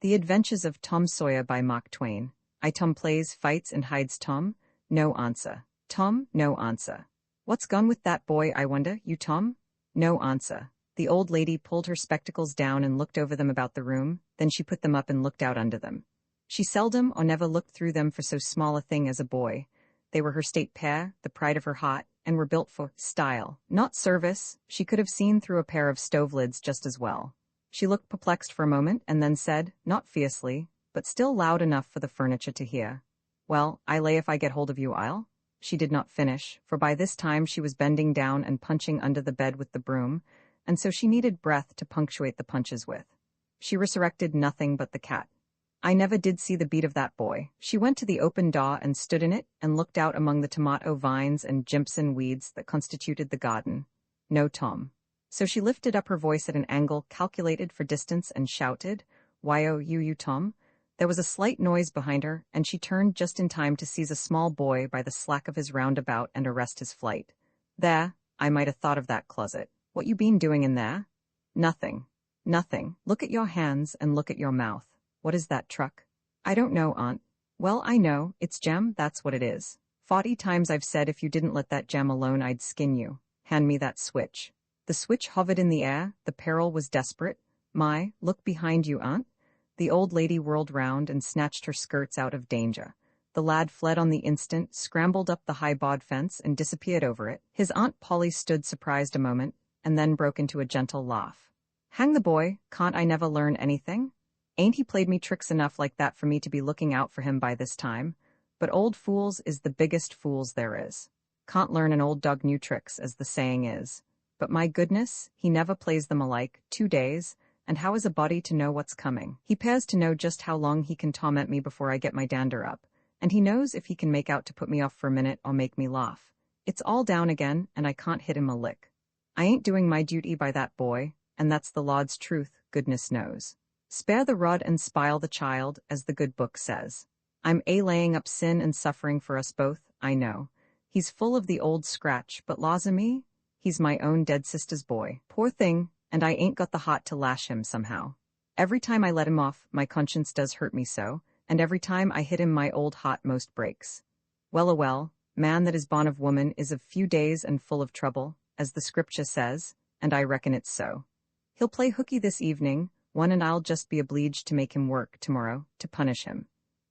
The Adventures of Tom Sawyer by Mark Twain. I Tom plays, fights, and hides Tom. No answer. Tom, no answer. What's gone with that boy, I wonder, you Tom? No answer. The old lady pulled her spectacles down and looked over them about the room, then she put them up and looked out under them. She seldom or never looked through them for so small a thing as a boy. They were her state pair, the pride of her heart, and were built for style, not service. She could have seen through a pair of stove lids just as well. She looked perplexed for a moment and then said, not fiercely, but still loud enough for the furniture to hear, "Well, I lay if I get hold of you I'll." She did not finish, for by this time she was bending down and punching under the bed with the broom, and so she needed breath to punctuate the punches with. She resurrected nothing but the cat. I never did see the beat of that boy. She went to the open door and stood in it and looked out among the tomato vines and jimpson weeds that constituted the garden. No Tom. So she lifted up her voice at an angle calculated for distance and shouted, "Why oh you Tom?" There was a slight noise behind her, and she turned just in time to seize a small boy by the slack of his roundabout and arrest his flight. "There, I might have thought of that closet. What you been doing in there?" "Nothing. Nothing. Look at your hands and look at your mouth. What is that truck?" "I don't know, Aunt." "Well, I know. It's jam, that's what it is. 40 times I've said if you didn't let that jam alone I'd skin you. Hand me that switch." The switch hovered in the air, the peril was desperate. "My, look behind you, Aunt." The old lady whirled round and snatched her skirts out of danger. The lad fled on the instant, scrambled up the high board fence, and disappeared over it. His Aunt Polly stood surprised a moment, and then broke into a gentle laugh. "Hang the boy, can't I never learn anything? Ain't he played me tricks enough like that for me to be looking out for him by this time? But old fools is the biggest fools there is. Can't learn an old dog new tricks, as the saying is. But my goodness, he never plays them alike, 2 days, and how is a body to know what's coming? He pairs to know just how long he can torment me before I get my dander up, and he knows if he can make out to put me off for a minute or make me laugh. It's all down again, and I can't hit him a lick. I ain't doing my duty by that boy, and that's the Lord's truth, goodness knows. Spare the rod and spile the child, as the good book says. I'm laying up sin and suffering for us both, I know. He's full of the old scratch, but laws o' me, he's my own dead sister's boy. Poor thing, and I ain't got the heart to lash him somehow. Every time I let him off, my conscience does hurt me so, and every time I hit him my old heart most breaks. Well a well, man that is born of woman is of few days and full of trouble, as the scripture says, and I reckon it's so. He'll play hooky this evening, one, and I'll just be obliged to make him work tomorrow, to punish him.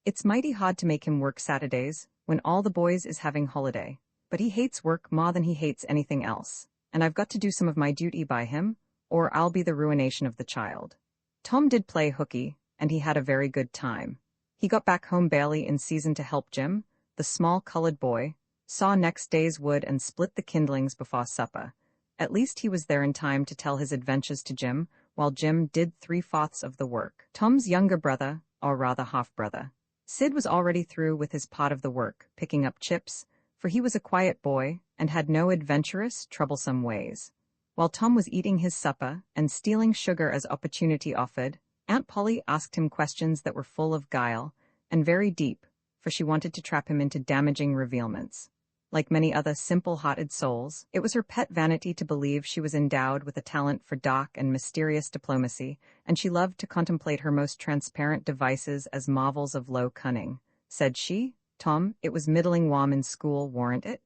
It's mighty hard to make him work Saturdays, when all the boys is having holiday. But he hates work more than he hates anything else, and I've got to do some of my duty by him, or I'll be the ruination of the child. Tom did play hooky, and he had a very good time. He got back home barely in season to help Jim, the small colored boy, saw next day's wood and split the kindlings before supper. At least he was there in time to tell his adventures to Jim, while Jim did 3/4 of the work. Tom's younger brother, or rather half-brother, Sid, was already through with his part of the work, picking up chips, for he was a quiet boy and had no adventurous, troublesome ways. While Tom was eating his supper and stealing sugar as opportunity offered, Aunt Polly asked him questions that were full of guile and very deep, for she wanted to trap him into damaging revealments. Like many other simple-hearted souls, it was her pet vanity to believe she was endowed with a talent for dark and mysterious diplomacy, and she loved to contemplate her most transparent devices as marvels of low cunning. Said she, "Tom, it was middling warm in school, warn't it?"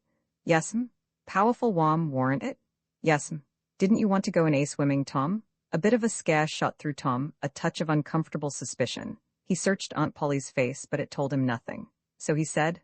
"Yes'm." "Powerful warm, warn't it?" "Yes'm." "Didn't you want to go in swimming, Tom?" A bit of a scare shot through Tom, a touch of uncomfortable suspicion. He searched Aunt Polly's face, but it told him nothing. So he said,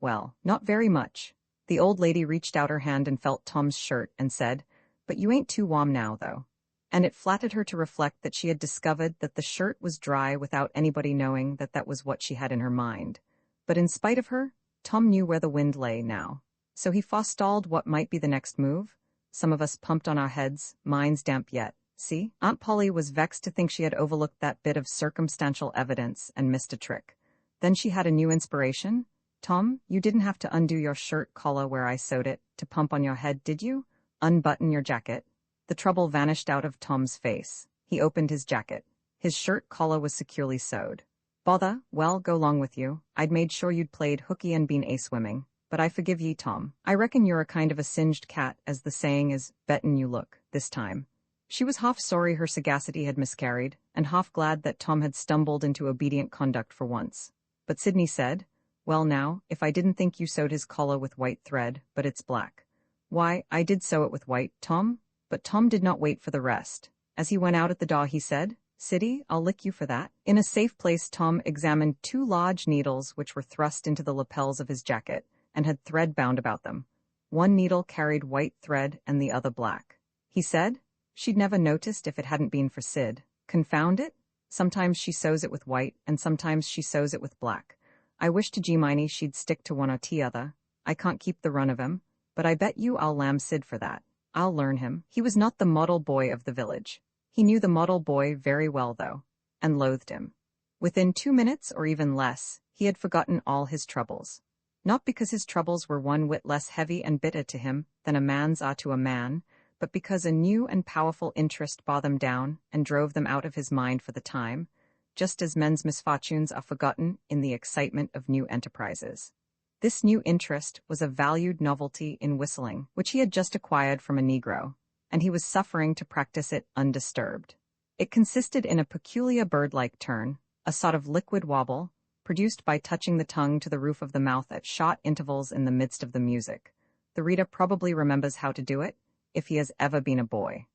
"Well, not very much." The old lady reached out her hand and felt Tom's shirt and said, "But you ain't too warm now, though." And it flattered her to reflect that she had discovered that the shirt was dry without anybody knowing that that was what she had in her mind. But in spite of her, Tom knew where the wind lay now. So he forestalled what might be the next move. Some of us pumped on our heads, mine's damp yet. See? Aunt Polly was vexed to think she had overlooked that bit of circumstantial evidence and missed a trick. Then she had a new inspiration. "Tom, you didn't have to undo your shirt collar where I sewed it, to pump on your head, did you? Unbutton your jacket." The trouble vanished out of Tom's face. He opened his jacket. His shirt collar was securely sewed. "Bother, well, go long with you. I'd made sure you'd played hooky and been swimming. But I forgive ye, Tom. I reckon you're a kind of a singed cat, as the saying is, bettin' you look, this time." She was half sorry her sagacity had miscarried, and half glad that Tom had stumbled into obedient conduct for once. But Sydney said, "Well now, if I didn't think you sewed his collar with white thread, but it's black." "Why, I did sew it with white, Tom." But Tom did not wait for the rest. As he went out at the door he said, "Siddy, I'll lick you for that." In a safe place Tom examined 2 large needles which were thrust into the lapels of his jacket, and had thread bound about them. One needle carried white thread and the other black. He said, "She'd never noticed if it hadn't been for Sid. Confound it! Sometimes she sews it with white, and sometimes she sews it with black. I wish to Gminy she'd stick to one or t'other. I can't keep the run of him, but I bet you I'll lamb Sid for that. I'll learn him." He was not the model boy of the village. He knew the model boy very well, though, and loathed him. Within 2 minutes, or even less, he had forgotten all his troubles. Not because his troubles were one whit less heavy and bitter to him than a man's are to a man, but because a new and powerful interest bore them down and drove them out of his mind for the time, just as men's misfortunes are forgotten in the excitement of new enterprises. This new interest was a valued novelty in whistling, which he had just acquired from a Negro, and he was suffering to practice it undisturbed. It consisted in a peculiar bird-like turn, a sort of liquid wobble, produced by touching the tongue to the roof of the mouth at short intervals in the midst of the music. The reader probably remembers how to do it, if he has ever been a boy.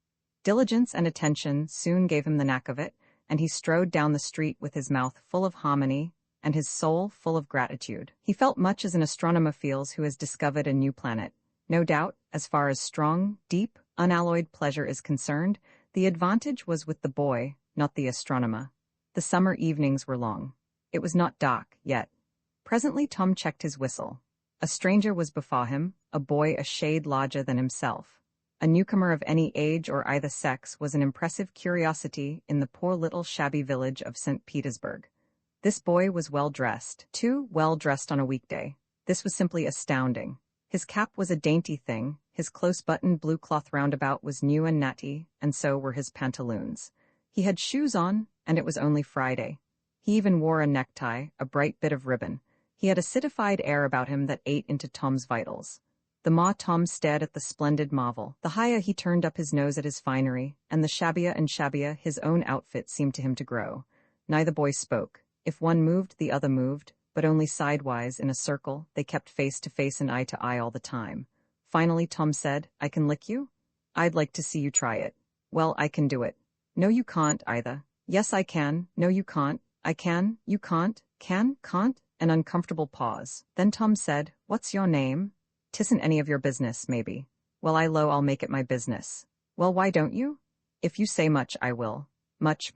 Diligence and attention soon gave him the knack of it, and he strode down the street with his mouth full of harmony and his soul full of gratitude. He felt much as an astronomer feels who has discovered a new planet. No doubt, as far as strong, deep, unalloyed pleasure is concerned, the advantage was with the boy, not the astronomer. The summer evenings were long. It was not dark yet. Presently Tom checked his whistle. A stranger was before him, a boy a shade larger than himself. A newcomer of any age or either sex was an impressive curiosity in the poor little shabby village of St. Petersburg. This boy was well-dressed, too well-dressed on a weekday. This was simply astounding. His cap was a dainty thing, his close-buttoned blue cloth roundabout was new and natty, and so were his pantaloons. He had shoes on, and it was only Friday. He even wore a necktie, a bright bit of ribbon. He had a citified air about him that ate into Tom's vitals. The more Tom stared at the splendid marvel, the higher he turned up his nose at his finery, and the shabbier and shabbier his own outfit seemed to him to grow. Neither boy spoke. If one moved, the other moved, but only sidewise in a circle. They kept face to face and eye to eye all the time. Finally Tom said, "I can lick you? I'd like to see you try it." "Well, I can do it." "No, you can't, either." "Yes, I can." "No, you can't." "I can." "You can't." Can't." An uncomfortable pause. Then Tom said, "What's your name?" "'Tisn't any of your business, maybe." "Well, I'll make it my business." "Well, why don't you?" "If you say much, I will." Much,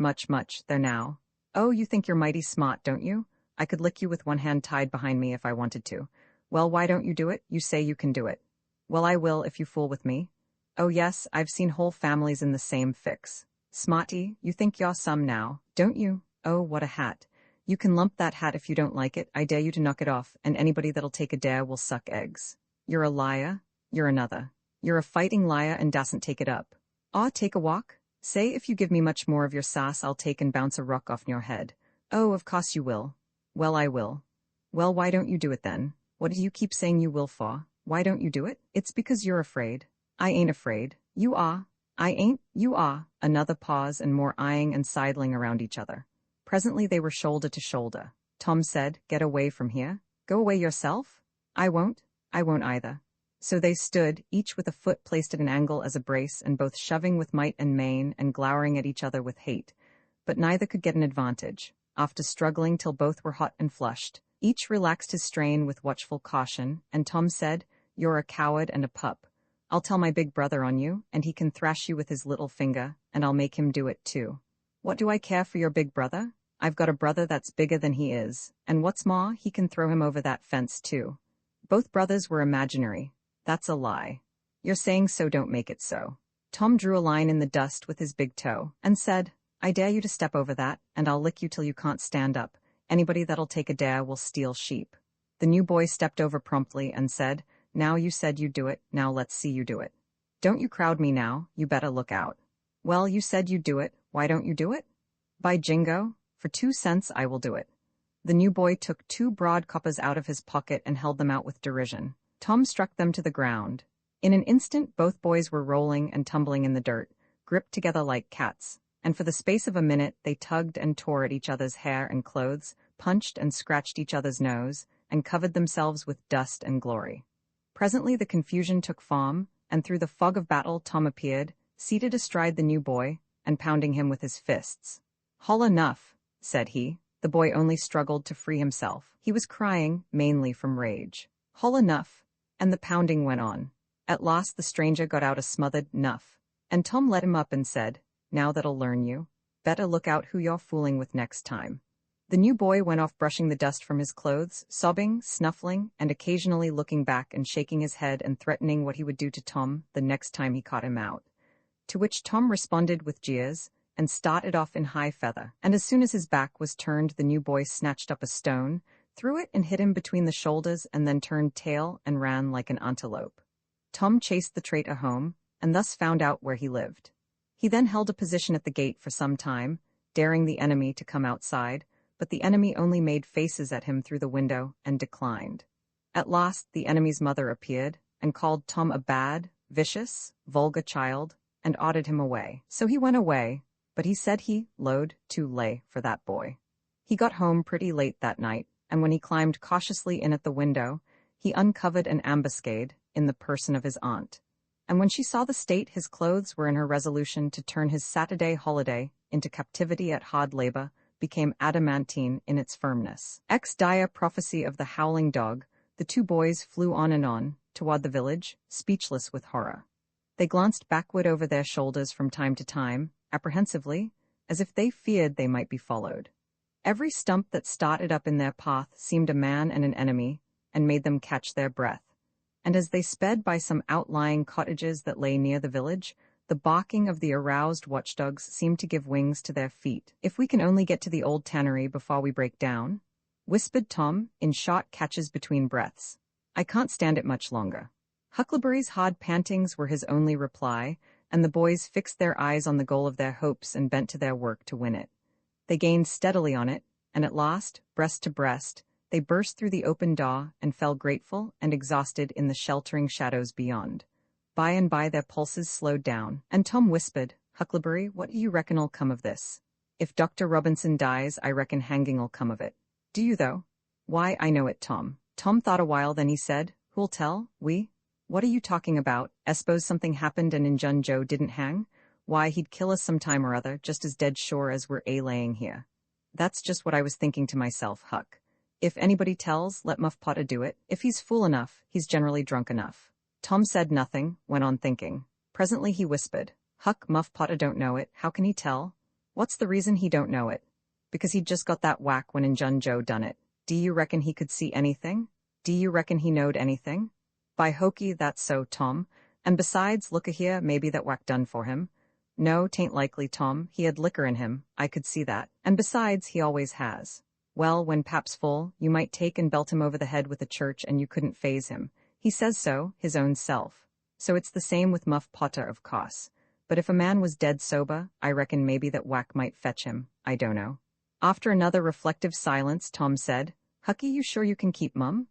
there now." "Oh, you think you're mighty smart, don't you? I could lick you with one hand tied behind me if I wanted to." "Well, why don't you do it? You say you can do it." "Well, I will if you fool with me." "Oh yes, I've seen whole families in the same fix." "Smarty, you think you're some now, don't you? Oh, what a hat. You can lump that hat if you don't like it. I dare you to knock it off, and anybody that'll take a dare will suck eggs." "You're a liar." "You're another. You're a fighting liar and dasn't take it up." "Aw, take a walk? Say if you give me much more of your sass I'll take and bounce a rock off your head." "Oh, of course you will." "Well, I will." "Well, why don't you do it then? What do you keep saying you will for? Why don't you do it?" "It's because you're afraid." "I ain't afraid." "You are." "I ain't." "You are." Another pause and more eyeing and sidling around each other. Presently they were shoulder to shoulder. Tom said, "Get away from here." "Go away yourself?" "I won't." "I won't either." So they stood, each with a foot placed at an angle as a brace, and both shoving with might and main and glowering at each other with hate. But neither could get an advantage. After struggling till both were hot and flushed, each relaxed his strain with watchful caution, and Tom said, "You're a coward and a pup. I'll tell my big brother on you, and he can thrash you with his little finger, and I'll make him do it too." "What do I care for your big brother? I've got a brother that's bigger than he is, and what's more, he can throw him over that fence too." Both brothers were imaginary. "That's a lie." "You're saying so, don't make it so." Tom drew a line in the dust with his big toe, and said, "I dare you to step over that, and I'll lick you till you can't stand up. Anybody that'll take a dare will steal sheep." The new boy stepped over promptly and said, "Now you said you'd do it, now let's see you do it." "Don't you crowd me now, you better look out." "Well, you said you'd do it, why don't you do it?" "By jingo, for 2 cents I will do it." The new boy took 2 broad coppers out of his pocket and held them out with derision. Tom struck them to the ground. In an instant both boys were rolling and tumbling in the dirt, gripped together like cats, and for the space of a minute they tugged and tore at each other's hair and clothes, punched and scratched each other's nose, and covered themselves with dust and glory. Presently the confusion took form, and through the fog of battle Tom appeared, seated astride the new boy, and pounding him with his fists. "Holla enough," said he. The boy only struggled to free himself. He was crying, mainly from rage. "Holla enough," and the pounding went on. At last the stranger got out a smothered "nuff," and Tom let him up and said, "Now that'll learn you. Better look out who you're fooling with next time." The new boy went off brushing the dust from his clothes, sobbing, snuffling, and occasionally looking back and shaking his head and threatening what he would do to Tom the next time he caught him out. To which Tom responded with jeers, and started off in high feather, and as soon as his back was turned the new boy snatched up a stone, threw it and hit him between the shoulders, and then turned tail and ran like an antelope. Tom chased the traitor home, and thus found out where he lived. He then held a position at the gate for some time, daring the enemy to come outside, but the enemy only made faces at him through the window and declined. At last the enemy's mother appeared, and called Tom a bad, vicious, vulgar child, and ordered him away. So he went away, but he said he "load too lay for that boy." He got home pretty late that night, and when he climbed cautiously in at the window, he uncovered an ambuscade in the person of his aunt. And when she saw the state his clothes were in, her resolution to turn his Saturday holiday into captivity at hard labor became adamantine in its firmness. Dire prophecy of the howling dog, the two boys flew on, toward the village, speechless with horror. They glanced backward over their shoulders from time to time, apprehensively, as if they feared they might be followed. Every stump that started up in their path seemed a man and an enemy, and made them catch their breath. And as they sped by some outlying cottages that lay near the village, the barking of the aroused watchdogs seemed to give wings to their feet. "If we can only get to the old tannery before we break down," whispered Tom, in short catches between breaths. "I can't stand it much longer." Huckleberry's hard pantings were his only reply, and the boys fixed their eyes on the goal of their hopes and bent to their work to win it. They gained steadily on it, and at last, breast to breast, they burst through the open door and fell grateful and exhausted in the sheltering shadows beyond. By and by their pulses slowed down, and Tom whispered, "Huckleberry, what do you reckon'll come of this? If Dr. Robinson dies, I reckon hanging'll come of it." "Do you, though?" "Why, I know it, Tom." Tom thought a while, then he said, "Who'll tell? We?" "What are you talking about? S'pose something happened and Injun Joe didn't hang? Why, he'd kill us some time or other, just as dead sure as we're laying here." "That's just what I was thinking to myself, Huck. If anybody tells, let Muff Potter do it. If he's fool enough, he's generally drunk enough." Tom said nothing, went on thinking. Presently he whispered, "Huck, Muff Potter don't know it. How can he tell?" "What's the reason he don't know it?" "Because he'd just got that whack when Injun Joe done it." "Do you reckon he could see anything? Do you reckon he knowed anything?" "By hokey, that's so, Tom. And besides, look a here, maybe that whack done for him." "No, 'tain't likely, Tom. He had liquor in him, I could see that. And besides, he always has." "Well, when Pap's full, you might take and belt him over the head with a church and you couldn't faze him. He says so, his own self. So it's the same with Muff Potter, of course. But if a man was dead sober, I reckon maybe that whack might fetch him. I don't know." After another reflective silence, Tom said, "Hucky, you sure you can keep mum?"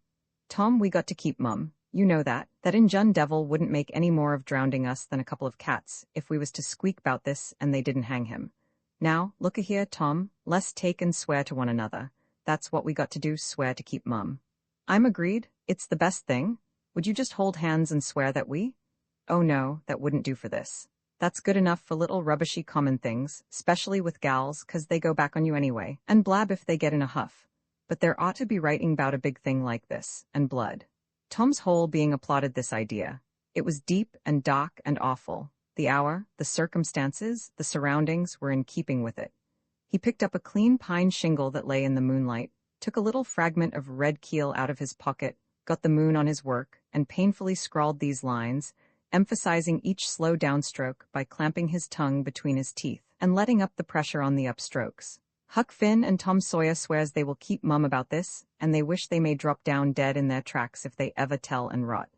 "Tom, we got to keep mum. You know that. That Injun devil wouldn't make any more of drowning us than a couple of cats, if we was to squeak 'bout this and they didn't hang him. Now, look a here, Tom, let's take and swear to one another. That's what we got to do, swear to keep mum." "I'm agreed. It's the best thing. Would you just hold hands and swear that we—" "Oh no, that wouldn't do for this. That's good enough for little rubbishy common things, specially with gals, 'cause they go back on you anyway, and blab if they get in a huff. But there ought to be writing 'bout a big thing like this, and blood." Tom's whole being applauded this idea. It was deep and dark and awful. The hour, the circumstances, the surroundings were in keeping with it. He picked up a clean pine shingle that lay in the moonlight, took a little fragment of red keel out of his pocket, got the moon on his work, and painfully scrawled these lines, emphasizing each slow downstroke by clamping his tongue between his teeth and letting up the pressure on the upstrokes. "Huck Finn and Tom Sawyer swears they will keep mum about this, and they wish they may drop down dead in their tracks if they ever tell and rot."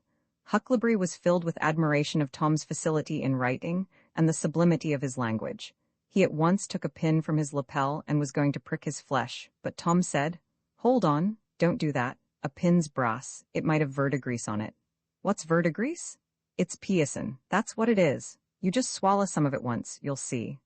Huckleberry was filled with admiration of Tom's facility in writing and the sublimity of his language. He at once took a pin from his lapel and was going to prick his flesh, but Tom said, "Hold on, don't do that. A pin's brass, it might have verdigrease on it." "What's verdigrease?" "It's piesin', that's what it is. You just swallow some of it once, you'll see."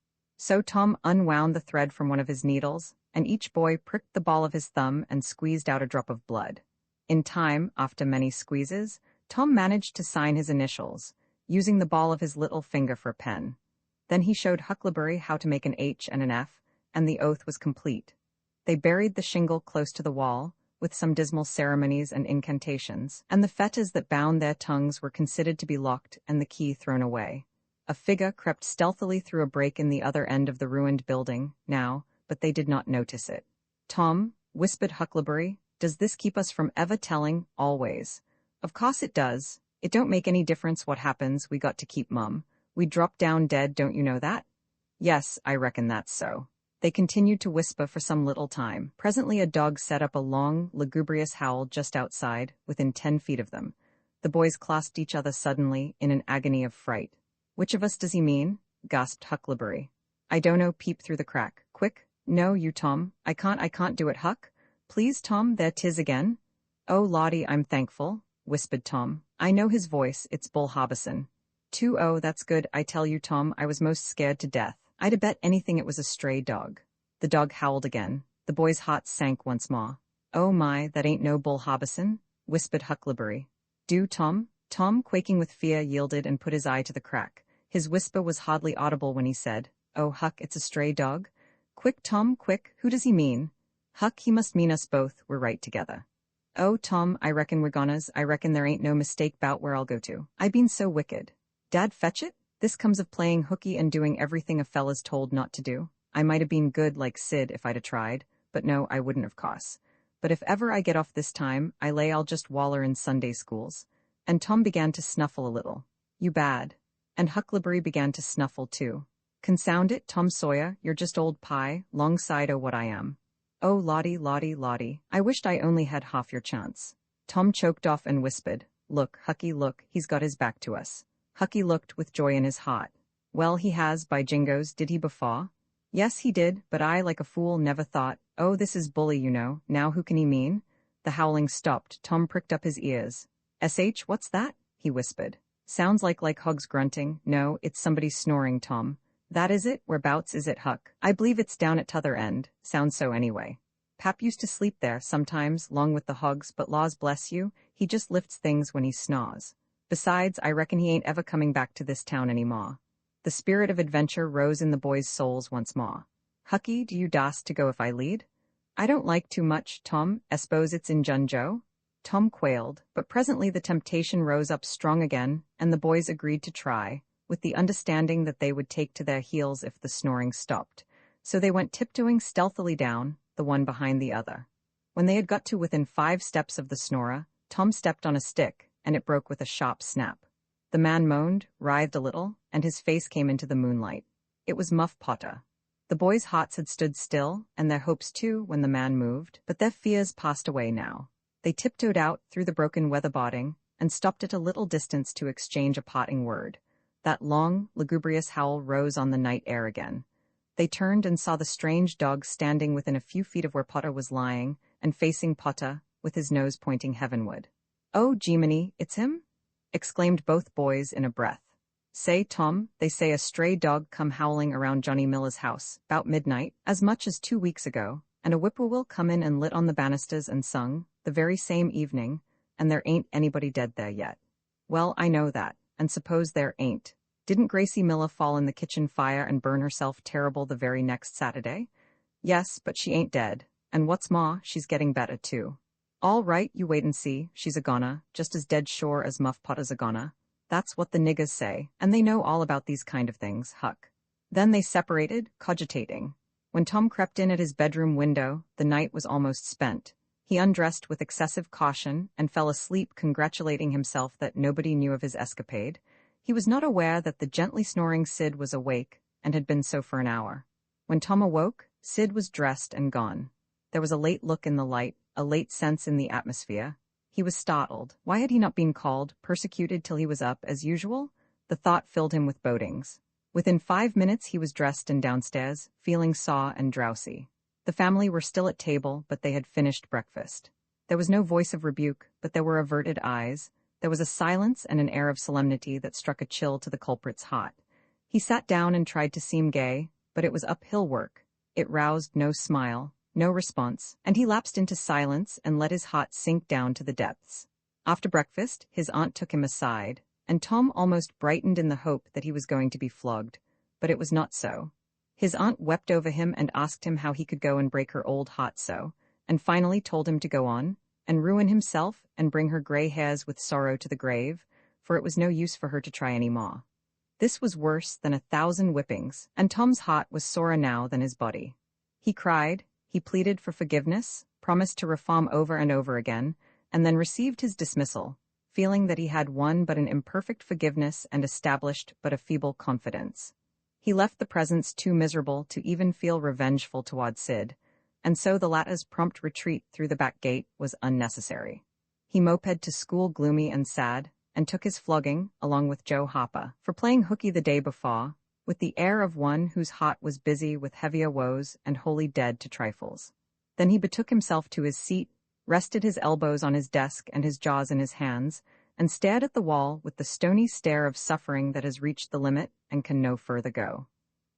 So Tom unwound the thread from one of his needles, and each boy pricked the ball of his thumb and squeezed out a drop of blood. In time, after many squeezes, Tom managed to sign his initials, using the ball of his little finger for a pen. Then he showed Huckleberry how to make an H and an F, and the oath was complete. They buried the shingle close to the wall, with some dismal ceremonies and incantations, and the fetters that bound their tongues were considered to be locked and the key thrown away. A figure crept stealthily through a break in the other end of the ruined building, now, but they did not notice it. "Tom," whispered Huckleberry, "does this keep us from ever telling, always?" "Of course it does. It don't make any difference what happens, we got to keep mum. We drop down dead, don't you know that?" "Yes, I reckon that's so." They continued to whisper for some little time. Presently a dog set up a long, lugubrious howl just outside, within 10 feet of them. The boys clasped each other suddenly, in an agony of fright. "Which of us does he mean?" gasped Huckleberry. "I don't know, peep through the crack. Quick. No, you, Tom. I can't do it, Huck. Please, Tom, there 'tis again." "Oh, Lottie, I'm thankful," whispered Tom. "I know his voice, it's Bull Harbison." "Oh, that's good, I tell you, Tom, I was most scared to death. I'd bet anything it was a stray dog." The dog howled again. The boys' hearts sank once more. "Oh my, that ain't no Bull Harbison," whispered Huckleberry. "Do, Tom?" Tom, quaking with fear, yielded and put his eye to the crack. His whisper was hardly audible when he said, "Oh, Huck, it's a stray dog." "Quick, Tom, quick, who does he mean?" "Huck, he must mean us both, we're right together." "Oh, Tom, I reckon we're goners, I reckon there ain't no mistake 'bout where I'll go to. I been so wicked. Dad, fetch it? This comes of playing hooky and doing everything a fella's told not to do. I might have been good like Sid if I'd a tried, but no, I wouldn't have course. But if ever I get off this time, I lay I'll just waller in Sunday schools." And Tom began to snuffle a little. "You bad." And Huckleberry began to snuffle too. "Consound it, Tom Sawyer, you're just old pie, long side o' what I am." "Oh, Lottie, Lottie, Lottie, I wished I only had half your chance." Tom choked off and whispered, "Look, Hucky, look, he's got his back to us." Hucky looked with joy in his heart. "Well, he has, by jingoes, did he before?" "Yes, he did, but I, like a fool, never thought, oh, this is bully, you know, now who can he mean?" The howling stopped. Tom pricked up his ears. What's that?" he whispered. "Sounds like hogs grunting. No, it's somebody snoring, Tom." "That is it? Whereabouts is it, Huck?" "I believe it's down at t'other end. Sounds so anyway. Pap used to sleep there, sometimes, 'long with the hogs, but laws bless you, he just lifts things when he snores. Besides, I reckon he ain't ever coming back to this town any more." The spirit of adventure rose in the boys' souls once more. "Hucky, do you dast to go if I lead?" "I don't like too much, Tom. S'pose it's in Junjo?" Tom quailed, but presently the temptation rose up strong again, and the boys agreed to try, with the understanding that they would take to their heels if the snoring stopped. So they went tiptoeing stealthily down, the one behind the other. When they had got to within 5 steps of the snorer, Tom stepped on a stick, and it broke with a sharp snap. The man moaned, writhed a little, and his face came into the moonlight. It was Muff Potter. The boys' hearts had stood still, and their hopes too, when the man moved, but their fears passed away now. They tiptoed out through the broken weatherboarding, and stopped at a little distance to exchange a parting word. That long, lugubrious howl rose on the night air again. They turned and saw the strange dog standing within a few feet of where Potter was lying, and facing Potter, with his nose pointing heavenward. "Oh, Jiminy, it's him?" exclaimed both boys in a breath. "Say, Tom, they say a stray dog come howling around Johnny Miller's house, 'bout midnight, as much as 2 weeks ago, and a whippoorwill come in and lit on the banisters and sung, the very same evening, and there ain't anybody dead there yet." "Well, I know that, and suppose there ain't. Didn't Gracie Miller fall in the kitchen fire and burn herself terrible the very next Saturday?" "Yes, but she ain't dead, and what's more, she's getting better too." "All right, you wait and see, she's a goner, just as dead sure as Muff Potter's a goner. That's what the niggers say, and they know all about these kind of things, Huck." Then they separated, cogitating. When Tom crept in at his bedroom window, the night was almost spent. He undressed with excessive caution and fell asleep congratulating himself that nobody knew of his escapade. He was not aware that the gently snoring Sid was awake, and had been so for an hour. When Tom awoke, Sid was dressed and gone. There was a late look in the light, a late sense in the atmosphere. He was startled. Why had he not been called, persecuted till he was up, as usual? The thought filled him with bodings. Within 5 minutes he was dressed and downstairs, feeling sore and drowsy. The family were still at table, but they had finished breakfast. There was no voice of rebuke, but there were averted eyes. There was a silence and an air of solemnity that struck a chill to the culprit's heart. He sat down and tried to seem gay, but it was uphill work. It roused no smile, no response, and he lapsed into silence and let his heart sink down to the depths. After breakfast, his aunt took him aside, and Tom almost brightened in the hope that he was going to be flogged, but it was not so. His aunt wept over him and asked him how he could go and break her old heart so, and finally told him to go on, and ruin himself and bring her gray hairs with sorrow to the grave, for it was no use for her to try any more. This was worse than 1,000 whippings, and Tom's heart was sorer now than his body. He cried, he pleaded for forgiveness, promised to reform over and over again, and then received his dismissal, feeling that he had won but an imperfect forgiveness and established but a feeble confidence. He left the presence too miserable to even feel revengeful toward Sid, and so the latter's prompt retreat through the back gate was unnecessary. He moped to school gloomy and sad, and took his flogging, along with Joe Harper, for playing hooky the day before, with the air of one whose heart was busy with heavier woes and wholly dead to trifles. Then he betook himself to his seat, rested his elbows on his desk and his jaws in his hands, and stared at the wall with the stony stare of suffering that has reached the limit and can no further go.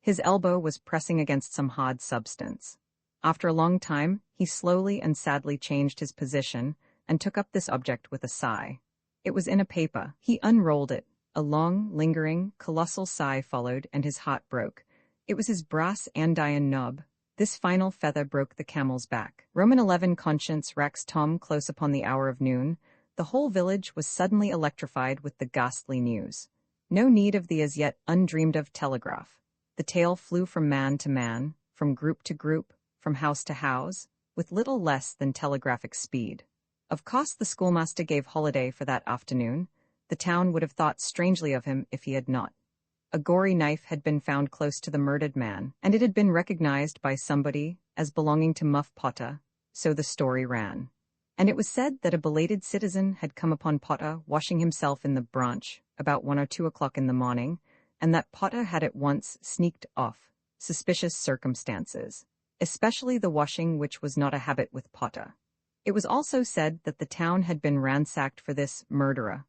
His elbow was pressing against some hard substance. After a long time, he slowly and sadly changed his position and took up this object with a sigh. It was in a paper. He unrolled it. A long, lingering, colossal sigh followed, and his heart broke. It was his brass andiron knob. This final feather broke the camel's back. Roman 11 conscience racks Tom close upon the hour of noon. The whole village was suddenly electrified with the ghastly news. No need of the as yet undreamed-of telegraph. The tale flew from man to man, from group to group, from house to house, with little less than telegraphic speed. Of course the schoolmaster gave holiday for that afternoon. The town would have thought strangely of him if he had not. A gory knife had been found close to the murdered man, and it had been recognized by somebody as belonging to Muff Potter, so the story ran. And it was said that a belated citizen had come upon Potter washing himself in the branch about 1 or 2 o'clock in the morning, and that Potter had at once sneaked off. Suspicious circumstances, especially the washing, which was not a habit with Potter. It was also said that the town had been ransacked for this murderer.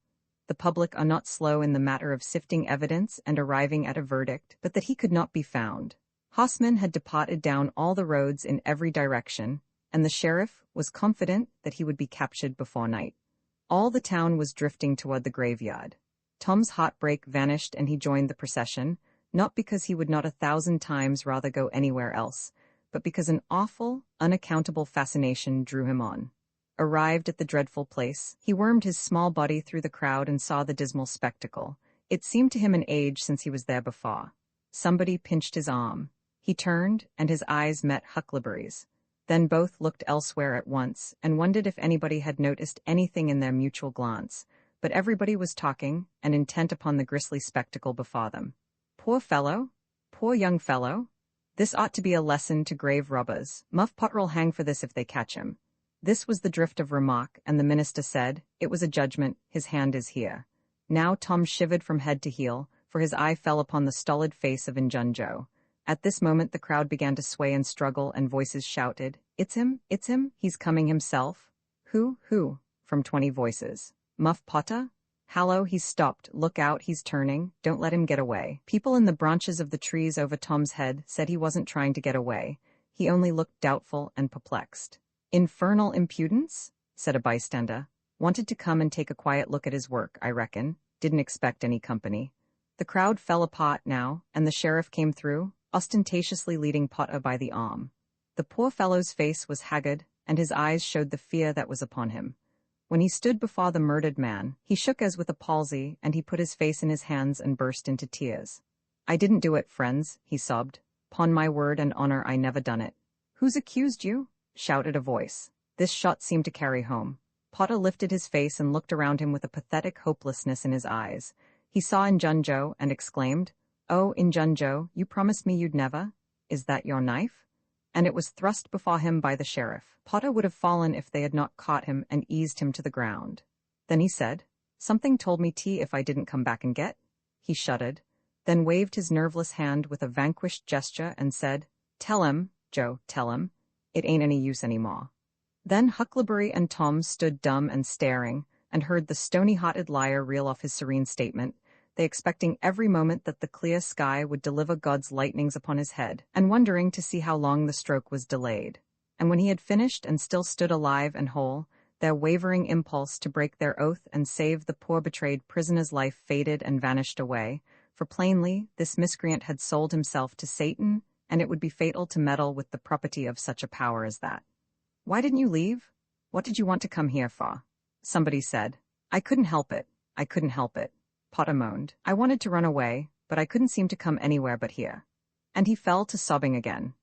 The public are not slow in the matter of sifting evidence and arriving at a verdict, but that he could not be found. Horsemen had departed down all the roads in every direction, and the sheriff was confident that he would be captured before night. All the town was drifting toward the graveyard. Tom's heartbreak vanished and he joined the procession, not because he would not 1,000 times rather go anywhere else, but because an awful, unaccountable fascination drew him on. Arrived at the dreadful place, he wormed his small body through the crowd and saw the dismal spectacle. It seemed to him an age since he was there before. Somebody pinched his arm. He turned, and his eyes met Huckleberry's. Then both looked elsewhere at once, and wondered if anybody had noticed anything in their mutual glance, but everybody was talking, and intent upon the grisly spectacle before them. Poor fellow! Poor young fellow! This ought to be a lesson to grave robbers. Muff Potter'll hang for this if they catch him. This was the drift of remark, and the minister said, "It was a judgment, his hand is here." Now Tom shivered from head to heel, for his eye fell upon the stolid face of Injun Joe. At this moment the crowd began to sway and struggle, and voices shouted, it's him, he's coming himself." Who? From 20 voices. Muff Potter? Hallo, he's stopped, look out, he's turning, don't let him get away. People in the branches of the trees over Tom's head said he wasn't trying to get away. He only looked doubtful and perplexed. "Infernal impudence?" said a bystander. "Wanted to come and take a quiet look at his work, I reckon. Didn't expect any company." The crowd fell apart now, and the sheriff came through, ostentatiously leading Potter by the arm. The poor fellow's face was haggard, and his eyes showed the fear that was upon him. When he stood before the murdered man, he shook as with a palsy, and he put his face in his hands and burst into tears. "I didn't do it, friends," he sobbed. "'Pon my word and honor, I never done it." "Who's accused you?" shouted a voice. This shot seemed to carry home. Potter lifted his face and looked around him with a pathetic hopelessness in his eyes. He saw Injun Joe and exclaimed, "Oh, Injun Joe, you promised me you'd never. Is that your knife?" And it was thrust before him by the sheriff. Potter would have fallen if they had not caught him and eased him to the ground. Then he said, "Something told me if I didn't come back and get." He shuddered, then waved his nerveless hand with a vanquished gesture and said, "Tell him, Joe, tell him. It ain't any use any more." Then Huckleberry and Tom stood dumb and staring, and heard the stony-hearted liar reel off his serene statement. they expecting every moment that the clear sky would deliver God's lightnings upon his head, and wondering to see how long the stroke was delayed. And when he had finished and still stood alive and whole, their wavering impulse to break their oath and save the poor betrayed prisoner's life faded and vanished away, for plainly this miscreant had sold himself to Satan, and it would be fatal to meddle with the property of such a power as that. "Why didn't you leave? What did you want to come here for?" somebody said. "I couldn't help it. I couldn't help it," Potter moaned. "I wanted to run away, but I couldn't seem to come anywhere but here." And he fell to sobbing again.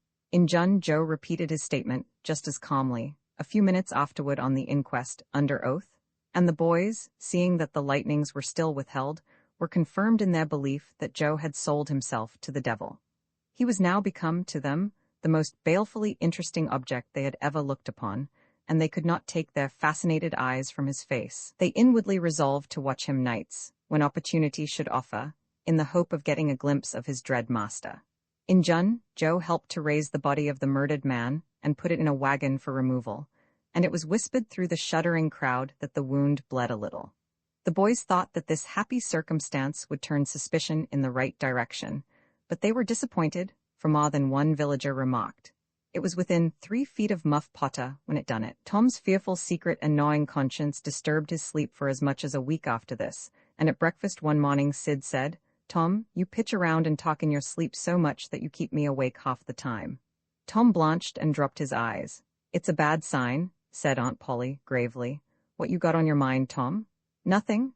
Joe repeated his statement just as calmly, a few minutes afterward on the inquest, under oath, and the boys, seeing that the lightnings were still withheld, were confirmed in their belief that Joe had sold himself to the devil. He was now become, to them, the most balefully interesting object they had ever looked upon, and they could not take their fascinated eyes from his face. They inwardly resolved to watch him nights, when opportunity should offer, in the hope of getting a glimpse of his dread master. Joe helped to raise the body of the murdered man and put it in a wagon for removal, and it was whispered through the shuddering crowd that the wound bled a little. The boys thought that this happy circumstance would turn suspicion in the right direction, but they were disappointed, for more than one villager remarked. It was within 3 feet of Muff Potter when it done it. Tom's fearful secret and gnawing conscience disturbed his sleep for as much as a week after this, and at breakfast one morning Sid said, "Tom, you pitch around and talk in your sleep so much that you keep me awake half the time." Tom blanched and dropped his eyes. "It's a bad sign," said Aunt Polly, gravely. "What you got on your mind, Tom?" Nothing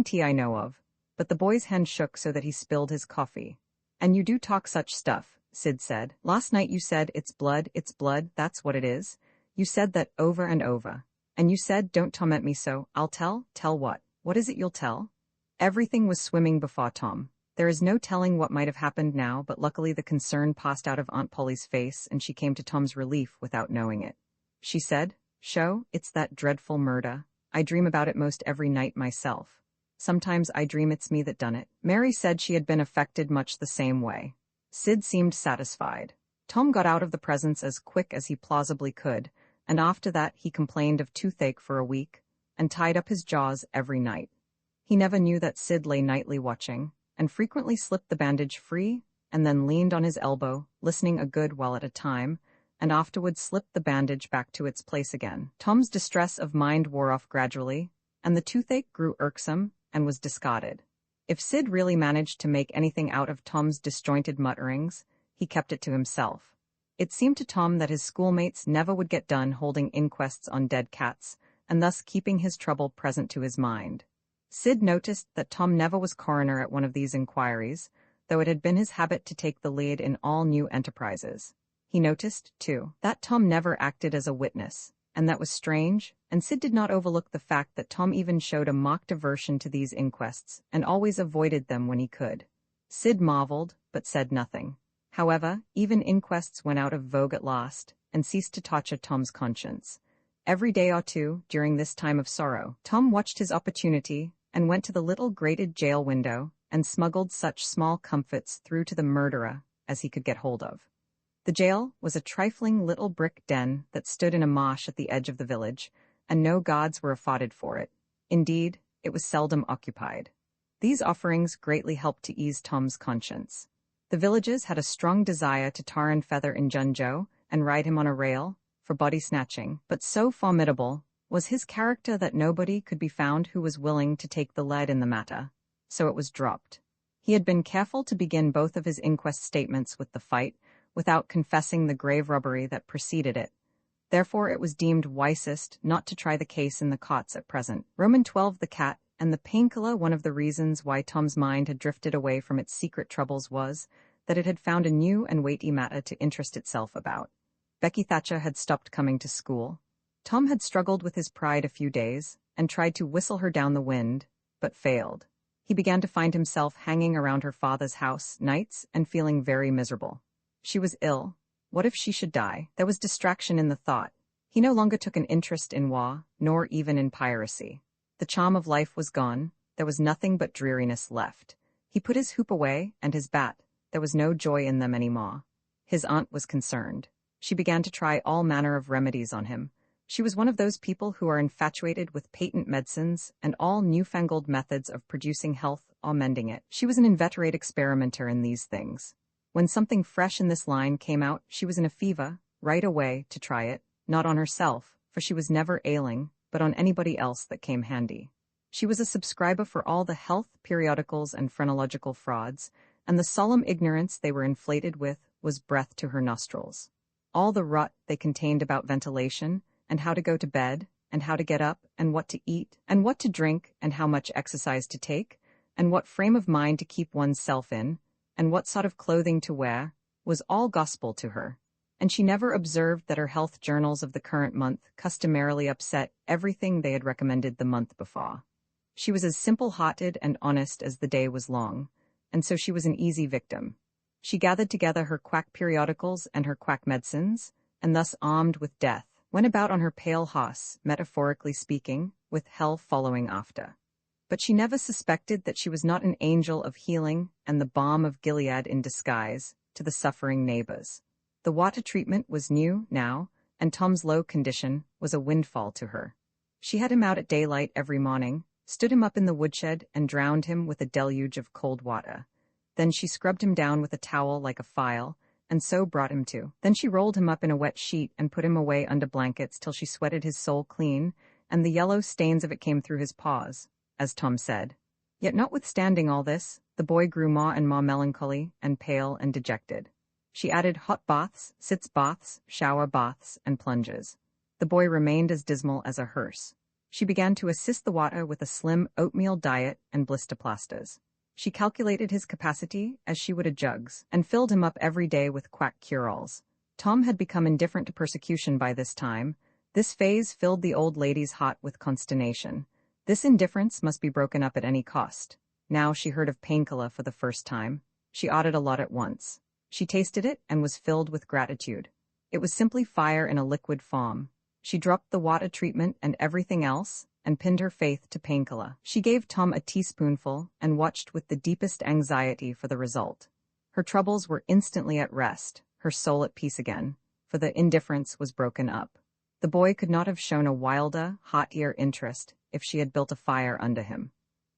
tea I know of." But the boy's hand shook so that he spilled his coffee. "And you do talk such stuff," Sid said. "Last night you said, it's blood, that's what it is. You said that over and over. And you said, don't torment me so, I'll tell." "Tell what? What is it you'll tell?" Everything was swimming before Tom. There is no telling what might have happened now, but luckily the concern passed out of Aunt Polly's face, and she came to Tom's relief without knowing it. She said, "Sho, it's that dreadful murder. I dream about it most every night myself. Sometimes I dream it's me that done it." Mary said she had been affected much the same way. Sid seemed satisfied. Tom got out of the presence as quick as he plausibly could, and after that he complained of toothache for a week, and tied up his jaws every night. He never knew that Sid lay nightly watching, and frequently slipped the bandage free, and then leaned on his elbow, listening a good while at a time, and afterward slipped the bandage back to its place again. Tom's distress of mind wore off gradually, and the toothache grew irksome and was discarded. If Sid really managed to make anything out of Tom's disjointed mutterings, he kept it to himself. It seemed to Tom that his schoolmates never would get done holding inquests on dead cats, and thus keeping his trouble present to his mind. Sid noticed that Tom never was coroner at one of these inquiries, though it had been his habit to take the lead in all new enterprises. He noticed, too, that Tom never acted as a witness, and that was strange, and Sid did not overlook the fact that Tom even showed a mock aversion to these inquests, and always avoided them when he could. Sid marveled, but said nothing. However, even inquests went out of vogue at last, and ceased to torture Tom's conscience. Every day or two, during this time of sorrow, Tom watched his opportunity, and went to the little grated jail window, and smuggled such small comforts through to the murderer as he could get hold of. The jail was a trifling little brick den that stood in a marsh at the edge of the village, and no guards were afforded for it. Indeed, it was seldom occupied. These offerings greatly helped to ease Tom's conscience. The villagers had a strong desire to tar and feather Joe and ride him on a rail for body snatching, but so formidable was his character that nobody could be found who was willing to take the lead in the matter, so it was dropped. He had been careful to begin both of his inquest statements with the fight, without confessing the grave robbery that preceded it. Therefore it was deemed wisest not to try the case in the courts at present. Roman 12 the cat, and the painkiller. One of the reasons why Tom's mind had drifted away from its secret troubles was that it had found a new and weighty matter to interest itself about. Becky Thatcher had stopped coming to school. Tom had struggled with his pride a few days, and tried to whistle her down the wind, but failed. He began to find himself hanging around her father's house nights and feeling very miserable. She was ill. What if she should die? There was distraction in the thought. He no longer took an interest in war, nor even in piracy. The charm of life was gone. There was nothing but dreariness left. He put his hoop away, and his bat. There was no joy in them any more. His aunt was concerned. She began to try all manner of remedies on him. She was one of those people who are infatuated with patent medicines and all newfangled methods of producing health or mending it. She was an inveterate experimenter in these things. When something fresh in this line came out, she was in a fever, right away, to try it, not on herself, for she was never ailing, but on anybody else that came handy. She was a subscriber for all the health periodicals and phrenological frauds, and the solemn ignorance they were inflated with was breath to her nostrils. All the rot they contained about ventilation, and how to go to bed, and how to get up, and what to eat, and what to drink, and how much exercise to take, and what frame of mind to keep one's self in, and what sort of clothing to wear, was all gospel to her, and she never observed that her health journals of the current month customarily upset everything they had recommended the month before. She was as simple-hearted and honest as the day was long, and so she was an easy victim. She gathered together her quack periodicals and her quack medicines, and thus armed with death, went about on her pale horse, metaphorically speaking, with hell following after. But she never suspected that she was not an angel of healing and the balm of Gilead in disguise to the suffering neighbors. The water treatment was new now, and Tom's low condition was a windfall to her. She had him out at daylight every morning, stood him up in the woodshed and drowned him with a deluge of cold water. Then she scrubbed him down with a towel like a file, and so brought him to. Then she rolled him up in a wet sheet and put him away under blankets till she sweated his soul clean, and the yellow stains of it came through his paws, as Tom said. Yet notwithstanding all this, the boy grew more and more melancholy and pale and dejected. She added hot baths, sitz baths, shower baths, and plunges. The boy remained as dismal as a hearse. She began to assist the water with a slim oatmeal diet and blister plasters. She calculated his capacity as she would a jug's, and filled him up every day with quack cure-alls. Tom had become indifferent to persecution by this time. This phase filled the old lady's heart with consternation. This indifference must be broken up at any cost. Now she heard of painkiller for the first time. She ordered a lot at once. She tasted it and was filled with gratitude. It was simply fire in a liquid form. She dropped the water treatment and everything else, and pinned her faith to painkiller. She gave Tom a teaspoonful and watched with the deepest anxiety for the result. Her troubles were instantly at rest, her soul at peace again, for the indifference was broken up. The boy could not have shown a wilder, haughtier interest if she had built a fire under him.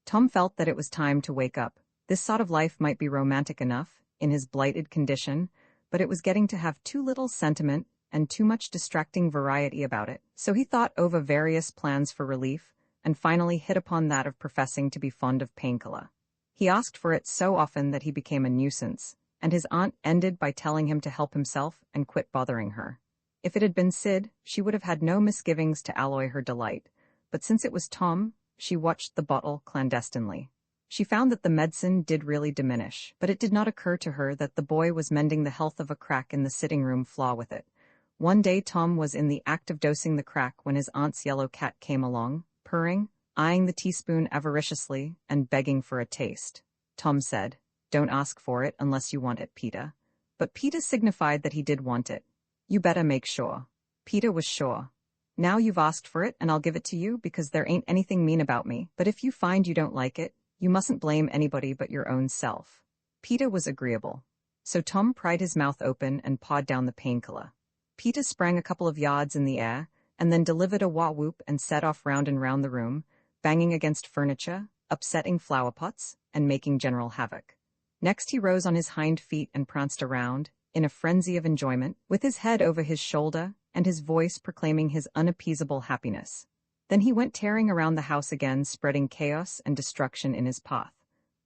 Tom felt that it was time to wake up. This sort of life might be romantic enough, in his blighted condition, but it was getting to have too little sentiment and too much distracting variety about it. So he thought over various plans for relief, and finally hit upon that of professing to be fond of painkiller. He asked for it so often that he became a nuisance, and his aunt ended by telling him to help himself and quit bothering her. If it had been Sid, she would have had no misgivings to alloy her delight, but since it was Tom, she watched the bottle clandestinely. She found that the medicine did really diminish, but it did not occur to her that the boy was mending the health of a crack in the sitting-room floor with it. One day Tom was in the act of dosing the crack when his aunt's yellow cat came along, purring, eyeing the teaspoon avariciously, and begging for a taste. Tom said, "Don't ask for it unless you want it, Peter." But Peter signified that he did want it. "You better make sure." Peter was sure. "Now you've asked for it, and I'll give it to you because there ain't anything mean about me, but if you find you don't like it, you mustn't blame anybody but your own self." Peter was agreeable. So Tom pried his mouth open and pawed down the painkiller. Peter sprang a couple of yards in the air, and then delivered a wah-whoop and set off round and round the room, banging against furniture, upsetting flower pots, and making general havoc. Next he rose on his hind feet and pranced around, in a frenzy of enjoyment, with his head over his shoulder and his voice proclaiming his unappeasable happiness. Then he went tearing around the house again, spreading chaos and destruction in his path.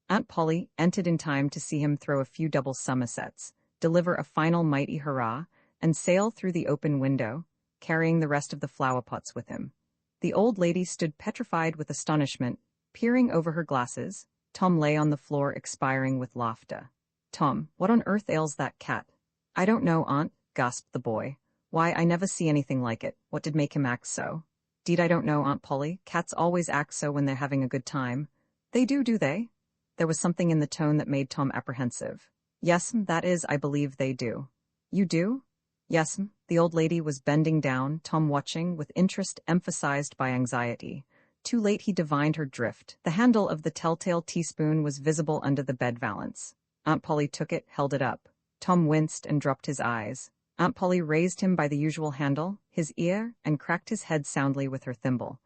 Aunt Polly entered in time to see him throw a few double somersets, deliver a final mighty hurrah, and sail through the open window, carrying the rest of the flower pots with him. The old lady stood petrified with astonishment, peering over her glasses. Tom lay on the floor expiring with laughter. "Tom, what on earth ails that cat?" "I don't know, Aunt," gasped the boy. "Why, I never see anything like it. What did make him act so?" "'Deed I don't know, Aunt Polly. Cats always act so when they're having a good time." "They do they?" There was something in the tone that made Tom apprehensive. "Yes'm, that is, I believe they do." "You do?" "Yes'm." The old lady was bending down, Tom watching, with interest emphasized by anxiety. Too late he divined her drift. The handle of the telltale teaspoon was visible under the bed valance. Aunt Polly took it, held it up. Tom winced and dropped his eyes. Aunt Polly raised him by the usual handle, his ear, and cracked his head soundly with her thimble.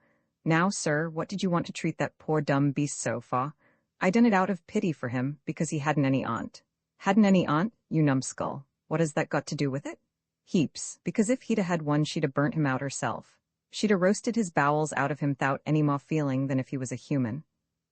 "Now, sir, what did you want to treat that poor dumb beast so for? I done it out of pity for him because he hadn't any aunt. Hadn't any aunt, you numbskull. What has that got to do with it? Heaps, because if he'd had one she'd burnt him out herself. She'd roasted his bowels out of him without any more feeling than if he was a human.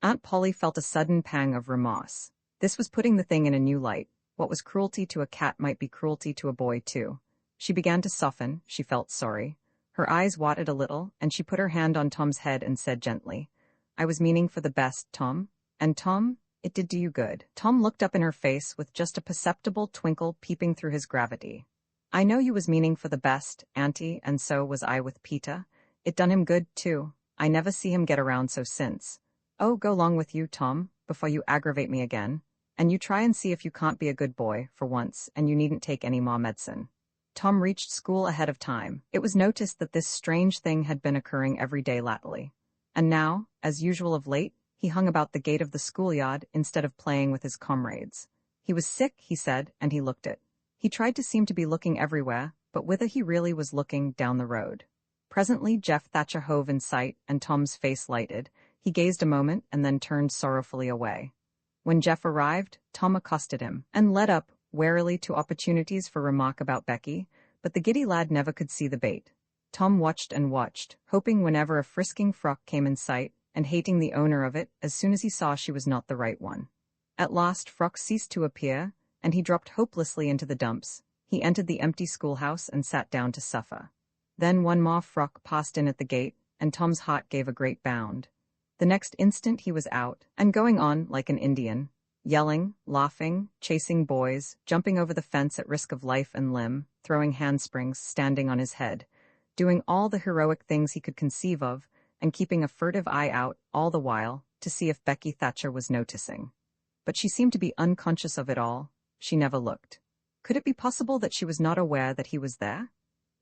Aunt Polly felt a sudden pang of remorse. This was putting the thing in a new light. What was cruelty to a cat might be cruelty to a boy too. She began to soften, she felt sorry. Her eyes watered a little, and she put her hand on Tom's head and said gently, I was meaning for the best, Tom. And Tom, it did do you good. Tom looked up in her face with just a perceptible twinkle peeping through his gravity. I know you was meaning for the best, Auntie, and so was I with Peter. It done him good, too. I never see him get around so since. Oh, go long with you, Tom, before you aggravate me again. And you try and see if you can't be a good boy, for once, and you needn't take any more medicine. Tom reached school ahead of time. It was noticed that this strange thing had been occurring every day latterly. And now, as usual of late, he hung about the gate of the schoolyard instead of playing with his comrades. He was sick, he said, and he looked it. He tried to seem to be looking everywhere, but whither he really was looking, down the road. Presently Jeff Thatcher hove in sight, and Tom's face lighted. He gazed a moment and then turned sorrowfully away. When Jeff arrived, Tom accosted him, and led up, warily to opportunities for remark about Becky, but the giddy lad never could see the bait. Tom watched and watched, hoping whenever a frisking frock came in sight, and hating the owner of it as soon as he saw she was not the right one. At last Frock ceased to appear, and he dropped hopelessly into the dumps. He entered the empty schoolhouse and sat down to suffer. Then one more Frock passed in at the gate, and Tom's heart gave a great bound. The next instant he was out, and going on like an Indian, yelling, laughing, chasing boys, jumping over the fence at risk of life and limb, throwing handsprings, standing on his head, doing all the heroic things he could conceive of, and keeping a furtive eye out, all the while, to see if Becky Thatcher was noticing. But she seemed to be unconscious of it all. She never looked. Could it be possible that she was not aware that he was there?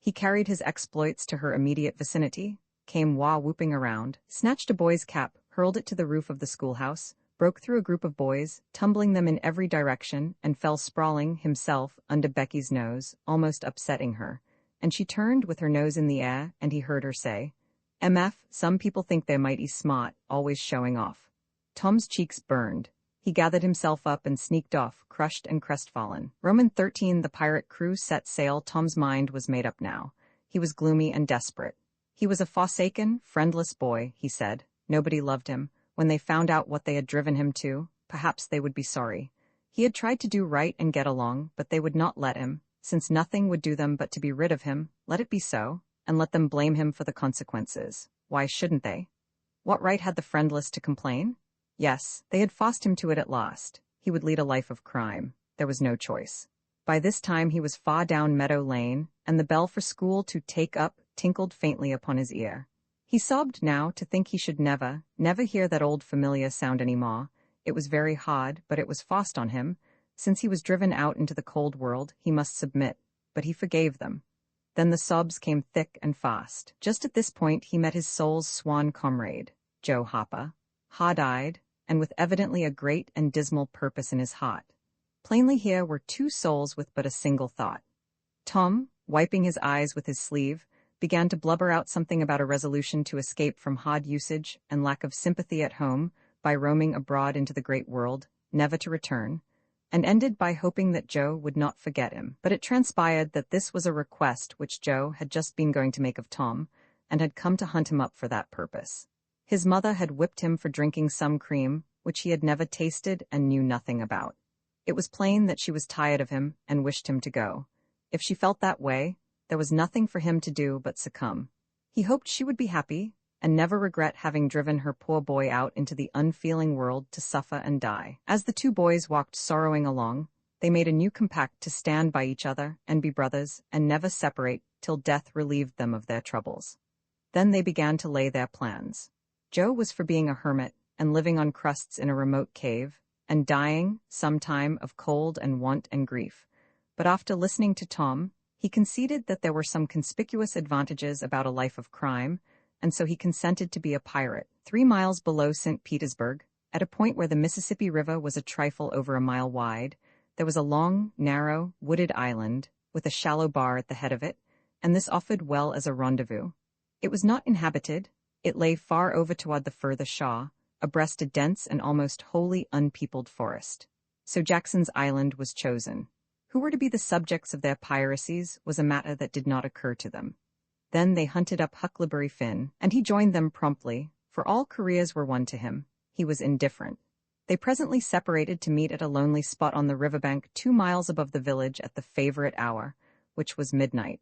He carried his exploits to her immediate vicinity, came whooping around, snatched a boy's cap, hurled it to the roof of the schoolhouse, broke through a group of boys, tumbling them in every direction, and fell sprawling, himself, under Becky's nose, almost upsetting her. And she turned with her nose in the air, and he heard her say, MF, some people think they're mighty smart, always showing off. Tom's cheeks burned. He gathered himself up and sneaked off, crushed and crestfallen. Roman 13, the pirate crew set sail. Tom's mind was made up now. He was gloomy and desperate. He was a forsaken, friendless boy, he said. Nobody loved him. When they found out what they had driven him to, perhaps they would be sorry. He had tried to do right and get along, but they would not let him, since nothing would do them but to be rid of him. Let it be so, and let them blame him for the consequences. Why shouldn't they? What right had the friendless to complain? Yes, they had forced him to it at last. He would lead a life of crime. There was no choice. By this time he was far down Meadow Lane, and the bell for school to take up tinkled faintly upon his ear. He sobbed now to think he should never hear that old familiar sound any more. It was very hard, but it was forced on him. Since he was driven out into the cold world, he must submit, but he forgave them. Then the sobs came thick and fast. Just at this point he met his soul's swan comrade, Joe Hopper, hard-eyed, and with evidently a great and dismal purpose in his heart. Plainly here were two souls with but a single thought. Tom, wiping his eyes with his sleeve, began to blubber out something about a resolution to escape from hard usage and lack of sympathy at home by roaming abroad into the great world, never to return, and ended by hoping that Joe would not forget him. But it transpired that this was a request which Joe had just been going to make of Tom, and had come to hunt him up for that purpose. His mother had whipped him for drinking some cream, which he had never tasted and knew nothing about. It was plain that she was tired of him and wished him to go. If she felt that way, there was nothing for him to do but succumb. He hoped she would be happy, and never regret having driven her poor boy out into the unfeeling world to suffer and die. As the two boys walked sorrowing along, they made a new compact to stand by each other and be brothers and never separate till death relieved them of their troubles. Then they began to lay their plans. Joe was for being a hermit and living on crusts in a remote cave, and dying, sometime, of cold and want and grief. But after listening to Tom, he conceded that there were some conspicuous advantages about a life of crime, and so he consented to be a pirate. 3 miles below St. Petersburg, at a point where the Mississippi River was a trifle over a mile wide, there was a long, narrow, wooded island, with a shallow bar at the head of it, and this offered well as a rendezvous. It was not inhabited. It lay far over toward the further shore, abreast a dense and almost wholly unpeopled forest. So Jackson's Island was chosen. Who were to be the subjects of their piracies was a matter that did not occur to them. Then they hunted up Huckleberry Finn, and he joined them promptly, for all careers were one to him. He was indifferent. They presently separated to meet at a lonely spot on the riverbank 2 miles above the village at the favorite hour, which was midnight.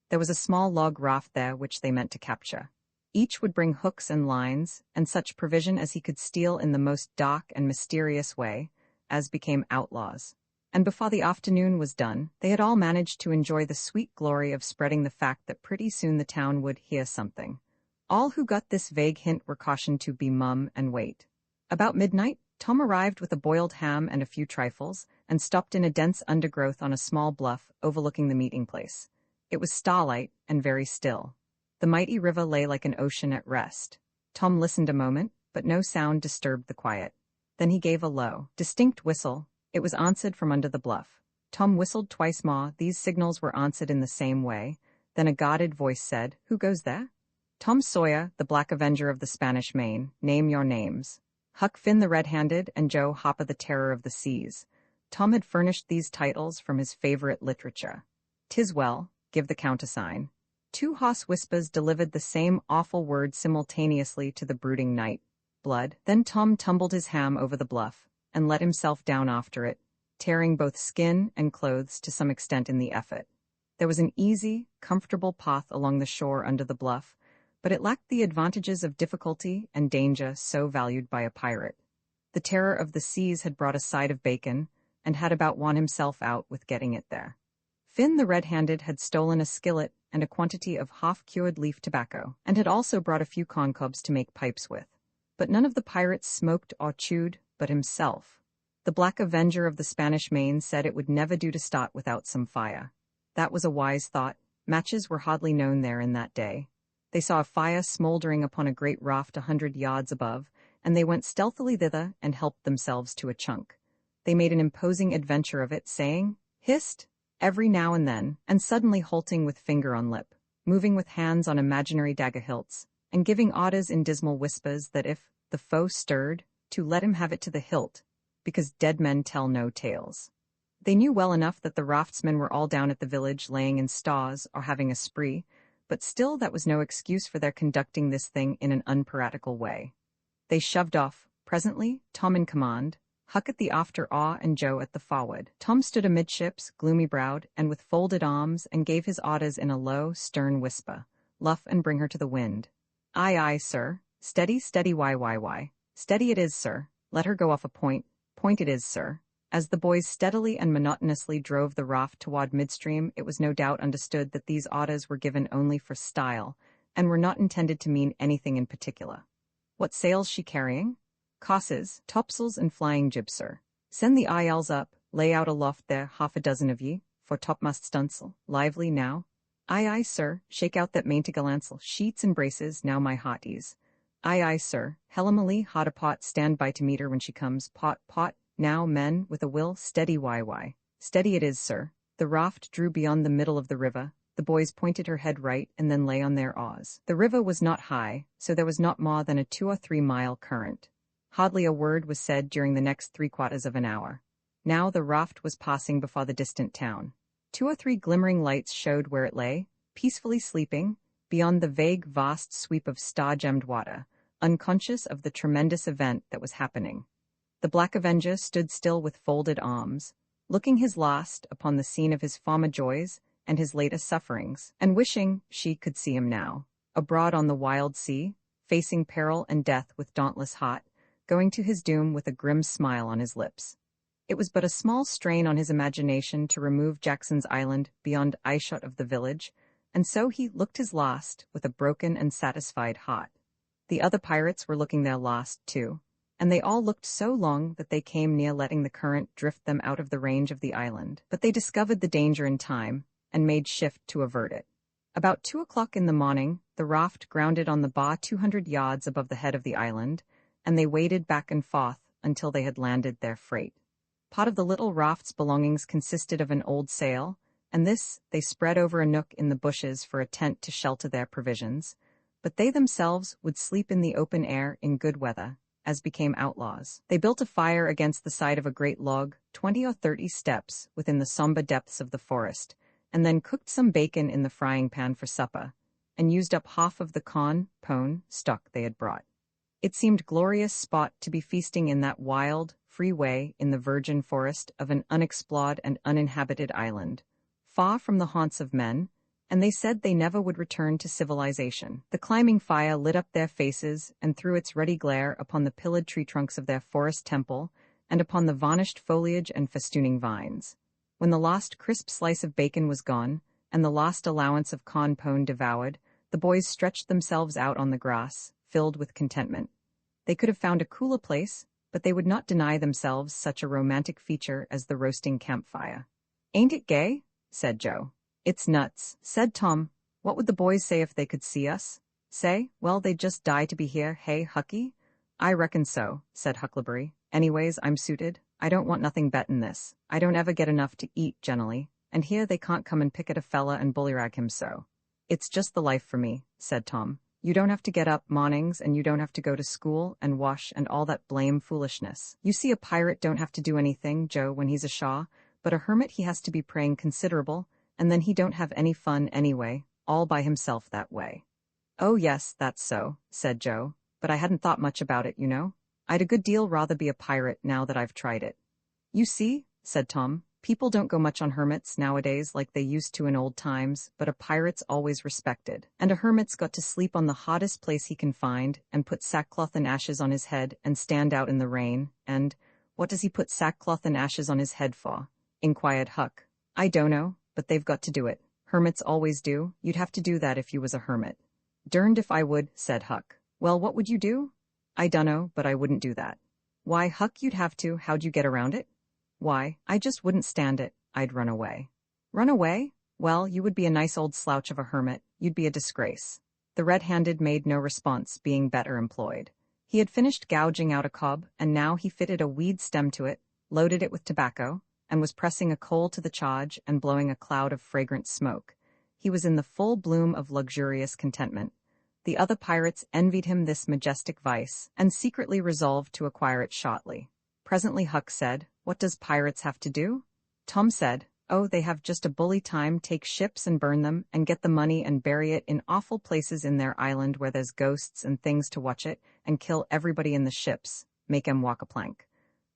There was a small log raft there which they meant to capture. Each would bring hooks and lines, and such provision as he could steal in the most dark and mysterious way, as became outlaws. And before the afternoon was done, they had all managed to enjoy the sweet glory of spreading the fact that pretty soon the town would hear something. All who got this vague hint were cautioned to be mum and wait. About midnight, Tom arrived with a boiled ham and a few trifles, and stopped in a dense undergrowth on a small bluff overlooking the meeting place. It was starlight and very still. The mighty river lay like an ocean at rest. Tom listened a moment, but no sound disturbed the quiet. Then he gave a low, distinct whistle. It was answered from under the bluff. Tom whistled twice more. These signals were answered in the same way. Then a guarded voice said, "Who goes there?" "Tom Sawyer, the Black Avenger of the Spanish Main. Name your names." Huck Finn the Red-Handed and Joe Hopper the Terror of the Seas. Tom had furnished these titles from his favorite literature. "'Tis well, give the countersign." 2 hoarse whispers delivered the same awful word simultaneously to the brooding night. Blood. Then Tom tumbled his ham over the bluff, and let himself down after it, tearing both skin and clothes to some extent in the effort. There was an easy, comfortable path along the shore under the bluff, but it lacked the advantages of difficulty and danger so valued by a pirate. The Terror of the Seas had brought a side of bacon, and had about won himself out with getting it there. Finn the Red-Handed had stolen a skillet and a quantity of half-cured leaf tobacco, and had also brought a few corncobs to make pipes with. But none of the pirates smoked or chewed but himself. The Black Avenger of the Spanish Main said it would never do to start without some fire. That was a wise thought. Matches were hardly known there in that day. They saw a fire smoldering upon a great raft 100 yards above, and they went stealthily thither and helped themselves to a chunk. They made an imposing adventure of it, saying, "Hist!" every now and then, and suddenly halting with finger on lip, moving with hands on imaginary dagger hilts, and giving orders in dismal whispers that if the foe stirred, to let him have it to the hilt, because dead men tell no tales. They knew well enough that the raftsmen were all down at the village laying in stores or having a spree, but still that was no excuse for their conducting this thing in an unpiratical way. They shoved off, presently, Tom in command, Huck at the after-oar and Joe at the forward. Tom stood amidships, gloomy-browed, and with folded arms, and gave his orders in a low, stern whisper. "Luff and bring her to the wind." "Aye, aye, sir." "Steady, steady, why. "Steady it is, sir." "Let her go off a point." "Point it is, sir." As the boys steadily and monotonously drove the raft toward midstream, it was no doubt understood that these orders were given only for style, and were not intended to mean anything in particular. "What sail's she carrying?" "Cosses, topsails and flying jib, sir." "Send the ILs up, lay out aloft there, 6 of ye, for topmast stunsail. Lively, now." "Aye, aye, sir." "Shake out that maintygallantsail, sheets and braces, now, my hearties." "Aye, aye, sir." "Hellamalee, hot a pot, stand by to meet her when she comes. Pot. Now, men, with a will, steady, why. Steady it is, sir." The raft drew beyond the middle of the river. The boys pointed her head right and then lay on their oars. The river was not high, so there was not more than a 2 or 3 mile current. Hardly a word was said during the next 3/4 of an hour. Now the raft was passing before the distant town. 2 or 3 glimmering lights showed where it lay, peacefully sleeping, beyond the vague, vast sweep of star-gemmed water, unconscious of the tremendous event that was happening. The Black Avenger stood still with folded arms, looking his last upon the scene of his former joys and his latest sufferings, and wishing she could see him now, abroad on the wild sea, facing peril and death with dauntless heart, going to his doom with a grim smile on his lips. It was but a small strain on his imagination to remove Jackson's Island beyond eyeshot of the village, and so he looked his last with a broken and satisfied heart. The other pirates were looking their last, too, and they all looked so long that they came near letting the current drift them out of the range of the island. But they discovered the danger in time, and made shift to avert it. About 2 o'clock in the morning, the raft grounded on the bar 200 yards above the head of the island, and they waded back and forth until they had landed their freight. Part of the little raft's belongings consisted of an old sail, and this they spread over a nook in the bushes for a tent to shelter their provisions, but they themselves would sleep in the open air in good weather, as became outlaws. They built a fire against the side of a great log, 20 or 30 steps within the somber depths of the forest, and then cooked some bacon in the frying pan for supper, and used up half of the pone stock they had brought. It seemed glorious spot to be feasting in that wild, free way in the virgin forest of an unexplored and uninhabited island, far from the haunts of men, and they said they never would return to civilization. The climbing fire lit up their faces and threw its ruddy glare upon the pillared tree trunks of their forest temple and upon the varnished foliage and festooning vines. When the last crisp slice of bacon was gone, and the last allowance of pone devoured, the boys stretched themselves out on the grass, filled with contentment. They could have found a cooler place, but they would not deny themselves such a romantic feature as the roasting campfire. "Ain't it gay?" said Joe. "It's nuts," said Tom. "What would the boys say if they could see us?" "Say, well, they'd just die to be here, hey, Hucky?" "I reckon so," said Huckleberry. "Anyways, I'm suited. I don't want nothing bet'n this. I don't ever get enough to eat, generally, and here they can't come and pick at a fella and bullyrag him so." "It's just the life for me," said Tom. "You don't have to get up mornings, and you don't have to go to school and wash and all that blame foolishness. You see, a pirate don't have to do anything, Joe, when he's a shaw, but a hermit he has to be praying considerable, and then he don't have any fun anyway, all by himself that way." "Oh yes, that's so," said Joe, "but I hadn't thought much about it, you know. I'd a good deal rather be a pirate now that I've tried it." "You see," said Tom, "people don't go much on hermits nowadays like they used to in old times, but a pirate's always respected. And a hermit's got to sleep on the hottest place he can find, and put sackcloth and ashes on his head, and stand out in the rain, and—" "What does he put sackcloth and ashes on his head for?" inquired Huck. "I dunno, but they've got to do it. Hermits always do. You'd have to do that if you was a hermit." "Derned if I would," said Huck. "Well, what would you do?" "I dunno, but I wouldn't do that." "Why, Huck, you'd have to. How'd you get around it?" "Why, I just wouldn't stand it. I'd run away." "Run away? Well, you would be a nice old slouch of a hermit. You'd be a disgrace." The red-handed made no response, being better employed. He had finished gouging out a cob, and now he fitted a weed stem to it, loaded it with tobacco, and was pressing a coal to the charge and blowing a cloud of fragrant smoke. He was in the full bloom of luxurious contentment. The other pirates envied him this majestic vice, and secretly resolved to acquire it shortly. Presently Huck said, "What does pirates have to do?" Tom said, "Oh, they have just a bully time, take ships and burn them, and get the money and bury it in awful places in their island where there's ghosts and things to watch it, and kill everybody in the ships, make 'em walk a plank."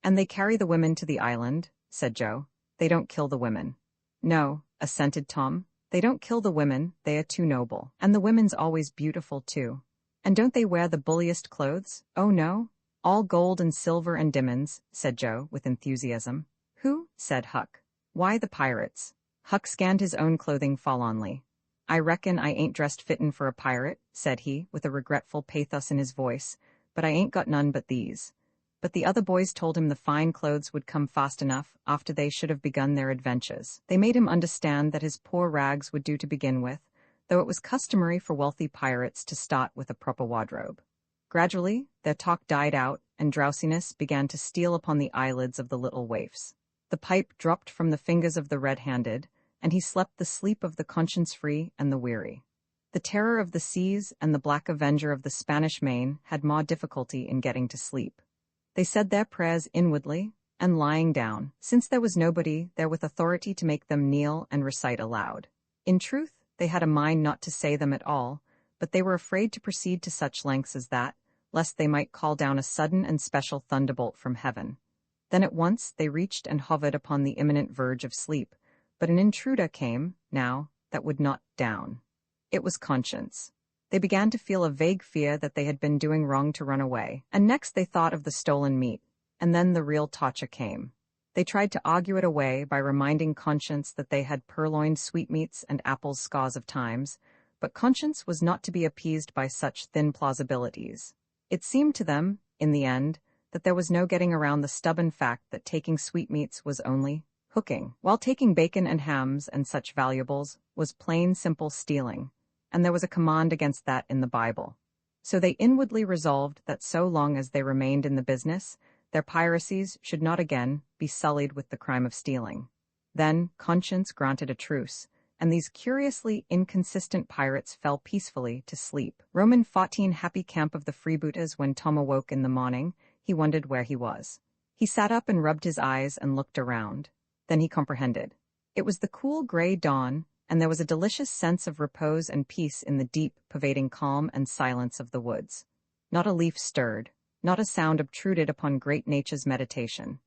"And they carry the women to the island," said Joe. "They don't kill the women." "No," assented Tom. "They don't kill the women, they are too noble. And the women's always beautiful, too." "And don't they wear the bulliest clothes?" "Oh, no. All gold and silver and diamonds," said Joe, with enthusiasm. "Who?" said Huck. "Why, the pirates." Huck scanned his own clothing forlornly. "I reckon I ain't dressed fittin' for a pirate," said he, with a regretful pathos in his voice, "but I ain't got none but these." But the other boys told him the fine clothes would come fast enough after they should have begun their adventures. They made him understand that his poor rags would do to begin with, though it was customary for wealthy pirates to start with a proper wardrobe. Gradually, their talk died out, and drowsiness began to steal upon the eyelids of the little waifs. The pipe dropped from the fingers of the red-handed, and he slept the sleep of the conscience-free and the weary. The terror of the seas and the black avenger of the Spanish Main had more difficulty in getting to sleep. They said their prayers inwardly, and lying down, since there was nobody there with authority to make them kneel and recite aloud. In truth, they had a mind not to say them at all, but they were afraid to proceed to such lengths as that, lest they might call down a sudden and special thunderbolt from heaven. Then at once they reached and hovered upon the imminent verge of sleep, but an intruder came, now, that would not down. It was conscience. They began to feel a vague fear that they had been doing wrong to run away, and next they thought of the stolen meat, and then the real torture came. They tried to argue it away by reminding conscience that they had purloined sweetmeats and apples scores of times, but conscience was not to be appeased by such thin plausibilities. It seemed to them, in the end, that there was no getting around the stubborn fact that taking sweetmeats was only hooking, while taking bacon and hams and such valuables was plain simple stealing, and there was a command against that in the Bible. So they inwardly resolved that so long as they remained in the business, their piracies should not again be sullied with the crime of stealing. Then conscience granted a truce, and these curiously inconsistent pirates fell peacefully to sleep. Roman 14 happy camp of the freebooters. When Tom awoke in the morning, he wondered where he was. He sat up and rubbed his eyes and looked around. Then he comprehended. It was the cool gray dawn, and there was a delicious sense of repose and peace in the deep, pervading calm and silence of the woods. Not a leaf stirred, not a sound obtruded upon great nature's meditation.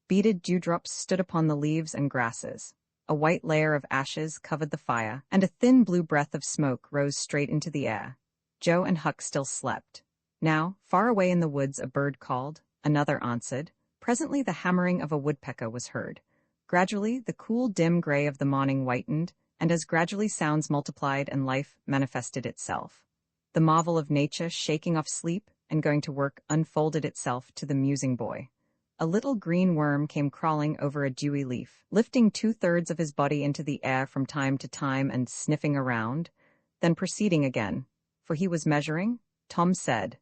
Beaded dewdrops stood upon the leaves and grasses. A white layer of ashes covered the fire, and a thin blue breath of smoke rose straight into the air. Joe and Huck still slept. Now, far away in the woods, a bird called, another answered. Presently the hammering of a woodpecker was heard. Gradually, the cool, dim gray of the morning whitened, and as gradually sounds multiplied and life manifested itself. The marvel of nature shaking off sleep and going to work unfolded itself to the musing boy. A little green worm came crawling over a dewy leaf, lifting 2/3 of his body into the air from time to time and sniffing around, then proceeding again, for he was measuring, Tom said.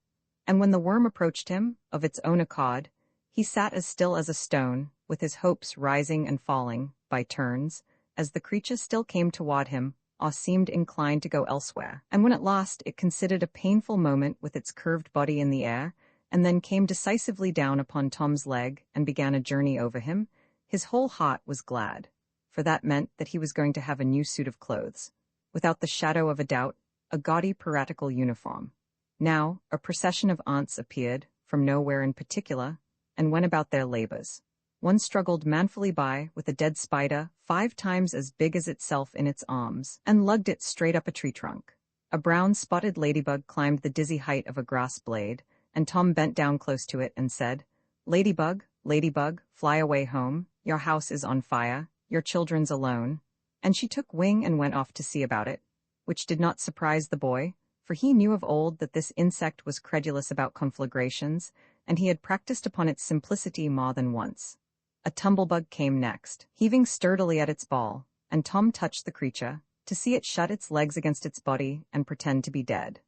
And when the worm approached him, of its own accord, he sat as still as a stone, with his hopes rising and falling, by turns, as the creature still came toward him, or seemed inclined to go elsewhere. And when at last it considered a painful moment with its curved body in the air, and then came decisively down upon Tom's leg and began a journey over him, his whole heart was glad, for that meant that he was going to have a new suit of clothes. Without the shadow of a doubt, a gaudy piratical uniform. Now, a procession of aunts appeared, from nowhere in particular, and went about their labors. One struggled manfully by, with a dead spider, 5 times as big as itself in its arms, and lugged it straight up a tree trunk. A brown-spotted ladybug climbed the dizzy height of a grass blade, and Tom bent down close to it and said, "Ladybug, ladybug, fly away home, your house is on fire, your children's alone." And she took wing and went off to see about it, which did not surprise the boy, for he knew of old that this insect was credulous about conflagrations, and he had practiced upon its simplicity more than once. A tumblebug came next, heaving sturdily at its ball, and Tom touched the creature, to see it shut its legs against its body and pretend to be dead.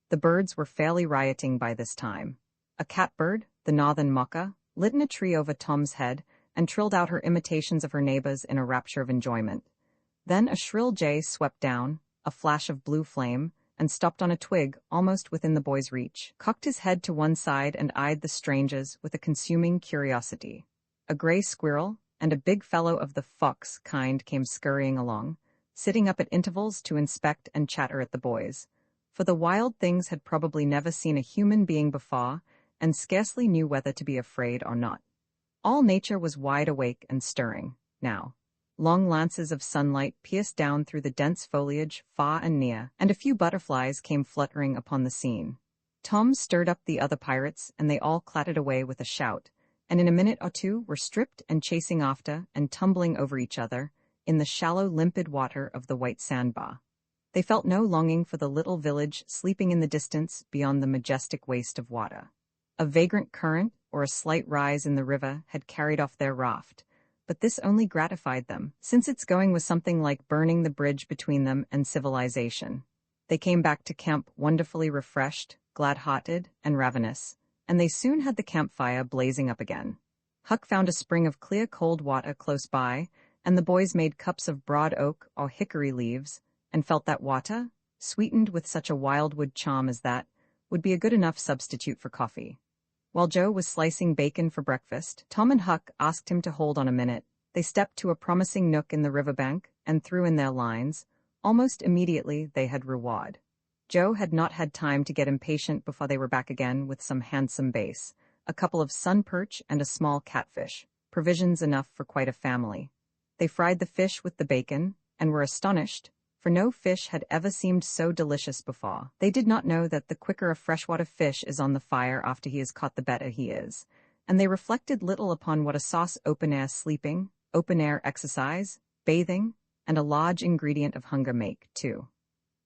The birds were fairly rioting by this time. A catbird, the northern mocha, lit in a tree over Tom's head and trilled out her imitations of her neighbors in a rapture of enjoyment. Then a shrill jay swept down, a flash of blue flame, and stopped on a twig almost within the boy's reach, cocked his head to one side and eyed the strangers with a consuming curiosity. A gray squirrel and a big fellow of the fox kind came scurrying along, sitting up at intervals to inspect and chatter at the boys, for the wild things had probably never seen a human being before and scarcely knew whether to be afraid or not. All nature was wide awake and stirring, now. Long lances of sunlight pierced down through the dense foliage far and near, and a few butterflies came fluttering upon the scene. Tom stirred up the other pirates, and they all clattered away with a shout, and in a minute or two were stripped and chasing after and tumbling over each other in the shallow, limpid water of the white sandbar. They felt no longing for the little village sleeping in the distance beyond the majestic waste of water. A vagrant current or a slight rise in the river had carried off their raft, but this only gratified them, since its going was something like burning the bridge between them and civilization. They came back to camp wonderfully refreshed, glad-hearted, and ravenous, and they soon had the campfire blazing up again. Huck found a spring of clear cold water close by, and the boys made cups of broad oak or hickory leaves, and felt that water, sweetened with such a wildwood charm as that, would be a good enough substitute for coffee. While Joe was slicing bacon for breakfast, Tom and Huck asked him to hold on a minute. They stepped to a promising nook in the riverbank and threw in their lines. Almost immediately they had reward. Joe had not had time to get impatient before they were back again with some handsome bass, a couple of sun perch and a small catfish, provisions enough for quite a family. They fried the fish with the bacon, and were astonished, for no fish had ever seemed so delicious before. They did not know that the quicker a freshwater fish is on the fire after he is caught the better he is, and they reflected little upon what a sauce open-air sleeping, open-air exercise, bathing, and a large ingredient of hunger make, too.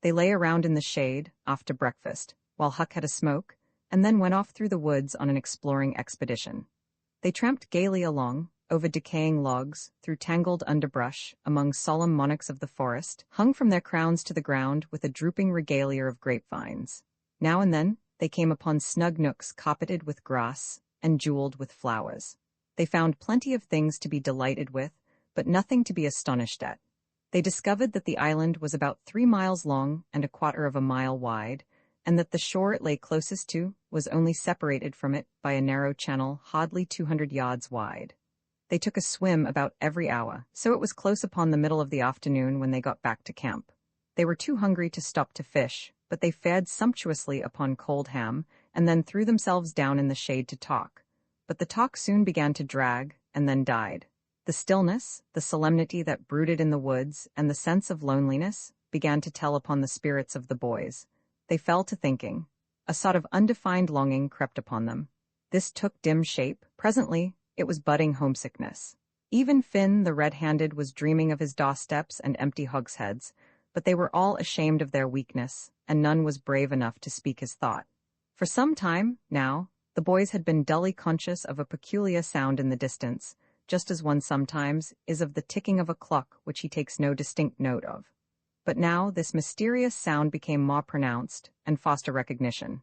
They lay around in the shade, after breakfast, while Huck had a smoke, and then went off through the woods on an exploring expedition. They tramped gaily along, over decaying logs, through tangled underbrush, among solemn monarchs of the forest, hung from their crowns to the ground with a drooping regalia of grapevines. Now and then, they came upon snug nooks carpeted with grass and jeweled with flowers. They found plenty of things to be delighted with, but nothing to be astonished at. They discovered that the island was about 3 miles long and a quarter of a mile wide, and that the shore it lay closest to was only separated from it by a narrow channel hardly 200 yards wide. They took a swim about every hour, so it was close upon the middle of the afternoon when they got back to camp. They were too hungry to stop to fish, but they fared sumptuously upon cold ham, and then threw themselves down in the shade to talk. But the talk soon began to drag, and then died. The stillness, the solemnity that brooded in the woods, and the sense of loneliness began to tell upon the spirits of the boys. They fell to thinking. A sort of undefined longing crept upon them. This took dim shape. Presently, it was budding homesickness. Even Finn, the red-handed, was dreaming of his doorsteps and empty hogsheads, but they were all ashamed of their weakness, and none was brave enough to speak his thought. For some time, now, the boys had been dully conscious of a peculiar sound in the distance, just as one sometimes is of the ticking of a clock which he takes no distinct note of. But now this mysterious sound became more pronounced and fostered recognition.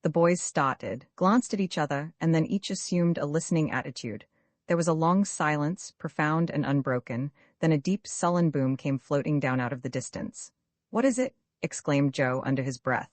The boys started, glanced at each other, and then each assumed a listening attitude. There was a long silence, profound and unbroken, then a deep, sullen boom came floating down out of the distance. "What is it?" exclaimed Joe under his breath.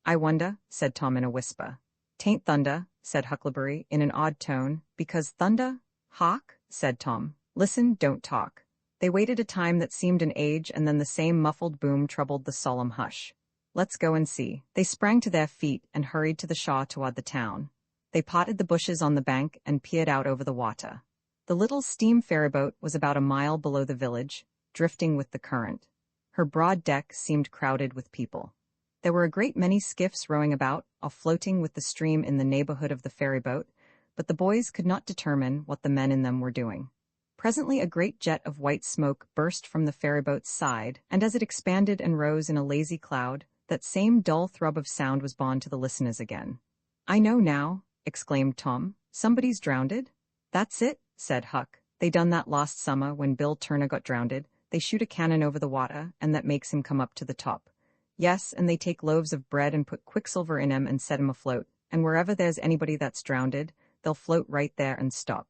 "I wonder," said Tom in a whisper. "'Tain't thunder," said Huckleberry in an odd tone. "Because thunder?" "Hark," said Tom. "Listen, don't talk." They waited a time that seemed an age, and then the same muffled boom troubled the solemn hush. "Let's go and see." They sprang to their feet and hurried to the shore toward the town. They parted the bushes on the bank and peered out over the water. The little steam ferryboat was about a mile below the village, drifting with the current. Her broad deck seemed crowded with people. There were a great many skiffs rowing about, or floating with the stream in the neighborhood of the ferryboat, but the boys could not determine what the men in them were doing. Presently a great jet of white smoke burst from the ferryboat's side, and as it expanded and rose in a lazy cloud, that same dull throb of sound was borne to the listeners again. "I know now," exclaimed Tom. "Somebody's drownded." "That's it," said Huck. "They done that last summer when Bill Turner got drownded. They shoot a cannon over the water, and that makes him come up to the top. Yes, and they take loaves of bread and put quicksilver in 'em and set 'em afloat, and wherever there's anybody that's drownded, they'll float right there and stop."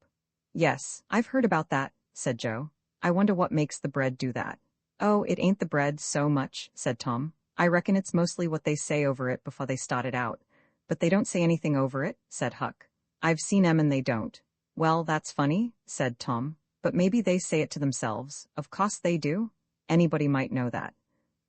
"Yes, I've heard about that," said Joe. "I wonder what makes the bread do that." "Oh, it ain't the bread so much," said Tom. "I reckon it's mostly what they say over it before they start it out." "But they don't say anything over it," said Huck. "I've seen 'em and they don't." "Well, that's funny," said Tom. "But maybe they say it to themselves. Of course they do. Anybody might know that."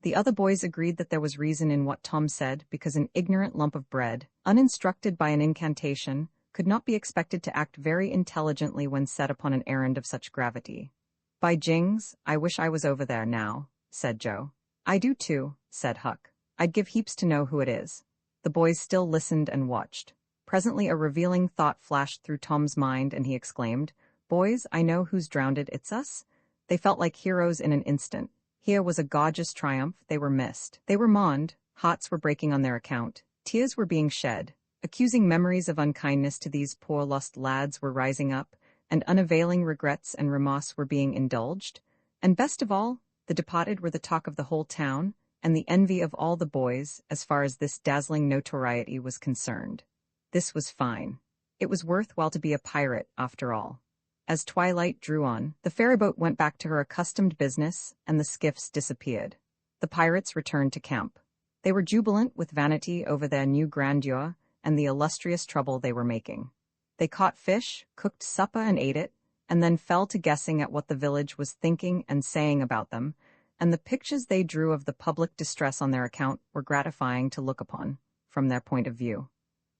The other boys agreed that there was reason in what Tom said, because an ignorant lump of bread, uninstructed by an incantation, could not be expected to act very intelligently when set upon an errand of such gravity. "By jings, I wish I was over there now," said Joe. "I do too," said Huck. "I'd give heaps to know who it is." The boys still listened and watched. Presently a revealing thought flashed through Tom's mind, and he exclaimed, "Boys, I know who's drownded, it's us." They felt like heroes in an instant. Here was a gorgeous triumph. They were missed. They were mourned. Hearts were breaking on their account. Tears were being shed. Accusing memories of unkindness to these poor lost lads were rising up, and unavailing regrets and remorse were being indulged. And best of all, the departed were the talk of the whole town, and the envy of all the boys, as far as this dazzling notoriety was concerned. This was fine. It was worth while to be a pirate, after all. As twilight drew on, the ferryboat went back to her accustomed business, and the skiffs disappeared. The pirates returned to camp. They were jubilant with vanity over their new grandeur and the illustrious trouble they were making. They caught fish, cooked supper and ate it, and then fell to guessing at what the village was thinking and saying about them, and the pictures they drew of the public distress on their account were gratifying to look upon, from their point of view.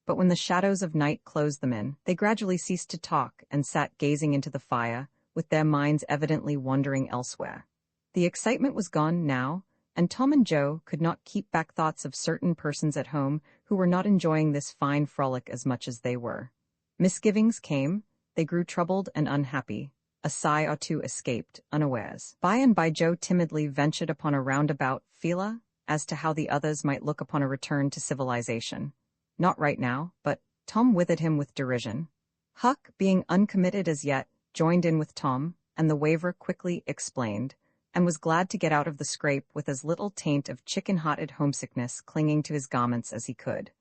But when the shadows of night closed them in, they gradually ceased to talk and sat gazing into the fire, with their minds evidently wandering elsewhere. The excitement was gone now, and Tom and Joe could not keep back thoughts of certain persons at home who were not enjoying this fine frolic as much as they were. Misgivings came, they grew troubled and unhappy. A sigh or two escaped, unawares. By and by Joe timidly ventured upon a roundabout feeler as to how the others might look upon a return to civilization. Not right now, but Tom withered him with derision. Huck, being uncommitted as yet, joined in with Tom, and the waver quickly explained, and was glad to get out of the scrape with as little taint of chicken-hearted homesickness clinging to his garments as he could.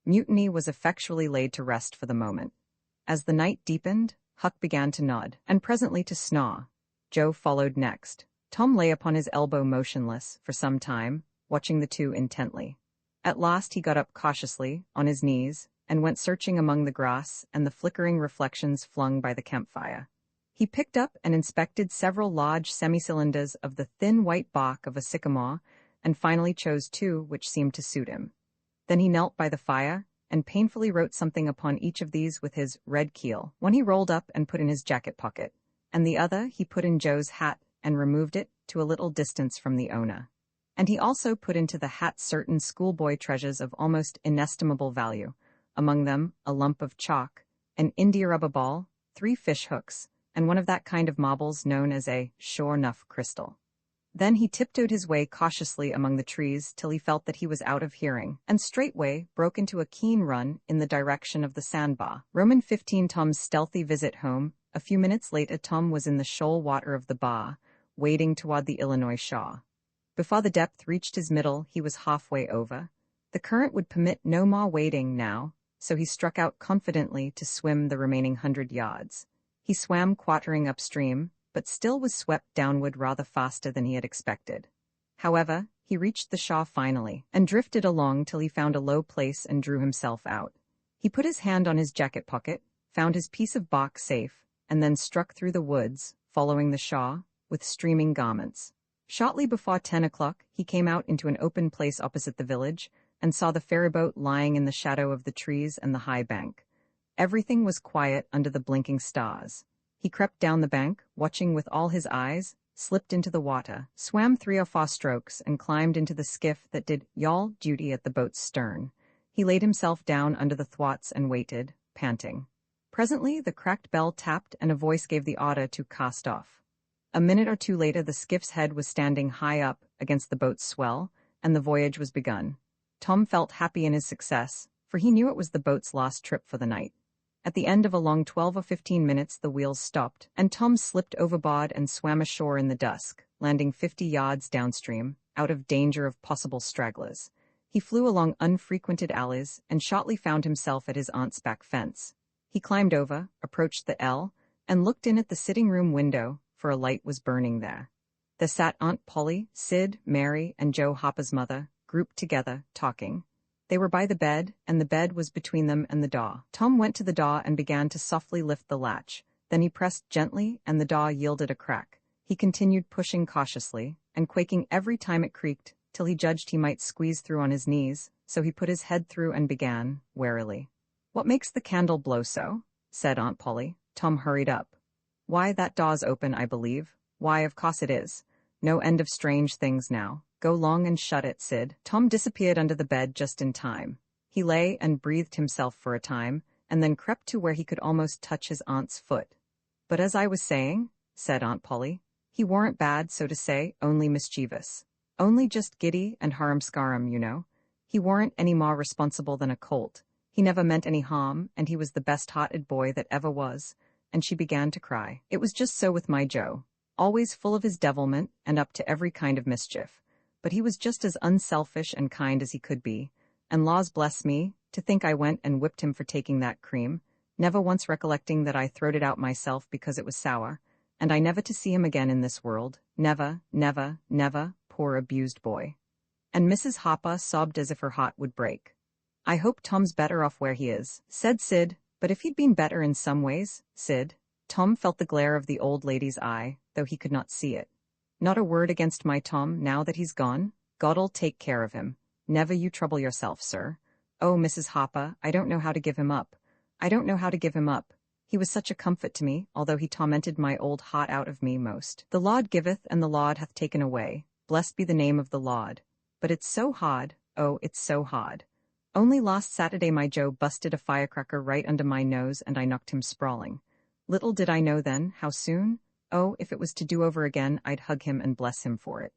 Mutiny was effectually laid to rest for the moment. As the night deepened, Huck began to nod, and presently to snore. Joe followed next. Tom lay upon his elbow motionless for some time, watching the two intently. At last he got up cautiously, on his knees, and went searching among the grass and the flickering reflections flung by the campfire. He picked up and inspected several large semicylinders of the thin white bark of a sycamore, and finally chose two which seemed to suit him. Then he knelt by the fire, and painfully wrote something upon each of these with his red keel. One he rolled up and put in his jacket pocket, and the other he put in Joe's hat and removed it to a little distance from the owner. And he also put into the hat certain schoolboy treasures of almost inestimable value, among them a lump of chalk, an india-rubber ball, 3 fish hooks, and one of that kind of marbles known as a sure-'nuff crystal. Then he tiptoed his way cautiously among the trees till he felt that he was out of hearing, and straightway broke into a keen run in the direction of the sandbar. Roman 15 Tom's stealthy visit home. A few minutes later Tom was in the shoal water of the bar, wading toward the Illinois shore. Before the depth reached his middle he was halfway over. The current would permit no more wading now, so he struck out confidently to swim the remaining 100 yards. He swam quartering upstream, but still was swept downward rather faster than he had expected. However, he reached the shore finally, and drifted along till he found a low place and drew himself out. He put his hand on his jacket pocket, found his piece of bark safe, and then struck through the woods, following the shore, with streaming garments. Shortly before 10 o'clock, he came out into an open place opposite the village, and saw the ferryboat lying in the shadow of the trees and the high bank. Everything was quiet under the blinking stars. He crept down the bank, watching with all his eyes, slipped into the water, swam 3 or 4 strokes, and climbed into the skiff that did yawl duty at the boat's stern. He laid himself down under the thwarts and waited, panting. Presently the cracked bell tapped and a voice gave the order to cast off. A minute or two later the skiff's head was standing high up against the boat's swell, and the voyage was begun. Tom felt happy in his success, for he knew it was the boat's last trip for the night. At the end of a long 12 or 15 minutes the wheels stopped, and Tom slipped overboard and swam ashore in the dusk, landing 50 yards downstream, out of danger of possible stragglers. He flew along unfrequented alleys, and shortly found himself at his aunt's back fence. He climbed over, approached the L, and looked in at the sitting-room window, for a light was burning there. There sat Aunt Polly, Sid, Mary, and Joe Hopper's mother, grouped together, talking. They were by the bed, and the bed was between them and the door. Tom went to the door and began to softly lift the latch. Then he pressed gently, and the door yielded a crack. He continued pushing cautiously, and quaking every time it creaked, till he judged he might squeeze through on his knees, so he put his head through and began, warily. "What makes the candle blow so?" said Aunt Polly. Tom hurried up. "Why, that door's open, I believe." "Why, of course it is. No end of strange things now. Go long and shut it, Sid." Tom disappeared under the bed just in time. He lay and breathed himself for a time, and then crept to where he could almost touch his aunt's foot. "But as I was saying," said Aunt Polly, "he warn't bad, so to say, only mischievous. Only just giddy and harum-scarum, you know. He warn't any more responsible than a colt. He never meant any harm, and he was the best-hearted boy that ever was." And she began to cry. "It was just so with my Joe. Always full of his devilment, and up to every kind of mischief. But he was just as unselfish and kind as he could be, and laws bless me, to think I went and whipped him for taking that cream, never once recollecting that I throwed it out myself because it was sour, and I never to see him again in this world, never, never, never, poor abused boy." And Mrs. Hopper sobbed as if her heart would break. "I hope Tom's better off where he is," said Sid. "But if he'd been better in some ways, Sid." Tom felt the glare of the old lady's eye, though he could not see it. "Not a word against my Tom now that he's gone. God'll take care of him. Never you trouble yourself, sir. Oh, Mrs. Hopper, I don't know how to give him up. I don't know how to give him up. He was such a comfort to me, although he tormented my old heart out of me most. The Lord giveth, and the Lord hath taken away. Blessed be the name of the Lord. But it's so hard, oh, it's so hard. Only last Saturday my Joe busted a firecracker right under my nose, and I knocked him sprawling. Little did I know then, how soon. Oh, if it was to do over again, I'd hug him and bless him for it."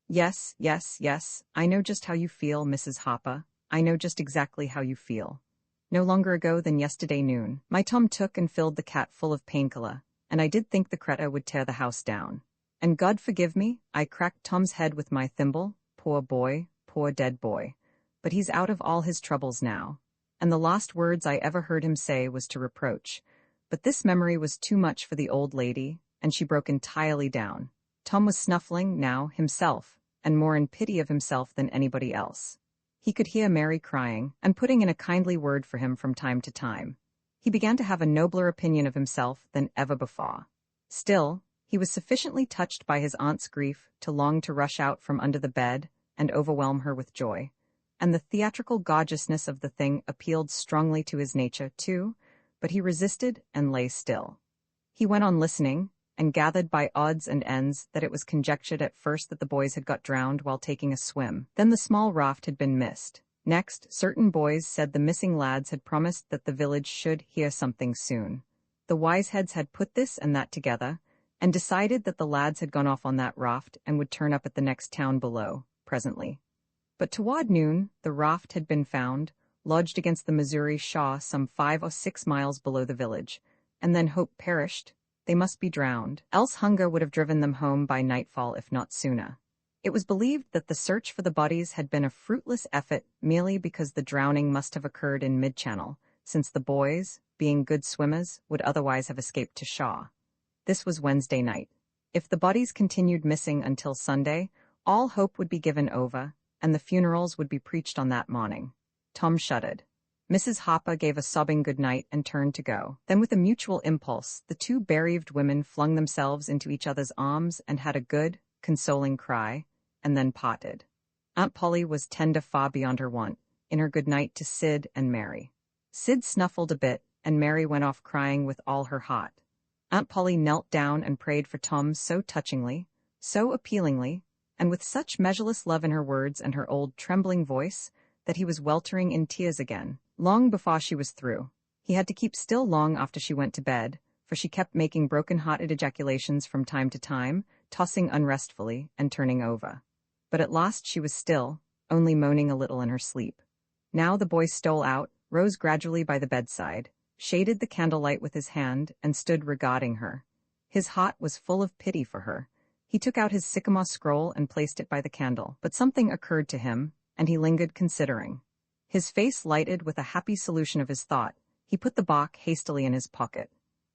"Yes, yes, yes, I know just how you feel, Mrs. Hopper. I know just exactly how you feel. No longer ago than yesterday noon, my Tom took and filled the cat full of painkiller, and I did think the cretur would tear the house down. And God forgive me, I cracked Tom's head with my thimble. Poor boy, poor dead boy. But he's out of all his troubles now. And the last words I ever heard him say was to reproach. But this memory was too much for the old lady, and she broke entirely down. Tom was snuffling now, himself, and more in pity of himself than anybody else. He could hear Mary crying, and putting in a kindly word for him from time to time. He began to have a nobler opinion of himself than ever before. Still, he was sufficiently touched by his aunt's grief to long to rush out from under the bed and overwhelm her with joy. And the theatrical gorgeousness of the thing appealed strongly to his nature, too, but he resisted and lay still. He went on listening, and gathered by odds and ends that it was conjectured at first that the boys had got drowned while taking a swim. Then the small raft had been missed. Next, certain boys said the missing lads had promised that the village should hear something soon. The wise heads had put this and that together, and decided that the lads had gone off on that raft and would turn up at the next town below, presently. But toward noon, the raft had been found, lodged against the Missouri Shaw some 5 or 6 miles below the village, and then hope perished. They must be drowned, else hunger would have driven them home by nightfall if not sooner. It was believed that the search for the bodies had been a fruitless effort merely because the drowning must have occurred in mid-channel, since the boys, being good swimmers, would otherwise have escaped to Shaw. This was Wednesday night. If the bodies continued missing until Sunday, all hope would be given over, and the funerals would be preached on that morning. Tom shuddered. Mrs. Harper gave a sobbing good night and turned to go. Then with a mutual impulse, the two bereaved women flung themselves into each other's arms and had a good, consoling cry, and then parted. Aunt Polly was tender far beyond her wont, in her good night to Sid and Mary. Sid snuffled a bit, and Mary went off crying with all her heart. Aunt Polly knelt down and prayed for Tom so touchingly, so appealingly, and with such measureless love in her words and her old trembling voice, that he was weltering in tears again. Long before she was through, he had to keep still long after she went to bed, for she kept making broken-hearted ejaculations from time to time, tossing unrestfully and turning over. But at last she was still, only moaning a little in her sleep. Now the boy stole out, rose gradually by the bedside, shaded the candlelight with his hand, and stood regarding her. His heart was full of pity for her. He took out his sycamore scroll and placed it by the candle, but something occurred to him, and he lingered considering. His face lighted with a happy solution of his thought. He put the book hastily in his pocket.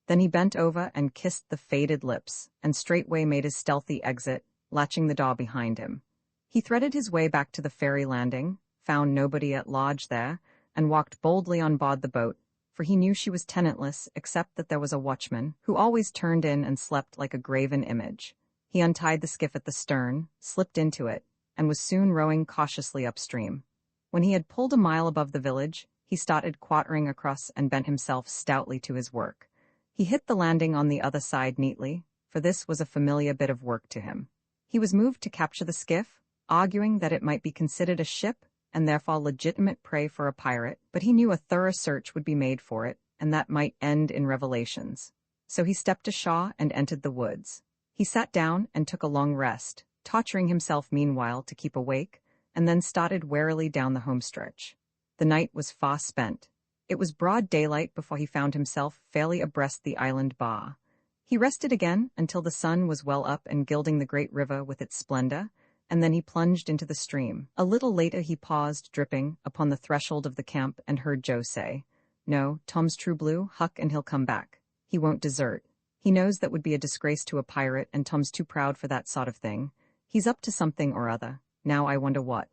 Then he bent over and kissed the faded lips, and straightway made his stealthy exit, latching the door behind him. He threaded his way back to the ferry landing, found nobody at lodge there, and walked boldly on board the boat, for he knew she was tenantless except that there was a watchman, who always turned in and slept like a graven image. He untied the skiff at the stern, slipped into it, and was soon rowing cautiously upstream. When he had pulled a mile above the village, he started quartering across and bent himself stoutly to his work. He hit the landing on the other side neatly, for this was a familiar bit of work to him. He was moved to capture the skiff, arguing that it might be considered a ship and therefore legitimate prey for a pirate, but he knew a thorough search would be made for it, and that might end in revelations. So he stepped ashore and entered the woods. He sat down and took a long rest, torturing himself meanwhile to keep awake, and then started warily down the homestretch. The night was far spent. It was broad daylight before he found himself fairly abreast the island bar. He rested again until the sun was well up and gilding the great river with its splendor, and then he plunged into the stream. A little later he paused, dripping, upon the threshold of the camp and heard Joe say, "No, Tom's true blue, Huck, and he'll come back. He won't desert. He knows that would be a disgrace to a pirate, and Tom's too proud for that sort of thing. He's up to something or other. Now I wonder what.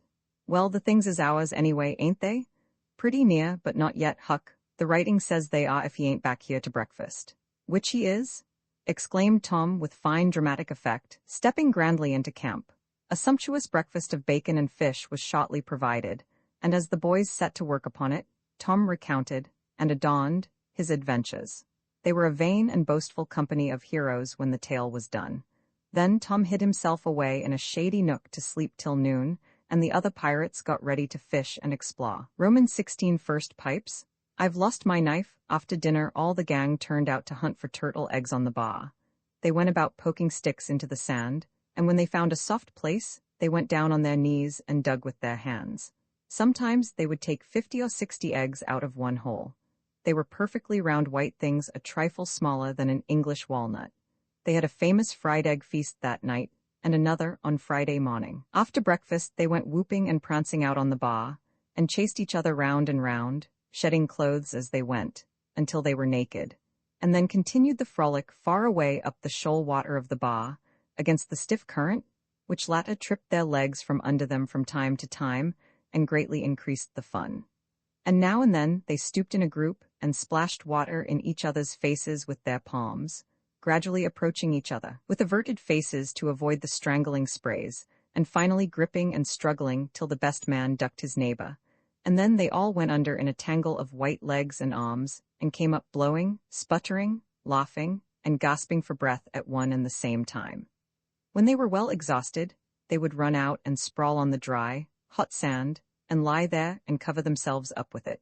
Well, the things is ours anyway, ain't they? Pretty near, but not yet, Huck. The writing says they are if he ain't back here to breakfast." "Which he is?" exclaimed Tom with fine dramatic effect, stepping grandly into camp. A sumptuous breakfast of bacon and fish was shortly provided, and as the boys set to work upon it, Tom recounted, and adorned, his adventures. They were a vain and boastful company of heroes when the tale was done. Then Tom hid himself away in a shady nook to sleep till noon, and the other pirates got ready to fish and explore. Romans 16 first pipes. I've lost my knife. After dinner all the gang turned out to hunt for turtle eggs on the bar. They went about poking sticks into the sand, and when they found a soft place, they went down on their knees and dug with their hands. Sometimes they would take 50 or 60 eggs out of one hole. They were perfectly round white things a trifle smaller than an English walnut. They had a famous fried egg feast that night, and another on Friday morning. After breakfast they went whooping and prancing out on the bar, and chased each other round and round, shedding clothes as they went, until they were naked, and then continued the frolic far away up the shoal water of the bar, against the stiff current, which latter tripped their legs from under them from time to time and greatly increased the fun. And now and then they stooped in a group and splashed water in each other's faces with their palms, gradually approaching each other with averted faces to avoid the strangling sprays, and finally gripping and struggling till the best man ducked his neighbor. And then they all went under in a tangle of white legs and arms, and came up blowing, sputtering, laughing, and gasping for breath at one and the same time. When they were well exhausted, they would run out and sprawl on the dry, hot sand, and lie there and cover themselves up with it,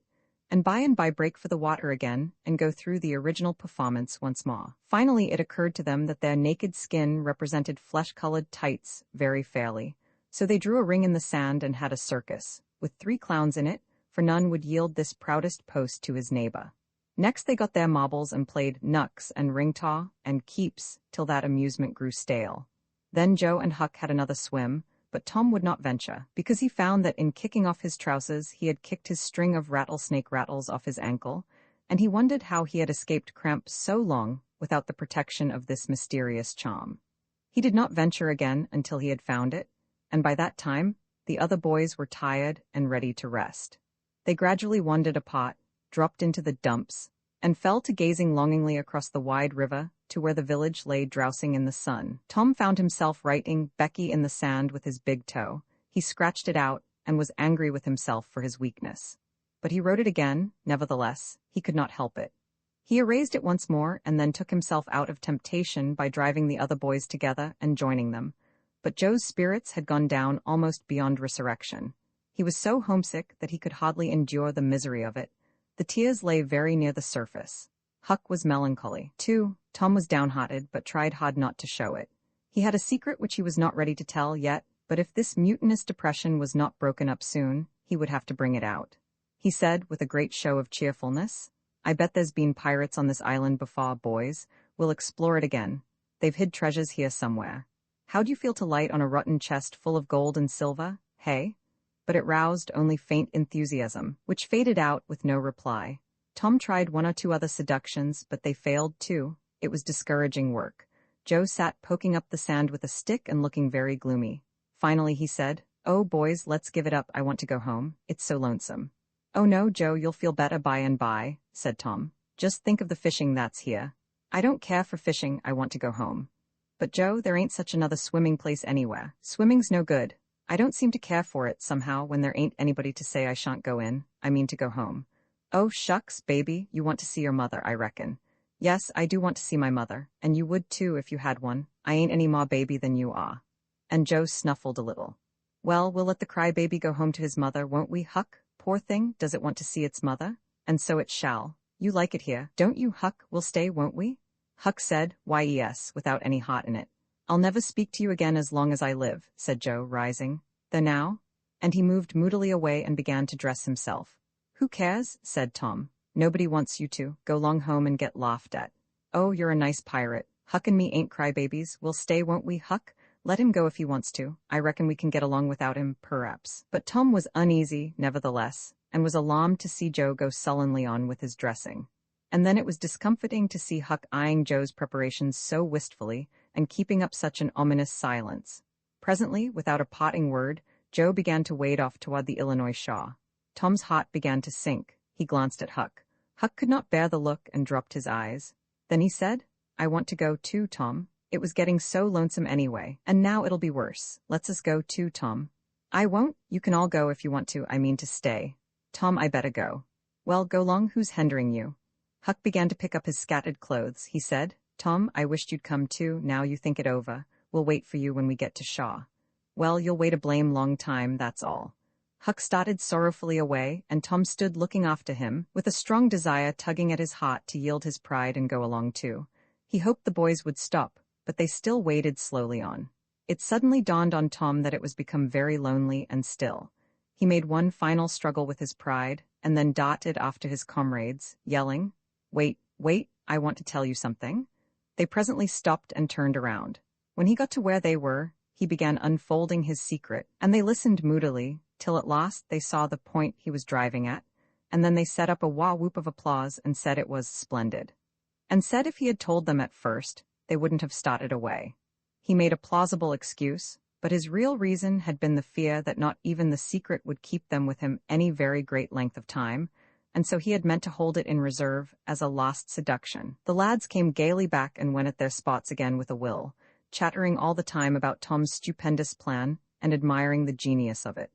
and by break for the water again and go through the original performance once more. Finally it occurred to them that their naked skin represented flesh-colored tights very fairly, so they drew a ring in the sand and had a circus, with 3 clowns in it, for none would yield this proudest post to his neighbor. Next they got their marbles and played knucks and ring-taw and keeps till that amusement grew stale. Then Joe and Huck had another swim, but Tom would not venture, because he found that in kicking off his trousers he had kicked his string of rattlesnake rattles off his ankle, and he wondered how he had escaped cramp so long without the protection of this mysterious charm. He did not venture again until he had found it, and by that time the other boys were tired and ready to rest. They gradually wandered apart, dropped into the dumps, and fell to gazing longingly across the wide river to where the village lay drowsing in the sun. Tom found himself writing Becky in the sand with his big toe. He scratched it out and was angry with himself for his weakness. But he wrote it again, nevertheless. He could not help it. He erased it once more and then took himself out of temptation by driving the other boys together and joining them. But Joe's spirits had gone down almost beyond resurrection. He was so homesick that he could hardly endure the misery of it. The tears lay very near the surface. Huck was melancholy, too. Tom was downhearted, but tried hard not to show it. He had a secret which he was not ready to tell yet, but if this mutinous depression was not broken up soon, he would have to bring it out. He said, with a great show of cheerfulness, "I bet there's been pirates on this island before, boys. We'll explore it again. They've hid treasures here somewhere. How'd you feel to light on a rotten chest full of gold and silver, hey?" But it roused only faint enthusiasm, which faded out with no reply. Tom tried 1 or 2 other seductions, but they failed too. It was discouraging work. Joe sat poking up the sand with a stick and looking very gloomy. Finally he said, "Oh, boys, let's give it up. I want to go home. It's so lonesome." "Oh no, Joe, you'll feel better by and by," said Tom. "Just think of the fishing that's here." "I don't care for fishing. I want to go home." "But Joe, there ain't such another swimming place anywhere. Swimming's no good." "I don't seem to care for it, somehow, when there ain't anybody to say I shan't go in. I mean to go home." "Oh, shucks, baby, you want to see your mother, I reckon." "Yes, I do want to see my mother, and you would too if you had one. I ain't any more baby than you are." And Joe snuffled a little. "Well, we'll let the crybaby go home to his mother, won't we, Huck? Poor thing, does it want to see its mother? And so it shall. You like it here, don't you, Huck? We'll stay, won't we?" Huck said, "Why, yes," without any heart in it. "I'll never speak to you again as long as I live," said Joe, rising. "There now?" And he moved moodily away and began to dress himself. "Who cares?" said Tom. "Nobody wants you to. Go long home and get laughed at." "Oh, you're a nice pirate. Huck and me ain't crybabies. We'll stay, won't we, Huck? Let him go if he wants to. I reckon we can get along without him, perhaps." But Tom was uneasy, nevertheless, and was alarmed to see Joe go sullenly on with his dressing. And then it was discomfiting to see Huck eyeing Joe's preparations so wistfully and keeping up such an ominous silence. Presently, without a parting word, Joe began to wade off toward the Illinois shore. Tom's heart began to sink. He glanced at Huck. Huck could not bear the look and dropped his eyes. Then he said, "I want to go too, Tom. It was getting so lonesome anyway, and now it'll be worse. Let's us go too, Tom." "I won't. You can all go if you want to. I mean to stay." "Tom, I better go." "Well, go long. Who's hindering you?" Huck began to pick up his scattered clothes. He said, "Tom, I wished you'd come too. Now you think it over. We'll wait for you when we get to Shaw." "Well, you'll wait a blame long time, that's all." Huck started sorrowfully away, and Tom stood looking after him, with a strong desire tugging at his heart to yield his pride and go along too. He hoped the boys would stop, but they still waded slowly on. It suddenly dawned on Tom that it was become very lonely and still. He made one final struggle with his pride, and then darted after his comrades, yelling, "Wait, wait, I want to tell you something." They presently stopped and turned around. When he got to where they were, he began unfolding his secret, and they listened moodily, till at last they saw the point he was driving at, and then they set up a wah-whoop of applause and said it was splendid. And said if he had told them at first, they wouldn't have started away. He made a plausible excuse, but his real reason had been the fear that not even the secret would keep them with him any very great length of time, and so he had meant to hold it in reserve as a last seduction. The lads came gaily back and went at their spots again with a will, chattering all the time about Tom's stupendous plan and admiring the genius of it.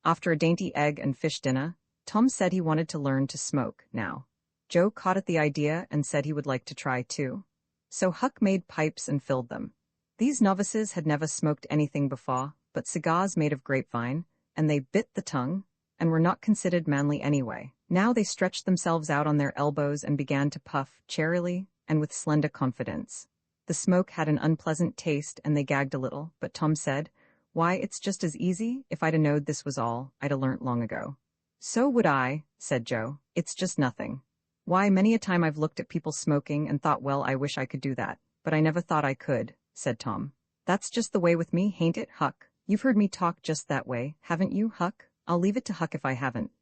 After a dainty egg and fish dinner, Tom said he wanted to learn to smoke now. Joe caught at the idea and said he would like to try too. So Huck made pipes and filled them. These novices had never smoked anything before but cigars made of grapevine, and they bit the tongue, and were not considered manly anyway. Now they stretched themselves out on their elbows and began to puff, charily, and with slender confidence. The smoke had an unpleasant taste and they gagged a little, but Tom said, "Why, it's just as easy. If I'd a knowed this was all, I'd a learnt long ago." "So would I," said Joe. "It's just nothing. Why, many a time I've looked at people smoking and thought, well, I wish I could do that, but I never thought I could," said Tom. "That's just the way with me, hain't it, Huck? You've heard me talk just that way, haven't you, Huck?" "I'll leave it to Huck if I haven't."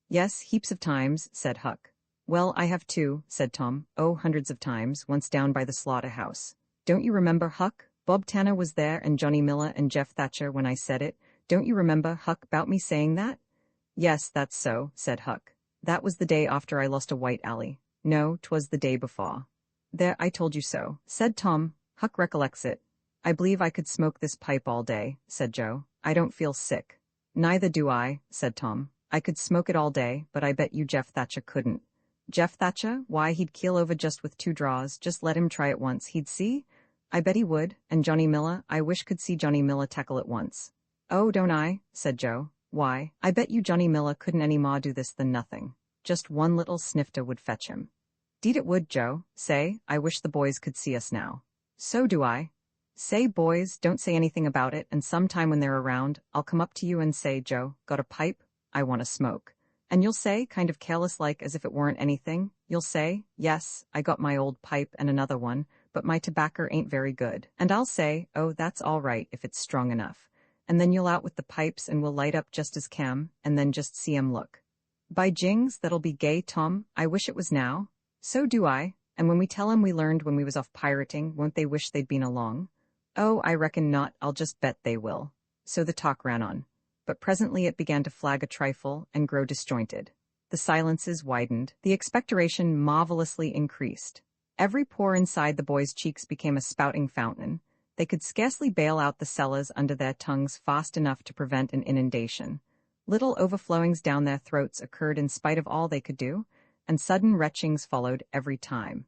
"Yes, heaps of times," said Huck. "Well, I have too," said Tom. "Oh, hundreds of times, once down by the slaughterhouse. Don't you remember, Huck? Bob Tanner was there and Johnny Miller and Jeff Thatcher when I said it. Don't you remember, Huck, 'bout me saying that?" "Yes, that's so," said Huck. "That was the day after I lost a white alley. No, 'twas the day before." "There, I told you so," said Tom. "Huck recollects it." "I believe I could smoke this pipe all day," said Joe. "I don't feel sick." "Neither do I," said Tom. "I could smoke it all day, but I bet you Jeff Thatcher couldn't." "Jeff Thatcher? Why, he'd keel over just with 2 draws. Just let him try it once. He'd see." "I bet he would. And Johnny Miller? I wish could see Johnny Miller tackle it once." "Oh, don't I?" said Joe. "Why, I bet you Johnny Miller couldn't any more do this than nothing. Just one little snifter would fetch him." "'Deed it would, Joe. Say, I wish the boys could see us now." "So do I." "Say, boys, don't say anything about it, and sometime when they're around, I'll come up to you and say, 'Joe, got a pipe? I want to smoke.' And you'll say, kind of careless-like as if it weren't anything, you'll say, 'Yes, I got my old pipe and another one, but my tobacco ain't very good.' And I'll say, 'Oh, that's all right if it's strong enough.' And then you'll out with the pipes and we'll light up just as cam, and then just see 'em look. By jings, that'll be gay, Tom. I wish it was now." "So do I. And when we tell 'em we learned when we was off pirating, won't they wish they'd been along?" "Oh, I reckon not. I'll just bet they will." So the talk ran on. But presently it began to flag a trifle and grow disjointed. The silences widened. The expectoration marvelously increased. Every pore inside the boys' cheeks became a spouting fountain. They could scarcely bail out the cellars under their tongues fast enough to prevent an inundation. Little overflowings down their throats occurred in spite of all they could do, and sudden retchings followed every time.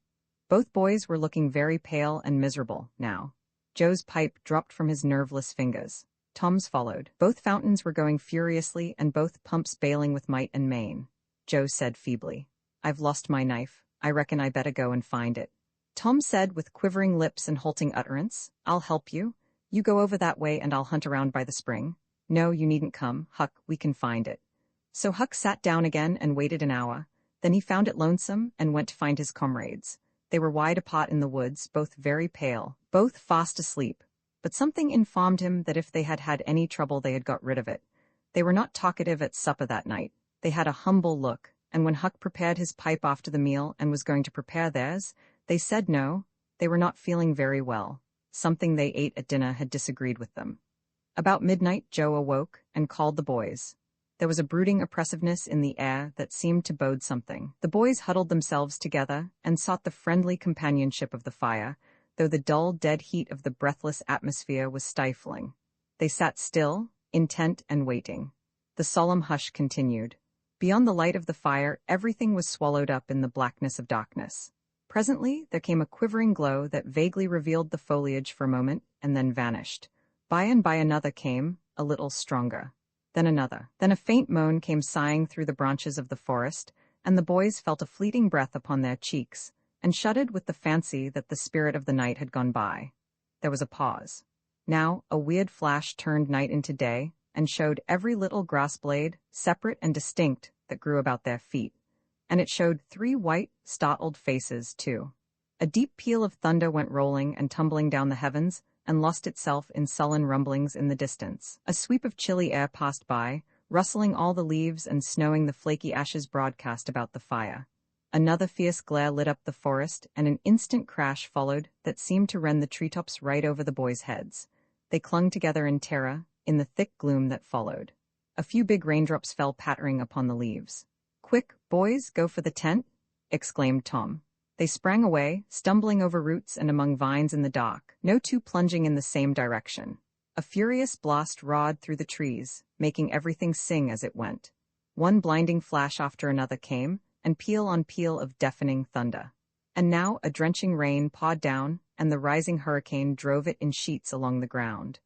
Both boys were looking very pale and miserable now. Joe's pipe dropped from his nerveless fingers. Tom's followed. Both fountains were going furiously and both pumps bailing with might and main. Joe said feebly, "I've lost my knife. I reckon I better go and find it." Tom said with quivering lips and halting utterance, "I'll help you. You go over that way and I'll hunt around by the spring." "No, you needn't come, Huck, we can find it." So Huck sat down again and waited an hour. Then he found it lonesome and went to find his comrades. They were wide apart in the woods, both very pale, both fast asleep. But something informed him that if they had had any trouble they had got rid of it. They were not talkative at supper that night. They had a humble look, and when Huck prepared his pipe after the meal and was going to prepare theirs, they said no, they were not feeling very well. Something they ate at dinner had disagreed with them. About midnight Joe awoke and called the boys. There was a brooding oppressiveness in the air that seemed to bode something. The boys huddled themselves together and sought the friendly companionship of the fire, though the dull, dead heat of the breathless atmosphere was stifling. They sat still, intent and waiting. The solemn hush continued. Beyond the light of the fire, everything was swallowed up in the blackness of darkness. Presently, there came a quivering glow that vaguely revealed the foliage for a moment and then vanished. By and by another came, a little stronger. Then another. Then a faint moan came sighing through the branches of the forest, and the boys felt a fleeting breath upon their cheeks, and shuddered with the fancy that the spirit of the night had gone by. There was a pause. Now, a weird flash turned night into day, and showed every little grass blade, separate and distinct, that grew about their feet. And it showed 3 white, startled faces, too. A deep peal of thunder went rolling and tumbling down the heavens, and lost itself in sullen rumblings in the distance. A sweep of chilly air passed by, rustling all the leaves and snowing the flaky ashes broadcast about the fire. Another fierce glare lit up the forest, and an instant crash followed that seemed to rend the treetops right over the boys' heads. They clung together in terror, in the thick gloom that followed. A few big raindrops fell pattering upon the leaves. "Quick, boys, go for the tent!" exclaimed Tom. They sprang away, stumbling over roots and among vines in the dark, no two plunging in the same direction. A furious blast roared through the trees, making everything sing as it went. One blinding flash after another came, and peal on peal of deafening thunder. And now a drenching rain poured down, and the rising hurricane drove it in sheets along the ground.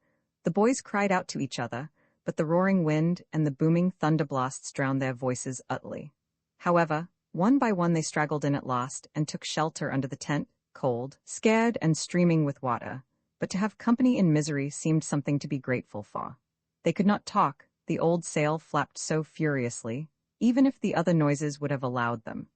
The boys cried out to each other, but the roaring wind and the booming thunder blasts drowned their voices utterly. However, one by one they straggled in at last and took shelter under the tent, cold, scared, and streaming with water. But to have company in misery seemed something to be grateful for. They could not talk, the old sail flapped so furiously, even if the other noises would have allowed them.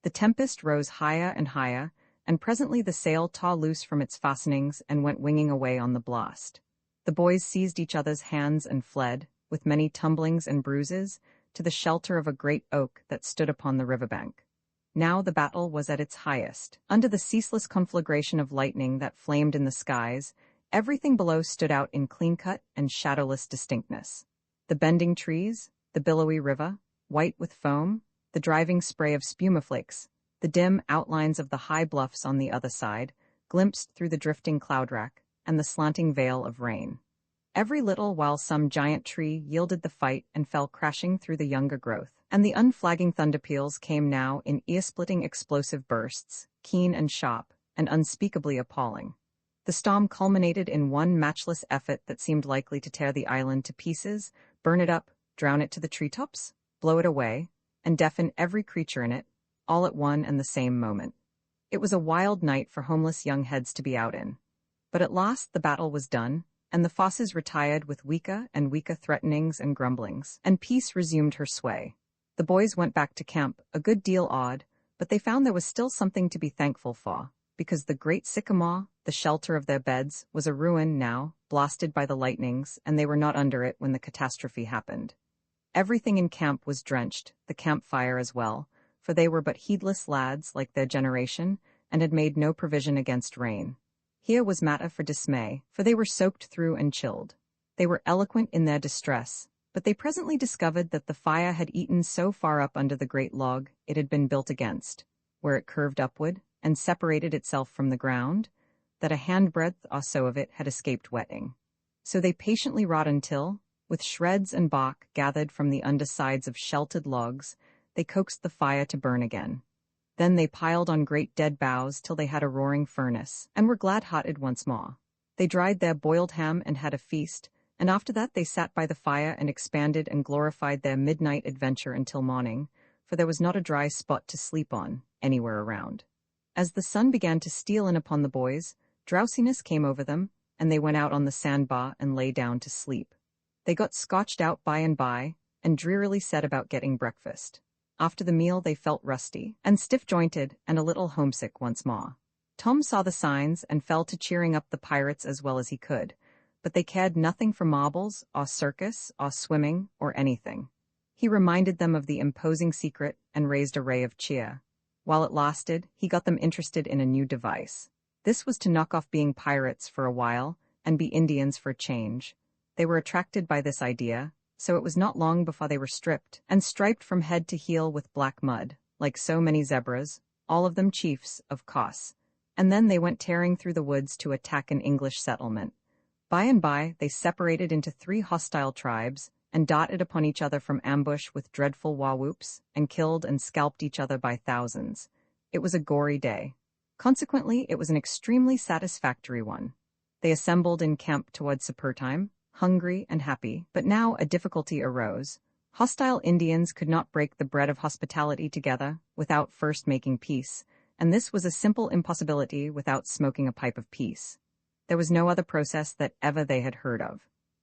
The tempest rose higher and higher, and presently the sail tore loose from its fastenings and went winging away on the blast. The boys seized each other's hands and fled, with many tumblings and bruises, to the shelter of a great oak that stood upon the riverbank. Now the battle was at its highest. Under the ceaseless conflagration of lightning that flamed in the skies, everything below stood out in clean-cut and shadowless distinctness. The bending trees, the billowy river, white with foam, the driving spray of spumaflakes, the dim outlines of the high bluffs on the other side, glimpsed through the drifting cloud rack, and the slanting veil of rain. Every little while some giant tree yielded the fight and fell crashing through the younger growth, and the unflagging thunder peals came now in ear-splitting explosive bursts, keen and sharp, and unspeakably appalling. The storm culminated in one matchless effort that seemed likely to tear the island to pieces, burn it up, drown it to the treetops, blow it away, and deafen every creature in it, all at one and the same moment. It was a wild night for homeless young heads to be out in. But at last the battle was done, and the fosses retired with weaker and weaker threatenings and grumblings, and peace resumed her sway. The boys went back to camp, a good deal awed, but they found there was still something to be thankful for, because the great sycamore, the shelter of their beds, was a ruin now, blasted by the lightnings, and they were not under it when the catastrophe happened. Everything in camp was drenched, the campfire as well, for they were but heedless lads like their generation, and had made no provision against rain. Here was matter for dismay, for they were soaked through and chilled. They were eloquent in their distress, but they presently discovered that the fire had eaten so far up under the great log it had been built against, where it curved upward and separated itself from the ground, that a handbreadth or so of it had escaped wetting. So they patiently wrought until, with shreds and bark gathered from the undersides of sheltered logs, they coaxed the fire to burn again. Then they piled on great dead boughs till they had a roaring furnace, and were glad-hearted once more. They dried their boiled ham and had a feast, and after that they sat by the fire and expanded and glorified their midnight adventure until morning, for there was not a dry spot to sleep on, anywhere around. As the sun began to steal in upon the boys, drowsiness came over them, and they went out on the sandbar and lay down to sleep. They got scotched out by and by, and drearily set about getting breakfast. After the meal they felt rusty, and stiff-jointed, and a little homesick once more. Tom saw the signs, and fell to cheering up the pirates as well as he could, but they cared nothing for marbles, or circus, or swimming, or anything. He reminded them of the imposing secret, and raised a ray of cheer. While it lasted, he got them interested in a new device. This was to knock off being pirates for a while, and be Indians for a change. They were attracted by this idea, so it was not long before they were stripped, and striped from head to heel with black mud, like so many zebras, all of them chiefs, of course. And then they went tearing through the woods to attack an English settlement. By and by they separated into 3 hostile tribes, and darted upon each other from ambush with dreadful war-whoops, and killed and scalped each other by thousands. It was a gory day. Consequently, it was an extremely satisfactory one. They assembled in camp toward supper time, hungry and happy, but now a difficulty arose. Hostile Indians could not break the bread of hospitality together without first making peace, and this was a simple impossibility without smoking a pipe of peace. There was no other process that ever they had heard of.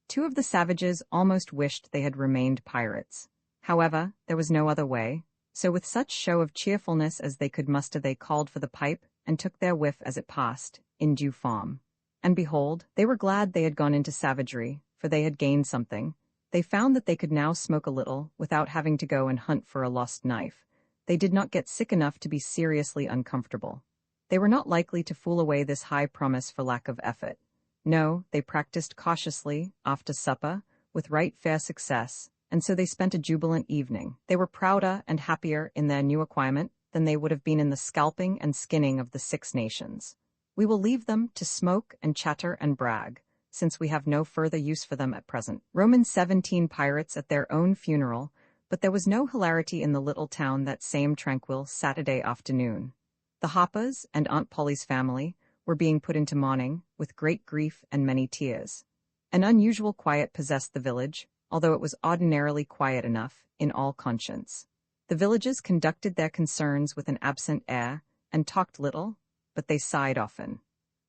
2 of the savages almost wished they had remained pirates. However, there was no other way, so with such show of cheerfulness as they could muster they called for the pipe, and took their whiff as it passed, in due form. And behold, they were glad they had gone into savagery, for they had gained something. They found that they could now smoke a little, without having to go and hunt for a lost knife. They did not get sick enough to be seriously uncomfortable. They were not likely to fool away this high promise for lack of effort. No, they practiced cautiously, after supper, with right fair success, and so they spent a jubilant evening. They were prouder and happier in their new acquirement than they would have been in the scalping and skinning of the Six Nations. We will leave them to smoke and chatter and brag, since we have no further use for them at present. Romans 17 pirates at their own funeral, but there was no hilarity in the little town that same tranquil Saturday afternoon. The Hoppers and Aunt Polly's family were being put into mourning, with great grief and many tears. An unusual quiet possessed the village, although it was ordinarily quiet enough, in all conscience. The villagers conducted their concerns with an absent air, and talked little, but they sighed often.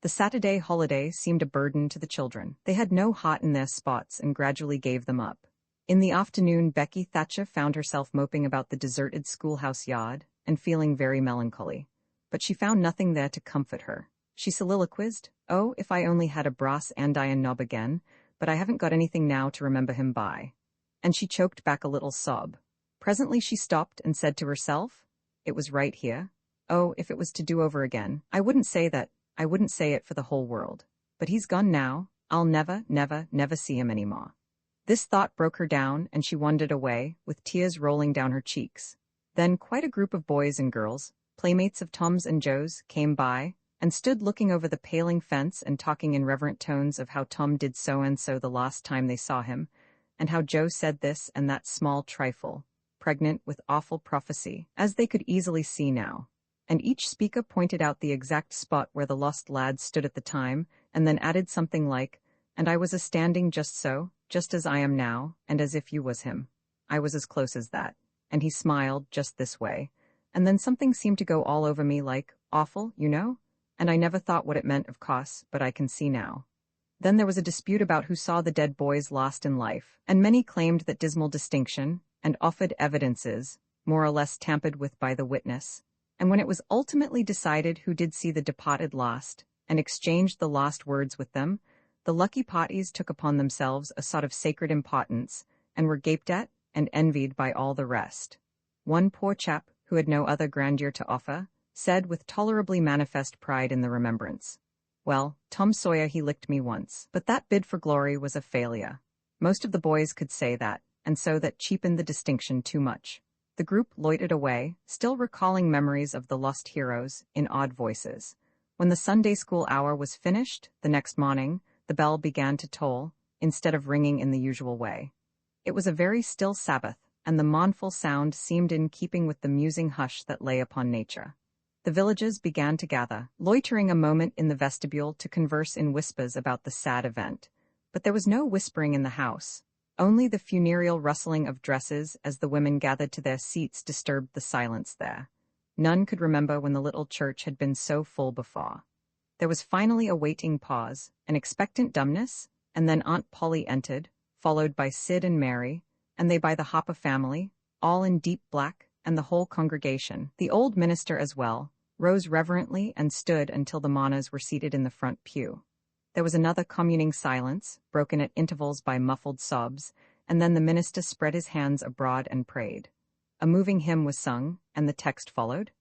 The Saturday holiday seemed a burden to the children. They had no heart in their spots and gradually gave them up. In the afternoon, Becky Thatcher found herself moping about the deserted schoolhouse yard and feeling very melancholy. But she found nothing there to comfort her. She soliloquized, "Oh, if I only had a brass andiron knob again, but I haven't got anything now to remember him by." And she choked back a little sob. Presently she stopped and said to herself, "It was right here. Oh, if it was to do over again, I wouldn't say it for the whole world. But he's gone now. I'll never, never, never see him anymore." This thought broke her down, and she wandered away, with tears rolling down her cheeks. Then quite a group of boys and girls, playmates of Tom's and Joe's, came by, and stood looking over the paling fence and talking in reverent tones of how Tom did so-and-so the last time they saw him, and how Joe said this and that small trifle, pregnant with awful prophecy, as they could easily see now. And each speaker pointed out the exact spot where the lost lad stood at the time, and then added something like, "And I was a-standing just so, just as I am now, and as if you was him. I was as close as that. And he smiled just this way. And then something seemed to go all over me like, awful, you know? And I never thought what it meant, of course, but I can see now." Then there was a dispute about who saw the dead boys lost in life, and many claimed that dismal distinction, and offered evidences, more or less tampered with by the witness. And when it was ultimately decided who did see the departed lost, and exchanged the lost words with them, the lucky parties took upon themselves a sort of sacred importance, and were gaped at and envied by all the rest. One poor chap, who had no other grandeur to offer, said with tolerably manifest pride in the remembrance, "Well, Tom Sawyer he licked me once, but that bid for glory was a failure." Most of the boys could say that, and so that cheapened the distinction too much. The group loitered away, still recalling memories of the lost heroes, in odd voices. When the Sunday school hour was finished, the next morning, the bell began to toll, instead of ringing in the usual way. It was a very still Sabbath, and the mournful sound seemed in keeping with the musing hush that lay upon nature. The villagers began to gather, loitering a moment in the vestibule to converse in whispers about the sad event. But there was no whispering in the house. Only the funereal rustling of dresses as the women gathered to their seats disturbed the silence there. None could remember when the little church had been so full before. There was finally a waiting pause, an expectant dumbness, and then Aunt Polly entered, followed by Sid and Mary, and they by the Hopper family, all in deep black, and the whole congregation, the old minister as well, rose reverently and stood until the mourners were seated in the front pew. There was another communing silence, broken at intervals by muffled sobs, and then the minister spread his hands abroad and prayed. A moving hymn was sung, and the text followed,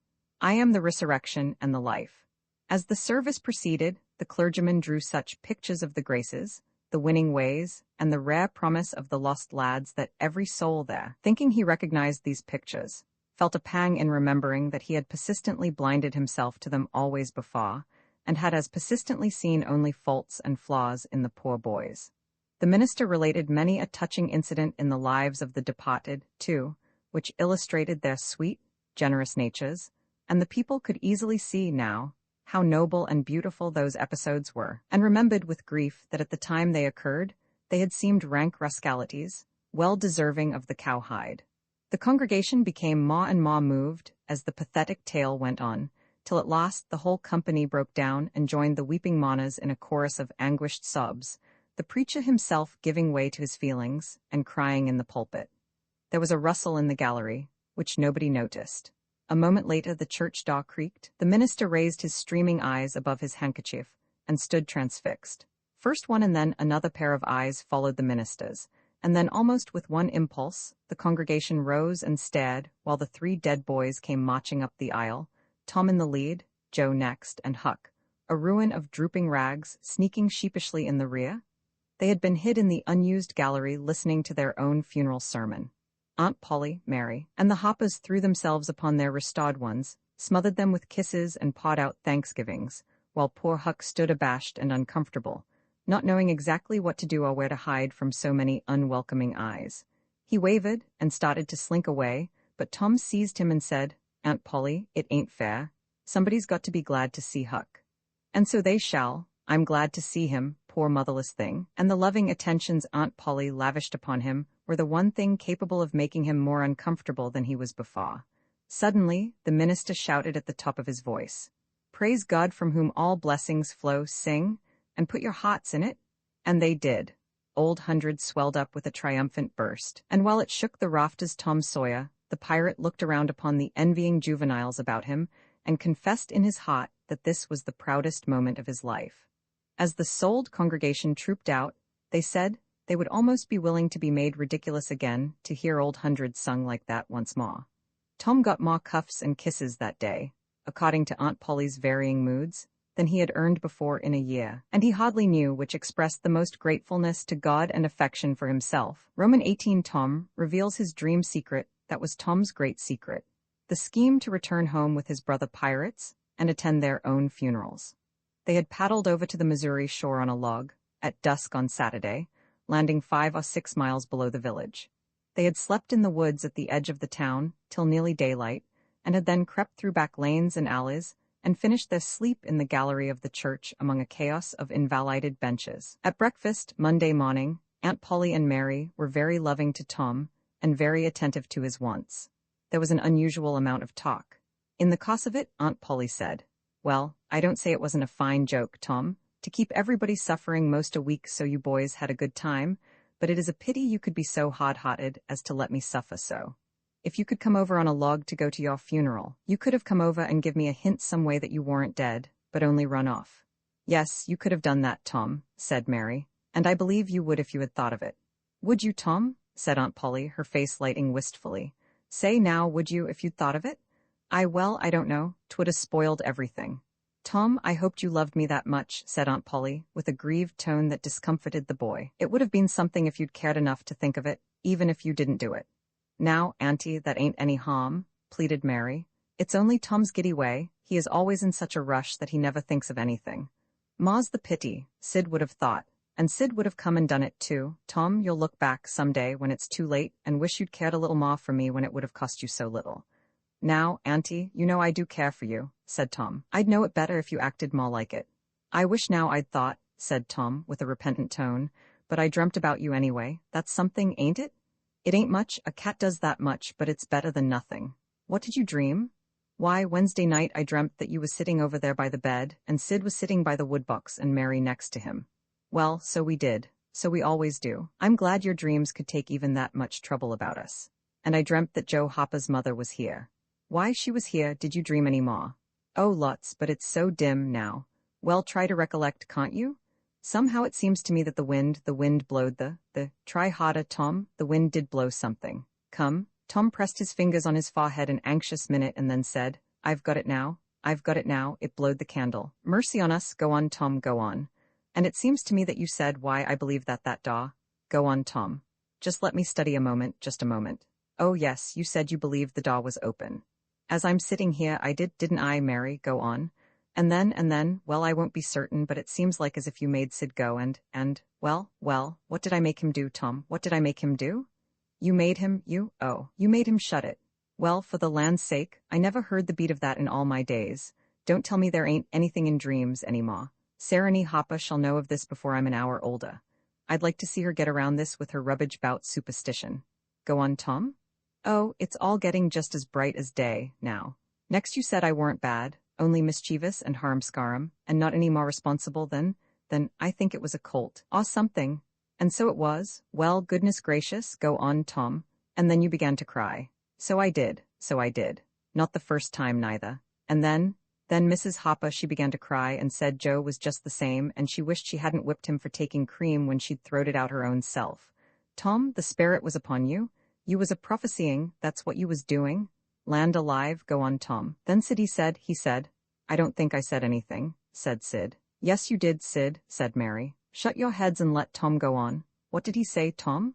"I am the resurrection and the life." As the service proceeded, the clergyman drew such pictures of the graces, the winning ways, and the rare promise of the lost lads that every soul there, thinking he recognized these pictures, felt a pang in remembering that he had persistently blinded himself to them always before, and had as persistently seen only faults and flaws in the poor boys. The minister related many a touching incident in the lives of the departed, too, which illustrated their sweet, generous natures, and the people could easily see now how noble and beautiful those episodes were, and remembered with grief that at the time they occurred, they had seemed rank rascalities, well deserving of the cowhide. The congregation became more and more moved as the pathetic tale went on, till at last the whole company broke down and joined the weeping mourners in a chorus of anguished sobs, the preacher himself giving way to his feelings and crying in the pulpit. There was a rustle in the gallery, which nobody noticed. A moment later the church door creaked. The minister raised his streaming eyes above his handkerchief and stood transfixed. First one and then another pair of eyes followed the minister's, and then almost with one impulse, the congregation rose and stared while the three dead boys came marching up the aisle, Tom in the lead, Joe next, and Huck, a ruin of drooping rags, sneaking sheepishly in the rear. They had been hid in the unused gallery listening to their own funeral sermon. Aunt Polly, Mary, and the Hoppers threw themselves upon their restored ones, smothered them with kisses and pawed out thanksgivings, while poor Huck stood abashed and uncomfortable, not knowing exactly what to do or where to hide from so many unwelcoming eyes. He wavered and started to slink away, but Tom seized him and said, "Aunt Polly, it ain't fair. Somebody's got to be glad to see Huck." "And so they shall. I'm glad to see him, poor motherless thing." And the loving attentions Aunt Polly lavished upon him were the one thing capable of making him more uncomfortable than he was before. Suddenly, the minister shouted at the top of his voice, "Praise God from whom all blessings flow, sing, and put your hearts in it." And they did. Old Hundred swelled up with a triumphant burst, and while it shook the rafters, Tom Sawyer, the pirate, looked around upon the envying juveniles about him and confessed in his heart that this was the proudest moment of his life. As the souled congregation trooped out, they said they would almost be willing to be made ridiculous again to hear Old Hundred sung like that once more. Tom got more cuffs and kisses that day, according to Aunt Polly's varying moods, than he had earned before in a year, and he hardly knew which expressed the most gratefulness to God and affection for himself. Roman 18 Tom reveals his dream secret that was Tom's great secret, the scheme to return home with his brother pirates and attend their own funerals. They had paddled over to the Missouri shore on a log, at dusk on Saturday, landing 5 or 6 miles below the village. They had slept in the woods at the edge of the town till nearly daylight, and had then crept through back lanes and alleys, and finished their sleep in the gallery of the church among a chaos of invalided benches. At breakfast, Monday morning, Aunt Polly and Mary were very loving to Tom, and very attentive to his wants. There was an unusual amount of talk. In the course of it, Aunt Polly said, "Well, I don't say it wasn't a fine joke, Tom, to keep everybody suffering most a week so you boys had a good time, but it is a pity you could be so hard-hearted as to let me suffer so. If you could come over on a log to go to your funeral, you could have come over and give me a hint some way that you weren't dead, but only run off." "Yes, you could have done that, Tom," said Mary, "and I believe you would if you had thought of it." "Would you, Tom?" said Aunt Polly, her face lighting wistfully. "Say now, would you, if you'd thought of it?" I don't know. 'Twould have spoiled everything." "Tom, I hoped you loved me that much," said Aunt Polly, with a grieved tone that discomfited the boy. "It would have been something if you'd cared enough to think of it, even if you didn't do it." "Now, Auntie, that ain't any harm," pleaded Mary. "It's only Tom's giddy way. He is always in such a rush that he never thinks of anything." "Ma's the pity," Sid would have thought, and Sid would have come and done it too. "Tom, you'll look back some day when it's too late and wish you'd cared a little more for me when it would have cost you so little." "Now, Auntie, you know I do care for you," said Tom. "I'd know it better if you acted more like it." "I wish now I'd thought," said Tom, with a repentant tone, "but I dreamt about you anyway. That's something, ain't it?" "It ain't much, a cat does that much, but it's better than nothing." "What did you dream?" "Why, Wednesday night I dreamt that you was sitting over there by the bed, and Sid was sitting by the woodbox and Mary next to him." "Well, so we did. So we always do. I'm glad your dreams could take even that much trouble about us. And I dreamt that Joe Hopper's mother was here." "Why she was here, did you dream any more?" "Oh, lots, but it's so dim now." "Well, try to recollect, can't you?" "Somehow it seems to me that the wind blowed the, try harder, Tom, the wind did blow something." "Come." Tom pressed his fingers on his forehead an anxious minute and then said, I've got it now, it blowed the candle." "Mercy on us, go on, Tom, go on." "And it seems to me that you said, why, I believe that door—" "Go on, Tom. Just let me study a moment, just a moment." "Oh yes, you said you believed the door was open." "As I'm sitting here, I didn't I, Mary? Go on." And then, well, I won't be certain, but it seems like as if you made Sid go and, well, what did I make him do, Tom? What did I make him do?" "You made him, you made him shut it." "Well, for the land's sake, I never heard the beat of that in all my days. Don't tell me there ain't anything in dreams any more. Sarah Hopper shall know of this before I'm an hour older. I'd like to see her get around this with her rubbage bout superstition." "Go on, Tom." "Oh, it's all getting just as bright as day, now. Next you said I weren't bad, only mischievous and harum-scarum, and not any more responsible than, I think it was a colt, or something. And so it was. Well, goodness gracious, go on, Tom. And then you began to cry." So I did. Not the first time, neither. And then Mrs. Hopper, she began to cry and said Joe was just the same, and she wished she hadn't whipped him for taking cream when she'd throwed it out her own self. Tom, the spirit was upon you. You was a prophesying, that's what you was doing. Land alive, go on, Tom. Then Sid he said. I don't think I said anything, said Sid. Yes you did, Sid, said Mary. Shut your heads and let Tom go on. What did he say, Tom?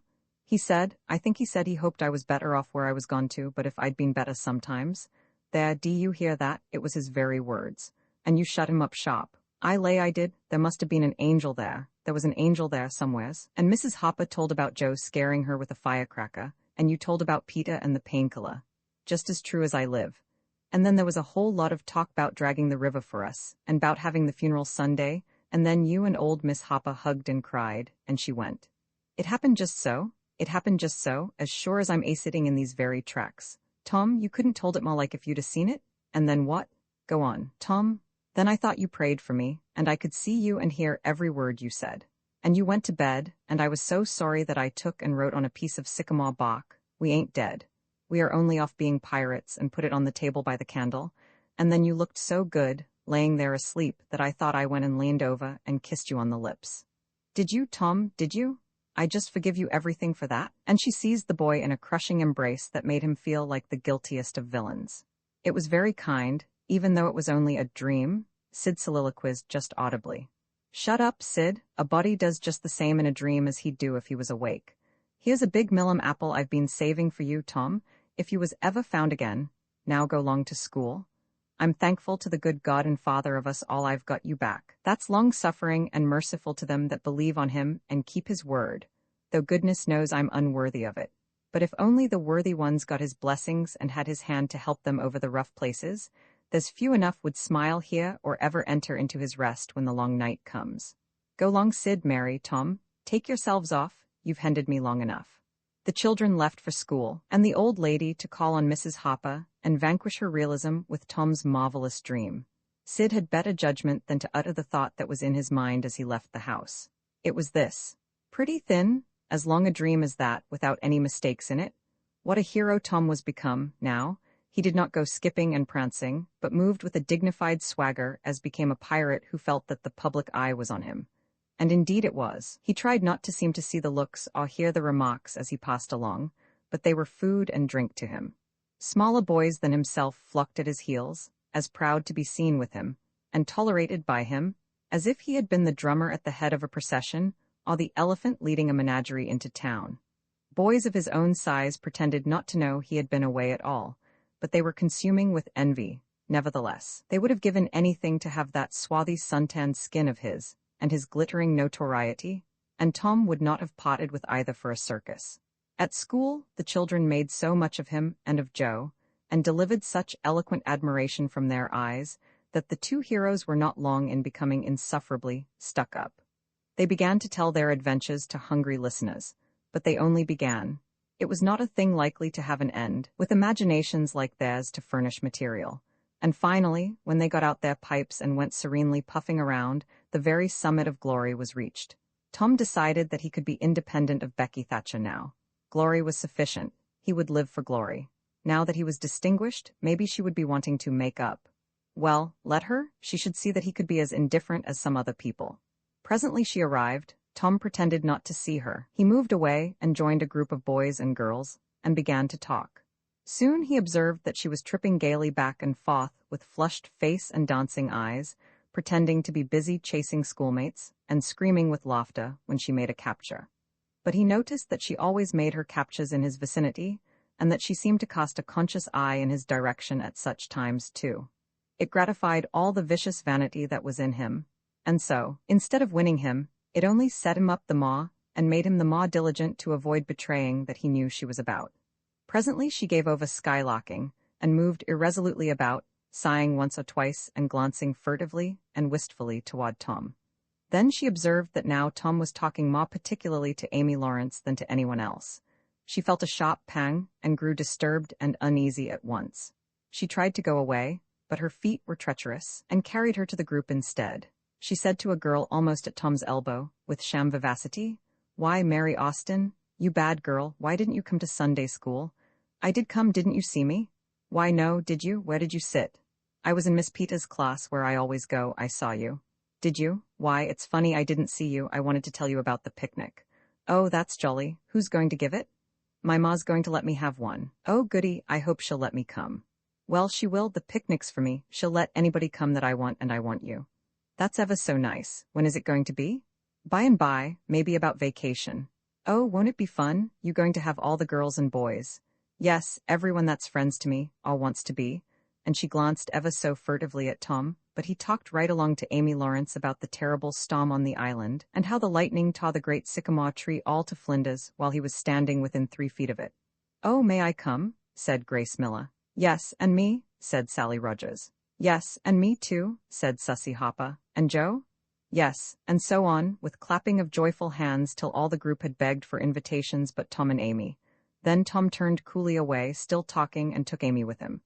I think he said he hoped I was better off where I was gone to, but if I'd been better sometimes. There, do you hear that? It was his very words. And you shut him up sharp. I lay I did. There must have been an angel there. There was an angel there somewheres. And Mrs. Hopper told about Joe scaring her with a firecracker, and you told about Peter and the painkiller. Just as true as I live. And then there was a whole lot of talk about dragging the river for us, and about having the funeral Sunday, and then you and old Miss Hopper hugged and cried, and she went. It happened just so, as sure as I'm a-sitting in these very tracks. Tom, you couldn't told it more like if you'd a seen it? And then what? Go on, Tom. Then I thought you prayed for me, and I could see you and hear every word you said. And you went to bed, and I was so sorry that I took and wrote on a piece of sycamore bark, we ain't dead. We are only off being pirates, and put it on the table by the candle. And then you looked so good, laying there asleep, that I thought I went and leaned over and kissed you on the lips. Did you, Tom, did you? I just forgive you everything for that. And she seized the boy in a crushing embrace that made him feel like the guiltiest of villains. It was very kind, even though it was only a dream, Sid soliloquized just audibly. Shut up, Sid. A body does just the same in a dream as he'd do if he was awake. Here's a big millum apple I've been saving for you, Tom, if you was ever found again. Now go long to school. I'm thankful to the good God and Father of us all I've got you back. That's long-suffering and merciful to them that believe on him and keep his word, though goodness knows I'm unworthy of it. But if only the worthy ones got his blessings and had his hand to help them over the rough places, there's few enough would smile here or ever enter into his rest when the long night comes. Go long, Sid, Mary, Tom. Take yourselves off. You've hended me long enough. The children left for school, and the old lady to call on Mrs. Hopper and vanquish her realism with Tom's marvelous dream. Sid had better judgment than to utter the thought that was in his mind as he left the house. It was this. Pretty thin, as long a dream as that, without any mistakes in it. What a hero Tom was become, now. He did not go skipping and prancing, but moved with a dignified swagger as became a pirate who felt that the public eye was on him. And indeed it was. He tried not to seem to see the looks or hear the remarks as he passed along, but they were food and drink to him. Smaller boys than himself flocked at his heels, as proud to be seen with him, and tolerated by him, as if he had been the drummer at the head of a procession, or the elephant leading a menagerie into town. Boys of his own size pretended not to know he had been away at all, but they were consuming with envy. Nevertheless, they would have given anything to have that swarthy suntanned skin of his, and his glittering notoriety, and Tom would not have parted with either for a circus. At school, the children made so much of him and of Joe, and delivered such eloquent admiration from their eyes, that the two heroes were not long in becoming insufferably stuck up. They began to tell their adventures to hungry listeners, but they only began. It was not a thing likely to have an end, with imaginations like theirs to furnish material. And finally, when they got out their pipes and went serenely puffing around, the very summit of glory was reached. Tom decided that he could be independent of Becky Thatcher now. Glory was sufficient. He would live for glory. Now that he was distinguished, maybe she would be wanting to make up. Well, let her. She should see that he could be as indifferent as some other people. Presently she arrived. Tom pretended not to see her. He moved away and joined a group of boys and girls, and began to talk. Soon he observed that she was tripping gaily back and forth with flushed face and dancing eyes, pretending to be busy chasing schoolmates, and screaming with laughter when she made a capture. But he noticed that she always made her captures in his vicinity, and that she seemed to cast a conscious eye in his direction at such times too. It gratified all the vicious vanity that was in him, and so, instead of winning him, it only set him up the more, and made him the more diligent to avoid betraying that he knew she was about. Presently she gave over skylarking, and moved irresolutely about, sighing once or twice and glancing furtively and wistfully toward Tom. Then she observed that now Tom was talking more particularly to Amy Lawrence than to anyone else. She felt a sharp pang, and grew disturbed and uneasy at once. She tried to go away, but her feet were treacherous, and carried her to the group instead. She said to a girl almost at Tom's elbow, with sham vivacity, "Why, Mary Austin, you bad girl, why didn't you come to Sunday school? I did come, didn't you see me? Why, no, did you? Where did you sit? I was in Miss Peta's class where I always go. I saw you. Did you? Why, it's funny I didn't see you. I wanted to tell you about the picnic. Oh, that's jolly. Who's going to give it? My ma's going to let me have one. Oh, goody, I hope she'll let me come. Well, she will, the picnic's for me. She'll let anybody come that I want, and I want you. That's ever so nice. When is it going to be? By and by, maybe about vacation. Oh, won't it be fun? You going to have all the girls and boys? Yes, everyone that's friends to me, all wants to be. And she glanced ever so furtively at Tom, but he talked right along to Amy Lawrence about the terrible storm on the island, and how the lightning tore the great sycamore tree all to flinders while he was standing within 3 feet of it. Oh, may I come? Said Grace Miller. Yes, and me, said Sally Rogers. Yes, and me too, said Sussy Hopper. And Joe? Yes, and so on, with clapping of joyful hands till all the group had begged for invitations but Tom and Amy. Then Tom turned coolly away, still talking, and took Amy with him.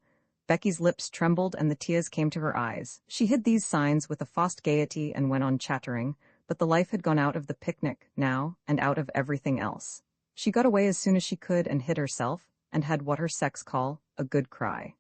Becky's lips trembled and the tears came to her eyes. She hid these signs with a forced gaiety and went on chattering, but the life had gone out of the picnic, now, and out of everything else. She got away as soon as she could and hid herself, and had what her sex call a good cry.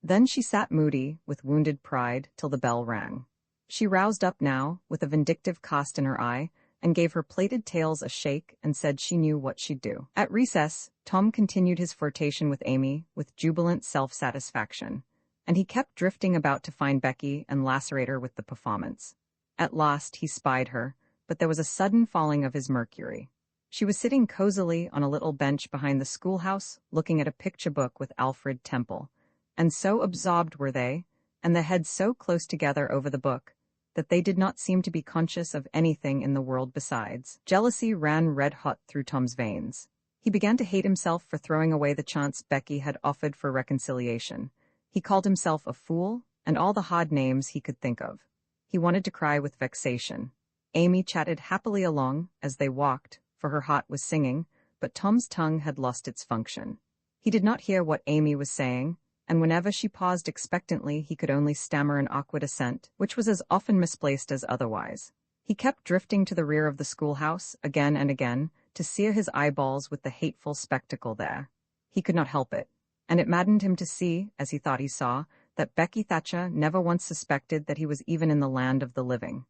Then she sat moody, with wounded pride, till the bell rang. She roused up now, with a vindictive cast in her eye, and gave her plaited tails a shake and said she knew what she'd do. At recess, Tom continued his flirtation with Amy with jubilant self-satisfaction, and he kept drifting about to find Becky and lacerate her with the performance. At last he spied her, but there was a sudden falling of his mercury. She was sitting cozily on a little bench behind the schoolhouse, looking at a picture book with Alfred Temple, and so absorbed were they, and their heads so close together over the book, that they did not seem to be conscious of anything in the world besides. Jealousy ran red-hot through Tom's veins. He began to hate himself for throwing away the chance Becky had offered for reconciliation. He called himself a fool, and all the hard names he could think of. He wanted to cry with vexation. Amy chatted happily along as they walked, for her heart was singing, but Tom's tongue had lost its function. He did not hear what Amy was saying, and whenever she paused expectantly he could only stammer an awkward assent, which was as often misplaced as otherwise. He kept drifting to the rear of the schoolhouse, again and again, to sear his eyeballs with the hateful spectacle there. He could not help it, and it maddened him to see, as he thought he saw, that Becky Thatcher never once suspected that he was even in the land of the living.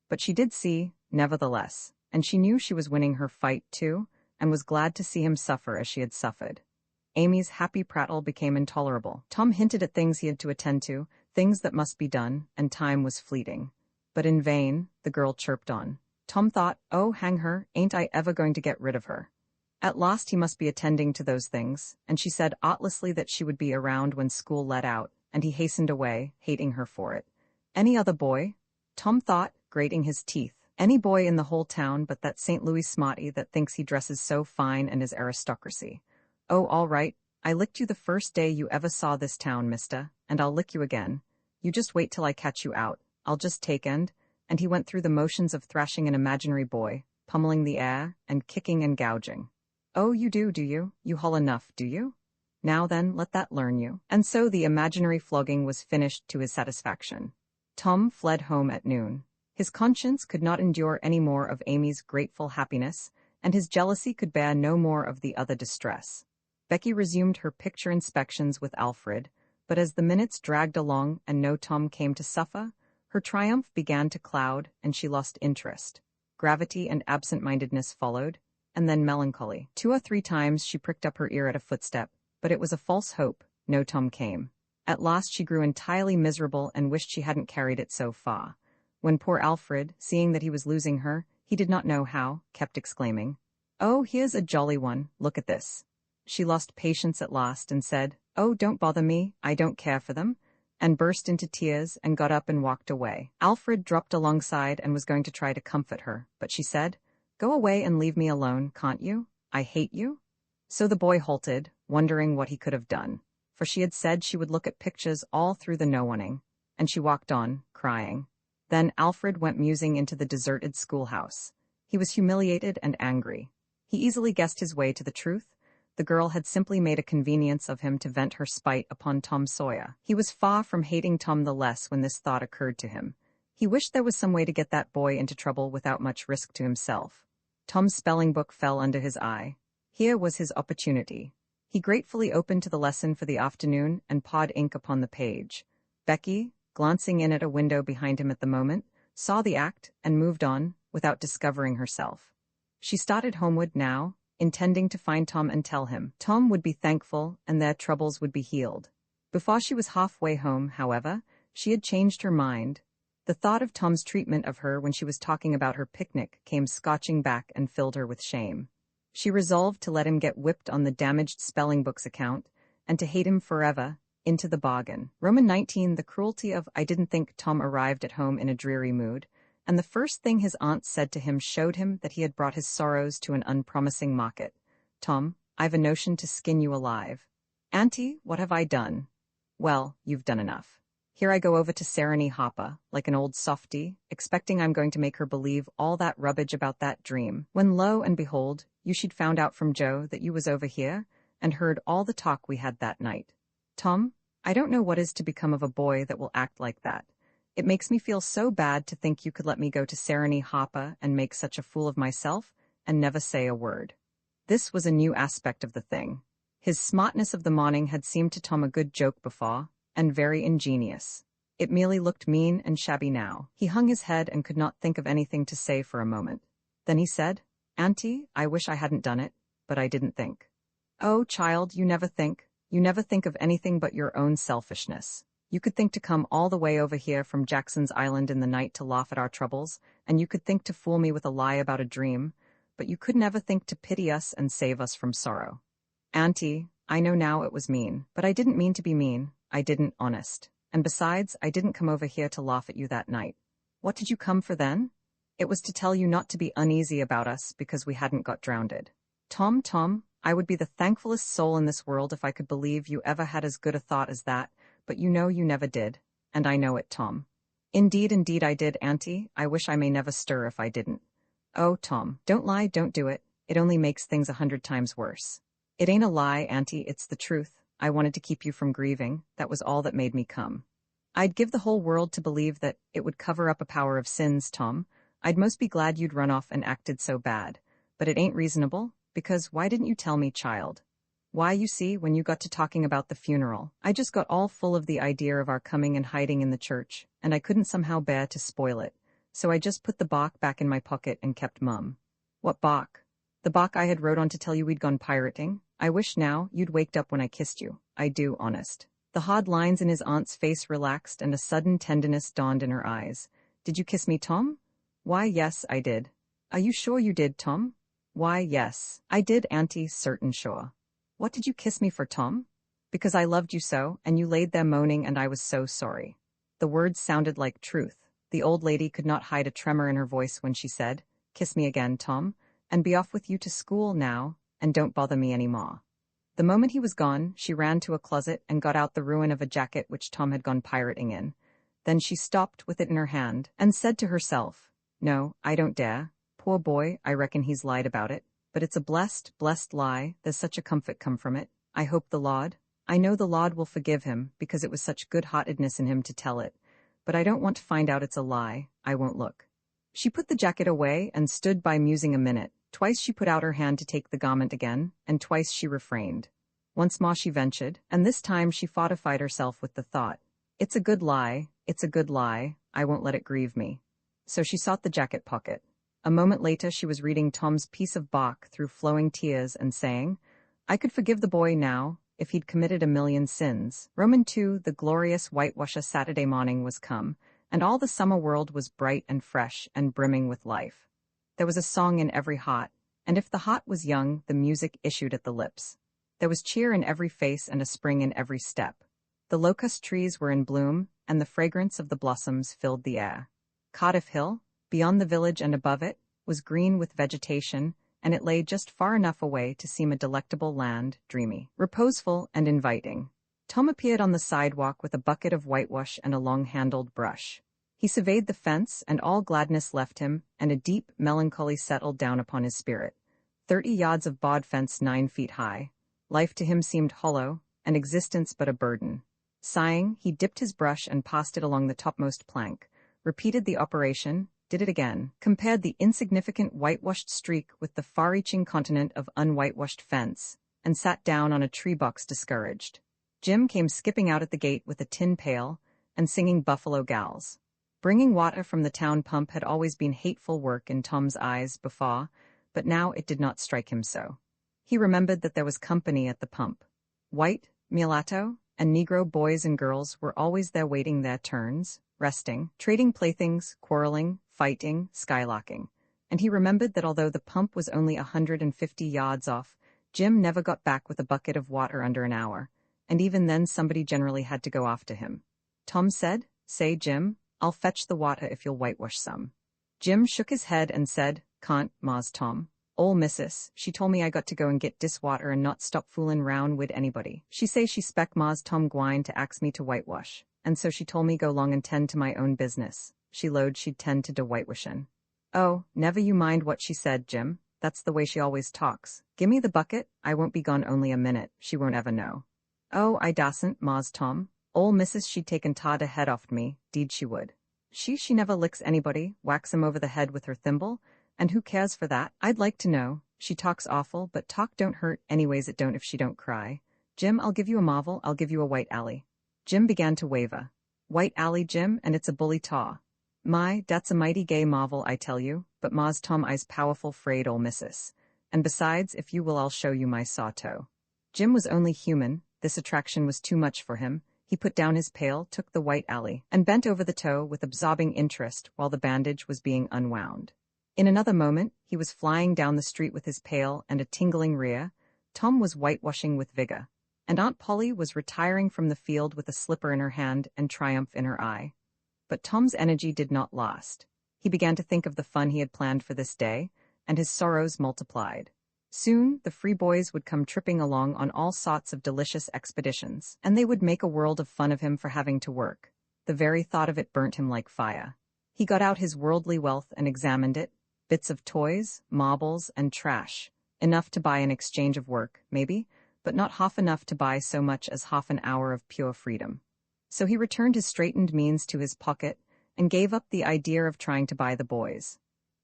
But she did see, nevertheless, and she knew she was winning her fight too, and was glad to see him suffer as she had suffered. Amy's happy prattle became intolerable. Tom hinted at things he had to attend to, things that must be done, and time was fleeting. But in vain, the girl chirped on. Tom thought, oh, hang her, ain't I ever going to get rid of her? At last he must be attending to those things, and she said artlessly that she would be around when school let out, and he hastened away, hating her for it. Any other boy? Tom thought, grating his teeth. Any boy in the whole town but that St. Louis smarty that thinks he dresses so fine and is aristocracy. Oh, all right, I licked you the first day you ever saw this town, mister, and I'll lick you again. You just wait till I catch you out. I'll just take and he went through the motions of thrashing an imaginary boy, pummeling the air, and kicking and gouging. Oh, you do you? You haul enough, do you? Now then, let that learn you. And so the imaginary flogging was finished to his satisfaction. Tom fled home at noon. His conscience could not endure any more of Amy's grateful happiness, and his jealousy could bear no more of the other distress. Becky resumed her picture inspections with Alfred, but as the minutes dragged along and no Tom came to suffer, her triumph began to cloud and she lost interest. Gravity and absent-mindedness followed, and then melancholy. 2 or 3 times she pricked up her ear at a footstep, but it was a false hope. No Tom came. At last she grew entirely miserable and wished she hadn't carried it so far. When poor Alfred, seeing that he was losing her, he did not know how, kept exclaiming, "Oh, here's a jolly one, look at this." She lost patience at last and said, "Oh, don't bother me, I don't care for them," and burst into tears and got up and walked away. Alfred dropped alongside and was going to try to comfort her, but she said, "Go away and leave me alone, can't you? I hate you." So the boy halted, wondering what he could have done, for she had said she would look at pictures all through the no-oneing, and she walked on, crying. Then Alfred went musing into the deserted schoolhouse. He was humiliated and angry. He easily guessed his way to the truth. The girl had simply made a convenience of him to vent her spite upon Tom Sawyer. He was far from hating Tom the less when this thought occurred to him. He wished there was some way to get that boy into trouble without much risk to himself. Tom's spelling book fell under his eye. Here was his opportunity. He gratefully opened to the lesson for the afternoon and pawed ink upon the page. Becky, glancing in at a window behind him at the moment, saw the act and moved on, without discovering herself. She started homeward now, intending to find Tom and tell him. Tom would be thankful, and their troubles would be healed. Before she was halfway home, however, she had changed her mind. The thought of Tom's treatment of her when she was talking about her picnic came scorching back and filled her with shame. She resolved to let him get whipped on the damaged spelling books account, and to hate him forever, into the bargain. Roman 19. The cruelty of I didn't think. Tom arrived at home in a dreary mood, and the first thing his aunt said to him showed him that he had brought his sorrows to an unpromising market. Tom, I've a notion to skin you alive. Auntie, what have I done? Well, you've done enough. Here I go over to Sarah Hopper, like an old softy, expecting I'm going to make her believe all that rubbish about that dream, when lo and behold, she'd found out from Joe that you was over here, and heard all the talk we had that night. Tom, I don't know what is to become of a boy that will act like that. It makes me feel so bad to think you could let me go to Sarah Hopper and make such a fool of myself, and never say a word. This was a new aspect of the thing. His smartness of the morning had seemed to Tom a good joke before, and very ingenious. It merely looked mean and shabby now. He hung his head and could not think of anything to say for a moment. Then he said, Auntie, I wish I hadn't done it, but I didn't think. Oh, child, you never think. You never think of anything but your own selfishness. You could think to come all the way over here from Jackson's Island in the night to laugh at our troubles, and you could think to fool me with a lie about a dream, but you could never think to pity us and save us from sorrow. Auntie, I know now it was mean, but I didn't mean to be mean. I didn't, honest. And besides, I didn't come over here to laugh at you that night. What did you come for then? It was to tell you not to be uneasy about us because we hadn't got drowned. Tom, I would be the thankfulest soul in this world if I could believe you ever had as good a thought as that, but you know you never did, and I know it, Tom. Indeed I did, Auntie. I wish I may never stir if I didn't. Oh, Tom, don't lie, don't do it. It only makes things 100 times worse. It ain't a lie, Auntie, it's the truth. I wanted to keep you from grieving, that was all that made me come. I'd give the whole world to believe that it would cover up a power of sins, Tom. I'd most be glad you'd run off and acted so bad. But it ain't reasonable, because why didn't you tell me, child? Why, you see, when you got to talking about the funeral, I just got all full of the idea of our coming and hiding in the church, and I couldn't somehow bear to spoil it. So I just put the bark back in my pocket and kept mum. What bark? The bark I had wrote on to tell you we'd gone pirating? I wish now you'd waked up when I kissed you. I do, honest. The hard lines in his aunt's face relaxed and a sudden tenderness dawned in her eyes. Did you kiss me, Tom? Why, yes, I did. Are you sure you did, Tom? Why, yes, I did, Auntie, certain sure. What did you kiss me for, Tom? Because I loved you so, and you laid there moaning and I was so sorry. The words sounded like truth. The old lady could not hide a tremor in her voice when she said, Kiss me again, Tom, and be off with you to school now, and don't bother me any more. The moment he was gone, she ran to a closet and got out the ruin of a jacket which Tom had gone pirating in. Then she stopped with it in her hand, and said to herself, No, I don't dare. Poor boy, I reckon he's lied about it. But it's a blessed lie, there's such a comfort come from it. I hope the Lord, I know the Lord will forgive him, because it was such good-heartedness in him to tell it. But I don't want to find out it's a lie, I won't look. She put the jacket away and stood by musing a minute. Twice she put out her hand to take the garment again, and twice she refrained. Once more she ventured, and this time she fortified herself with the thought, It's a good lie, I won't let it grieve me. So she sought the jacket pocket. A moment later she was reading Tom's piece of bark through flowing tears and saying, I could forgive the boy now, if he'd committed a million sins. Roman 2. The glorious whitewasher Saturday morning was come, and all the summer world was bright and fresh and brimming with life. There was a song in every heart, and if the heart was young, the music issued at the lips. There was cheer in every face and a spring in every step. The locust trees were in bloom, and the fragrance of the blossoms filled the air. Cardiff Hill, beyond the village and above it, was green with vegetation, and it lay just far enough away to seem a delectable land, dreamy, reposeful, and inviting. Tom appeared on the sidewalk with a bucket of whitewash and a long-handled brush. He surveyed the fence, and all gladness left him, and a deep melancholy settled down upon his spirit. 30 yards of bawd fence 9 feet high. Life to him seemed hollow, and existence but a burden. Sighing, he dipped his brush and passed it along the topmost plank, repeated the operation, did it again, compared the insignificant whitewashed streak with the far-reaching continent of unwhitewashed fence, and sat down on a tree box discouraged. Jim came skipping out at the gate with a tin pail, and singing Buffalo Gals. Bringing water from the town pump had always been hateful work in Tom's eyes before, but now it did not strike him so. He remembered that there was company at the pump. White, mulatto, and Negro boys and girls were always there waiting their turns, resting, trading playthings, quarreling, fighting, skylocking. And he remembered that although the pump was only 150 yards off, Jim never got back with a bucket of water under an hour, and even then somebody generally had to go after him. Tom said, "Say, Jim, I'll fetch the water if you'll whitewash some." Jim shook his head and said, "Can't, Mars Tom. Ol' missus, she told me I got to go and get dis water and not stop foolin' round wid anybody. She say she spec Mars Tom gwine to ax me to whitewash, and so she told me go long and tend to my own business. She lowed she'd tend to de whitewashin'." "Oh, never you mind what she said, Jim. That's the way she always talks. Gimme the bucket, I won't be gone only a minute, she won't ever know." "Oh, I dasn't, Mars Tom. Ol' missus she'd taken ta de head off me, deed she would. She never licks anybody, whacks him over the head with her thimble, and who cares for that? I'd like to know. She talks awful, but talk don't hurt, anyways it don't if she don't cry. Jim, I'll give you a marvel, I'll give you a white alley." Jim began to waver. "White alley, Jim, and it's a bully taw. My, dat's a mighty gay marvel, I tell you, but Mars Tom I's powerful fraid ol' missus. And besides, if you will I'll show you my saw-toe." Jim was only human, this attraction was too much for him. He put down his pail, took the white alley, and bent over the toe with absorbing interest while the bandage was being unwound. In another moment, he was flying down the street with his pail and a tingling rear. Tom was whitewashing with vigor, and Aunt Polly was retiring from the field with a slipper in her hand and triumph in her eye. But Tom's energy did not last. He began to think of the fun he had planned for this day, and his sorrows multiplied. Soon, the free boys would come tripping along on all sorts of delicious expeditions, and they would make a world of fun of him for having to work. The very thought of it burnt him like fire. He got out his worldly wealth and examined it. Bits of toys, marbles, and trash. Enough to buy an exchange of work, maybe, but not half enough to buy so much as half an hour of pure freedom. So he returned his straightened means to his pocket and gave up the idea of trying to buy the boys.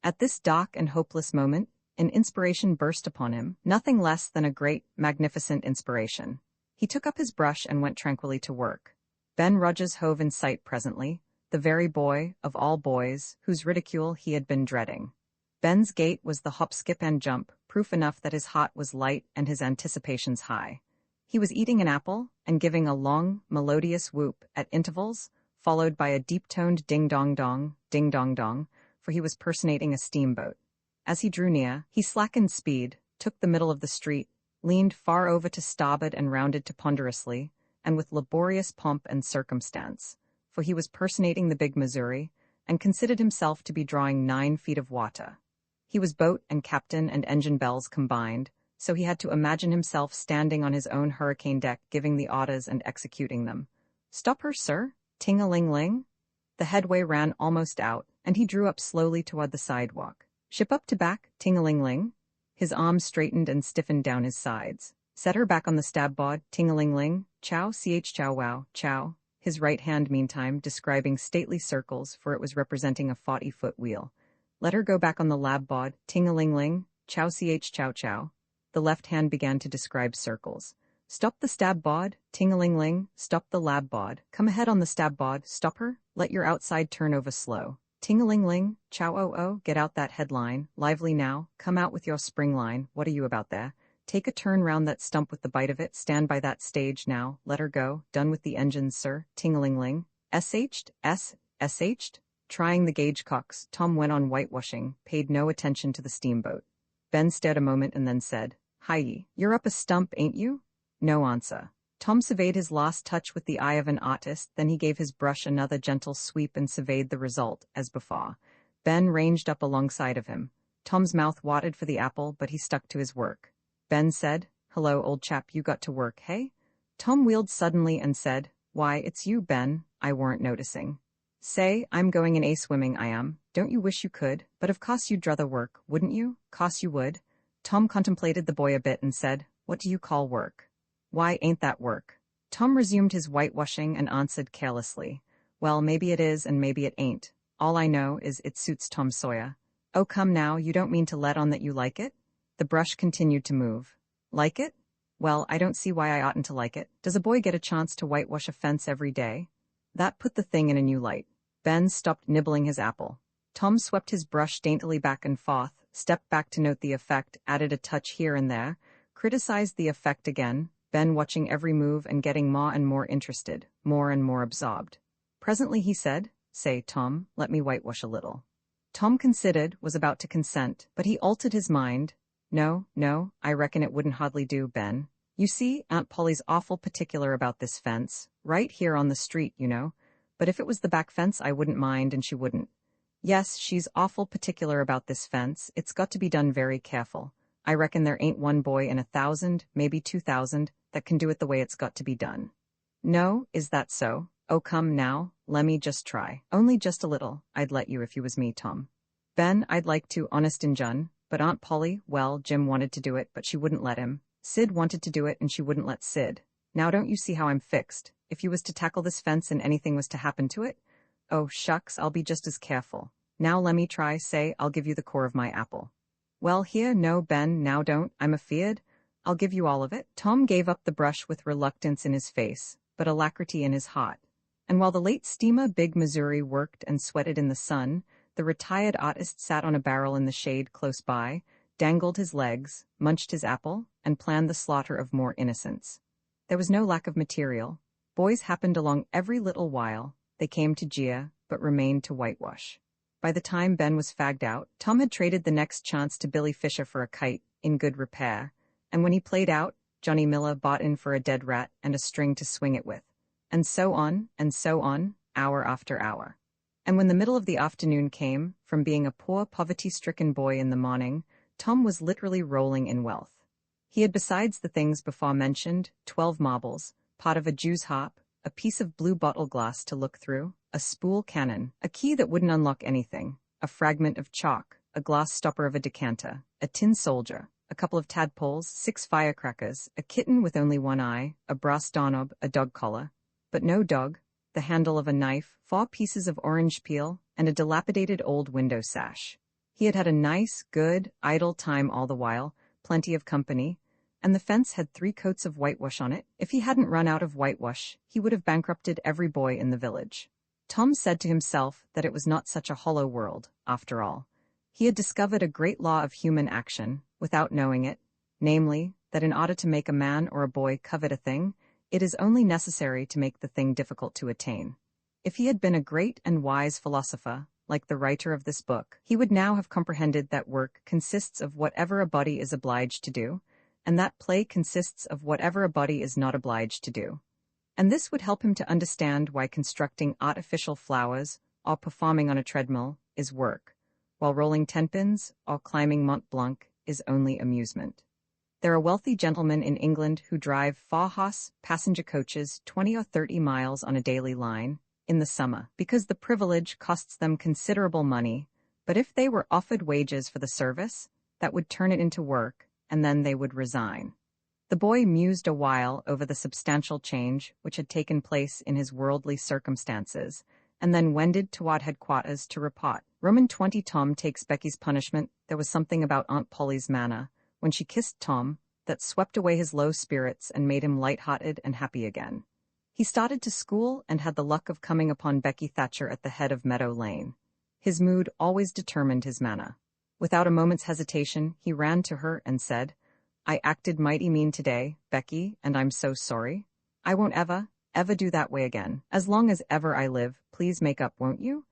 At this dark and hopeless moment, an inspiration burst upon him, nothing less than a great, magnificent inspiration. He took up his brush and went tranquilly to work. Ben Rogers hove in sight presently, the very boy, of all boys, whose ridicule he had been dreading. Ben's gait was the hop, skip, and jump, proof enough that his heart was light and his anticipations high. He was eating an apple and giving a long, melodious whoop at intervals, followed by a deep-toned ding-dong-dong, for he was personating a steamboat. As he drew near, he slackened speed, took the middle of the street, leaned far over to starboard and rounded to ponderously, and with laborious pomp and circumstance, for he was personating the big Missouri, and considered himself to be drawing 9 feet of water. He was boat and captain and engine bells combined, so he had to imagine himself standing on his own hurricane deck giving the orders and executing them. "Stop her, sir. Ting-a-ling-ling." The headway ran almost out, and he drew up slowly toward the sidewalk. "Ship up to back, ting-a-ling-ling." His arms straightened and stiffened down his sides. "Set her back on the stabboard, ting-a-ling-ling. Chow, ch chow wow, chow." His right hand, meantime, describing stately circles, for it was representing a 40-foot wheel. "Let her go back on the labboard, ting-a-ling-ling. Chow, ch chow chow." The left hand began to describe circles. "Stop the stabboard, ting-a-ling-ling. Stop the labboard. Come ahead on the stabboard. Stop her. Let your outside turn over slow. Ting-a-ling-ling. Chow-oh-oh. Get out that headline. Lively now. Come out with your spring line. What are you about there? Take a turn round that stump with the bite of it. Stand by that stage now. Let her go. Done with the engines, sir. Ting-a-ling-ling. S-H'd. S-H'd." Trying the gauge cocks, Tom went on whitewashing, paid no attention to the steamboat. Ben stared a moment and then said, "Hi, you're up a stump, ain't you?" No answer. Tom surveyed his last touch with the eye of an artist, then he gave his brush another gentle sweep and surveyed the result, as before. Ben ranged up alongside of him. Tom's mouth watered for the apple, but he stuck to his work. Ben said, "Hello, old chap, you got to work, hey?" Tom wheeled suddenly and said, "Why, it's you, Ben. I weren't noticing." "Say, I'm going in swimming, I am. Don't you wish you could? But of course you'd druther work, wouldn't you? Course you would." Tom contemplated the boy a bit and said, "What do you call work?" "Why, ain't that work?" Tom resumed his whitewashing and answered carelessly, "Well, maybe it is and maybe it ain't. All I know is it suits Tom Sawyer." "Oh, come now, you don't mean to let on that you like it?" The brush continued to move. "Like it? Well, I don't see why I oughtn't to like it. Does a boy get a chance to whitewash a fence every day?" That put the thing in a new light. Ben stopped nibbling his apple. Tom swept his brush daintily back and forth, stepped back to note the effect, added a touch here and there, criticized the effect again, Ben watching every move and getting more and more interested, more and more absorbed. Presently he said, "Say, Tom, let me whitewash a little." Tom considered, was about to consent, but he altered his mind. No, I reckon it wouldn't hardly do, Ben. You see, Aunt Polly's awful particular about this fence, right here on the street, you know. But if it was the back fence I wouldn't mind and she wouldn't. Yes, she's awful particular about this fence, it's got to be done very careful. I reckon there ain't one boy in 1,000, maybe 2,000, that can do it the way it's got to be done. No, is that so? Oh come now, lemme just try. Only just a little, I'd let you if you was me, Tom. Ben, I'd like to, honest Injun, but Aunt Polly, well, Jim wanted to do it, but she wouldn't let him. Sid wanted to do it and she wouldn't let Sid. Now don't you see how I'm fixed? If you was to tackle this fence and anything was to happen to it? Oh, shucks, I'll be just as careful. Now lemme try, say, I'll give you the core of my apple. Well, here, no, Ben, now don't, I'm afeard. I'll give you all of it. Tom gave up the brush with reluctance in his face, but alacrity in his heart. And while the late steamer Big Missouri worked and sweated in the sun, the retired artist sat on a barrel in the shade close by, dangled his legs, munched his apple, and planned the slaughter of more innocents. There was no lack of material. Boys happened along every little while. They came to jeer, but remained to whitewash. By the time Ben was fagged out, Tom had traded the next chance to Billy Fisher for a kite, in good repair, and when he played out, Johnny Miller bought in for a dead rat and a string to swing it with. And so on, hour after hour. And when the middle of the afternoon came, from being a poor poverty-stricken boy in the morning, Tom was literally rolling in wealth. He had, besides the things before mentioned, 12 marbles, part of a Jew's harp, a piece of blue bottle glass to look through, a spool cannon, a key that wouldn't unlock anything, a fragment of chalk, a glass stopper of a decanter, a tin soldier, a couple of tadpoles, 6 firecrackers, a kitten with only one eye, a brass doorknob, a dog collar, but no dog, the handle of a knife, 4 pieces of orange peel, and a dilapidated old window sash. He had had a nice, good, idle time all the while, plenty of company, and the fence had 3 coats of whitewash on it. If he hadn't run out of whitewash, he would have bankrupted every boy in the village. Tom said to himself that it was not such a hollow world, after all. He had discovered a great law of human action, without knowing it, namely, that in order to make a man or a boy covet a thing, it is only necessary to make the thing difficult to attain. If he had been a great and wise philosopher, like the writer of this book, he would now have comprehended that work consists of whatever a body is obliged to do, and that play consists of whatever a body is not obliged to do. And this would help him to understand why constructing artificial flowers or performing on a treadmill is work, while rolling tenpins or climbing Mont Blanc is only amusement. There are wealthy gentlemen in England who drive four-horse passenger coaches 20 or 30 miles on a daily line in the summer because the privilege costs them considerable money, but if they were offered wages for the service, that would turn it into work, and then they would resign. The boy mused a while over the substantial change which had taken place in his worldly circumstances, and then wended toward headquarters to report. Roman 20 Tom takes Becky's punishment. There was something about Aunt Polly's manner, when she kissed Tom, that swept away his low spirits and made him light-hearted and happy again. He started to school and had the luck of coming upon Becky Thatcher at the head of Meadow Lane. His mood always determined his manner. Without a moment's hesitation, he ran to her and said, "I acted mighty mean today, Becky, and I'm so sorry. I won't ever do that way again. As long as ever I live, please make up, won't you?"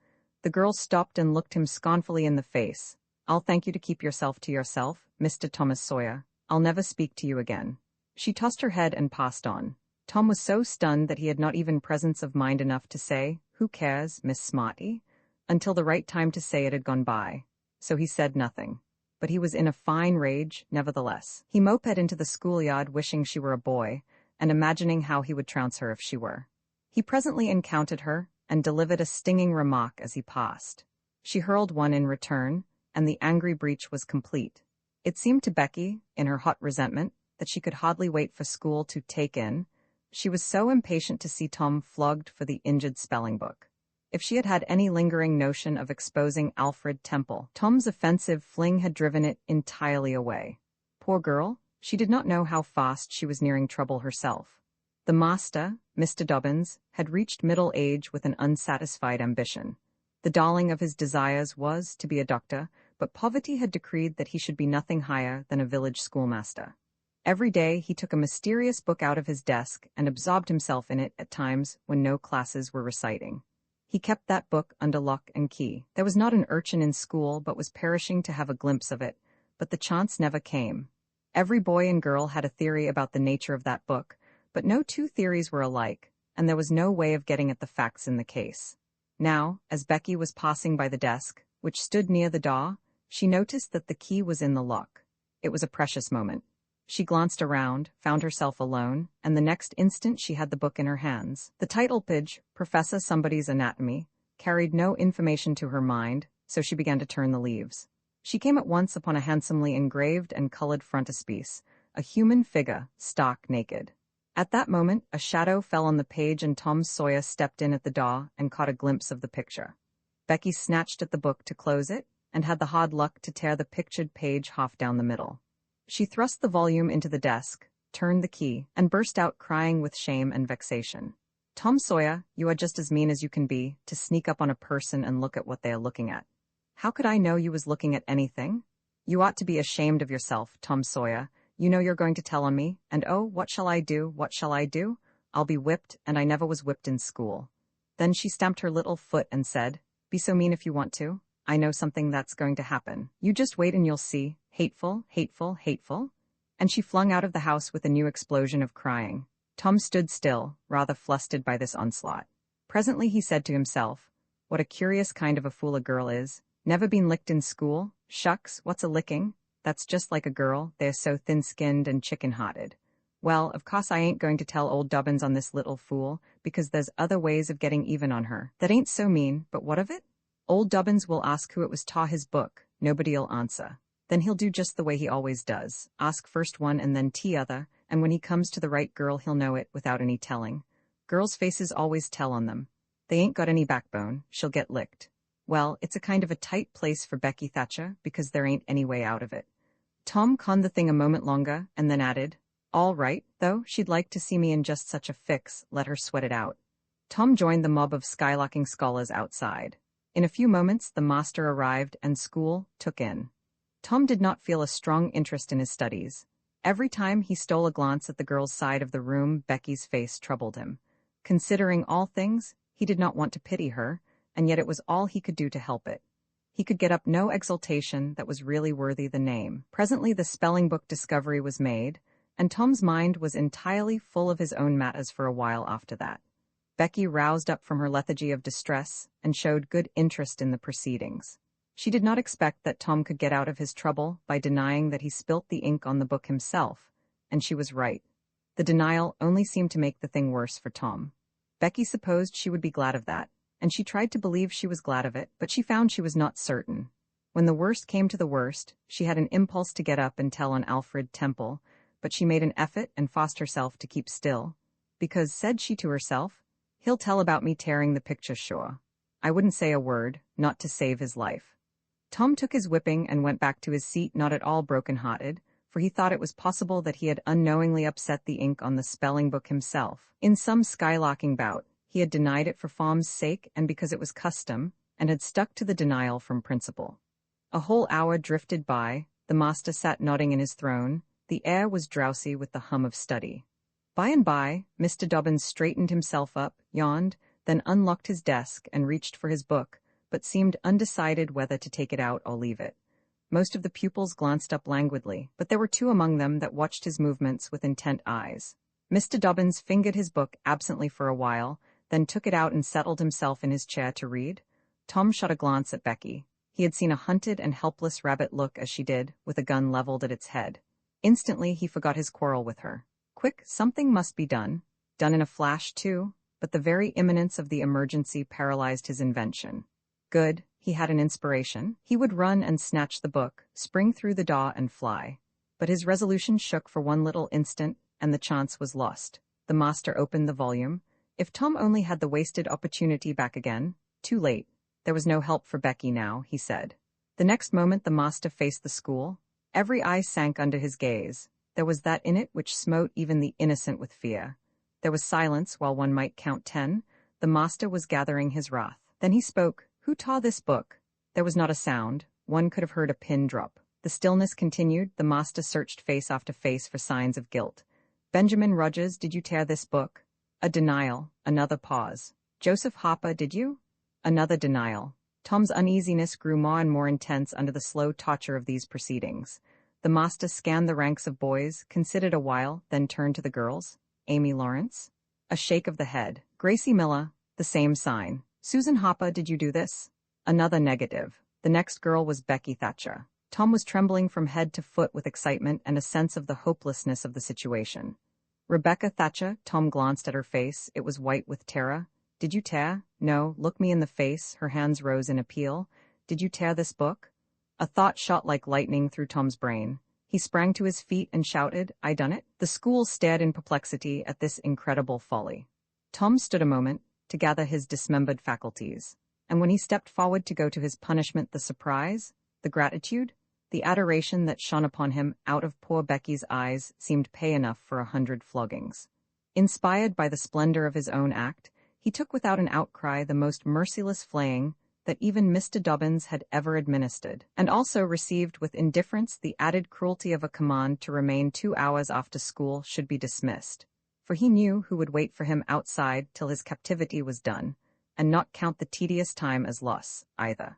The girl stopped and looked him scornfully in the face. "I'll thank you to keep yourself to yourself, Mr. Thomas Sawyer. I'll never speak to you again." She tossed her head and passed on. Tom was so stunned that he had not even presence of mind enough to say, "Who cares, Miss Smarty?" until the right time to say it had gone by. So he said nothing. But he was in a fine rage, nevertheless. He moped into the schoolyard wishing she were a boy, and imagining how he would trounce her if she were. He presently encountered her, and delivered a stinging remark as he passed. She hurled one in return, and the angry breach was complete. It seemed to Becky, in her hot resentment, that she could hardly wait for school to take in. She was so impatient to see Tom flogged for the injured spelling book. If she had had any lingering notion of exposing Alfred Temple, Tom's offensive fling had driven it entirely away. Poor girl, she did not know how fast she was nearing trouble herself. The master, Mr. Dobbins, had reached middle age with an unsatisfied ambition. The darling of his desires was to be a doctor, but poverty had decreed that he should be nothing higher than a village schoolmaster. Every day he took a mysterious book out of his desk and absorbed himself in it at times when no classes were reciting. He kept that book under lock and key. There was not an urchin in school but was perishing to have a glimpse of it, but the chance never came. Every boy and girl had a theory about the nature of that book, but no two theories were alike, and there was no way of getting at the facts in the case. Now, as Becky was passing by the desk, which stood near the door, she noticed that the key was in the lock. It was a precious moment. She glanced around, found herself alone, and the next instant she had the book in her hands. The title page, Professor Somebody's Anatomy, carried no information to her mind, so she began to turn the leaves. She came at once upon a handsomely engraved and colored frontispiece, a human figure, stark naked. At that moment, a shadow fell on the page and Tom Sawyer stepped in at the door and caught a glimpse of the picture. Becky snatched at the book to close it, and had the hard luck to tear the pictured page half down the middle. She thrust the volume into the desk, turned the key, and burst out crying with shame and vexation. Tom Sawyer, you are just as mean as you can be, to sneak up on a person and look at what they are looking at. How could I know you was looking at anything? You ought to be ashamed of yourself, Tom Sawyer. You know you're going to tell on me, and oh, what shall I do, what shall I do? I'll be whipped, and I never was whipped in school. Then she stamped her little foot and said, be so mean if you want to. I know something that's going to happen. You just wait and you'll see. Hateful, hateful, hateful. And she flung out of the house with a new explosion of crying. Tom stood still, rather flustered by this onslaught. Presently he said to himself, what a curious kind of a fool a girl is. Never been licked in school? Shucks, what's a licking? That's just like a girl, they're so thin-skinned and chicken-hearted. Well, of course I ain't going to tell old Dobbins on this little fool, because there's other ways of getting even on her. That ain't so mean, but what of it? Old Dobbins will ask who it was taught his book. Nobody'll answer. Then he'll do just the way he always does. Ask first one and then t'other, and when he comes to the right girl he'll know it without any telling. Girls' faces always tell on them. They ain't got any backbone, she'll get licked. Well, it's a kind of a tight place for Becky Thatcher, because there ain't any way out of it. Tom conned the thing a moment longer, and then added, all right, though, she'd like to see me in just such a fix, let her sweat it out. Tom joined the mob of skylarking scholars outside. In a few moments the master arrived and school took in. Tom did not feel a strong interest in his studies. Every time he stole a glance at the girl's side of the room, Becky's face troubled him. Considering all things, he did not want to pity her, and yet it was all he could do to help it. He could get up no exultation that was really worthy the name. Presently the spelling book discovery was made, and Tom's mind was entirely full of his own matters for a while after that. Becky roused up from her lethargy of distress and showed good interest in the proceedings. She did not expect that Tom could get out of his trouble by denying that he spilt the ink on the book himself, and she was right. The denial only seemed to make the thing worse for Tom. Becky supposed she would be glad of that, and she tried to believe she was glad of it, but she found she was not certain. When the worst came to the worst, she had an impulse to get up and tell on Alfred Temple, but she made an effort and forced herself to keep still, because, said she to herself, he'll tell about me tearing the picture sure. I wouldn't say a word, not to save his life. Tom took his whipping and went back to his seat not at all broken-hearted, for he thought it was possible that he had unknowingly upset the ink on the spelling book himself. In some skylarking bout, he had denied it for form's sake and because it was custom, and had stuck to the denial from principle. A whole hour drifted by, the master sat nodding in his throne, the air was drowsy with the hum of study. By and by, Mr. Dobbins straightened himself up, yawned, then unlocked his desk and reached for his book, but seemed undecided whether to take it out or leave it. Most of the pupils glanced up languidly, but there were two among them that watched his movements with intent eyes. Mr. Dobbins fingered his book absently for a while, then took it out and settled himself in his chair to read. Tom shot a glance at Becky. He had seen a hunted and helpless rabbit look as she did, with a gun leveled at its head. Instantly he forgot his quarrel with her. Quick, something must be done. Done in a flash, too, but the very imminence of the emergency paralyzed his invention. Good, he had an inspiration. He would run and snatch the book, spring through the door and fly. But his resolution shook for one little instant, and the chance was lost. The master opened the volume. If Tom only had the wasted opportunity back again. Too late. There was no help for Becky now, he said. The next moment the master faced the school. Every eye sank under his gaze. There was that in it which smote even the innocent with fear. There was silence while one might count 10. The master was gathering his wrath. Then he spoke. Who taught this book? There was not a sound. One could have heard a pin drop. The stillness continued. The master searched face after face for signs of guilt. Benjamin Rogers, did you tear this book? A denial. Another pause. Joseph Harper, did you? Another denial. Tom's uneasiness grew more and more intense under the slow torture of these proceedings. The master scanned the ranks of boys, considered a while, then turned to the girls. Amy Lawrence? A shake of the head. Gracie Miller? The same sign. Susan Harper, did you do this? Another negative. The next girl was Becky Thatcher. Tom was trembling from head to foot with excitement and a sense of the hopelessness of the situation. Rebecca Thatcher, Tom glanced at her face. It was white with terror. Did you tear? No, look me in the face. Her hands rose in appeal. Did you tear this book? A thought shot like lightning through Tom's brain. He sprang to his feet and shouted, I done it? The school stared in perplexity at this incredible folly. Tom stood a moment to gather his dismembered faculties, and when he stepped forward to go to his punishment, the surprise, the gratitude, the adoration that shone upon him out of poor Becky's eyes seemed pay enough for 100 floggings. Inspired by the splendor of his own act, he took without an outcry the most merciless flaying that even Mr. Dobbins had ever administered, and also received with indifference the added cruelty of a command to remain 2 hours after school should be dismissed, for he knew who would wait for him outside till his captivity was done, and not count the tedious time as loss, either.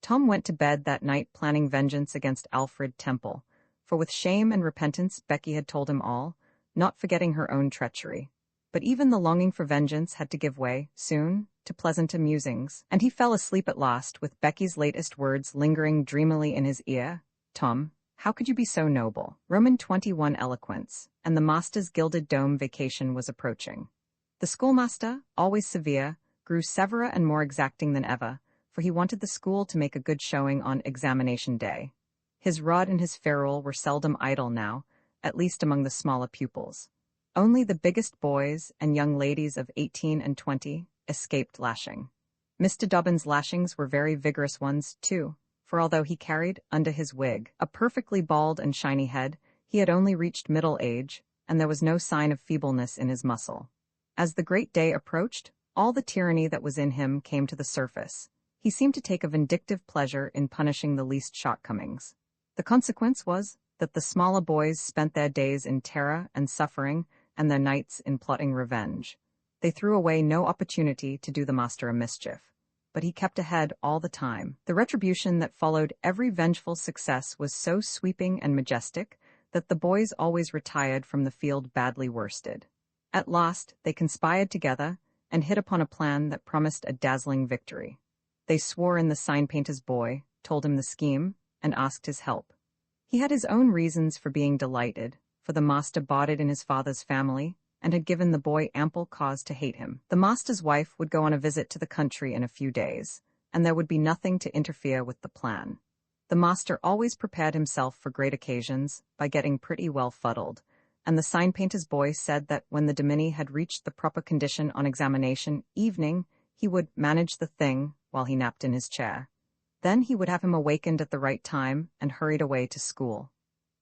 Tom went to bed that night planning vengeance against Alfred Temple, for with shame and repentance Becky had told him all, not forgetting her own treachery. But even the longing for vengeance had to give way, soon, to pleasanter musings, and he fell asleep at last with Becky's latest words lingering dreamily in his ear. Tom, how could you be so noble? Roman 21 eloquence, and the master's gilded dome vacation was approaching. The schoolmaster, always severe, grew severer and more exacting than ever, for he wanted the school to make a good showing on examination day. His rod and his ferule were seldom idle now, at least among the smaller pupils. Only the biggest boys and young ladies of 18 and 20 escaped lashing. Mr. Dobbins' lashings were very vigorous ones, too, for although he carried, under his wig, a perfectly bald and shiny head, he had only reached middle age, and there was no sign of feebleness in his muscle. As the great day approached, all the tyranny that was in him came to the surface. He seemed to take a vindictive pleasure in punishing the least shortcomings. The consequence was that the smaller boys spent their days in terror and suffering, and their nights in plotting revenge. They threw away no opportunity to do the master a mischief, but he kept ahead all the time. The retribution that followed every vengeful success was so sweeping and majestic that the boys always retired from the field badly worsted. At last, they conspired together and hit upon a plan that promised a dazzling victory. They swore in the sign-painter's boy, told him the scheme, and asked his help. He had his own reasons for being delighted, for the master boarded in his father's family, and had given the boy ample cause to hate him. The master's wife would go on a visit to the country in a few days, and there would be nothing to interfere with the plan. The master always prepared himself for great occasions by getting pretty well fuddled, and the sign-painter's boy said that when the dominie had reached the proper condition on examination evening, he would manage the thing while he napped in his chair. Then he would have him awakened at the right time and hurried away to school.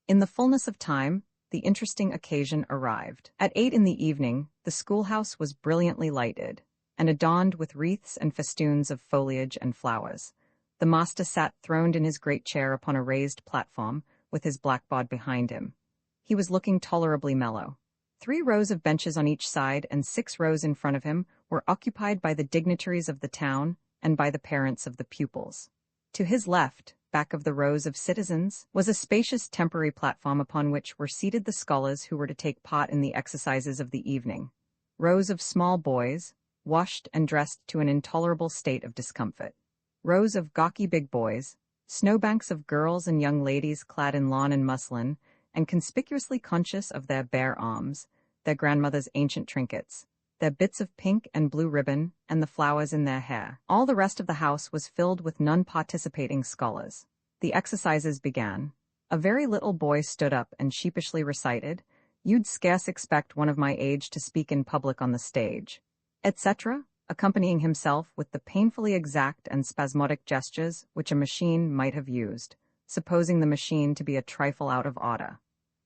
In the fullness of time, the interesting occasion arrived. At 8 in the evening, the schoolhouse was brilliantly lighted, and adorned with wreaths and festoons of foliage and flowers. The master sat throned in his great chair upon a raised platform, with his blackboard behind him. He was looking tolerably mellow. 3 rows of benches on each side and 6 rows in front of him were occupied by the dignitaries of the town and by the parents of the pupils. To his left, back of the rows of citizens, was a spacious temporary platform upon which were seated the scholars who were to take part in the exercises of the evening. Rows of small boys, washed and dressed to an intolerable state of discomfort. Rows of gawky big boys, snowbanks of girls and young ladies clad in lawn and muslin, and conspicuously conscious of their bare arms, their grandmother's ancient trinkets, their bits of pink and blue ribbon, and the flowers in their hair. All the rest of the house was filled with non-participating scholars. The exercises began. A very little boy stood up and sheepishly recited, "You'd scarce expect one of my age to speak in public on the stage," etc., accompanying himself with the painfully exact and spasmodic gestures which a machine might have used, supposing the machine to be a trifle out of order.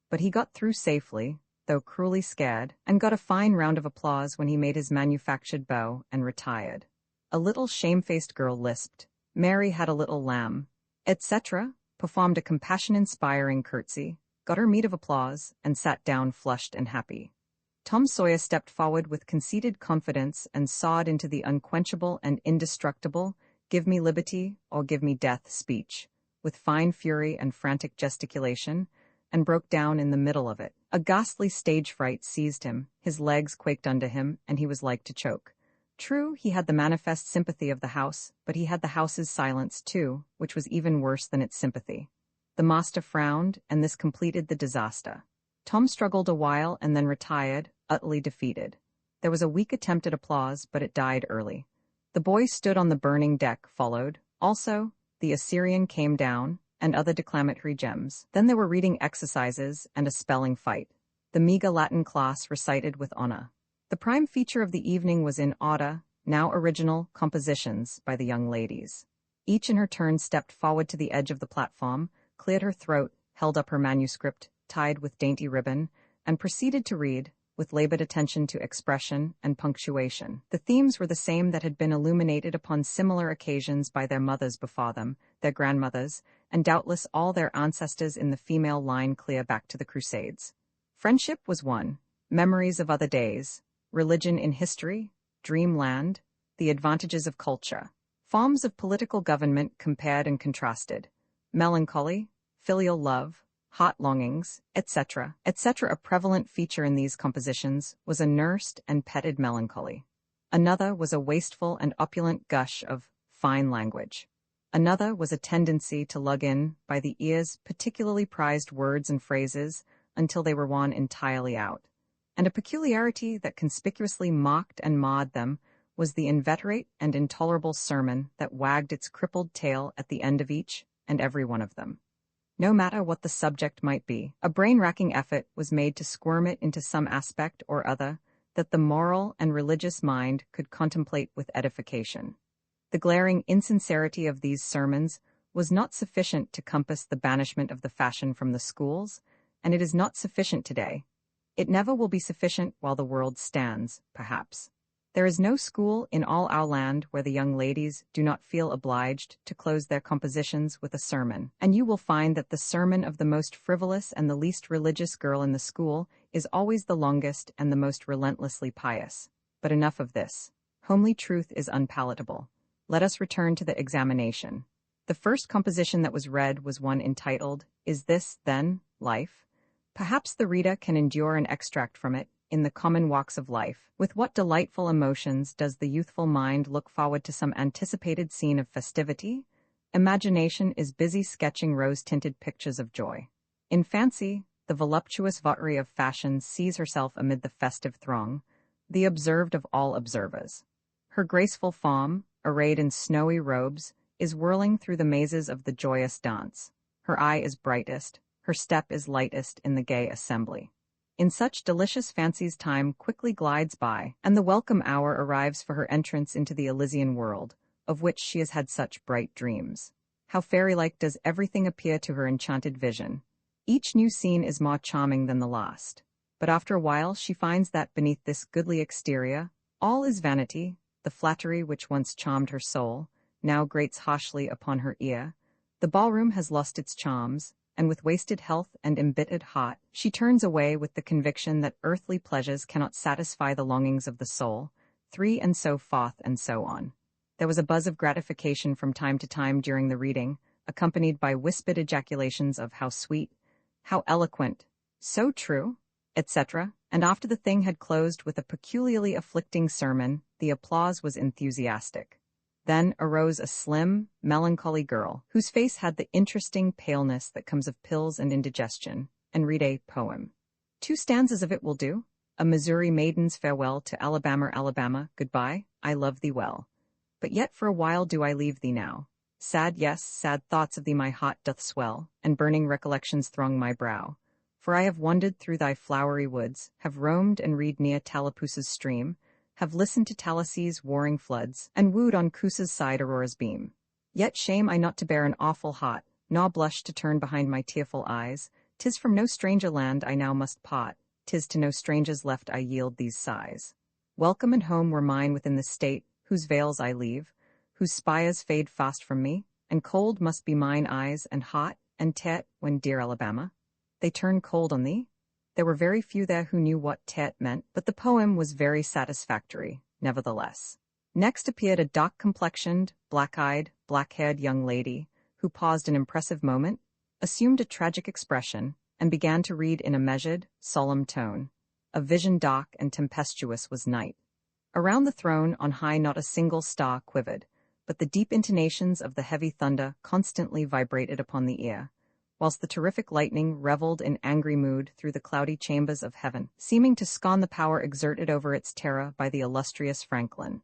But he got through safely, though cruelly scared, and got a fine round of applause when he made his manufactured bow and retired. A little shamefaced girl lisped, Mary had a little lamb, etc., performed a compassion-inspiring curtsy, got her meed of applause, and sat down flushed and happy. Tom Sawyer stepped forward with conceited confidence and sawed into the unquenchable and indestructible, "Give me liberty or give me death" speech, with fine fury and frantic gesticulation, and broke down in the middle of it. A ghastly stage fright seized him, his legs quaked under him, and he was like to choke. True, he had the manifest sympathy of the house, but he had the house's silence too, which was even worse than its sympathy. The master frowned, and this completed the disaster. Tom struggled a while and then retired, utterly defeated. There was a weak attempt at applause, but it died early. The boys stood on the burning deck, followed. Also, the Assyrian came down, and other declamatory gems. Then there were reading exercises and a spelling fight. The meager Latin class recited with honor. The prime feature of the evening was in order, now original, compositions by the young ladies. Each in her turn stepped forward to the edge of the platform, cleared her throat, held up her manuscript, tied with dainty ribbon, and proceeded to read, with labored attention to expression and punctuation. The themes were the same that had been illuminated upon similar occasions by their mothers before them, their grandmothers, and doubtless all their ancestors in the female line clear back to the Crusades. Friendship was one, memories of other days, religion in history, dreamland, the advantages of culture, forms of political government compared and contrasted, melancholy, filial love, hot longings, etc., etc. A prevalent feature in these compositions was a nursed and petted melancholy. Another was a wasteful and opulent gush of fine language. Another was a tendency to lug in, by the ears, particularly prized words and phrases until they were worn entirely out. And a peculiarity that conspicuously mocked and marred them was the inveterate and intolerable sermon that wagged its crippled tail at the end of each and every one of them. No matter what the subject might be, a brain-racking effort was made to squirm it into some aspect or other that the moral and religious mind could contemplate with edification. The glaring insincerity of these sermons was not sufficient to compass the banishment of the fashion from the schools, and it is not sufficient today. It never will be sufficient while the world stands, perhaps. There is no school in all our land where the young ladies do not feel obliged to close their compositions with a sermon, and you will find that the sermon of the most frivolous and the least religious girl in the school is always the longest and the most relentlessly pious. But enough of this. Homely truth is unpalatable. Let us return to the examination. The first composition that was read was one entitled, "Is This, Then, Life?" Perhaps the reader can endure an extract from it. In the common walks of life, with what delightful emotions does the youthful mind look forward to some anticipated scene of festivity? Imagination is busy sketching rose-tinted pictures of joy. In fancy, the voluptuous votary of fashion sees herself amid the festive throng, the observed of all observers. Her graceful form, arrayed in snowy robes, is whirling through the mazes of the joyous dance. Her eye is brightest, her step is lightest in the gay assembly. In such delicious fancies time quickly glides by, and the welcome hour arrives for her entrance into the Elysian world, of which she has had such bright dreams. How fairy-like does everything appear to her enchanted vision. Each new scene is more charming than the last. But after a while she finds that beneath this goodly exterior, all is vanity. The flattery which once charmed her soul now grates harshly upon her ear. The ballroom has lost its charms, and with wasted health and embittered heart, she turns away with the conviction that earthly pleasures cannot satisfy the longings of the soul, and so forth and so on. There was a buzz of gratification from time to time during the reading, accompanied by whispered ejaculations of "how sweet," "how eloquent," "so true," etc., and after the thing had closed with a peculiarly afflicting sermon, the applause was enthusiastic. Then arose a slim, melancholy girl, whose face had the interesting paleness that comes of pills and indigestion, and read a poem. 2 stanzas of it will do. A Missouri maiden's farewell to Alabama, Alabama, goodbye, I love thee well. But yet for a while do I leave thee now. Sad, yes, sad thoughts of thee my heart doth swell, and burning recollections throng my brow. For I have wandered through thy flowery woods, have roamed and read near Tallapoosa's stream, have listened to Tallasee's warring floods, and wooed on Coosa's side Aurora's beam. Yet shame I not to bear an awful heart, nor blush to turn behind my tearful eyes. 'Tis from no stranger land I now must part, 'tis to no strangers left I yield these sighs. Welcome and home were mine within the state, whose veils I leave, whose spires fade fast from me, and cold must be mine eyes, and hot, and tet, when, dear Alabama, they turn cold on thee? There were very few there who knew what tet meant, but the poem was very satisfactory, nevertheless. Next appeared a dark-complexioned, black-eyed, black-haired young lady, who paused an impressive moment, assumed a tragic expression, and began to read in a measured, solemn tone. A vision dark and tempestuous was night. Around the throne on high not a single star quivered, but the deep intonations of the heavy thunder constantly vibrated upon the ear, whilst the terrific lightning revelled in angry mood through the cloudy chambers of heaven, seeming to scorn the power exerted over its terror by the illustrious Franklin.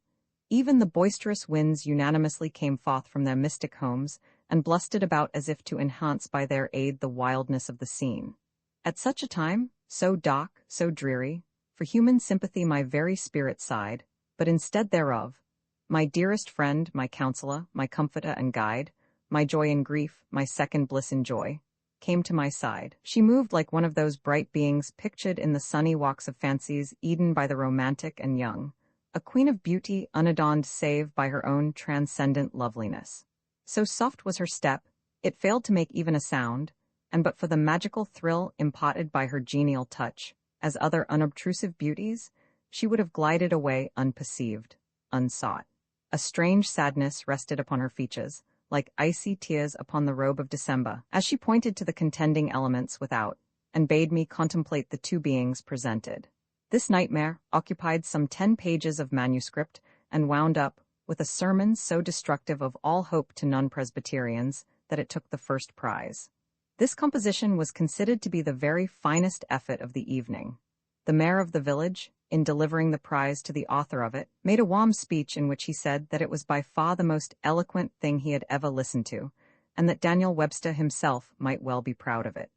Even the boisterous winds unanimously came forth from their mystic homes, and blustered about as if to enhance by their aid the wildness of the scene. At such a time, so dark, so dreary, for human sympathy my very spirit sighed, but instead thereof, my dearest friend, my counselor, my comforter and guide, my joy in grief, my second bliss in joy, came to my side. She moved like one of those bright beings pictured in the sunny walks of fancy's Eden by the romantic and young, a queen of beauty unadorned save by her own transcendent loveliness. So soft was her step, it failed to make even a sound, and but for the magical thrill imparted by her genial touch, as other unobtrusive beauties, she would have glided away unperceived, unsought. A strange sadness rested upon her features, like icy tears upon the robe of December, as she pointed to the contending elements without, and bade me contemplate the two beings presented. This nightmare occupied some 10 pages of manuscript, and wound up with a sermon so destructive of all hope to non-Presbyterians that it took the first prize. This composition was considered to be the very finest effort of the evening. The mayor of the village, in delivering the prize to the author of it, made a warm speech in which he said that it was by far the most eloquent thing he had ever listened to, and that Daniel Webster himself might well be proud of it.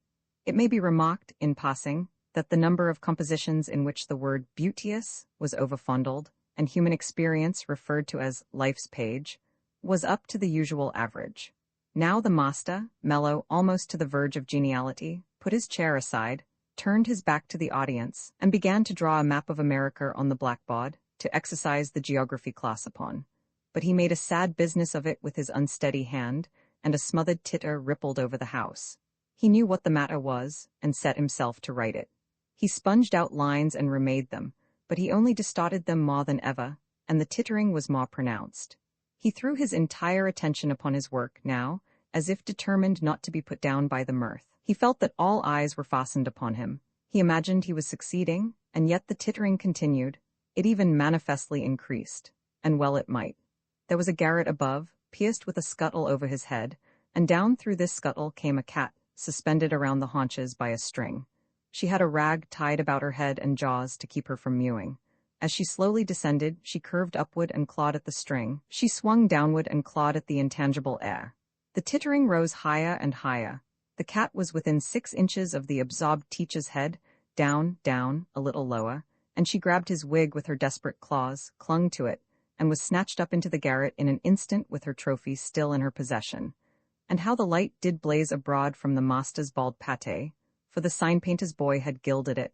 It may be remarked, in passing, that the number of compositions in which the word beauteous was overfondled, and human experience referred to as life's page, was up to the usual average. Now the master, mellow almost to the verge of geniality, put his chair aside, turned his back to the audience, and began to draw a map of America on the blackboard, to exercise the geography class upon. But he made a sad business of it with his unsteady hand, and a smothered titter rippled over the house. He knew what the matter was, and set himself to write it. He sponged out lines and remade them, but he only distorted them more than ever, and the tittering was more pronounced. He threw his entire attention upon his work now, as if determined not to be put down by the mirth. He felt that all eyes were fastened upon him. He imagined he was succeeding, and yet the tittering continued. It even manifestly increased, and well it might. There was a garret above, pierced with a scuttle over his head, and down through this scuttle came a cat, suspended around the haunches by a string. She had a rag tied about her head and jaws to keep her from mewing. As she slowly descended, she curved upward and clawed at the string. She swung downward and clawed at the intangible air. The tittering rose higher and higher. The cat was within 6 inches of the absorbed teacher's head, down, a little lower, and she grabbed his wig with her desperate claws, clung to it, and was snatched up into the garret in an instant with her trophy still in her possession. And how the light did blaze abroad from the master's bald pate, for the sign-painter's boy had gilded it.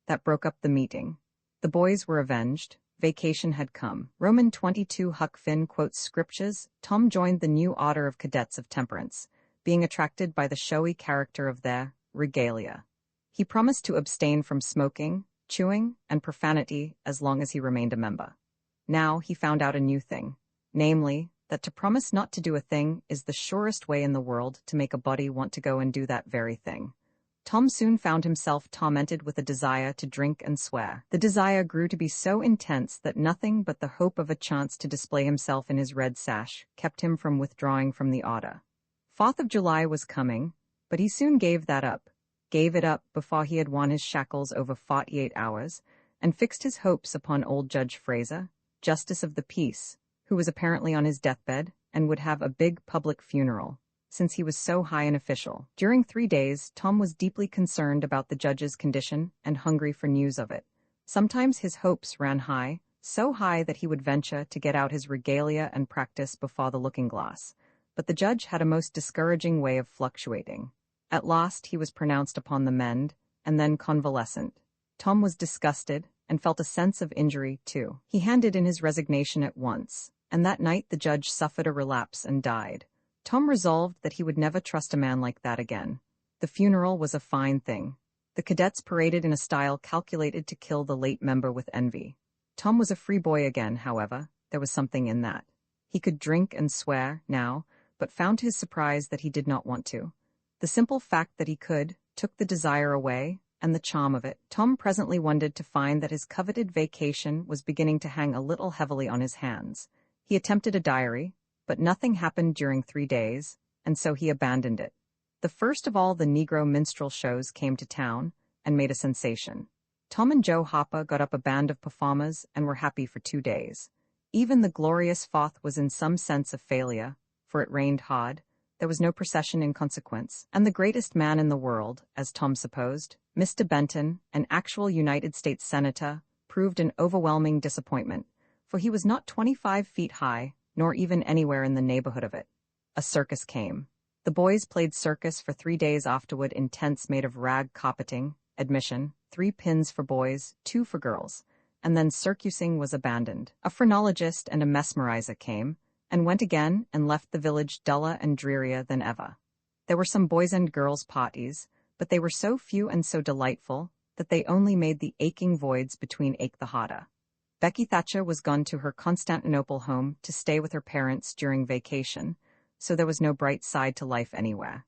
That broke up the meeting. The boys were avenged. Vacation had come. Roman 22 Huck Finn quotes scriptures. Tom joined the new order of cadets of temperance, being attracted by the showy character of their regalia. He promised to abstain from smoking, chewing, and profanity as long as he remained a member. Now he found out a new thing, namely, that to promise not to do a thing is the surest way in the world to make a body want to go and do that very thing. Tom soon found himself tormented with a desire to drink and swear. The desire grew to be so intense that nothing but the hope of a chance to display himself in his red sash kept him from withdrawing from the order. 4th of July was coming, but he soon gave that up. Gave it up before he had worn his shackles over 48 hours, and fixed his hopes upon old Judge Fraser, Justice of the Peace, who was apparently on his deathbed and would have a big public funeral, since he was so high an official. During 3 days, Tom was deeply concerned about the judge's condition and hungry for news of it. Sometimes his hopes ran high, so high that he would venture to get out his regalia and practice before the looking-glass. But the judge had a most discouraging way of fluctuating. At last he was pronounced upon the mend, and then convalescent. Tom was disgusted, and felt a sense of injury, too. He handed in his resignation at once, and that night the judge suffered a relapse and died. Tom resolved that he would never trust a man like that again. The funeral was a fine thing. The cadets paraded in a style calculated to kill the late member with envy. Tom was a free boy again, however. There was something in that. He could drink and swear, now, but found to his surprise that he did not want to. The simple fact that he could took the desire away, and the charm of it. Tom presently wondered to find that his coveted vacation was beginning to hang a little heavily on his hands. He attempted a diary, but nothing happened during 3 days, and so he abandoned it. The first of all the Negro minstrel shows came to town and made a sensation. Tom and Joe Hopper got up a band of performers and were happy for 2 days. Even the glorious Fourth was in some sense a failure, for it rained hard. There was no procession in consequence, and the greatest man in the world, as Tom supposed, Mr. Benton, an actual United States Senator, proved an overwhelming disappointment, for he was not 25 feet high, nor even anywhere in the neighborhood of it. A circus came. The boys played circus for 3 days afterward in tents made of rag carpeting, admission, 3 pins for boys, 2 for girls, and then circusing was abandoned. A phrenologist and a mesmerizer came, and went again and left the village duller and drearier than ever. There were some boys' and girls' parties, but they were so few and so delightful that they only made the aching voids between ache the harder. Becky Thatcher was gone to her Constantinople home to stay with her parents during vacation, so there was no bright side to life anywhere.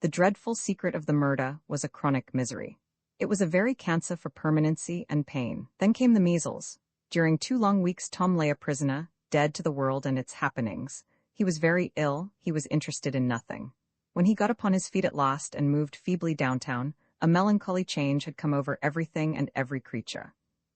The dreadful secret of the murder was a chronic misery. It was a very cancer for permanency and pain. Then came the measles. During 2 long weeks Tom lay a prisoner, dead to the world and its happenings. He was very ill, he was interested in nothing. When he got upon his feet at last and moved feebly downtown, a melancholy change had come over everything and every creature.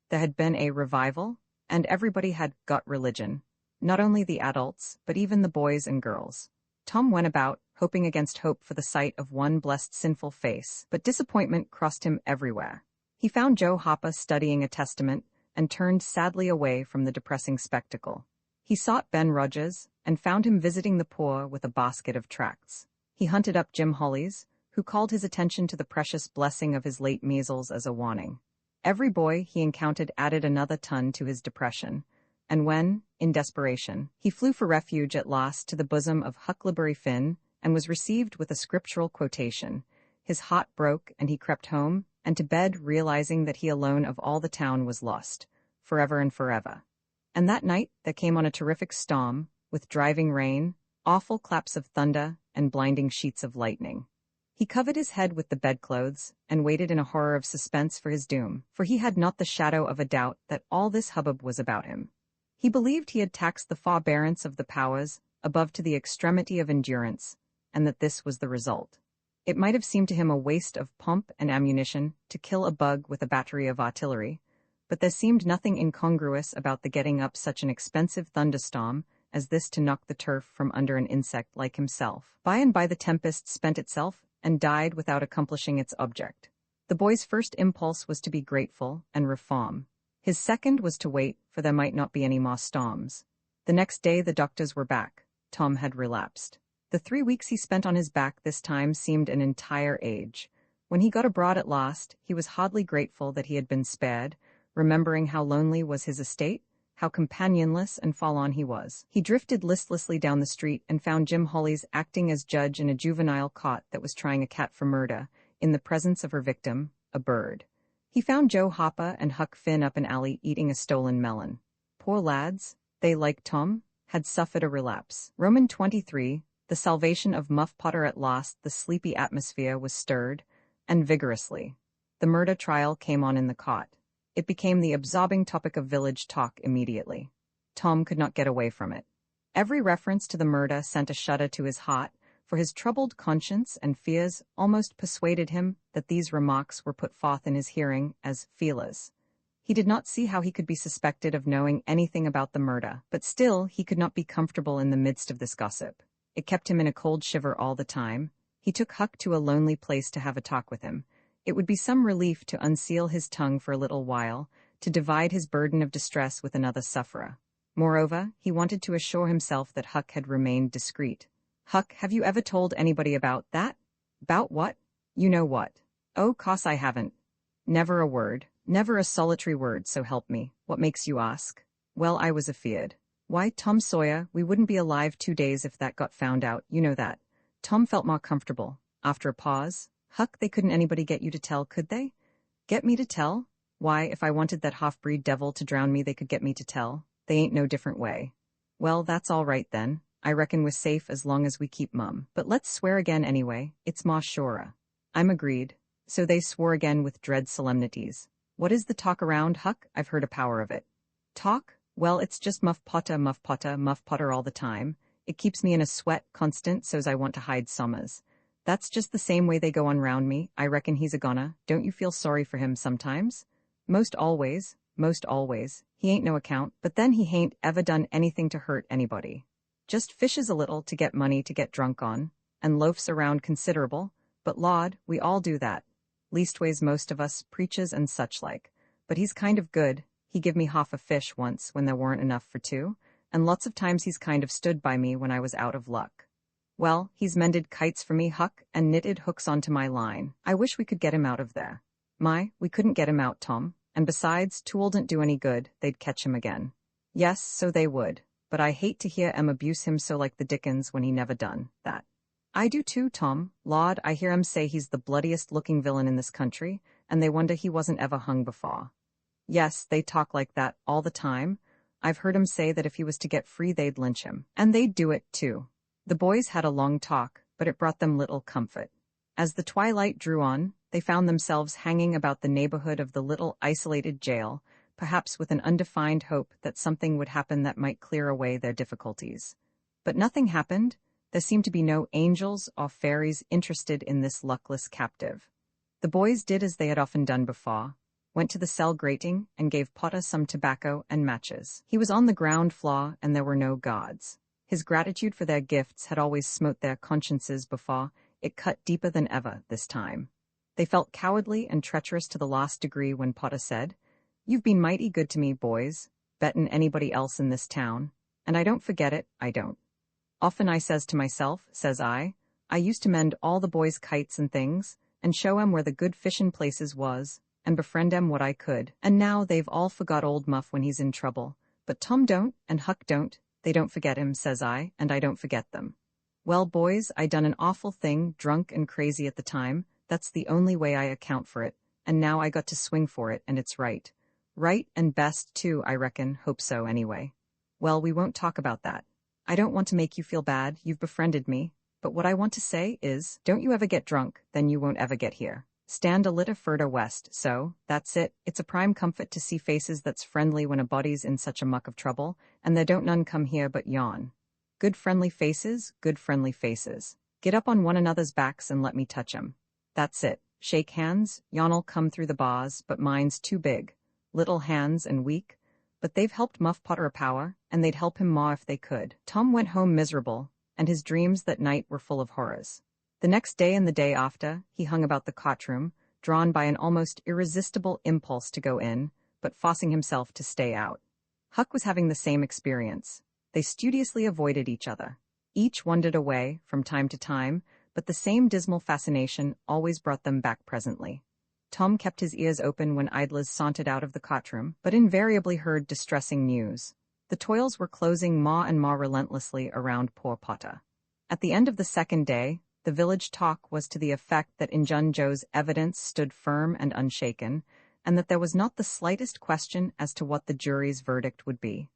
There had been a revival, and everybody had got religion. Not only the adults, but even the boys and girls. Tom went about, hoping against hope for the sight of one blessed sinful face, but disappointment crossed him everywhere. He found Joe Hopper studying a testament, and turned sadly away from the depressing spectacle. He sought Ben Rogers, and found him visiting the poor with a basket of tracts. He hunted up Jim Hollies, who called his attention to the precious blessing of his late measles as a warning. Every boy he encountered added another ton to his depression, and when, in desperation, he flew for refuge at last to the bosom of Huckleberry Finn, and was received with a scriptural quotation, his heart broke and he crept home, and to bed realizing that he alone of all the town was lost, forever and forever. And that night there came on a terrific storm, with driving rain, awful claps of thunder, and blinding sheets of lightning. He covered his head with the bedclothes, and waited in a horror of suspense for his doom, for he had not the shadow of a doubt that all this hubbub was about him. He believed he had taxed the forbearance of the powers, above to the extremity of endurance, and that this was the result. It might have seemed to him a waste of pomp and ammunition to kill a bug with a battery of artillery, but there seemed nothing incongruous about the getting up such an expensive thunderstorm as this to knock the turf from under an insect like himself. By and by the tempest spent itself, and died without accomplishing its object. The boy's first impulse was to be grateful and reform. His second was to wait, for there might not be any more storms. The next day the doctors were back. Tom had relapsed. The 3 weeks he spent on his back this time seemed an entire age. When he got abroad at last, he was hardly grateful that he had been spared, remembering how lonely was his estate, how companionless and forlorn he was. He drifted listlessly down the street and found Jim Hollies acting as judge in a juvenile court that was trying a cat for murder, in the presence of her victim, a bird. He found Joe Hopper and Huck Finn up an alley eating a stolen melon. Poor lads, they, like Tom, had suffered a relapse. Roman 23, the salvation of Muff Potter at last, the sleepy atmosphere was stirred, and vigorously. The murder trial came on in the court. It became the absorbing topic of village talk immediately. Tom could not get away from it. Every reference to the murder sent a shudder to his heart, for his troubled conscience and fears almost persuaded him that these remarks were put forth in his hearing as feelers. He did not see how he could be suspected of knowing anything about the murder, but still he could not be comfortable in the midst of this gossip. It kept him in a cold shiver all the time. He took Huck to a lonely place to have a talk with him. It would be some relief to unseal his tongue for a little while, to divide his burden of distress with another sufferer. Moreover, he wanted to assure himself that Huck had remained discreet. "Huck, have you ever told anybody about that?" "About what?" "You know what." "Oh, 'course I haven't." "Never a word." Never a solitary word, so help me. What makes you ask? Well, I was afeard. Why, Tom Sawyer, we wouldn't be alive 2 days if that got found out, you know that. Tom felt more comfortable. After a pause, Huck, they couldn't anybody get you to tell, could they? Get me to tell? Why, if I wanted that half-breed devil to drown me, they could get me to tell. They ain't no different way. Well, that's all right then. I reckon we're safe as long as we keep mum. But let's swear again anyway. It's ma surer. I'm agreed. So they swore again with dread solemnities. What is the talk around, Huck? I've heard a power of it. Talk? Well, it's just Muff Potter all the time. It keeps me in a sweat, constant, so's I want to hide summers. That's just the same way they go on round me. I reckon he's a goner. Don't you feel sorry for him sometimes? Most always. He ain't no account, but then he hain't ever done anything to hurt anybody. Just fishes a little to get money to get drunk on, and loafs around considerable, but Lord, we all do that. Leastways most of us, preachers and such like. But he's kind of good. He give me half a fish once when there weren't enough for two, and lots of times he's kind of stood by me when I was out of luck. Well, he's mended kites for me, Huck, and knitted hooks onto my line. I wish we could get him out of there. We couldn't get him out, Tom, and besides, two'ldn't do any good, they'd catch him again. Yes, so they would, but I hate to hear 'em abuse him so like the dickens when he never done that. I do too, Tom. Lord, I hear 'em say he's the bloodiest-looking villain in this country, and they wonder he wasn't ever hung before. Yes, they talk like that all the time. I've heard 'em say that if he was to get free they'd lynch him. And they'd do it, too. The boys had a long talk, but it brought them little comfort. As the twilight drew on, they found themselves hanging about the neighborhood of the little isolated jail, perhaps with an undefined hope that something would happen that might clear away their difficulties. But nothing happened. There seemed to be no angels or fairies interested in this luckless captive. The boys did as they had often done before, went to the cell grating and gave Potter some tobacco and matches. He was on the ground floor and there were no guards. His gratitude for their gifts had always smote their consciences before. It cut deeper than ever this time. They felt cowardly and treacherous to the last degree when Potter said, "You've been mighty good to me, boys, better'n anybody else in this town, and I don't forget it, I don't. Often I says to myself, says I used to mend all the boys' kites and things, and show 'em where the good fishin' places was, and befriend 'em what I could, and now they've all forgot old Muff when he's in trouble. But Tom don't, and Huck don't, they don't forget him, says I, and I don't forget them. Well, boys, I done an awful thing, drunk and crazy at the time, that's the only way I account for it, and now I got to swing for it, and it's right. Right and best, too, I reckon, hope so anyway. Well, we won't talk about that. I don't want to make you feel bad, you've befriended me, but what I want to say is, don't you ever get drunk, then you won't ever get here. Stand a little further west, so, that's it, it's a prime comfort to see faces that's friendly when a body's in such a muck of trouble, and there don't none come here but yon. Good friendly faces, good friendly faces. Get up on one another's backs and let me touch 'em. That's it, shake hands, yon'll come through the bars, but mine's too big. Little hands and weak, but they've helped Muff Potter a power, and they'd help him more if they could. Tom went home miserable, and his dreams that night were full of horrors. The next day and the day after, he hung about the cot room, drawn by an almost irresistible impulse to go in, but forcing himself to stay out. Huck was having the same experience. They studiously avoided each other. Each wandered away, from time to time, but the same dismal fascination always brought them back presently. Tom kept his ears open when idlers sauntered out of the cot room, but invariably heard distressing news. The toils were closing more and more relentlessly around poor Potter. At the end of the second day, the village talk was to the effect that Injun Joe's evidence stood firm and unshaken, and that there was not the slightest question as to what the jury's verdict would be.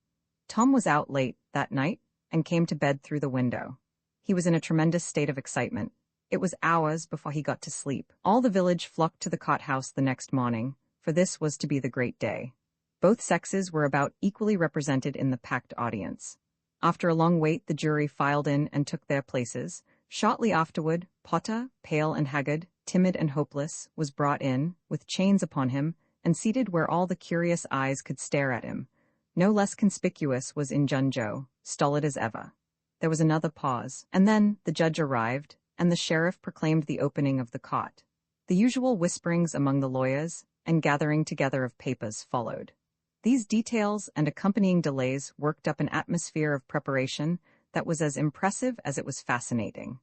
Tom was out late that night and came to bed through the window. He was in a tremendous state of excitement. It was hours before he got to sleep. All the village flocked to the cot house the next morning, for this was to be the great day. Both sexes were about equally represented in the packed audience. After a long wait, the jury filed in and took their places. Shortly afterward, Potter, pale and haggard, timid and hopeless, was brought in, with chains upon him, and seated where all the curious eyes could stare at him. No less conspicuous was Injun Joe, stolid as ever. There was another pause, and then the judge arrived, and the sheriff proclaimed the opening of the cot. The usual whisperings among the lawyers and gathering together of papers followed. These details and accompanying delays worked up an atmosphere of preparation that was as impressive as it was fascinating.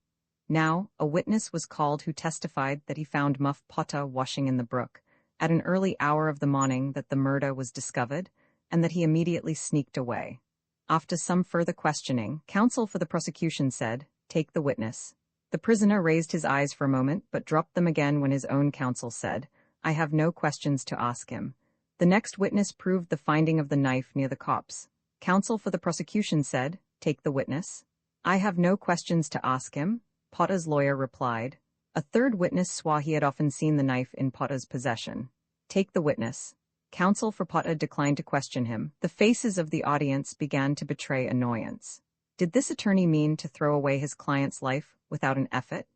Now, a witness was called who testified that he found Muff Potter washing in the brook, at an early hour of the morning that the murder was discovered, and that he immediately sneaked away. After some further questioning, counsel for the prosecution said, "Take the witness." The prisoner raised his eyes for a moment, but dropped them again when his own counsel said, "I have no questions to ask him." The next witness proved the finding of the knife near the corpse. Counsel for the prosecution said, "Take the witness." "I have no questions to ask him," Potter's lawyer replied. A third witness swore he had often seen the knife in Potter's possession. "Take the witness." Counsel for Potter declined to question him. The faces of the audience began to betray annoyance. Did this attorney mean to throw away his client's life without an effort?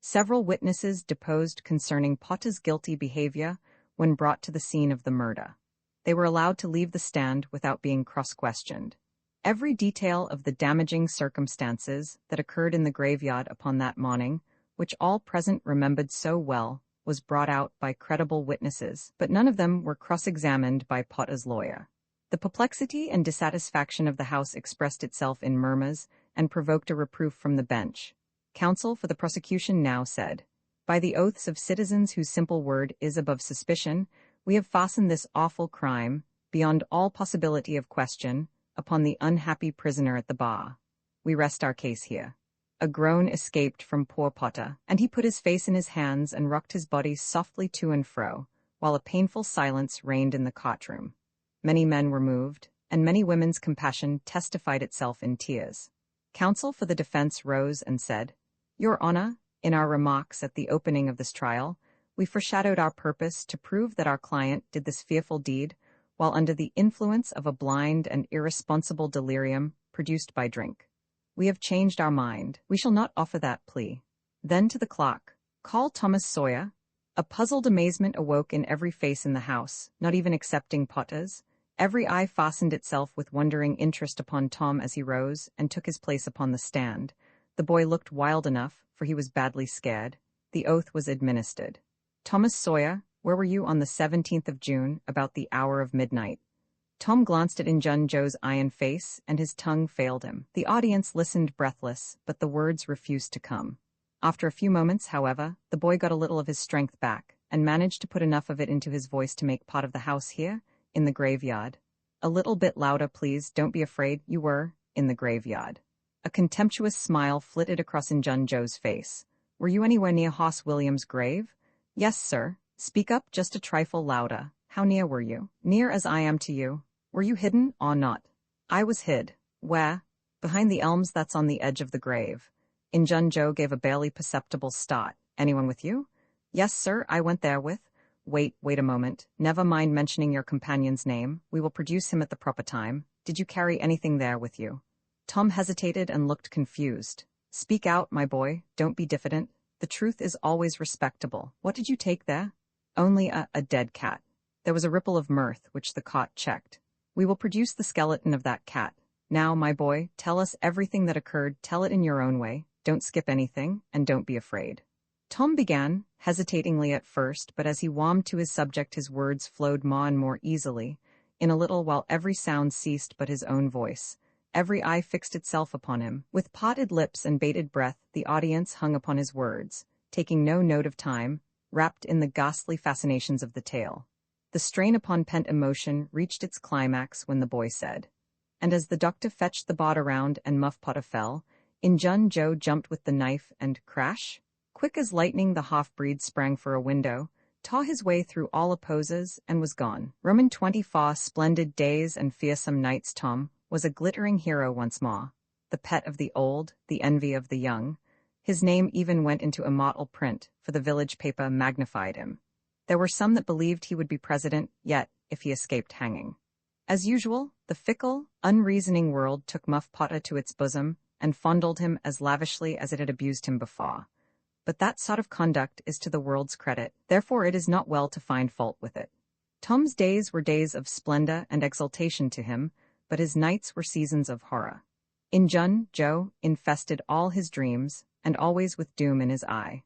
Several witnesses deposed concerning Potter's guilty behavior when brought to the scene of the murder. They were allowed to leave the stand without being cross-questioned. Every detail of the damaging circumstances that occurred in the graveyard upon that morning, which all present remembered so well, was brought out by credible witnesses, but none of them were cross-examined by Potter's lawyer. The perplexity and dissatisfaction of the House expressed itself in murmurs and provoked a reproof from the bench. Counsel for the prosecution now said, "By the oaths of citizens whose simple word is above suspicion, we have fastened this awful crime, beyond all possibility of question, upon the unhappy prisoner at the bar. We rest our case here." A groan escaped from poor Potter, and he put his face in his hands and rocked his body softly to and fro, while a painful silence reigned in the courtroom. Many men were moved, and many women's compassion testified itself in tears. Counsel for the defense rose and said, "Your Honor, in our remarks at the opening of this trial, we foreshadowed our purpose to prove that our client did this fearful deed while under the influence of a blind and irresponsible delirium produced by drink. We have changed our mind. We shall not offer that plea." Then to the clerk, "Call Thomas Sawyer." A puzzled amazement awoke in every face in the house, not even excepting Potter's. Every eye fastened itself with wondering interest upon Tom as he rose and took his place upon the stand. The boy looked wild enough, for he was badly scared. The oath was administered. "Thomas Sawyer, where were you on the 17th of June, about the hour of midnight?" Tom glanced at Injun Joe's iron face, and his tongue failed him. The audience listened breathless, but the words refused to come. After a few moments, however, the boy got a little of his strength back, and managed to put enough of it into his voice to make part of the house hear, "In the graveyard." "A little bit louder, please. Don't be afraid. You were in the graveyard." A contemptuous smile flitted across Injun Joe's face. "Were you anywhere near Hoss Williams' grave?" "Yes, sir." "Speak up just a trifle louder. How near were you?" "Near as I am to you." "Were you hidden or not?" "I was hid." "Where?" "Behind the elms that's on the edge of the grave." Injun Joe gave a barely perceptible start. "Anyone with you?" "Yes, sir, I went there with—" Wait a moment. Never mind mentioning your companion's name. We will produce him at the proper time. Did you carry anything there with you?" Tom hesitated and looked confused. "Speak out, my boy. Don't be diffident. The truth is always respectable. What did you take there?" "Only a dead cat." There was a ripple of mirth, which the cot checked. "We will produce the skeleton of that cat. Now, my boy, tell us everything that occurred. Tell it in your own way. Don't skip anything, and don't be afraid." Tom began, hesitatingly at first, but as he warmed to his subject his words flowed more and more easily. In a little while every sound ceased but his own voice. Every eye fixed itself upon him. With parted lips and bated breath, the audience hung upon his words, taking no note of time, wrapped in the ghastly fascinations of the tale. The strain upon pent emotion reached its climax when the boy said, "And as the doctor fetched the bot around and Muff Potter fell, Injun Joe jumped with the knife and crash? Quick as lightning the half-breed sprang for a window, tore his way through all opposers, and was gone. Roman 24 splendid days and fearsome nights Tom was a glittering hero once more, the pet of the old, the envy of the young. His name even went into immortal print, for the village paper magnified him. There were some that believed he would be president yet, if he escaped hanging. As usual, the fickle, unreasoning world took Muff Potter to its bosom and fondled him as lavishly as it had abused him before. But that sort of conduct is to the world's credit, therefore it is not well to find fault with it. Tom's days were days of splendor and exultation to him, but his nights were seasons of horror. Injun Joe infested all his dreams, and always with doom in his eye.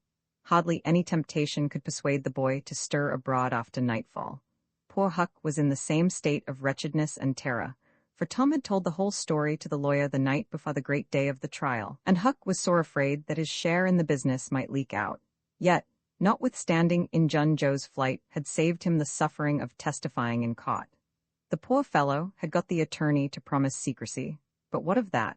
Hardly any temptation could persuade the boy to stir abroad after nightfall. Poor Huck was in the same state of wretchedness and terror, for Tom had told the whole story to the lawyer the night before the great day of the trial, and Huck was sore afraid that his share in the business might leak out. Yet, notwithstanding Injun Joe's flight had saved him the suffering of testifying in court. The poor fellow had got the attorney to promise secrecy, but what of that?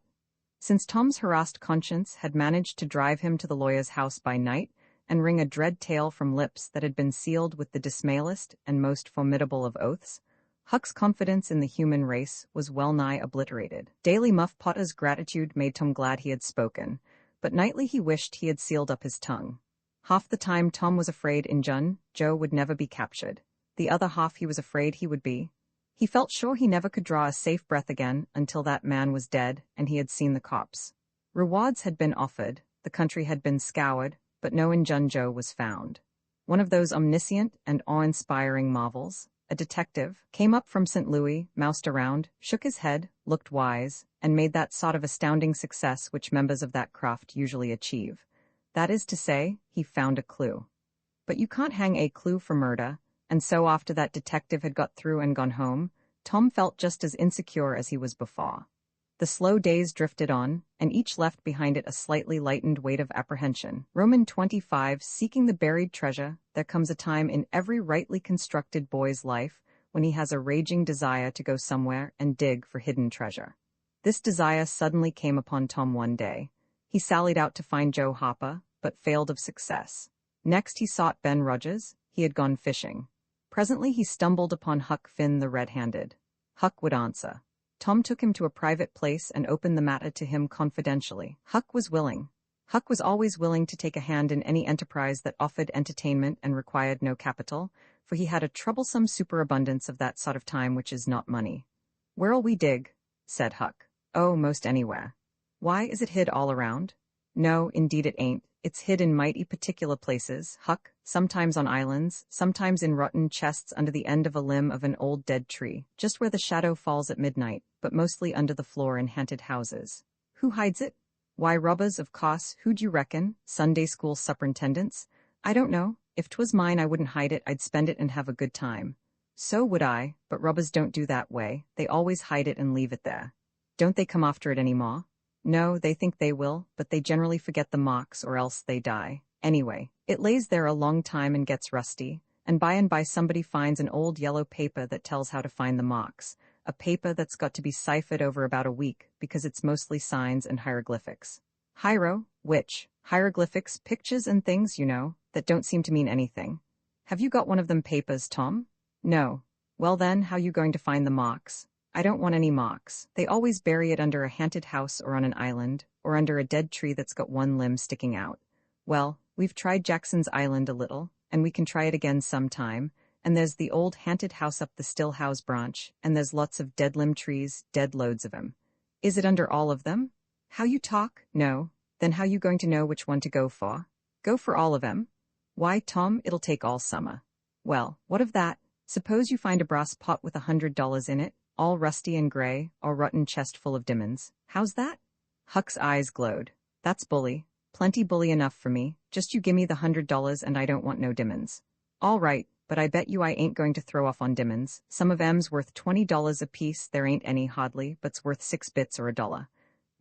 Since Tom's harassed conscience had managed to drive him to the lawyer's house by night and wring a dread tale from lips that had been sealed with the dismalest and most formidable of oaths, Huck's confidence in the human race was well-nigh obliterated. Daily Muff Potter's gratitude made Tom glad he had spoken, but nightly he wished he had sealed up his tongue. Half the time Tom was afraid Injun Joe would never be captured. The other half he was afraid he would be. He felt sure he never could draw a safe breath again until that man was dead and he had seen the cops. Rewards had been offered, the country had been scoured, but no Injun Joe was found. One of those omniscient and awe-inspiring marvels, a detective, came up from St. Louis, moused around, shook his head, looked wise, and made that sort of astounding success which members of that craft usually achieve. That is to say, he found a clue. But you can't hang a clue for murder, and so after that detective had got through and gone home, Tom felt just as insecure as he was before. The slow days drifted on, and each left behind it a slightly lightened weight of apprehension. Roman 25, seeking the buried treasure, there comes a time in every rightly constructed boy's life when he has a raging desire to go somewhere and dig for hidden treasure. This desire suddenly came upon Tom one day. He sallied out to find Joe Harper, but failed of success. Next he sought Ben Rogers. He had gone fishing. Presently he stumbled upon Huck Finn the red-handed. Huck would answer. Tom took him to a private place and opened the matter to him confidentially. Huck was willing. Huck was always willing to take a hand in any enterprise that offered entertainment and required no capital, for he had a troublesome superabundance of that sort of time which is not money. "Where'll we dig?" said Huck. "Oh, most anywhere." "Why, is it hid all around?" "No, indeed it ain't. It's hid in mighty particular places, Huck, sometimes on islands, sometimes in rotten chests under the end of a limb of an old dead tree, just where the shadow falls at midnight, but mostly under the floor in haunted houses." "Who hides it?" "Why, robbers, of course. Who'd you reckon? Sunday school superintendents?" "I don't know. If 'twas mine I wouldn't hide it, I'd spend it and have a good time." "So would I, but robbers don't do that way. They always hide it and leave it there." "Don't they come after it any more?" "No, they think they will, but they generally forget the marks or else they die. Anyway, it lays there a long time and gets rusty, and by somebody finds an old yellow paper that tells how to find the marks, a paper that's got to be ciphered over about a week because it's mostly signs and hieroglyphics. Which? Hieroglyphics, pictures and things, you know, that don't seem to mean anything. Have you got one of them papers, Tom?" "No." "Well then, how you going to find the marks?" "I don't want any marks. They always bury it under a haunted house or on an island, or under a dead tree that's got one limb sticking out. Well, we've tried Jackson's Island a little, and we can try it again sometime, and there's the old haunted house up the Stillhouse branch, and there's lots of dead limb trees, dead loads of 'em." "Is it under all of them?" "How you talk? No. Then how you going to know which one to go for?" "Go for all of 'em." "Why, Tom, it'll take all summer." "Well, what of that? Suppose you find a brass pot with $100 in it, all rusty and gray, or rotten chest full of diamonds. How's that?" Huck's eyes glowed. "That's bully. Plenty bully enough for me. Just you gimme the $100 and I don't want no diamonds." "All right, but I bet you I ain't going to throw off on diamonds. Some of 'em's worth $20 a piece. There ain't any hardly, but's worth 6 bits or $1.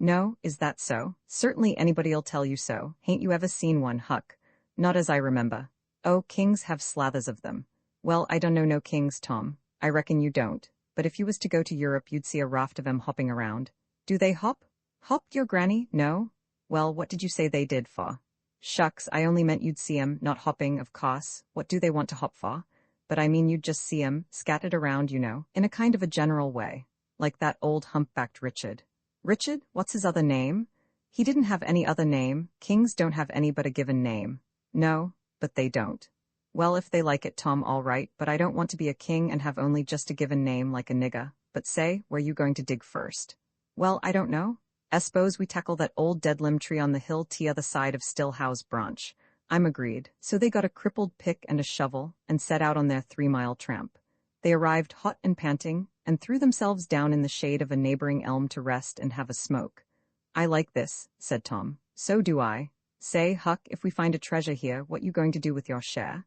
"No, is that so?" "Certainly anybody'll tell you so. Hain't you ever seen one, Huck?" "Not as I remember." "Oh, kings have slathers of them." "Well, I don't know no kings, Tom. I reckon you don't. But if you was to go to Europe you'd see a raft of 'em hopping around." "Do they hop?" "Hop, your granny? No." "Well, what did you say they did for?" "Shucks, I only meant you'd see 'em, not hopping, of course. What do they want to hop for? But I mean you'd just see 'em, scattered around, you know, in a kind of a general way. Like that old humpbacked Richard." "Richard? What's his other name?" "He didn't have any other name. Kings don't have any but a given name." "No, but they don't." "Well, if they like it, Tom, all right, but I don't want to be a king and have only just a given name like a nigger. But say, where you going to dig first?" "Well, I don't know. S'pose we tackle that old dead limb tree on the hill t'other side of Stillhouse branch." "I'm agreed." So they got a crippled pick and a shovel and set out on their 3-mile tramp. They arrived hot and panting, and threw themselves down in the shade of a neighboring elm to rest and have a smoke. "I like this," said Tom. "So do I. Say, Huck, if we find a treasure here, what you going to do with your share?"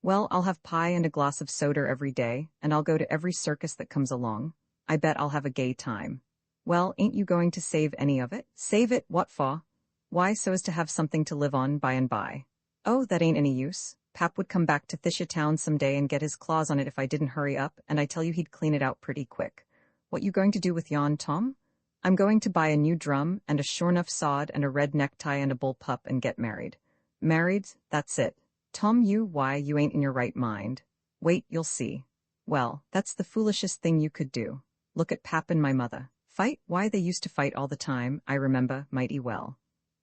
"Well, I'll have pie and a glass of soda every day, and I'll go to every circus that comes along. I bet I'll have a gay time." "Well, ain't you going to save any of it?" "Save it? What for?" "Why, so as to have something to live on by and by." "Oh, that ain't any use." Pap would come back to Thisha town someday and get his claws on it if I didn't hurry up, and I tell you he'd clean it out pretty quick. What you going to do with yon, Tom? I'm going to buy a new drum and a sure enough sod and a red necktie and a bull pup and get married. Married? That's it. Tom, why, you ain't in your right mind. Wait, you'll see. Well, that's the foolishest thing you could do. Look at Pap and my mother. Fight? Why, they used to fight all the time, I remember, mighty well.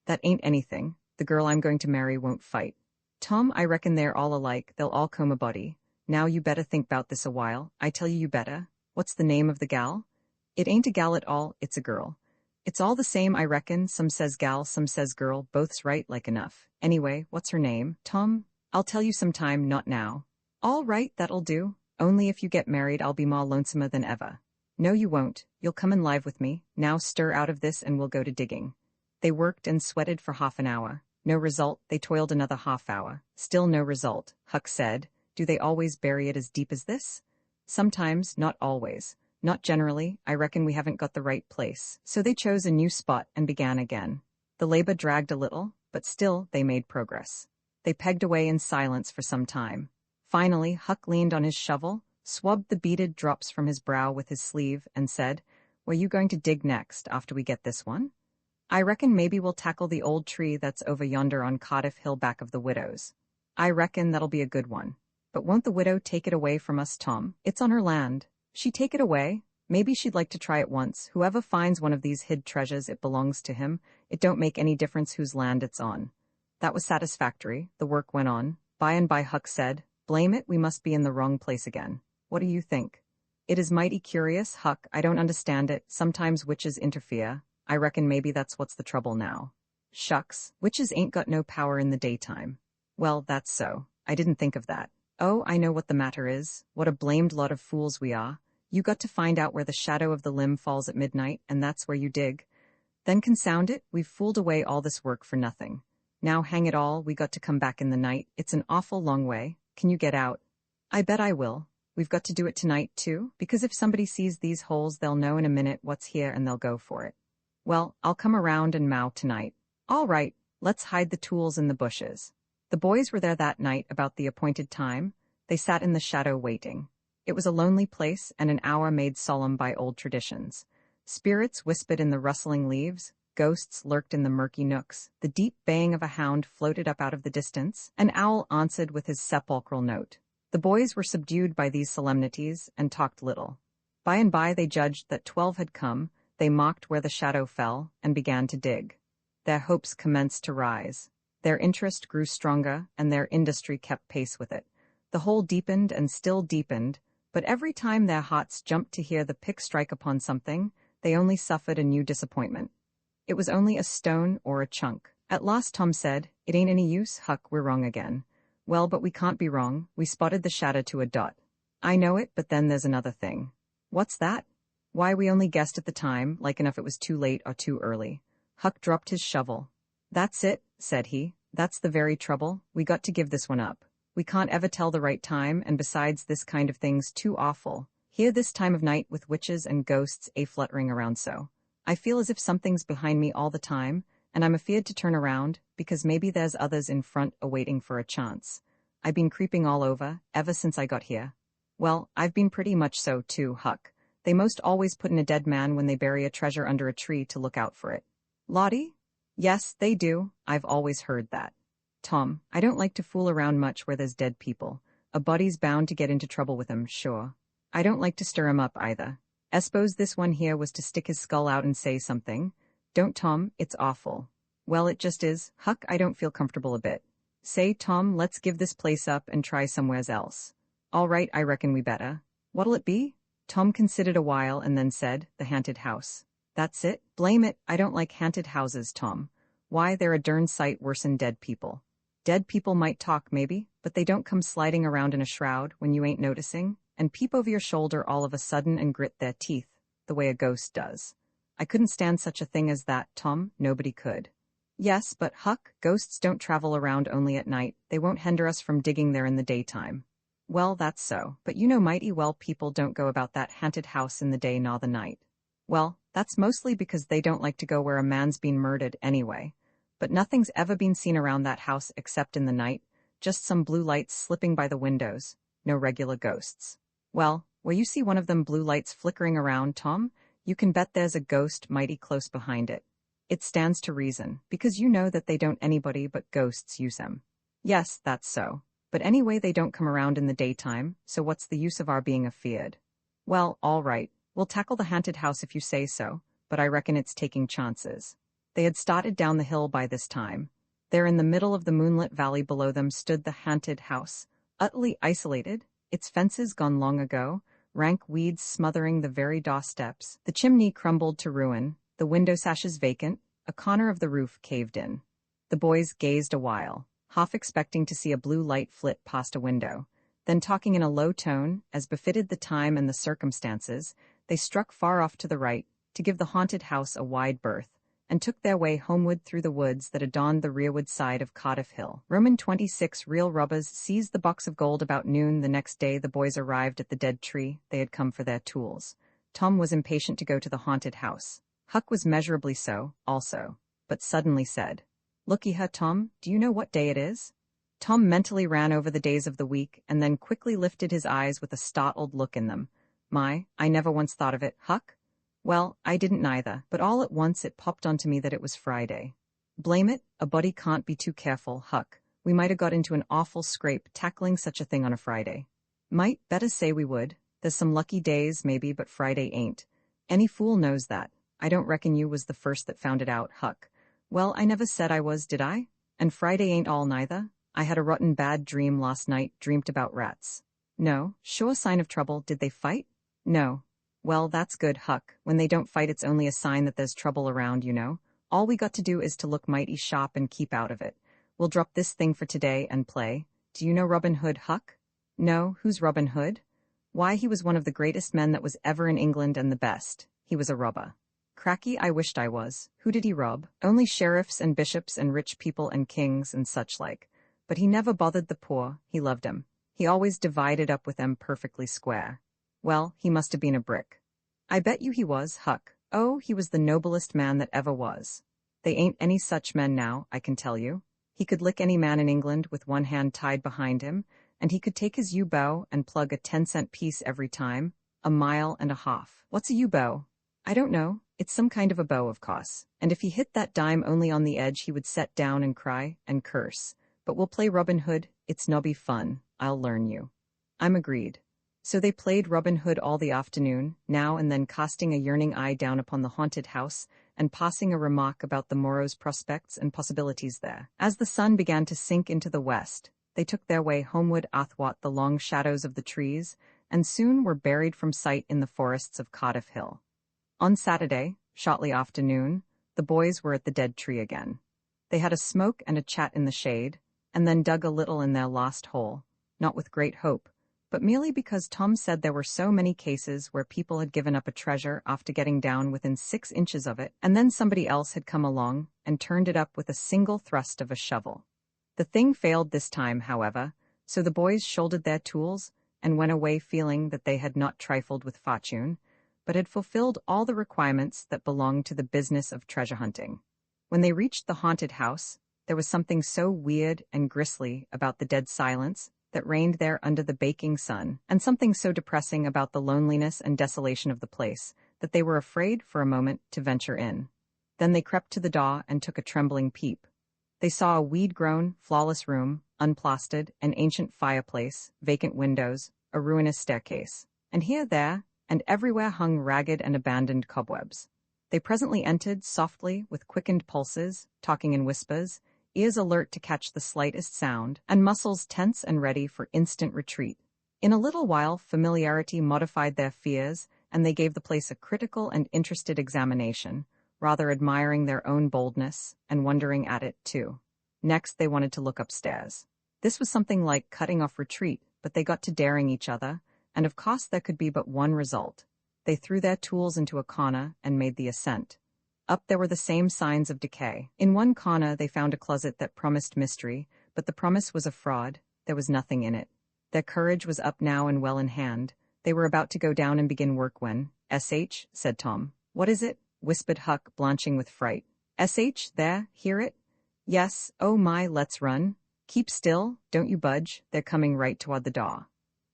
That ain't anything. The girl I'm going to marry won't fight. Tom, I reckon they're all alike, they'll all comb a body. Now you better think 'bout this a while, I tell you better. What's the name of the gal? It ain't a gal at all, it's a girl. It's all the same, I reckon, some says gal, some says girl, both's right like enough. Anyway, what's her name? Tom? I'll tell you sometime, not now. All right, that'll do. Only if you get married I'll be more lonesomer than ever. No you won't, you'll come and live with me. Now stir out of this and we'll go to digging. They worked and sweated for half an hour. No result, they toiled another half hour. Still no result. Huck said, do they always bury it as deep as this? Sometimes, not always. Not generally, I reckon we haven't got the right place. So they chose a new spot and began again. The labor dragged a little, but still they made progress. They pegged away in silence for some time. Finally, Huck leaned on his shovel, swabbed the beaded drops from his brow with his sleeve, and said, where you going to dig next after we get this one? I reckon maybe we'll tackle the old tree that's over yonder on Cardiff Hill back of the widow's. I reckon that'll be a good one. But won't the widow take it away from us, Tom? It's on her land. She take it away? Maybe she'd like to try it once. Whoever finds one of these hid treasures, it belongs to him. It don't make any difference whose land it's on. That was satisfactory. The work went on. By and by Huck said, blame it, we must be in the wrong place again. What do you think? It is mighty curious, Huck. I don't understand it. Sometimes witches interfere. I reckon maybe that's what's the trouble now. Shucks, witches ain't got no power in the daytime. Well, that's so. I didn't think of that. Oh, I know what the matter is. What a blamed lot of fools we are. You got to find out where the shadow of the limb falls at midnight, and that's where you dig. Then confound it, we've fooled away all this work for nothing. Now hang it all, we got to come back in the night. It's an awful long way. Can you get out? I bet I will. We've got to do it tonight, too, because if somebody sees these holes, they'll know in a minute what's here and they'll go for it. Well, I'll come around and mow tonight. All right, let's hide the tools in the bushes. The boys were there that night about the appointed time. They sat in the shadow waiting. It was a lonely place and an hour made solemn by old traditions. Spirits whispered in the rustling leaves. Ghosts lurked in the murky nooks. The deep baying of a hound floated up out of the distance. An owl answered with his sepulchral note. The boys were subdued by these solemnities and talked little. By and by they judged that 12 had come. They mocked where the shadow fell and began to dig. Their hopes commenced to rise. Their interest grew stronger, and their industry kept pace with it. The hole deepened and still deepened, but every time their hearts jumped to hear the pick strike upon something, they only suffered a new disappointment. It was only a stone or a chunk. At last Tom said, it ain't any use, Huck, we're wrong again. Well, but we can't be wrong. We spotted the shadow to a dot. I know it, but then there's another thing. What's that? Why, we only guessed at the time, like enough it was too late or too early. Huck dropped his shovel. That's it, said he. That's the very trouble. We got to give this one up. We can't ever tell the right time, and besides, this kind of thing's too awful. Here this time of night with witches and ghosts fluttering around so. I feel as if something's behind me all the time, and I'm afeard to turn around, because maybe there's others in front awaiting for a chance. I've been creeping all over, ever since I got here. Well, I've been pretty much so too, Huck. They most always put in a dead man when they bury a treasure under a tree to look out for it. Lottie? Yes, they do. I've always heard that. Tom, I don't like to fool around much where there's dead people. A body's bound to get into trouble with 'em, sure. I don't like to stir 'em up either. I suppose this one here was to stick his skull out and say something. Don't, Tom, it's awful. Well, it just is. Huck, I don't feel comfortable a bit. Say, Tom, let's give this place up and try somewheres else. All right, I reckon we better. What'll it be? Tom considered a while and then said, the haunted house. That's it? Blame it, I don't like haunted houses, Tom. Why, they're a darn sight worse'n dead people. Dead people might talk, maybe, but they don't come sliding around in a shroud when you ain't noticing, and peep over your shoulder all of a sudden and grit their teeth, the way a ghost does. I couldn't stand such a thing as that, Tom, nobody could. Yes, but Huck, ghosts don't travel around only at night. They won't hinder us from digging there in the daytime. Well, that's so, but you know mighty well people don't go about that haunted house in the day nor the night. Well, that's mostly because they don't like to go where a man's been murdered anyway. But nothing's ever been seen around that house except in the night. just some blue lights slipping by the windows, no regular ghosts. Well, where you see one of them blue lights flickering around, Tom, you can bet there's a ghost mighty close behind it. It stands to reason, because you know that they don't anybody but ghosts use them. Yes, that's so. But anyway, they don't come around in the daytime, so what's the use of our being afeared? Well, all right, we'll tackle the haunted house if you say so, but I reckon it's taking chances. They had started down the hill by this time. There in the middle of the moonlit valley below them stood the haunted house, utterly isolated, its fences gone long ago, rank weeds smothering the very doorsteps, the chimney crumbled to ruin, the window sashes vacant, a corner of the roof caved in. The boys gazed a while, half expecting to see a blue light flit past a window. Then, talking in a low tone, as befitted the time and the circumstances, they struck far off to the right, to give the haunted house a wide berth, and took their way homeward through the woods that adorned the rearward side of Cardiff Hill. Roman 26 real robbers seized the box of gold about noon the next day. The boys arrived at the dead tree. They had come for their tools. Tom was impatient to go to the haunted house. Huck was measurably so, also, but suddenly said, "Looky here, Tom, do you know what day it is?" Tom mentally ran over the days of the week and then quickly lifted his eyes with a startled look in them. "My, I never once thought of it, Huck." "Well, I didn't neither, but all at once it popped onto me that it was Friday." "Blame it, a body can't be too careful, Huck. We might have got into an awful scrape tackling such a thing on a Friday." "Might better say we would. There's some lucky days, maybe, but Friday ain't. Any fool knows that. I don't reckon you was the first that found it out, Huck." "Well, I never said I was, did I? And Friday ain't all neither. I had a rotten bad dream last night, dreamt about rats." "No, sure sign of trouble. Did they fight?" "No." "Well, that's good, Huck. When they don't fight, it's only a sign that there's trouble around, you know. All we got to do is to look mighty sharp and keep out of it. We'll drop this thing for today and play. Do you know Robin Hood, Huck?" "No, who's Robin Hood?" "Why, he was one of the greatest men that was ever in England and the best. He was a robber." "Cracky, I wished I was. Who did he rob?" "Only sheriffs and bishops and rich people and kings and such like. But he never bothered the poor. He loved 'em. He always divided up with 'em perfectly square." "Well, he must have been a brick." "I bet you he was, Huck. Oh, he was the noblest man that ever was. They ain't any such men now, I can tell you. He could lick any man in England with one hand tied behind him, and he could take his U-bow and plug a 10-cent piece every time, a mile and a half." "What's a U-bow?" "I don't know. It's some kind of a bow, of course. And if he hit that dime only on the edge, he would set down and cry and curse. But we'll play Robin Hood. It's no be fun. I'll learn you." "I'm agreed." So they played Robin Hood all the afternoon, now and then casting a yearning eye down upon the haunted house and passing a remark about the morrow's prospects and possibilities there. As the sun began to sink into the west, they took their way homeward athwart the long shadows of the trees and soon were buried from sight in the forests of Cardiff Hill. On Saturday, shortly after noon, the boys were at the dead tree again. They had a smoke and a chat in the shade, and then dug a little in their lost hole, not with great hope, but merely because Tom said there were so many cases where people had given up a treasure after getting down within 6 inches of it, and then somebody else had come along and turned it up with a single thrust of a shovel. The thing failed this time, however, so the boys shouldered their tools and went away feeling that they had not trifled with fortune, but had fulfilled all the requirements that belonged to the business of treasure hunting. When they reached the haunted house, there was something so weird and grisly about the dead silence that reigned there under the baking sun, and something so depressing about the loneliness and desolation of the place, that they were afraid for a moment to venture in. Then they crept to the door and took a trembling peep. They saw a weed-grown, flawless room, unplastered, an ancient fireplace, vacant windows, a ruinous staircase, and here, there, and everywhere hung ragged and abandoned cobwebs. They presently entered softly, with quickened pulses, talking in whispers, ears alert to catch the slightest sound, and muscles tense and ready for instant retreat. In a little while, familiarity modified their fears, and they gave the place a critical and interested examination, rather admiring their own boldness and wondering at it, too. Next, they wanted to look upstairs. This was something like cutting off retreat, but they got to daring each other, and of course there could be but one result. They threw their tools into a corner and made the ascent. Up there were the same signs of decay. In one corner they found a closet that promised mystery, but the promise was a fraud. There was nothing in it. Their courage was up now and well in hand. They were about to go down and begin work when, "S.H.," said Tom. "What is it?" whispered Huck, blanching with fright. "S.H., there, hear it?" "Yes, oh my, let's run." Keep still, don't you budge, they're coming right toward the door.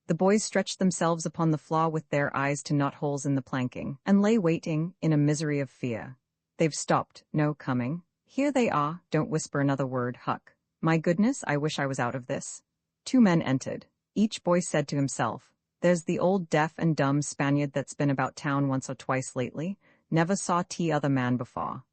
The boys stretched themselves upon the floor with their eyes to knotholes in the planking, and lay waiting, in a misery of fear. They've stopped, no coming. Here they are, don't whisper another word, Huck. My goodness, I wish I was out of this. 2 men entered. Each boy said to himself, there's the old deaf and dumb Spaniard that's been about town once or twice lately, never saw t'other man before.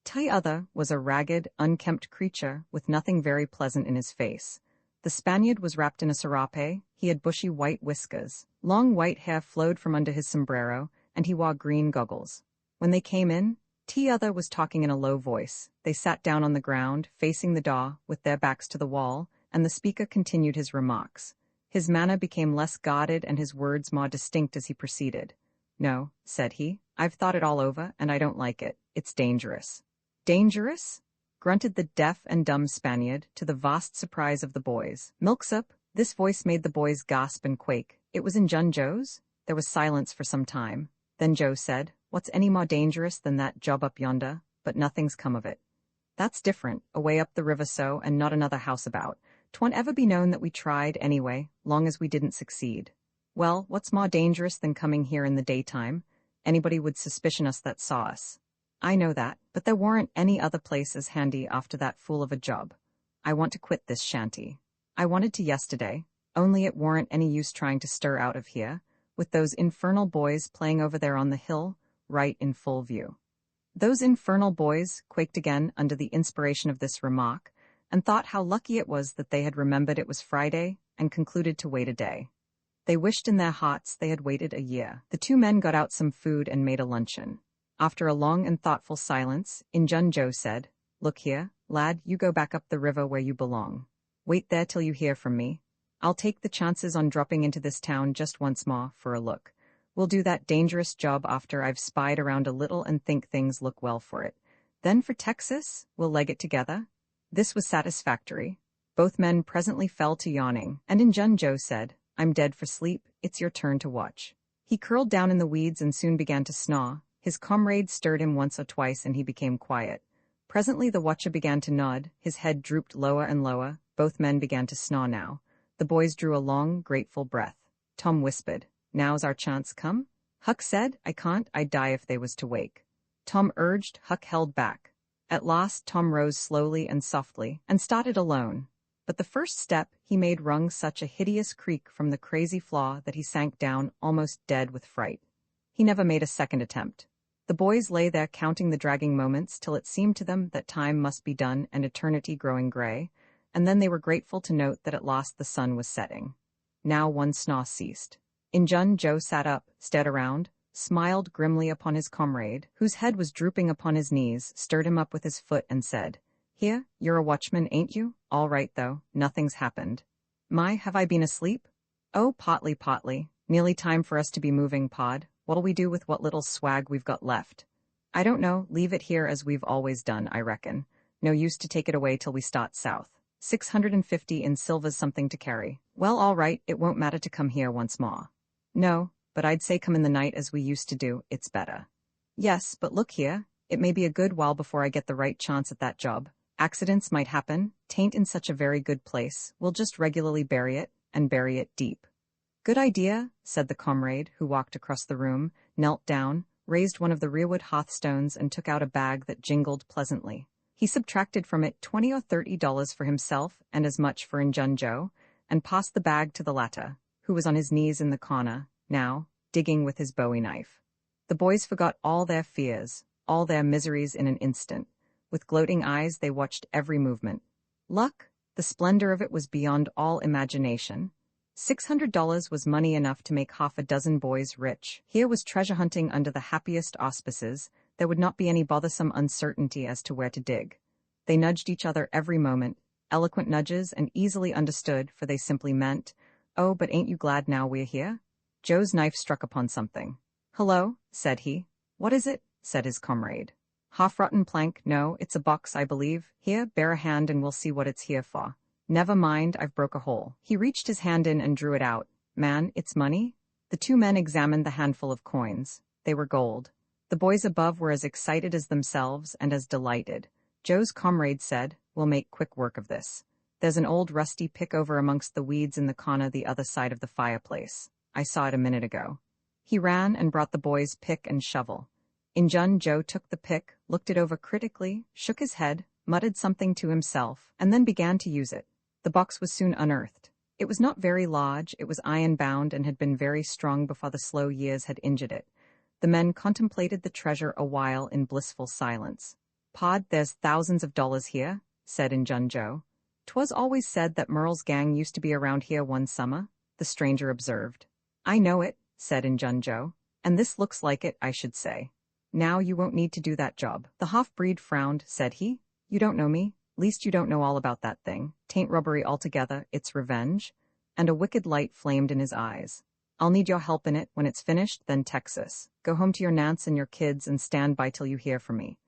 T'other was a ragged, unkempt creature with nothing very pleasant in his face. The Spaniard was wrapped in a serape, he had bushy white whiskers, long white hair flowed from under his sombrero, and he wore green goggles. When they came in, t'other was talking in a low voice. They sat down on the ground, facing the door, with their backs to the wall, and the speaker continued his remarks. His manner became less guarded and his words more distinct as he proceeded. No, said he, I've thought it all over, and I don't like it. It's dangerous. Dangerous? Grunted the deaf and dumb Spaniard, to the vast surprise of the boys. Milksop, this voice made the boys gasp and quake. It was Injun Joe's? There was silence for some time. Then Joe said, what's any more dangerous than that job up yonder? But nothing's come of it. That's different, away up the river so, and not another house about. 'Twon't ever be known that we tried, anyway, long as we didn't succeed. Well, what's more dangerous than coming here in the daytime? Anybody would suspicion us that saw us. I know that, but there weren't any other place as handy after that fool of a job. I want to quit this shanty. I wanted to yesterday, only it weren't any use trying to stir out of here, with those infernal boys playing over there on the hill, right in full view. Those infernal boys quaked again under the inspiration of this remark, and thought how lucky it was that they had remembered it was Friday, and concluded to wait a day. They wished in their hearts they had waited a year. The 2 men got out some food and made a luncheon. After a long and thoughtful silence, Injun Joe said, look here, lad, you go back up the river where you belong. Wait there till you hear from me. I'll take the chances on dropping into this town just once more for a look. We'll do that dangerous job after I've spied around a little and think things look well for it. Then for Texas, we'll leg it together. This was satisfactory. Both men presently fell to yawning, and Injun Joe said, I'm dead for sleep, it's your turn to watch. He curled down in the weeds and soon began to snore. His comrade stirred him once or twice and he became quiet. Presently the watcher began to nod, his head drooped lower and lower, both men began to snore now. The boys drew a long, grateful breath. Tom whispered, now's our chance come? Huck said, I can't, I'd die if they was to wake. Tom urged, Huck held back. At last Tom rose slowly and softly, and started alone. But the first step he made wrung such a hideous creak from the crazy flaw that he sank down almost dead with fright. He never made a second attempt. The boys lay there counting the dragging moments till it seemed to them that time must be done and eternity growing gray, and then they were grateful to note that at last the sun was setting. Now one snore ceased. Injun Joe sat up, stared around, smiled grimly upon his comrade, whose head was drooping upon his knees, stirred him up with his foot and said, Here, you're a watchman, ain't you? All right, though, nothing's happened. My, have I been asleep? Oh, potly, nearly time for us to be moving, Pod. What'll we do with what little swag we've got left? I don't know, leave it here as we've always done, I reckon. No use to take it away till we start south. 650 in silver's something to carry. Well, all right, it won't matter to come here once more. No, but I'd say come in the night as we used to do, it's better. Yes, but look here, it may be a good while before I get the right chance at that job. Accidents might happen, tain't in such a very good place, we'll just regularly bury it, and bury it deep. Good idea, said the comrade, who walked across the room, knelt down, raised one of the rearward hearthstones and took out a bag that jingled pleasantly. He subtracted from it $20 or $30 for himself and as much for Injun Joe, and passed the bag to the latter, who was on his knees in the corner, now, digging with his bowie knife. The boys forgot all their fears, all their miseries in an instant. With gloating eyes they watched every movement. Luck, the splendor of it was beyond all imagination. $600 was money enough to make half a dozen boys rich. Here was treasure hunting under the happiest auspices. There would not be any bothersome uncertainty as to where to dig. They nudged each other every moment, eloquent nudges and easily understood, for they simply meant, Oh, but ain't you glad now we're here? Joe's knife struck upon something. Hello, said he. What is it? Said his comrade. Half-rotten plank, no, it's a box, I believe. Here, bear a hand and we'll see what it's here for. Never mind, I've broke a hole. He reached his hand in and drew it out. Man, it's money? The 2 men examined the handful of coins. They were gold. The boys above were as excited as themselves and as delighted. Joe's comrade said, We'll make quick work of this. There's an old rusty pick over amongst the weeds in the corner the other side of the fireplace. I saw it a minute ago. He ran and brought the boys pick and shovel. Injun Joe took the pick, looked it over critically, shook his head, muttered something to himself, and then began to use it. The box was soon unearthed. It was not very large, it was iron-bound and had been very strong before the slow years had injured it. The men contemplated the treasure a while in blissful silence. "Pod, there's thousands of dollars here," said Injun Joe. "'Twas always said that Merle's gang used to be around here one summer," the stranger observed. "I know it," said Injun Joe. "And this looks like it, I should say. Now you won't need to do that job." The half-breed frowned, said he. "You don't know me. Least you don't know all about that thing. 'Tain't robbery altogether, it's revenge." And a wicked light flamed in his eyes. "I'll need your help in it. When it's finished, then Texas. Go home to your nants and your kids and stand by till you hear from me."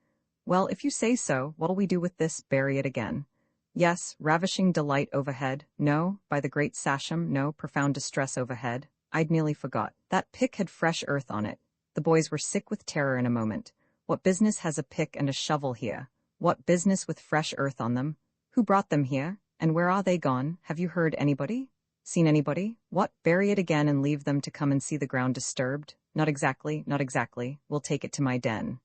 "Well, if you say so, what'll we do with this? Bury it again?" "Yes, ravishing delight overhead. No, by the great Sachem, no, profound distress overhead. I'd nearly forgot. That pick had fresh earth on it." The boys were sick with terror in a moment. "What business has a pick and a shovel here? What business with fresh earth on them? Who brought them here? And where are they gone? Have you heard anybody? Seen anybody? What, bury it again and leave them to come and see the ground disturbed? Not exactly, not exactly. We'll take it to my den."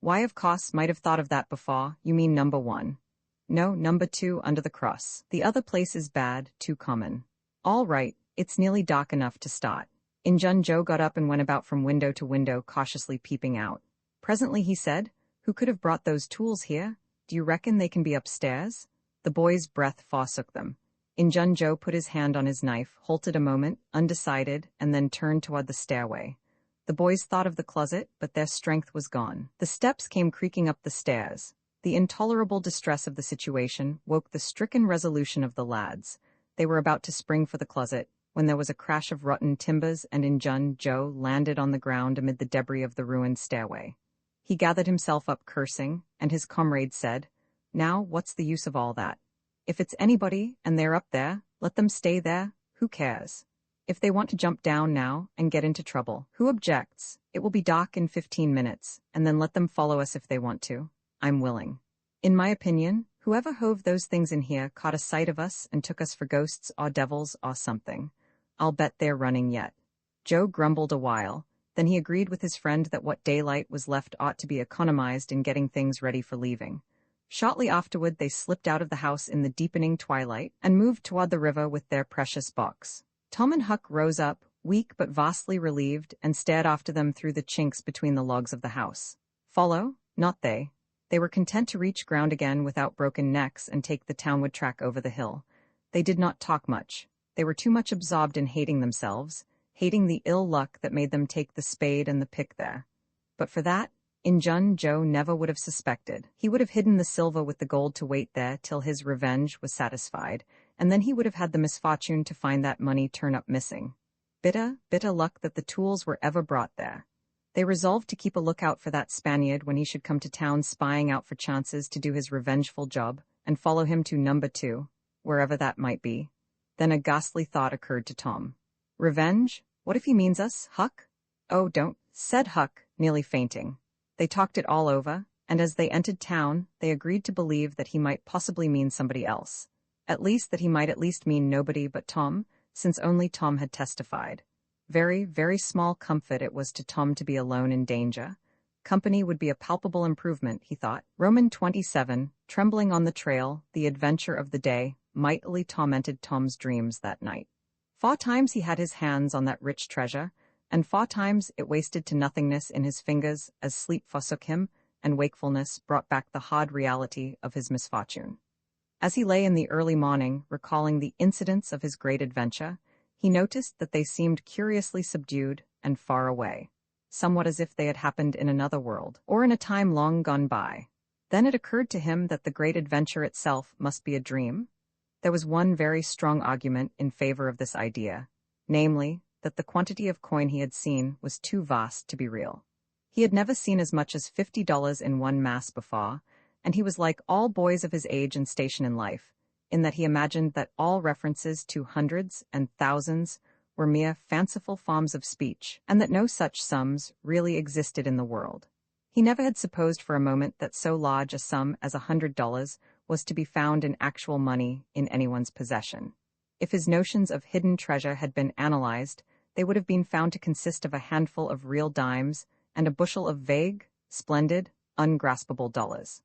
"Why, of course, might have thought of that before. You mean number 1. "No, number 2, under the cross. The other place is bad, too common." "All right, it's nearly dark enough to start." Injun Joe got up and went about from window to window, cautiously peeping out. Presently he said, "Who could have brought those tools here? Do you reckon they can be upstairs?" The boys' breath forsook them. Injun Joe put his hand on his knife, halted a moment, undecided, and then turned toward the stairway. The boys thought of the closet, but their strength was gone. The steps came creaking up the stairs. The intolerable distress of the situation woke the stricken resolution of the lads. They were about to spring for the closet, when there was a crash of rotten timbers and Injun Joe landed on the ground amid the debris of the ruined stairway. He gathered himself up cursing, and his comrade said, "Now, what's the use of all that? If it's anybody, and they're up there, let them stay there. Who cares? If they want to jump down now and get into trouble, who objects? It will be dark in 15 minutes, and then let them follow us if they want to. I'm willing. In my opinion, whoever hove those things in here caught a sight of us and took us for ghosts or devils or something. I'll bet they're running yet." Joe grumbled a while, then he agreed with his friend that what daylight was left ought to be economized in getting things ready for leaving. Shortly afterward they slipped out of the house in the deepening twilight and moved toward the river with their precious box. Tom and Huck rose up, weak but vastly relieved, and stared after them through the chinks between the logs of the house. Follow? Not they. They were content to reach ground again without broken necks and take the townward track over the hill. They did not talk much. They were too much absorbed in hating themselves, hating the ill luck that made them take the spade and the pick there. But for that, Injun Joe never would have suspected. He would have hidden the silver with the gold to wait there till his revenge was satisfied, and then he would have had the misfortune to find that money turn up missing. Bitter, bitter luck that the tools were ever brought there. They resolved to keep a lookout for that Spaniard when he should come to town, spying out for chances to do his revengeful job, and follow him to number 2, wherever that might be. Then a ghastly thought occurred to Tom. "Revenge? What if he means us, Huck?" "Oh, don't," said Huck, nearly fainting. They talked it all over, and as they entered town, they agreed to believe that he might possibly mean somebody else. At least that he might at least mean nobody but Tom, since only Tom had testified. Very, very small comfort it was to Tom to be alone in danger. Company would be a palpable improvement, he thought. Roman 27, trembling on the trail, the adventure of the day, mightily tormented Tom's dreams that night. 4 times he had his hands on that rich treasure, and 4 times it wasted to nothingness in his fingers as sleep forsook him and wakefulness brought back the hard reality of his misfortune. As he lay in the early morning, recalling the incidents of his great adventure, he noticed that they seemed curiously subdued and far away, somewhat as if they had happened in another world, or in a time long gone by. Then it occurred to him that the great adventure itself must be a dream. There was one very strong argument in favor of this idea, namely, that the quantity of coin he had seen was too vast to be real. He had never seen as much as $50 in one mass before, and he was like all boys of his age and station in life, in that he imagined that all references to hundreds and thousands were mere fanciful forms of speech, and that no such sums really existed in the world. He never had supposed for a moment that so large a sum as $100 was to be found in actual money in anyone's possession. If his notions of hidden treasure had been analyzed, they would have been found to consist of a handful of real dimes and a bushel of vague, splendid, ungraspable dollars.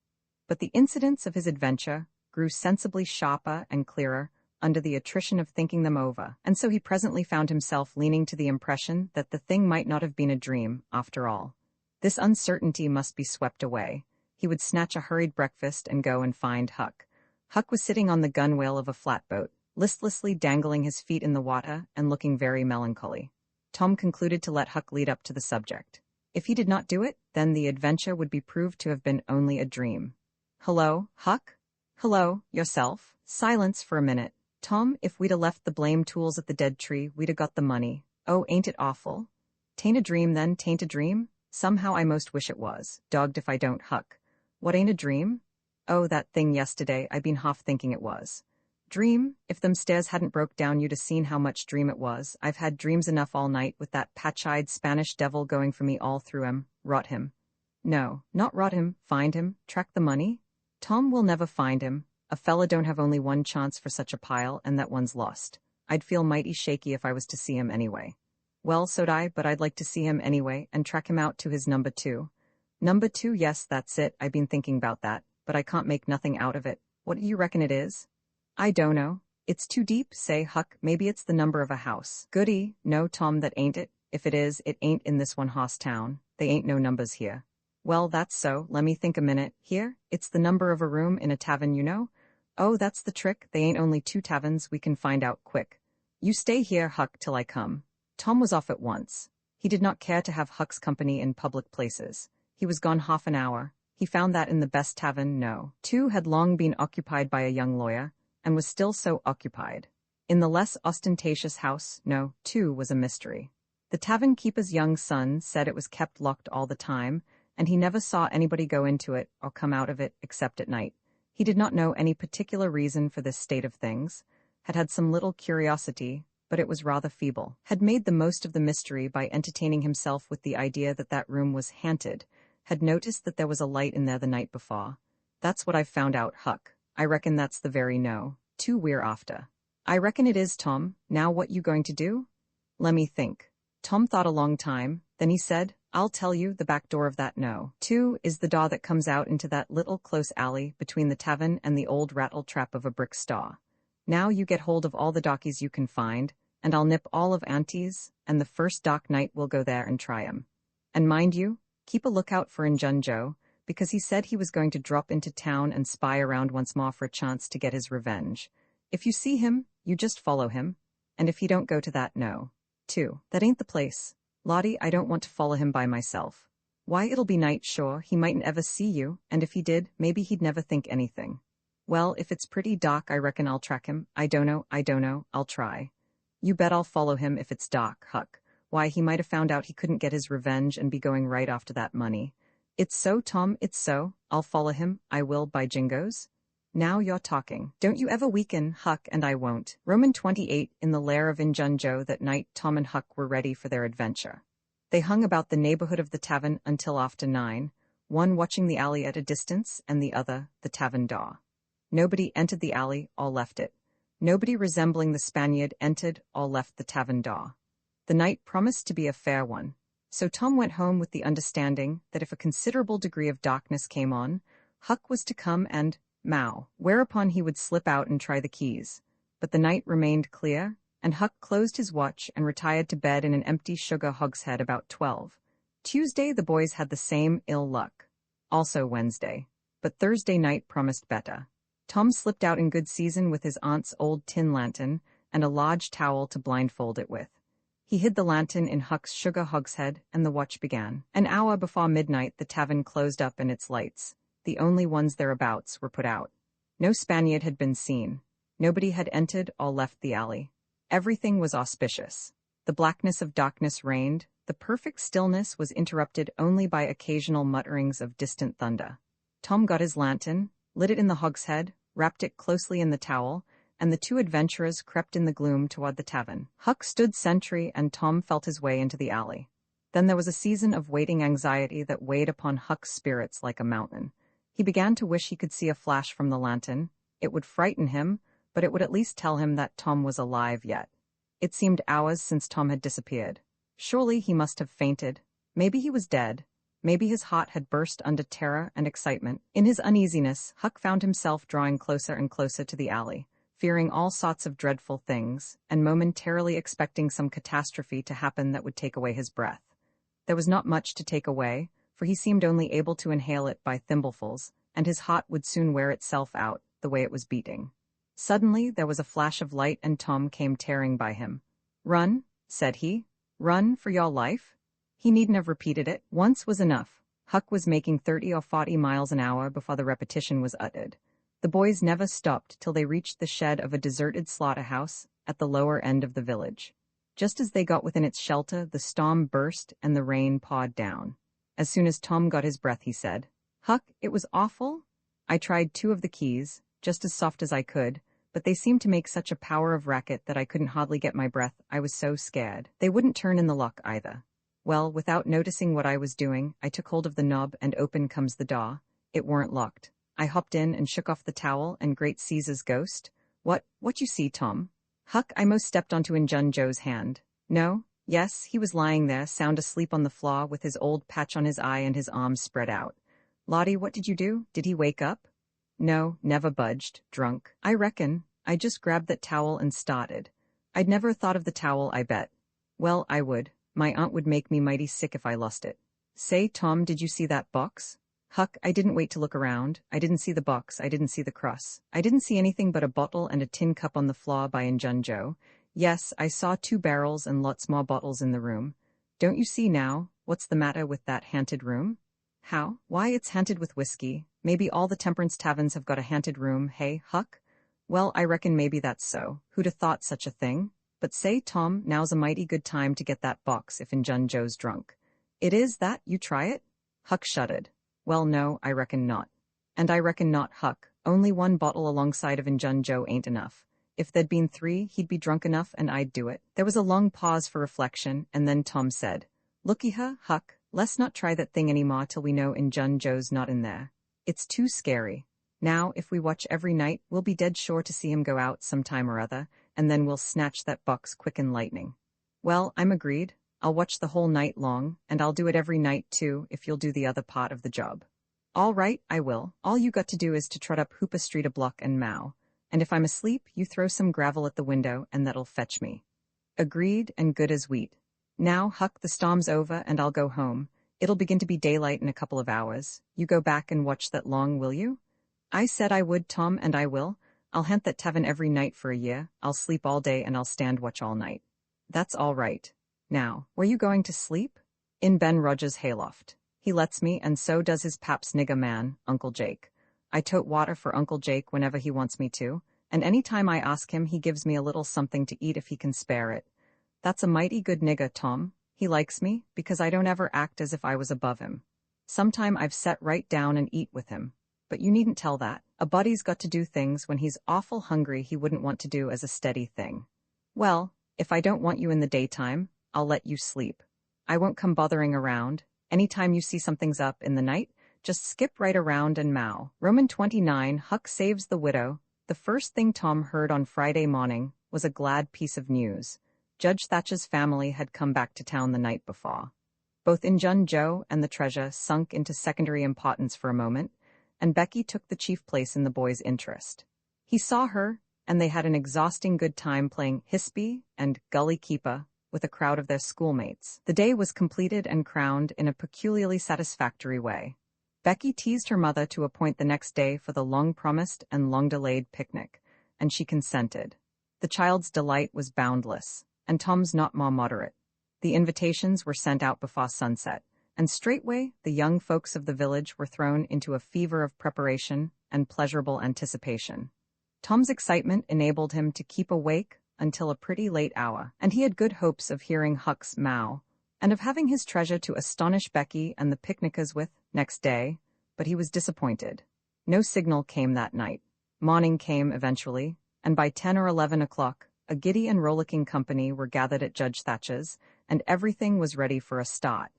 But the incidents of his adventure grew sensibly sharper and clearer under the attrition of thinking them over, and so he presently found himself leaning to the impression that the thing might not have been a dream, after all. This uncertainty must be swept away. He would snatch a hurried breakfast and go and find Huck. Huck was sitting on the gunwale of a flatboat, listlessly dangling his feet in the water and looking very melancholy. Tom concluded to let Huck lead up to the subject. If he did not do it, then the adventure would be proved to have been only a dream. "Hello, Huck?" "Hello, yourself?" Silence for a minute. "Tom, if we'd 'a' left the blame tools at the dead tree, we'd 'a' got the money. Oh, ain't it awful?" "'Tain't a dream, then, 'tain't a dream?" "Somehow I most wish it was. Dogged if I don't, Huck." "What ain't a dream?" "Oh, that thing yesterday, I been half thinking it was." "Dream? If them stairs hadn't broke down you'd 'a' seen how much dream it was. I've had dreams enough all night with that patch-eyed Spanish devil going for me all through 'em. Rot him." "No, not rot him, find him, track the money." "Tom will never find him. A fella don't have only one chance for such a pile, and that one's lost. I'd feel mighty shaky if I was to see him anyway." "Well, so'd I, but I'd like to see him anyway, and track him out to his number 2. "Number 2, yes, that's it. I been thinking about that, but I can't make nothing out of it. What do you reckon it is?" "I don't know. It's too deep, say, Huck. Maybe it's the number of a house." "Goody. No, Tom, that ain't it. If it is, it ain't in this one hoss town. They ain't no numbers here." "Well, that's so. Lemme think a minute. Here, it's the number of a room in a tavern, you know." "Oh, that's the trick. They ain't only 2 taverns. We can find out quick. You stay here, Huck, till I come." Tom was off at once. He did not care to have Huck's company in public places. He was gone half an hour. He found that in the best tavern, No. 2 had long been occupied by a young lawyer, and was still so occupied. In the less ostentatious house, No. 2 was a mystery. The tavern keeper's young son said it was kept locked all the time, and he never saw anybody go into it or come out of it except at night. He did not know any particular reason for this state of things, had some little curiosity, but it was rather feeble, had made the most of the mystery by entertaining himself with the idea that that room was haunted, had noticed that there was a light in there the night before. "That's what I've found out, Huck. I reckon that's the very No. 2 we're after." "I reckon it is, Tom. Now what you going to do?" "Lemme think." Tom thought a long time, then he said, "I'll tell you, the back door of that No. 2 is the door that comes out into that little close alley between the tavern and the old rattle-trap of a brick store. Now you get hold of all the darkies you can find, and I'll nip all of Auntie's, and the first dark night we'll go there and try 'em. And mind you, keep a lookout for Injun Joe, because he said he was going to drop into town and spy around once more for a chance to get his revenge. If you see him, you just follow him, and if he don't go to that No. 2, that ain't the place. Lottie, I don't want to follow him by myself. Why, it'll be night, sure, he mightn't ever see you, and if he did, maybe he'd never think anything. Well, if it's pretty dark, I reckon I'll track him. I don't know, I'll try." "You bet I'll follow him if it's dark, Huck. Why, he might have found out he couldn't get his revenge and be going right after that money." "It's so, Tom, it's so. I'll follow him, I will, by jingoes." "Now you're talking. Don't you ever weaken, Huck, and I won't." Roman 28, in the lair of Injun Joe that night, Tom and Huck were ready for their adventure. They hung about the neighborhood of the tavern until after 9, one watching the alley at a distance and the other the tavern door. Nobody entered the alley or left it. Nobody resembling the Spaniard entered or left the tavern door. The night promised to be a fair one, so Tom went home with the understanding that if a considerable degree of darkness came on, Huck was to come and mow, whereupon he would slip out and try the keys. But the night remained clear, and Huck closed his watch and retired to bed in an empty sugar hogshead about 12. Tuesday the boys had the same ill luck. Also Wednesday. But Thursday night promised better. Tom slipped out in good season with his aunt's old tin lantern and a large towel to blindfold it with. He hid the lantern in Huck's sugar hogshead, and the watch began. An hour before midnight the tavern closed up and its lights, the only ones thereabouts, were put out. No Spaniard had been seen. Nobody had entered or left the alley. Everything was auspicious. The blackness of darkness reigned. The perfect stillness was interrupted only by occasional mutterings of distant thunder. Tom got his lantern, lit it in the hogshead, wrapped it closely in the towel, and the 2 adventurers crept in the gloom toward the tavern. Huck stood sentry, and Tom felt his way into the alley. Then there was a season of waiting anxiety that weighed upon Huck's spirits like a mountain. He began to wish he could see a flash from the lantern. It would frighten him, but it would at least tell him that Tom was alive yet. It seemed hours since Tom had disappeared. Surely he must have fainted. Maybe he was dead. Maybe his heart had burst under terror and excitement. In his uneasiness, Huck found himself drawing closer and closer to the alley, fearing all sorts of dreadful things, and momentarily expecting some catastrophe to happen that would take away his breath. There was not much to take away, for he seemed only able to inhale it by thimblefuls, and his heart would soon wear itself out, the way it was beating. Suddenly there was a flash of light and Tom came tearing by him. "Run," said he. "Run for your life?" He needn't have repeated it. Once was enough. Huck was making 30 or 40 miles an hour before the repetition was uttered. The boys never stopped till they reached the shed of a deserted slaughterhouse at the lower end of the village. Just as they got within its shelter, the storm burst and the rain poured down. As soon as Tom got his breath, he said, "Huck, it was awful. I tried 2 of the keys, just as soft as I could, but they seemed to make such a power of racket that I couldn't hardly get my breath. I was so scared. They wouldn't turn in the lock either. Well, without noticing what I was doing, I took hold of the knob and open comes the door. It weren't locked. I hopped in and shook off the towel and great Caesar's ghost. What you see, Tom?" "Huck, I most stepped onto Injun Joe's hand." "No? Yes, he was lying there, sound asleep on the floor with his old patch on his eye and his arms spread out." "Lottie, what did you do? Did he wake up?" "No, never budged. Drunk. I reckon. I just grabbed that towel and started. I'd never thought of the towel, I bet." "Well, I would. My aunt would make me mighty sick if I lost it." "Say, Tom, did you see that box?" "Huck, I didn't wait to look around. I didn't see the box. I didn't see the cross. I didn't see anything but a bottle and a tin cup on the floor by Injun Joe. Yes, I saw 2 barrels and lots more bottles in the room. Don't you see now? What's the matter with that haunted room?" "How? Why, it's haunted with whiskey. Maybe all the temperance taverns have got a haunted room, hey, Huck?" "Well, I reckon maybe that's so. Who'd have thought such a thing? But say, Tom, now's a mighty good time to get that box if Injun Joe's drunk." "It is that? You try it?" Huck shuddered. "Well, no, I reckon not." "And I reckon not, Huck. Only 1 bottle alongside of Injun Joe ain't enough. If there'd been 3, he'd be drunk enough and I'd do it." There was a long pause for reflection, and then Tom said, "Looky here, Huck, let's not try that thing any more till we know Injun Joe's not in there. It's too scary. Now, if we watch every night, we'll be dead sure to see him go out some time or other, and then we'll snatch that box quick and lightning." "Well, I'm agreed. I'll watch the whole night long, and I'll do it every night too, if you'll do the other part of the job." "All right, I will. All you got to do is to trot up Hooper Street a block and mow. And if I'm asleep, you throw some gravel at the window, and that'll fetch me." "Agreed, and good as wheat. Now, Huck, the storm's over, and I'll go home. It'll begin to be daylight in a couple of hours. You go back and watch that long, will you?" "I said I would, Tom, and I will. I'll haunt that tavern every night for a year. I'll sleep all day and I'll stand watch all night." "That's all right. Now, where you going to sleep?" "In Ben Rogers' hayloft. He lets me, and so does his pap's nigger man, Uncle Jake. I tote water for Uncle Jake whenever he wants me to, and any time I ask him, he gives me a little something to eat if he can spare it. That's a mighty good nigger, Tom. He likes me, because I don't ever act as if I was above him. Sometime I've set right down and eat with him. But you needn't tell that. A body's got to do things when he's awful hungry he wouldn't want to do as a steady thing." "Well, if I don't want you in the daytime, I'll let you sleep. I won't come bothering around. Any time you see something's up in the night, just skip right around and mow." Roman 29, Huck saves the widow. The first thing Tom heard on Friday morning was a glad piece of news. Judge Thatcher's family had come back to town the night before. Both Injun Joe and the treasure sunk into secondary importance for a moment, and Becky took the chief place in the boy's interest. He saw her, and they had an exhausting good time playing Hispy and Gully Keeper with a crowd of their schoolmates. The day was completed and crowned in a peculiarly satisfactory way. Becky teased her mother to appoint the next day for the long-promised and long-delayed picnic, and she consented. The child's delight was boundless, and Tom's not more moderate. The invitations were sent out before sunset, and straightway the young folks of the village were thrown into a fever of preparation and pleasurable anticipation. Tom's excitement enabled him to keep awake until a pretty late hour, and he had good hopes of hearing Huck's mow, and of having his treasure to astonish Becky and the picnickers with next day, but he was disappointed. No signal came that night. Morning came eventually, and by 10 or 11 o'clock, a giddy and rollicking company were gathered at Judge Thatcher's, and everything was ready for a start.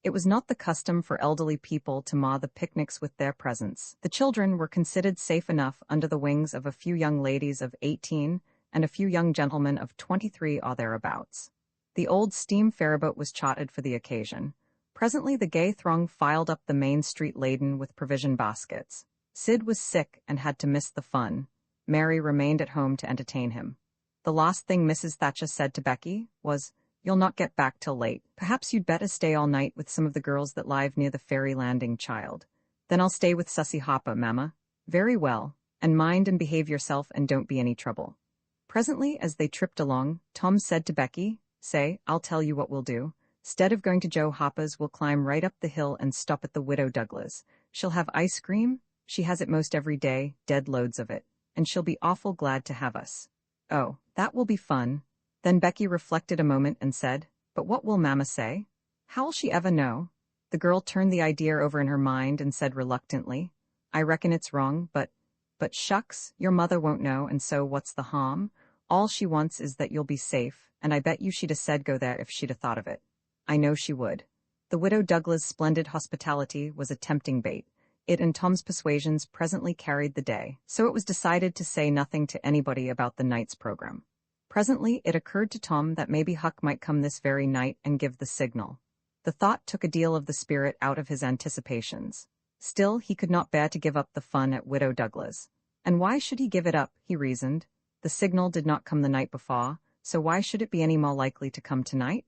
It was not the custom for elderly people to mar the picnics with their presence. The children were considered safe enough under the wings of a few young ladies of 18 and a few young gentlemen of 23 or thereabouts. The old steam ferryboat was chartered for the occasion. Presently the gay throng filed up the main street laden with provision baskets. Sid was sick and had to miss the fun. Mary remained at home to entertain him. The last thing Mrs. Thatcher said to Becky was, "You'll not get back till late. Perhaps you'd better stay all night with some of the girls that live near the ferry landing, child." "Then I'll stay with Sussy Hopper, mamma." "Very well. And mind and behave yourself and don't be any trouble." Presently, as they tripped along, Tom said to Becky, "Say, I'll tell you what we'll do. 'Stead of going to Joe Hopper's, we'll climb right up the hill and stop at the Widow Douglas. She'll have ice cream. She has it most every day, dead loads of it. And she'll be awful glad to have us." "Oh, that will be fun." Then Becky reflected a moment and said, "But what will Mama say? How'll she ever know?" The girl turned the idea over in her mind and said reluctantly, "I reckon it's wrong, but shucks, your mother won't know, and so what's the harm? All she wants is that you'll be safe, and I bet you she'd 'a said go there if she'd 'a thought of it." "I know she would." The Widow Douglas' splendid hospitality was a tempting bait. It and Tom's persuasions presently carried the day, so it was decided to say nothing to anybody about the night's program. Presently it occurred to Tom that maybe Huck might come this very night and give the signal. The thought took a deal of the spirit out of his anticipations. Still, he could not bear to give up the fun at Widow Douglas. And why should he give it up, he reasoned. The signal did not come the night before, so why should it be any more likely to come tonight?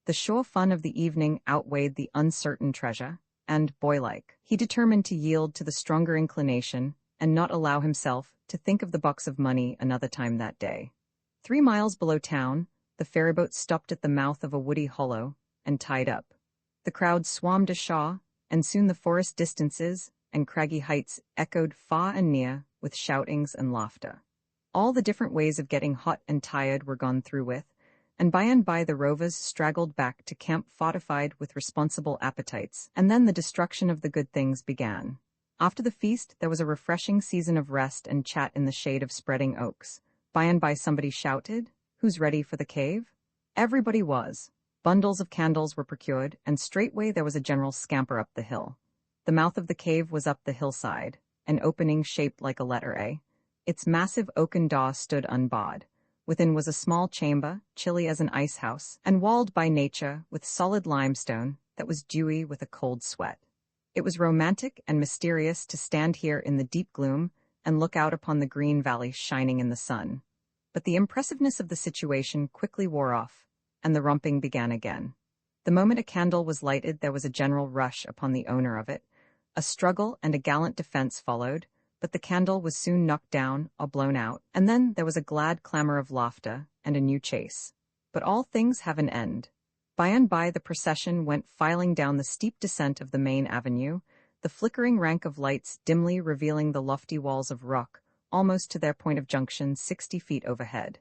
The sure fun of the evening outweighed the uncertain treasure, and, boylike, he determined to yield to the stronger inclination and not allow himself to think of the box of money another time that day. 3 miles below town, the ferryboat stopped at the mouth of a woody hollow and tied up. The crowd swarmed ashore, and soon the forest distances and craggy heights echoed far and near with shoutings and laughter. All the different ways of getting hot and tired were gone through with, and by the rovers straggled back to camp fortified with responsible appetites, and then the destruction of the good things began. After the feast, there was a refreshing season of rest and chat in the shade of spreading oaks. By somebody shouted, "Who's ready for the cave?" Everybody was. Bundles of candles were procured, and straightway there was a general scamper up the hill. The mouth of the cave was up the hillside, an opening shaped like a letter A. Its massive oaken door stood unbarred. Within was a small chamber, chilly as an ice house, and walled by nature with solid limestone that was dewy with a cold sweat. It was romantic and mysterious to stand here in the deep gloom and look out upon the green valley shining in the sun. But the impressiveness of the situation quickly wore off, and the romping began again. The moment a candle was lighted, there was a general rush upon the owner of it. A struggle and a gallant defense followed, but the candle was soon knocked down or blown out, and then there was a glad clamor of laughter and a new chase. But all things have an end. By and by the procession went filing down the steep descent of the main avenue, the flickering rank of lights dimly revealing the lofty walls of rock, almost to their point of junction 60 feet overhead.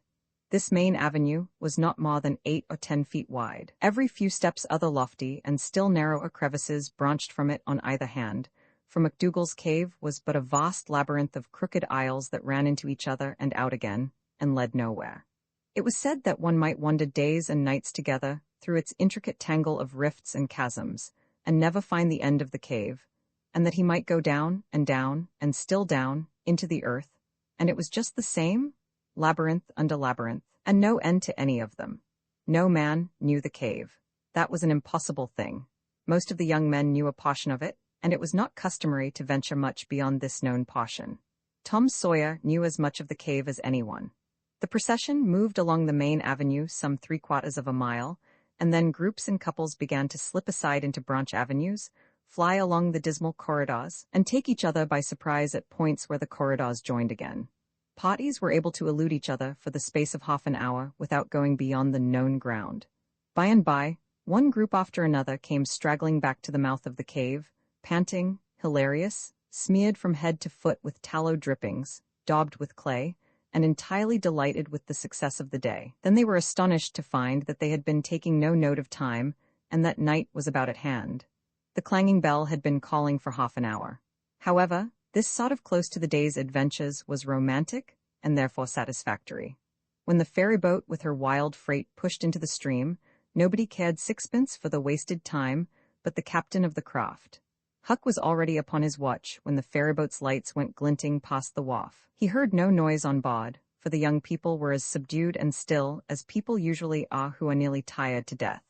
This main avenue was not more than 8 or 10 feet wide. Every few steps other lofty and still narrower crevices branched from it on either hand, for McDougall's cave was but a vast labyrinth of crooked aisles that ran into each other and out again, and led nowhere. It was said that one might wander days and nights together through its intricate tangle of rifts and chasms, and never find the end of the cave, and that he might go down, and still down, into the earth, and it was just the same, labyrinth under labyrinth, and no end to any of them. No man knew the cave. That was an impossible thing. Most of the young men knew a portion of it, and it was not customary to venture much beyond this known portion. Tom Sawyer knew as much of the cave as anyone. The procession moved along the main avenue some 3/4 of a mile, and then groups and couples began to slip aside into branch avenues, fly along the dismal corridors, and take each other by surprise at points where the corridors joined again. Parties were able to elude each other for the space of half an hour without going beyond the known ground. By and by, one group after another came straggling back to the mouth of the cave, panting, hilarious, smeared from head to foot with tallow drippings, daubed with clay, and entirely delighted with the success of the day. Then they were astonished to find that they had been taking no note of time, and that night was about at hand. The clanging bell had been calling for half an hour. However, this sort of close to the day's adventures was romantic, and therefore satisfactory. When the ferry boat with her wild freight pushed into the stream, nobody cared sixpence for the wasted time, but the captain of the craft. Huck was already upon his watch when the ferryboat's lights went glinting past the wharf. He heard no noise on board, for the young people were as subdued and still as people usually are who are nearly tired to death.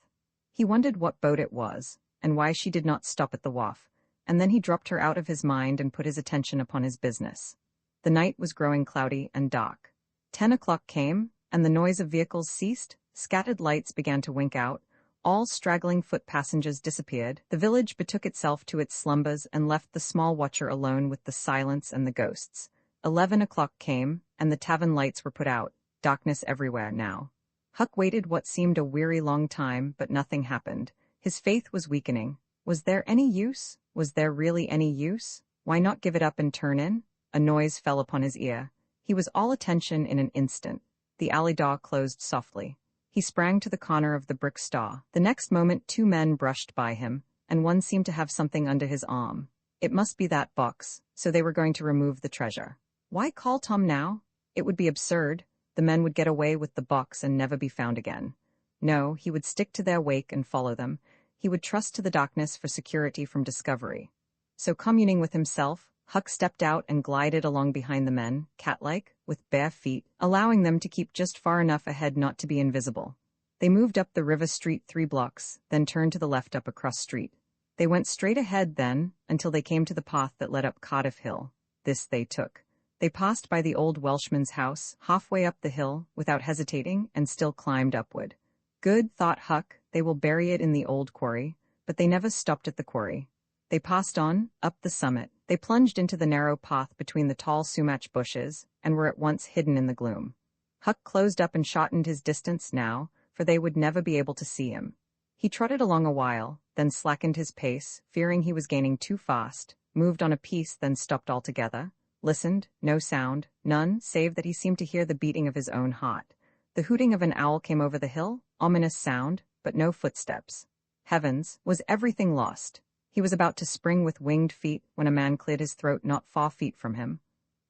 He wondered what boat it was, and why she did not stop at the wharf, and then he dropped her out of his mind and put his attention upon his business. The night was growing cloudy and dark. 10 o'clock came, and the noise of vehicles ceased, scattered lights began to wink out, all straggling foot passengers disappeared, the village betook itself to its slumbers and left the small watcher alone with the silence and the ghosts. 11 o'clock came, and the tavern lights were put out, darkness everywhere now. Huck waited what seemed a weary long time, but nothing happened. His faith was weakening. Was there any use? Was there really any use? Why not give it up and turn in? A noise fell upon his ear. He was all attention in an instant. The alley door closed softly. He sprang to the corner of the brick stall. The next moment 2 men brushed by him, and one seemed to have something under his arm. It must be that box, so they were going to remove the treasure. Why call Tom now? It would be absurd. The men would get away with the box and never be found again. No, he would stick to their wake and follow them. He would trust to the darkness for security from discovery. So communing with himself, Huck stepped out and glided along behind the men, cat-like, with bare feet, allowing them to keep just far enough ahead not to be invisible. They moved up the river street 3 blocks, then turned to the left up a cross street. They went straight ahead then, until they came to the path that led up Cardiff Hill. This they took. They passed by the old Welshman's house, halfway up the hill, without hesitating, and still climbed upward. Good, thought Huck, they will bury it in the old quarry, but they never stopped at the quarry. They passed on, up the summit. They plunged into the narrow path between the tall sumac bushes, and were at once hidden in the gloom. Huck closed up and shortened his distance now, for they would never be able to see him. He trotted along a while, then slackened his pace, fearing he was gaining too fast, moved on a piece, then stopped altogether, listened, no sound, none, save that he seemed to hear the beating of his own heart. The hooting of an owl came over the hill, ominous sound, but no footsteps. Heavens, was everything lost? He was about to spring with winged feet when a man cleared his throat not 4 feet from him.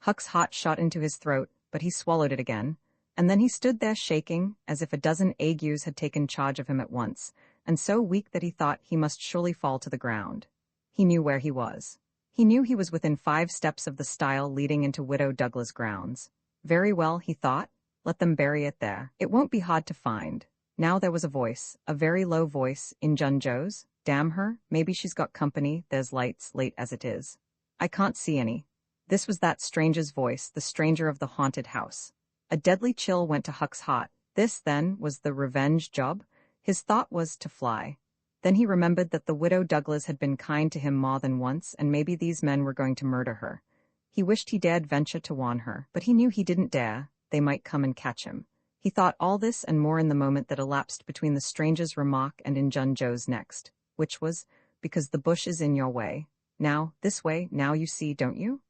Huck's heart shot into his throat, but he swallowed it again, and then he stood there shaking, as if a dozen agues had taken charge of him at once, and so weak that he thought he must surely fall to the ground. He knew where he was. He knew he was within 5 steps of the stile leading into Widow Douglas' grounds. Very well, he thought. Let them bury it there. It won't be hard to find. Now there was a voice, a very low voice, in Jun Joe's. Damn her, maybe she's got company, there's lights, late as it is. I can't see any. This was that stranger's voice, the stranger of the haunted house. A deadly chill went to Huck's heart. This, then, was the revenge job? His thought was to fly. Then he remembered that the Widow Douglas had been kind to him more than once, and maybe these men were going to murder her. He wished he dared venture to warn her, but he knew he didn't dare. They might come and catch him. He thought all this and more in the moment that elapsed between the stranger's remark and in Jun Joe's next, which was, because the bush is in your way. Now, this way, now you see, don't you?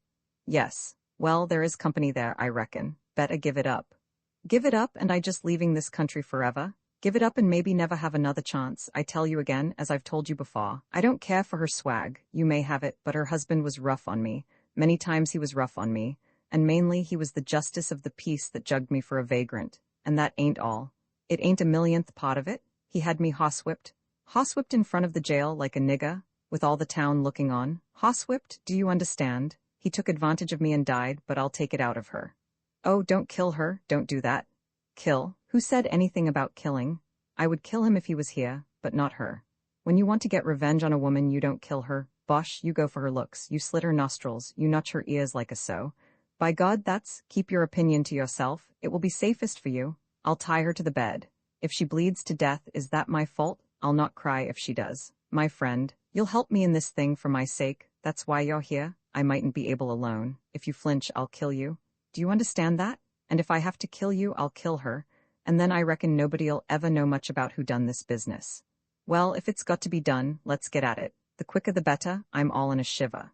Yes. Well, there is company there, I reckon. Better give it up. Give it up, and I just leaving this country forever? Give it up and maybe never have another chance. I tell you again, as I've told you before, I don't care for her swag. You may have it, but her husband was rough on me. Many times he was rough on me, and mainly he was the justice of the peace that jugged me for a vagrant. And that ain't all. It ain't a millionth part of it. He had me horsewhipped. Horsewhipped in front of the jail like a nigger, with all the town looking on. Horsewhipped, do you understand? He took advantage of me and died, but I'll take it out of her. Oh, don't kill her, don't do that. Kill? Who said anything about killing? I would kill him if he was here, but not her. When you want to get revenge on a woman, you don't kill her. Bosh, you go for her looks, you slit her nostrils, you notch her ears like a sow. By God, keep your opinion to yourself. It will be safest for you. I'll tie her to the bed. If she bleeds to death, is that my fault? I'll not cry if she does. My friend, you'll help me in this thing for my sake. That's why you're here. I mightn't be able alone. If you flinch, I'll kill you. Do you understand that? And if I have to kill you, I'll kill her. And then I reckon nobody'll ever know much about who done this business. Well, if it's got to be done, let's get at it. The quicker the better. I'm all in a shiver.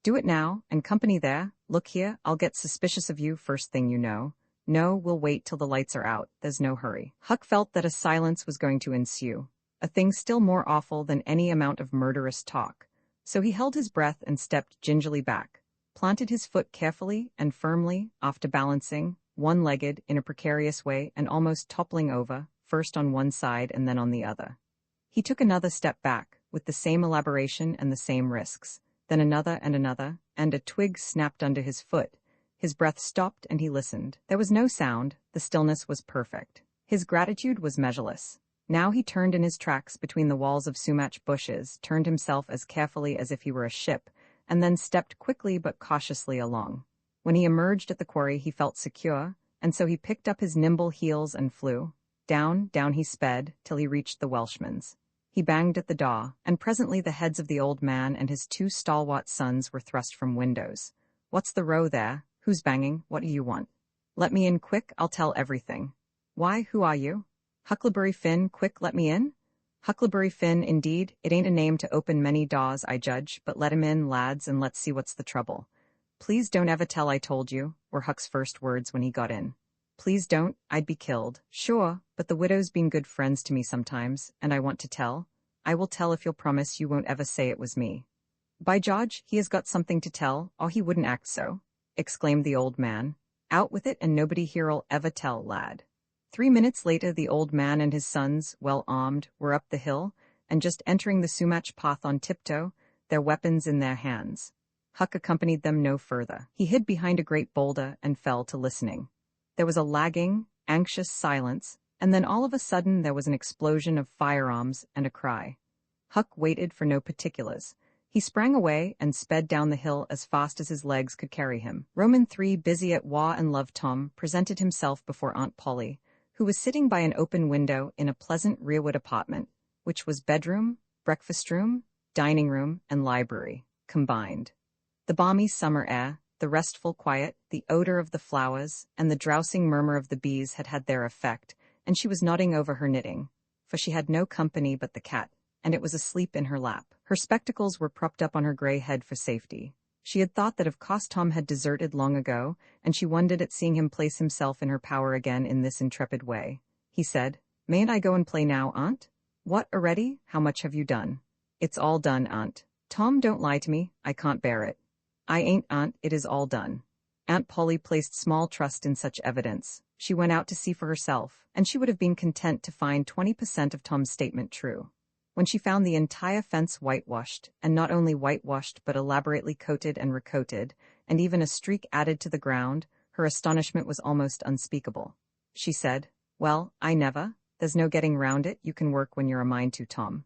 Do it now, and company there. Look here, I'll get suspicious of you first thing you know. No, we'll wait till the lights are out. There's no hurry. Huck felt that a silence was going to ensue, a thing still more awful than any amount of murderous talk. So he held his breath and stepped gingerly back, planted his foot carefully and firmly, after balancing, one-legged, in a precarious way and almost toppling over, first on one side and then on the other. He took another step back, with the same elaboration and the same risks. Then another and another, and a twig snapped under his foot. His breath stopped and he listened. There was no sound, the stillness was perfect. His gratitude was measureless. Now he turned in his tracks between the walls of sumac bushes, turned himself as carefully as if he were a ship, and then stepped quickly but cautiously along. When he emerged at the quarry he felt secure, and so he picked up his nimble heels and flew. Down, down he sped, till he reached the Welshman's. He banged at the door, and presently the heads of the old man and his 2 stalwart sons were thrust from windows. "What's the row there? Who's banging? What do you want?" "Let me in quick, I'll tell everything." "Why, who are you?" "Huckleberry Finn, quick, let me in." "Huckleberry Finn, indeed, it ain't a name to open many doors, I judge, but let him in, lads, and let's see what's the trouble." "Please don't ever tell I told you," were Huck's first words when he got in. "Please don't, I'd be killed." "Sure, but the widow's been good friends to me sometimes, and I want to tell." "I will tell if you'll promise you won't ever say it was me." "By George, he has got something to tell, or he wouldn't act so," exclaimed the old man. "Out with it, and nobody here'll ever tell, lad." 3 minutes later the old man and his sons, well armed, were up the hill, and just entering the sumac path on tiptoe, their weapons in their hands. Huck accompanied them no further. He hid behind a great boulder and fell to listening. There was a lagging, anxious silence, and then all of a sudden there was an explosion of firearms and a cry. Huck waited for no particulars. He sprang away and sped down the hill as fast as his legs could carry him. Roman III, busy at war and love Tom, presented himself before Aunt Polly, who was sitting by an open window in a pleasant rearward apartment, which was bedroom, breakfast room, dining room, and library, combined. The balmy summer air, the restful quiet, the odor of the flowers, and the drowsing murmur of the bees had had their effect, and she was nodding over her knitting, for she had no company but the cat, and it was asleep in her lap. Her spectacles were propped up on her gray head for safety. She had thought that of course Tom had deserted long ago, and she wondered at seeing him place himself in her power again in this intrepid way. He said, "Mayn't I go and play now, Aunt?" "What, already? How much have you done?" "It's all done, Aunt." "Tom, don't lie to me. I can't bear it." "I ain't, Aunt. It is all done." Aunt Polly placed small trust in such evidence. She went out to see for herself, and she would have been content to find 20% of Tom's statement true. When she found the entire fence whitewashed, and not only whitewashed but elaborately coated and recoated, and even a streak added to the ground, her astonishment was almost unspeakable. She said, "Well, I never. There's no getting round it. You can work when you're a mind to, Tom."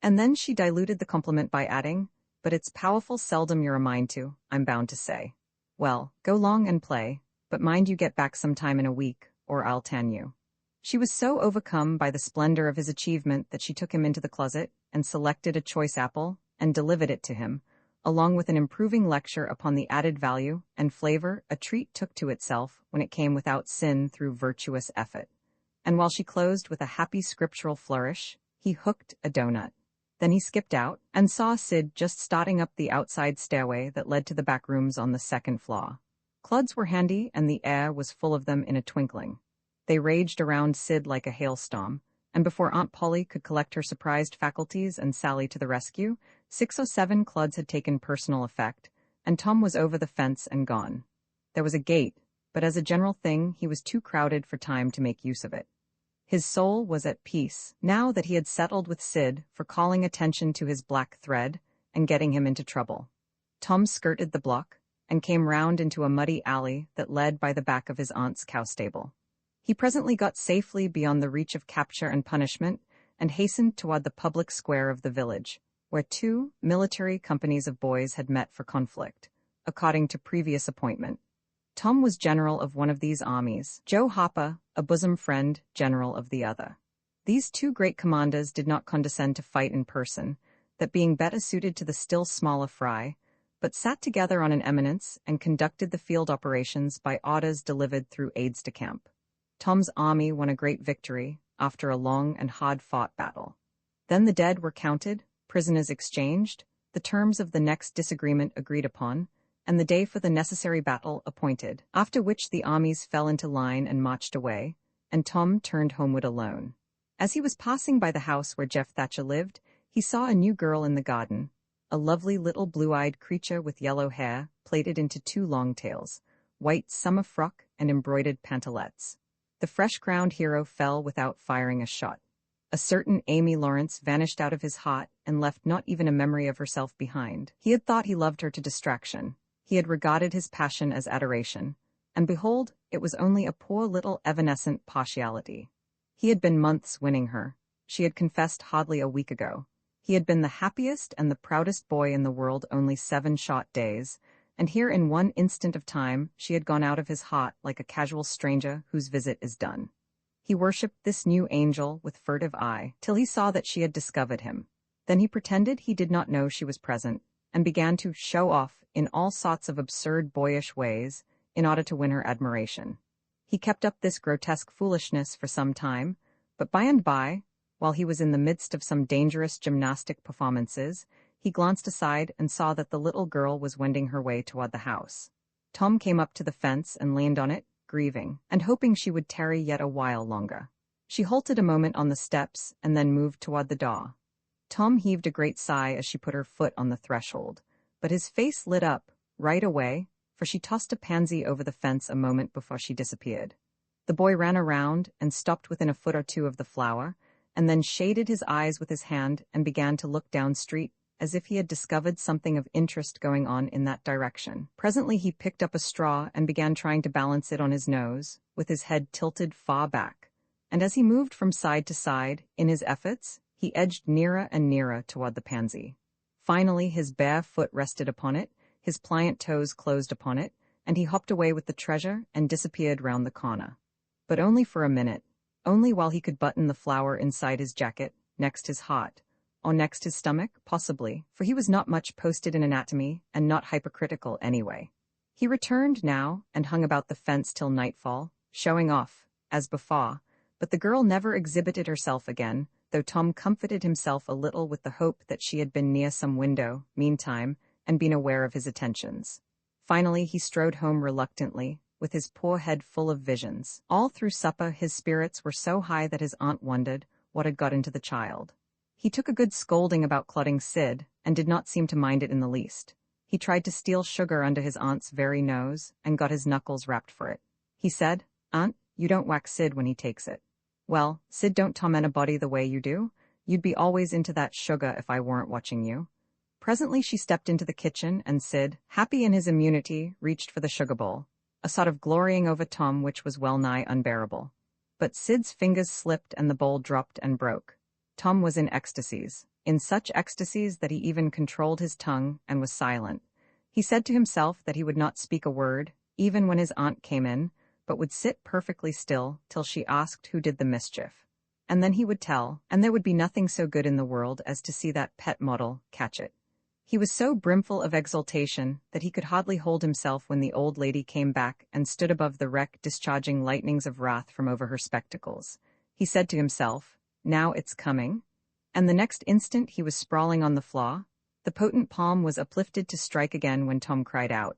And then she diluted the compliment by adding, "But it's powerful seldom you're a mind to, I'm bound to say. Well, go long and play, but mind you get back sometime in a week, or I'll tan you." She was so overcome by the splendor of his achievement that she took him into the closet and selected a choice apple and delivered it to him, along with an improving lecture upon the added value and flavor a treat took to itself when it came without sin through virtuous effort. And while she closed with a happy scriptural flourish, he hooked a donut. Then he skipped out and saw Sid just starting up the outside stairway that led to the back rooms on the 2nd floor. Cluds were handy and the air was full of them in a twinkling. They raged around Sid like a hailstorm, and before Aunt Polly could collect her surprised faculties and sally to the rescue, 6 or 7 cluds had taken personal effect, and Tom was over the fence and gone. There was a gate, but as a general thing he was too crowded for time to make use of it. His soul was at peace, now that he had settled with Sid for calling attention to his black thread and getting him into trouble. Tom skirted the block and came round into a muddy alley that led by the back of his aunt's cow stable. He presently got safely beyond the reach of capture and punishment and hastened toward the public square of the village, where 2 military companies of boys had met for conflict, according to previous appointment. Tom was general of one of these armies, Joe Hopper, a bosom friend, general of the other. These 2 great commanders did not condescend to fight in person, that being better suited to the still smaller fry, but sat together on an eminence and conducted the field operations by orders delivered through aides-de-camp. Tom's army won a great victory after a long and hard-fought battle. Then the dead were counted, prisoners exchanged, the terms of the next disagreement agreed upon, and the day for the necessary battle appointed, after which the armies fell into line and marched away, and Tom turned homeward alone. As he was passing by the house where Jeff Thatcher lived, he saw a new girl in the garden, a lovely little blue-eyed creature with yellow hair plaited into 2 long tails, white summer frock and embroidered pantalettes. The fresh-crowned hero fell without firing a shot. A certain Amy Lawrence vanished out of his heart and left not even a memory of herself behind. He had thought he loved her to distraction. He had regarded his passion as adoration. And behold, it was only a poor little evanescent partiality. He had been months winning her. She had confessed hardly a week ago. He had been the happiest and the proudest boy in the world only 7 short days, and here in one instant of time she had gone out of his heart like a casual stranger whose visit is done. He worshipped this new angel with furtive eye, till he saw that she had discovered him. Then he pretended he did not know she was present, and began to show off in all sorts of absurd boyish ways, in order to win her admiration. He kept up this grotesque foolishness for some time, but by and by, while he was in the midst of some dangerous gymnastic performances, he glanced aside and saw that the little girl was wending her way toward the house. Tom came up to the fence and leaned on it, grieving, and hoping she would tarry yet a while longer. She halted a moment on the steps and then moved toward the door. Tom heaved a great sigh as she put her foot on the threshold, but his face lit up, right away, for she tossed a pansy over the fence a moment before she disappeared. The boy ran around and stopped within a foot or two of the flower, and then shaded his eyes with his hand and began to look down street, as if he had discovered something of interest going on in that direction. Presently he picked up a straw and began trying to balance it on his nose, with his head tilted far back. And as he moved from side to side, in his efforts, he edged nearer and nearer toward the pansy. Finally his bare foot rested upon it, his pliant toes closed upon it, and he hopped away with the treasure and disappeared round the corner. But only for a minute, only while he could button the flower inside his jacket, next his heart, or next his stomach, possibly, for he was not much posted in anatomy and not hypercritical anyway. He returned now and hung about the fence till nightfall, showing off, as before, but the girl never exhibited herself again, though Tom comforted himself a little with the hope that she had been near some window, meantime, and been aware of his attentions. Finally he strode home reluctantly, with his poor head full of visions. All through supper his spirits were so high that his aunt wondered what had got into the child. He took a good scolding about clodding Sid, and did not seem to mind it in the least. He tried to steal sugar under his aunt's very nose, and got his knuckles rapped for it. He said, "Aunt, you don't whack Sid when he takes it." "Well, Sid don't torment a body the way you do. You'd be always into that sugar if I weren't watching you." Presently she stepped into the kitchen, and Sid, happy in his immunity, reached for the sugar bowl, a sort of glorying over Tom which was well nigh unbearable. But Sid's fingers slipped and the bowl dropped and broke. Tom was in ecstasies, in such ecstasies that he even controlled his tongue and was silent. He said to himself that he would not speak a word, even when his aunt came in, but would sit perfectly still till she asked who did the mischief. And then he would tell, and there would be nothing so good in the world as to see that pet model catch it. He was so brimful of exultation that he could hardly hold himself when the old lady came back and stood above the wreck discharging lightnings of wrath from over her spectacles. He said to himself, "Now it's coming," and the next instant he was sprawling on the floor. The potent palm was uplifted to strike again when Tom cried out,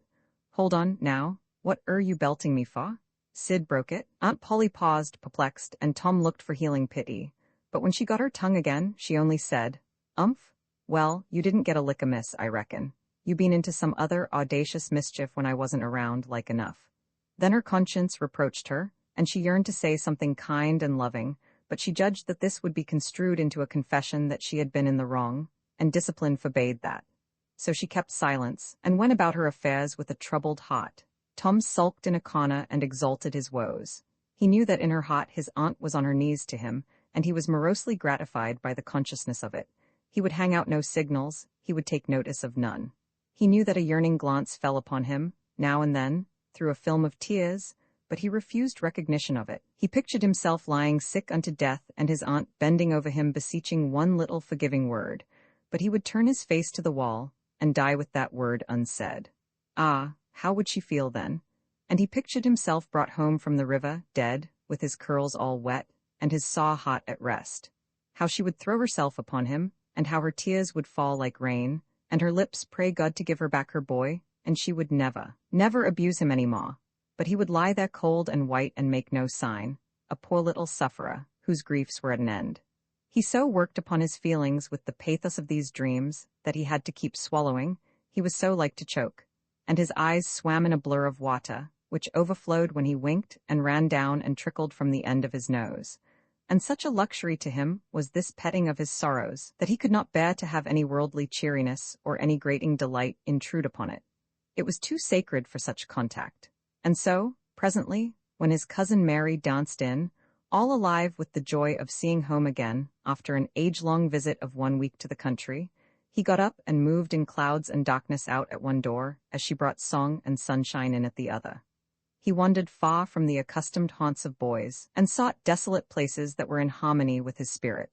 "Hold on, now, what you belting me for?" Sid broke it. Aunt Polly paused, perplexed, and Tom looked for healing pity. But when she got her tongue again, she only said, "Umph? Well, you didn't get a lick amiss, I reckon. You been into some other audacious mischief when I wasn't around, like enough." Then her conscience reproached her, and she yearned to say something kind and loving, but she judged that this would be construed into a confession that she had been in the wrong, and discipline forbade that. So she kept silence, and went about her affairs with a troubled heart. Tom sulked in a corner and exalted his woes. He knew that in her heart his aunt was on her knees to him, and he was morosely gratified by the consciousness of it. He would hang out no signals, he would take notice of none. He knew that a yearning glance fell upon him, now and then, through a film of tears, but he refused recognition of it. He pictured himself lying sick unto death and his aunt bending over him beseeching one little forgiving word, but he would turn his face to the wall and die with that word unsaid. Ah, how would she feel then? And he pictured himself brought home from the river, dead, with his curls all wet, and his saw hot at rest. How she would throw herself upon him, and how her tears would fall like rain, and her lips pray God to give her back her boy, and she would never, never abuse him any more. But he would lie there cold and white and make no sign, a poor little sufferer, whose griefs were at an end. He so worked upon his feelings with the pathos of these dreams that he had to keep swallowing, he was so like to choke, and his eyes swam in a blur of water, which overflowed when he winked and ran down and trickled from the end of his nose. And such a luxury to him was this petting of his sorrows, that he could not bear to have any worldly cheeriness or any grating delight intrude upon it. It was too sacred for such contact. And so, presently, when his cousin Mary danced in, all alive with the joy of seeing home again, after an age-long visit of 1 week to the country, he got up and moved in clouds and darkness out at one door, as she brought song and sunshine in at the other. He wandered far from the accustomed haunts of boys, and sought desolate places that were in harmony with his spirit.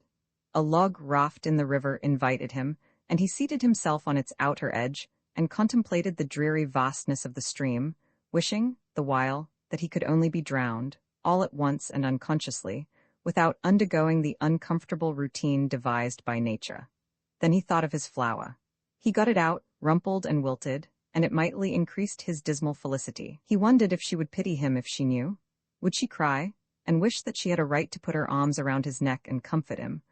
A log raft in the river invited him, and he seated himself on its outer edge, and contemplated the dreary vastness of the stream, wishing, the while, that he could only be drowned, all at once and unconsciously, without undergoing the uncomfortable routine devised by nature. Then he thought of his flower. He got it out, rumpled and wilted, and it mightily increased his dismal felicity. He wondered if she would pity him if she knew. Would she cry, and wish that she had a right to put her arms around his neck and comfort him,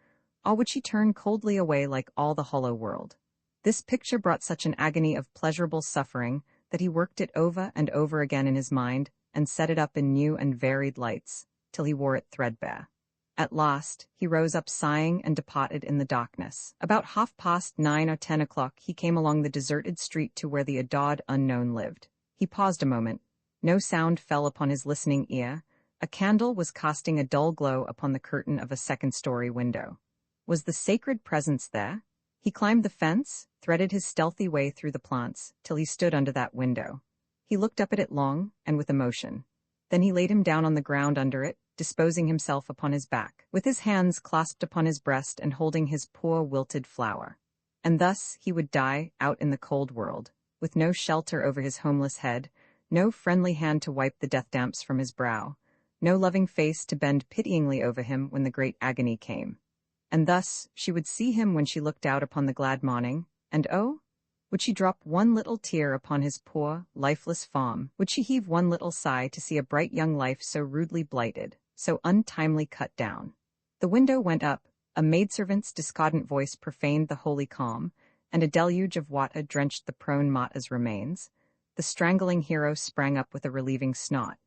or would she turn coldly away like all the hollow world? This picture brought such an agony of pleasurable suffering that he worked it over and over again in his mind, and set it up in new and varied lights, till he wore it threadbare. At last, he rose up sighing and departed in the darkness. About 9:30 or 10 o'clock he came along the deserted street to where the adored unknown lived. He paused a moment. No sound fell upon his listening ear. A candle was casting a dull glow upon the curtain of a second-story window. Was the sacred presence there? He climbed the fence, threaded his stealthy way through the plants, till he stood under that window. He looked up at it long, and with emotion. Then he laid him down on the ground under it, disposing himself upon his back, with his hands clasped upon his breast and holding his poor wilted flower. And thus he would die out in the cold world, with no shelter over his homeless head, no friendly hand to wipe the death damps from his brow, no loving face to bend pityingly over him when the great agony came. And thus she would see him when she looked out upon the glad morning, and oh, would she drop one little tear upon his poor, lifeless farm? Would she heave one little sigh to see a bright young life so rudely blighted, so untimely cut down? The window went up, a maidservant's discordant voice profaned the holy calm, and a deluge of water drenched the prone martyr's remains. The strangling hero sprang up with a relieving snot.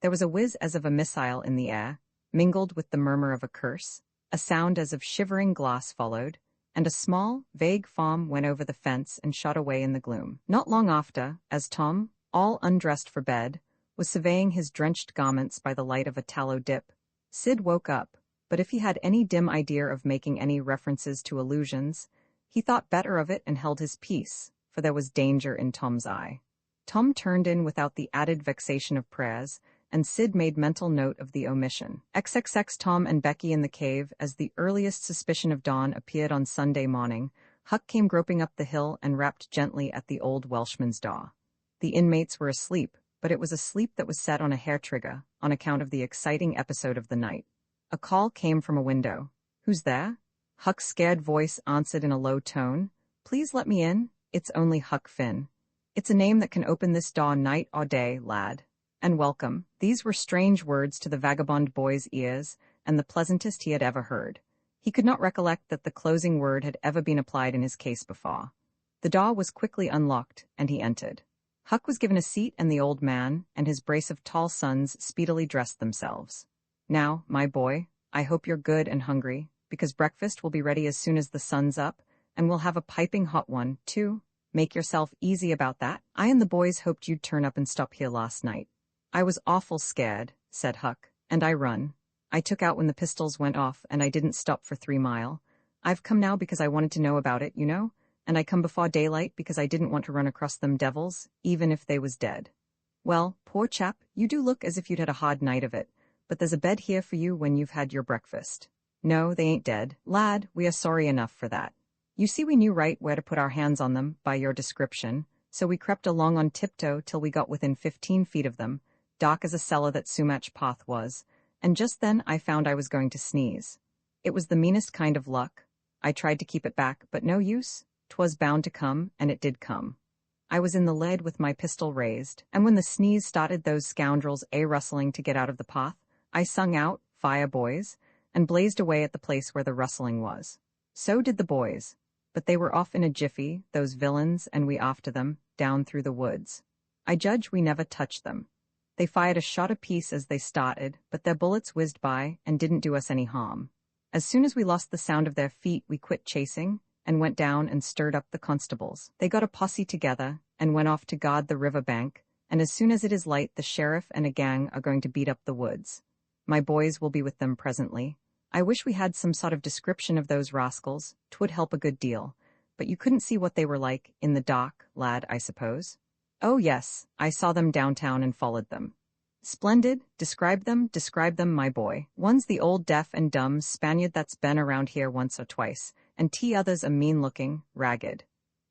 There was a whiz as of a missile in the air, mingled with the murmur of a curse. A sound as of shivering glass followed, and a small, vague form went over the fence and shot away in the gloom. Not long after, as Tom, all undressed for bed, was surveying his drenched garments by the light of a tallow dip, Sid woke up, but if he had any dim idea of making any references to illusions, he thought better of it and held his peace, for there was danger in Tom's eye. Tom turned in without the added vexation of prayers, and Sid made mental note of the omission. XXX Tom and Becky in the cave. As the earliest suspicion of dawn appeared on Sunday morning, Huck came groping up the hill and rapped gently at the old Welshman's door. The inmates were asleep, but it was a sleep that was set on a hair-trigger, on account of the exciting episode of the night. A call came from a window. "Who's there?" Huck's scared voice answered in a low tone. "Please let me in. It's only Huck Finn. It's a name that can open this door night or day, lad. And welcome." These were strange words to the vagabond boy's ears, and the pleasantest he had ever heard. He could not recollect that the closing word had ever been applied in his case before. The door was quickly unlocked, and he entered. Huck was given a seat, and the old man and his brace of tall sons speedily dressed themselves. "Now, my boy, I hope you're good and hungry, because breakfast will be ready as soon as the sun's up, and we'll have a piping hot one, too. Make yourself easy about that. I and the boys hoped you'd turn up and stop here last night." "I was awful scared," said Huck, "and I run. I took out when the pistols went off, and I didn't stop for 3 mile. I've come now because I wanted to know about it, you know, and I come before daylight because I didn't want to run across them devils, even if they was dead." "Well, poor chap, you do look as if you'd had a hard night of it, but there's a bed here for you when you've had your breakfast." "No, they ain't dead, lad, we are sorry enough for that. You see, we knew right where to put our hands on them, by your description, so we crept along on tiptoe till we got within 15 feet of them, dark as a cellar that Sumach Path was, and just then I found I was going to sneeze. It was the meanest kind of luck. I tried to keep it back, but no use. 'Twas bound to come, and it did come. I was in the lead with my pistol raised, and when the sneeze started those scoundrels rustling to get out of the path, I sung out, 'Fire, boys,' and blazed away at the place where the rustling was. So did the boys, but they were off in a jiffy, those villains, and we after them, down through the woods. I judge we never touched them. They fired a shot apiece as they started, but their bullets whizzed by and didn't do us any harm. As soon as we lost the sound of their feet, we quit chasing and went down and stirred up the constables. They got a posse together and went off to guard the river bank, and as soon as it is light, the sheriff and a gang are going to beat up the woods. My boys will be with them presently. I wish we had some sort of description of those rascals. 'Twould help a good deal. But you couldn't see what they were like in the dark, lad, I suppose? Oh yes, I saw them downtown and followed them. Splendid. Describe them, my boy. One's the old deaf and dumb Spaniard that's been around here once or twice, and t'other's a mean-looking, ragged.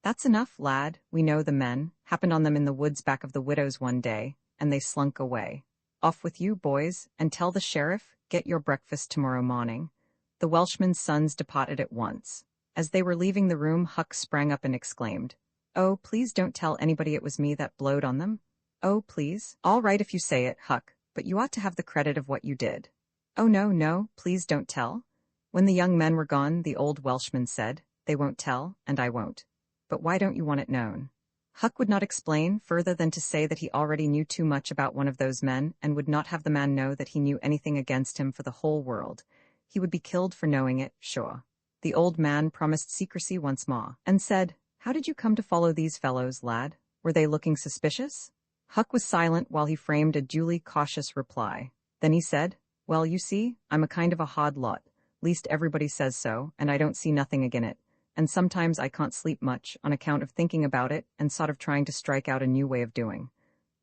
That's enough, lad. We know the men. Happened on them in the woods back of the widow's one day, and they slunk away. Off with you, boys, and tell the sheriff, get your breakfast tomorrow morning. The Welshman's sons departed at once. As they were leaving the room, Huck sprang up and exclaimed, "Oh, please don't tell anybody it was me that blowed on them. Oh, please." "All right if you say it, Huck, but you ought to have the credit of what you did." "Oh, no, please don't tell." When the young men were gone, the old Welshman said, "They won't tell, and I won't. But why don't you want it known?" Huck would not explain further than to say that he already knew too much about one of those men and would not have the man know that he knew anything against him for the whole world. He would be killed for knowing it, sure. The old man promised secrecy once more, and said, "How did you come to follow these fellows, lad? Were they looking suspicious?" Huck was silent while he framed a duly cautious reply. Then he said, "Well, you see, I'm a kind of a hard lot. Least everybody says so, and I don't see nothing agin it. And sometimes I can't sleep much on account of thinking about it and sort of trying to strike out a new way of doing.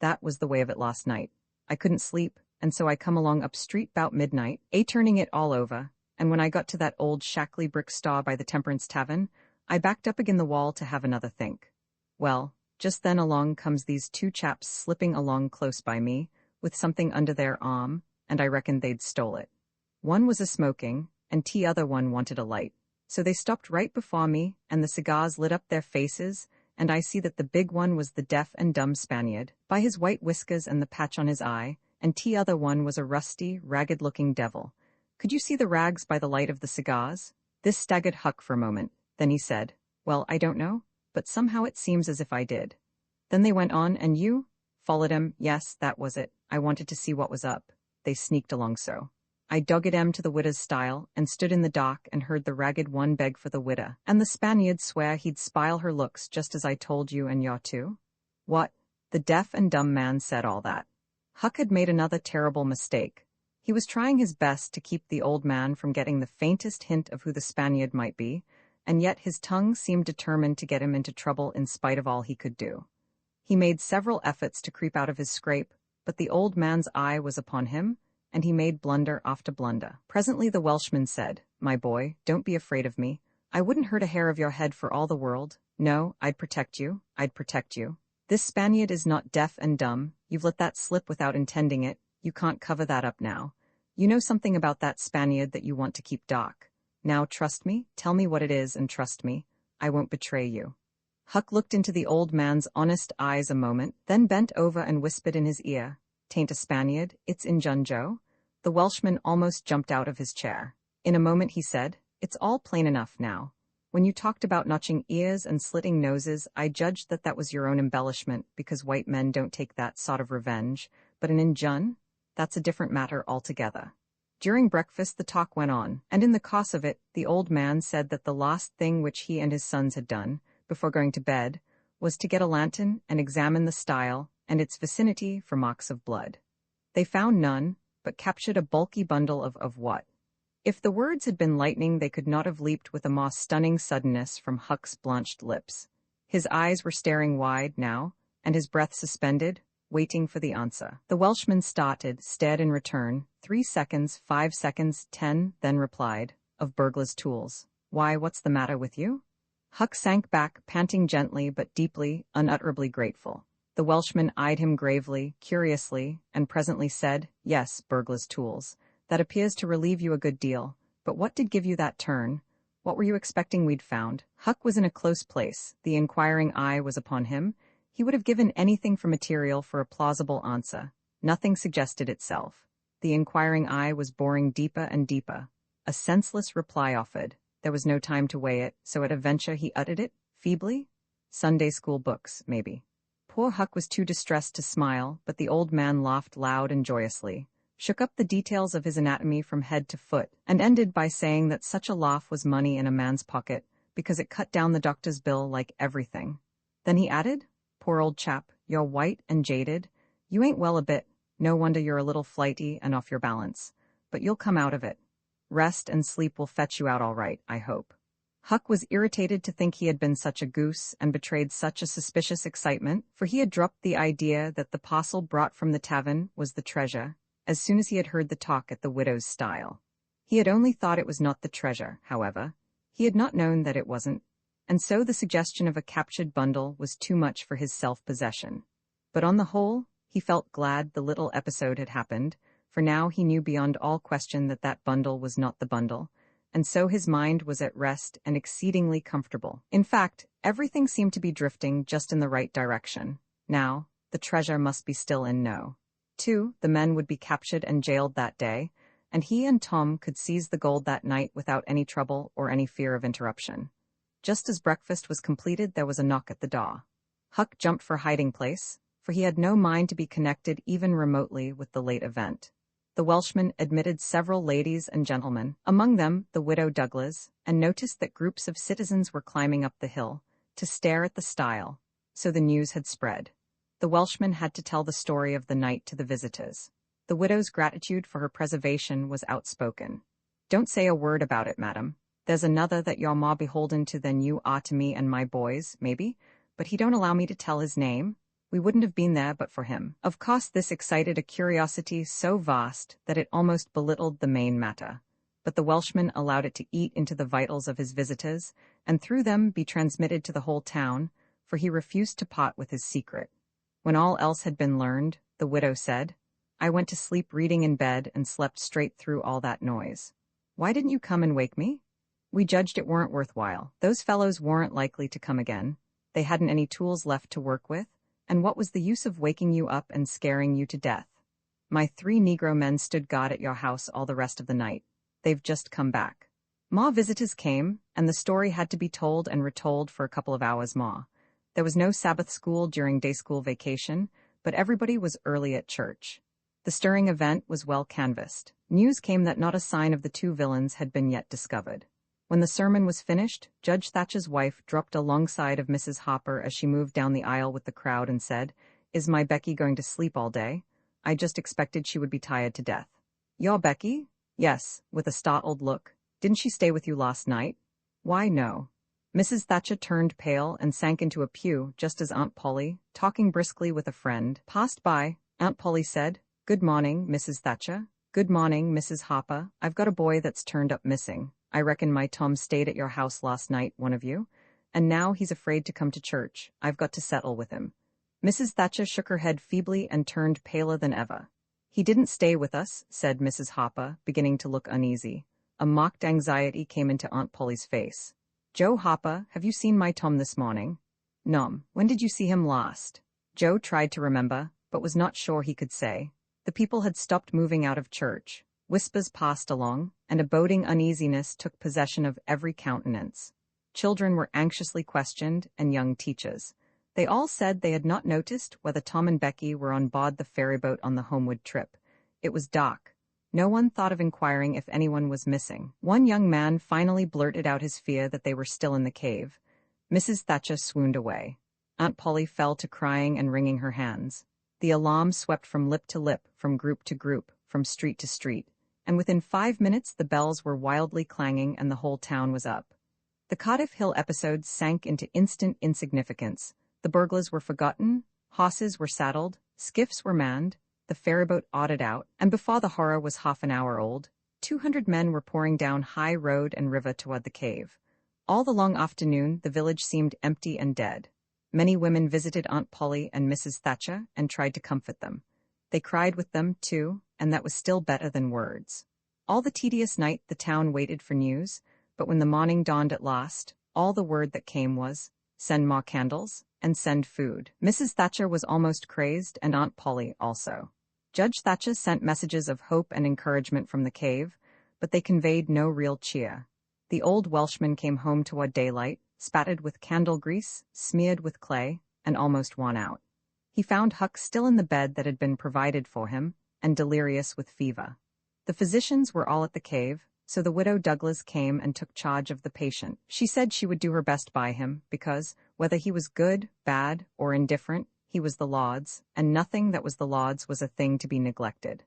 That was the way of it last night. I couldn't sleep, and so I come along up street 'bout midnight, turning it all over, and when I got to that old shackly brick store by the Temperance Tavern, I backed up agin the wall to have another think. Well, just then along comes these two chaps slipping along close by me, with something under their arm, and I reckoned they'd stole it. One was a-smoking, and t'other one wanted a light. So they stopped right before me, and the cigars lit up their faces, and I see that the big one was the deaf and dumb Spaniard, by his white whiskers and the patch on his eye, and t'other one was a rusty, ragged-looking devil. Could you see the rags by the light of the cigars?" This staggered Huck for a moment. Then he said, "Well, I don't know, but somehow it seems as if I did." Then they went on, "And you?" "Followed 'em, yes, that was it. I wanted to see what was up. They sneaked along so. I dogged 'em to the widow's stile, and stood in the dark and heard the ragged one beg for the widow, and the Spaniard swear he'd spile her looks just as I told you and yaw too." "What?" The deaf and dumb man said all that. Huck had made another terrible mistake. He was trying his best to keep the old man from getting the faintest hint of who the Spaniard might be, and yet his tongue seemed determined to get him into trouble in spite of all he could do. He made several efforts to creep out of his scrape, but the old man's eye was upon him, and he made blunder after blunder. Presently the Welshman said, "My boy, don't be afraid of me. I wouldn't hurt a hair of your head for all the world. No, I'd protect you. This Spaniard is not deaf and dumb. You've let that slip without intending it. You can't cover that up now. You know something about that Spaniard that you want to keep dark. Now trust me, tell me what it is and trust me. I won't betray you." Huck looked into the old man's honest eyes a moment, then bent over and whispered in his ear, "'Tain't a Spaniard, it's Injun Joe." The Welshman almost jumped out of his chair. In a moment he said, "It's all plain enough now. When you talked about notching ears and slitting noses, I judged that that was your own embellishment, because white men don't take that sort of revenge, but an Injun? That's a different matter altogether." During breakfast the talk went on, and in the course of it, the old man said that the last thing which he and his sons had done, before going to bed, was to get a lantern and examine the stile and its vicinity for marks of blood. They found none, but captured a bulky bundle of what? If the words had been lightning, they could not have leaped with a more stunning suddenness from Huck's blanched lips. His eyes were staring wide now, and his breath suspended, waiting for the answer. The Welshman started, stared in return, 3 seconds, 5 seconds, 10, then replied, "Of burglars' tools. Why, what's the matter with you?" Huck sank back, panting gently but deeply, unutterably grateful. The Welshman eyed him gravely, curiously, and presently said, "Yes, burglars' tools. That appears to relieve you a good deal. But what did give you that turn? What were you expecting we'd found?" Huck was in a close place. The inquiring eye was upon him. He would have given anything for material for a plausible answer. Nothing suggested itself. The inquiring eye was boring deeper and deeper. A senseless reply offered. There was no time to weigh it, so at a venture he uttered it, feebly. "Sunday school books, maybe." Poor Huck was too distressed to smile, but the old man laughed loud and joyously, shook up the details of his anatomy from head to foot, and ended by saying that such a laugh was money in a man's pocket, because it cut down the doctor's bill like everything. Then he added, "Poor old chap, you're white and jaded. You ain't well a bit, no wonder you're a little flighty and off your balance. But you'll come out of it. Rest and sleep will fetch you out all right, I hope." Huck was irritated to think he had been such a goose and betrayed such a suspicious excitement, for he had dropped the idea that the parcel brought from the tavern was the treasure, as soon as he had heard the talk at the widow's stile. He had only thought it was not the treasure, however. He had not known that it wasn't, and so the suggestion of a captured bundle was too much for his self-possession. But on the whole, he felt glad the little episode had happened, for now he knew beyond all question that that bundle was not the bundle, and so his mind was at rest and exceedingly comfortable. In fact, everything seemed to be drifting just in the right direction. Now, the treasure must be still in no. 2. The men would be captured and jailed that day, and he and Tom could seize the gold that night without any trouble or any fear of interruption. Just as breakfast was completed, there was a knock at the door. Huck jumped for hiding place, for he had no mind to be connected even remotely with the late event. The Welshman admitted several ladies and gentlemen, among them the widow Douglas, and noticed that groups of citizens were climbing up the hill to stare at the stile, so the news had spread. The Welshman had to tell the story of the night to the visitors. The widow's gratitude for her preservation was outspoken. "Don't say a word about it, madam. There's another that you're more beholden to than you are to me and my boys, maybe, but he don't allow me to tell his name. We wouldn't have been there but for him." Of course, this excited a curiosity so vast that it almost belittled the main matter. But the Welshman allowed it to eat into the vitals of his visitors, and through them be transmitted to the whole town, for he refused to part with his secret. When all else had been learned, the widow said, "I went to sleep reading in bed and slept straight through all that noise. Why didn't you come and wake me? We judged it weren't worthwhile. Those fellows weren't likely to come again. They hadn't any tools left to work with, and what was the use of waking you up and scaring you to death? My 3 Negro men stood guard at your house all the rest of the night. They've just come back." More visitors came, and the story had to be told and retold for a couple of hours more. There was no Sabbath school during day school vacation, but everybody was early at church. The stirring event was well canvassed. News came that not a sign of the 2 villains had been yet discovered. When the sermon was finished, Judge Thatcher's wife dropped alongside of Mrs. Hopper as she moved down the aisle with the crowd and said, "Is my Becky going to sleep all day? I just expected she would be tired to death." "Your Becky?" "Yes," with a startled look. "Didn't she stay with you last night?" "Why, no." Mrs. Thatcher turned pale and sank into a pew just as Aunt Polly, talking briskly with a friend, passed by. Aunt Polly said, "Good morning, Mrs. Thatcher." "Good morning, Mrs. Hopper. I've got a boy that's turned up missing. I reckon my Tom stayed at your house last night, one of you, and now he's afraid to come to church. I've got to settle with him." Mrs. Thatcher shook her head feebly and turned paler than ever. "He didn't stay with us," said Mrs. Hopper, beginning to look uneasy. A mocked anxiety came into Aunt Polly's face. "Joe Hopper, have you seen my Tom this morning?" "Nom. When did you see him last?" Joe tried to remember, but was not sure he could say. The people had stopped moving out of church. Whispers passed along, and a boding uneasiness took possession of every countenance. Children were anxiously questioned, and young teachers. They all said they had not noticed whether Tom and Becky were on board the ferryboat on the homeward trip. It was dark. No one thought of inquiring if anyone was missing. One young man finally blurted out his fear that they were still in the cave. Mrs. Thatcher swooned away. Aunt Polly fell to crying and wringing her hands. The alarm swept from lip to lip, from group to group, from street to street, and within 5 minutes the bells were wildly clanging and the whole town was up. The Cardiff Hill episode sank into instant insignificance. The burglars were forgotten, horses were saddled, skiffs were manned, the ferryboat ordered out, and before the horror was half an hour old, 200 men were pouring down high road and river toward the cave. All the long afternoon the village seemed empty and dead. Many women visited Aunt Polly and Mrs. Thatcher and tried to comfort them. They cried with them, too, and that was still better than words. All the tedious night the town waited for news, but when the morning dawned at last, all the word that came was, "Send more candles, and send food." Mrs. Thatcher was almost crazed, and Aunt Polly also. Judge Thatcher sent messages of hope and encouragement from the cave, but they conveyed no real cheer. The old Welshman came home toward daylight, spattered with candle grease, smeared with clay, and almost worn out. He found Huck still in the bed that had been provided for him, and delirious with fever. The physicians were all at the cave, so the widow Douglas came and took charge of the patient. She said she would do her best by him, because, whether he was good, bad, or indifferent, he was the Lord's, and nothing that was the Lord's was a thing to be neglected.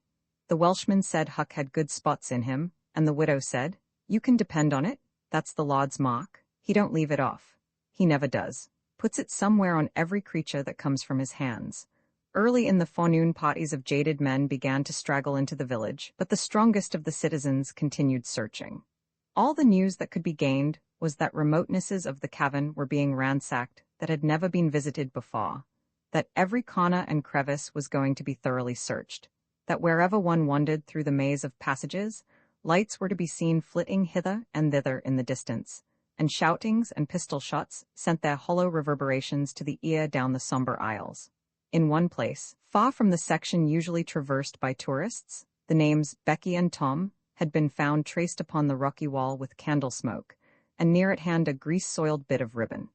The Welshman said Huck had good spots in him, and the widow said, "You can depend on it, that's the Lord's mark. He don't leave it off. He never does. Puts it somewhere on every creature that comes from his hands." Early in the forenoon parties of jaded men began to straggle into the village, but the strongest of the citizens continued searching. All the news that could be gained was that remotenesses of the cavern were being ransacked that had never been visited before, that every corner and crevice was going to be thoroughly searched, that wherever one wandered through the maze of passages, lights were to be seen flitting hither and thither in the distance, and shoutings and pistol shots sent their hollow reverberations to the ear down the somber aisles. In one place, far from the section usually traversed by tourists, the names Becky and Tom had been found traced upon the rocky wall with candle smoke, and near at hand a grease-soiled bit of ribbon.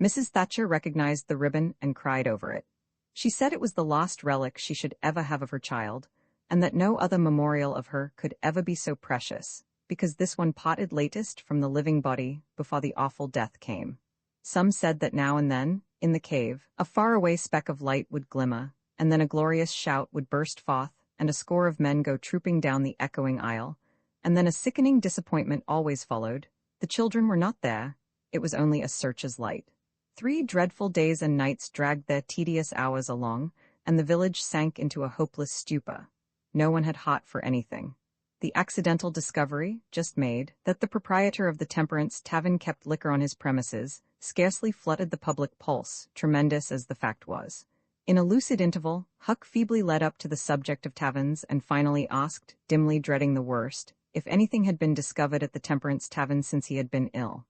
Mrs. Thatcher recognized the ribbon and cried over it. She said it was the last relic she should ever have of her child, and that no other memorial of her could ever be so precious, because this one parted latest from the living body before the awful death came. Some said that now and then, in the cave, a faraway speck of light would glimmer, and then a glorious shout would burst forth, and a score of men go trooping down the echoing aisle, and then a sickening disappointment always followed. The children were not there. It was only a searcher's light. 3 dreadful days and nights dragged their tedious hours along, and the village sank into a hopeless stupor. No one had heart for anything. The accidental discovery, just made, that the proprietor of the Temperance Tavern kept liquor on his premises, scarcely flooded the public pulse, tremendous as the fact was. In a lucid interval, Huck feebly led up to the subject of taverns and finally asked, dimly dreading the worst, if anything had been discovered at the Temperance Tavern since he had been ill.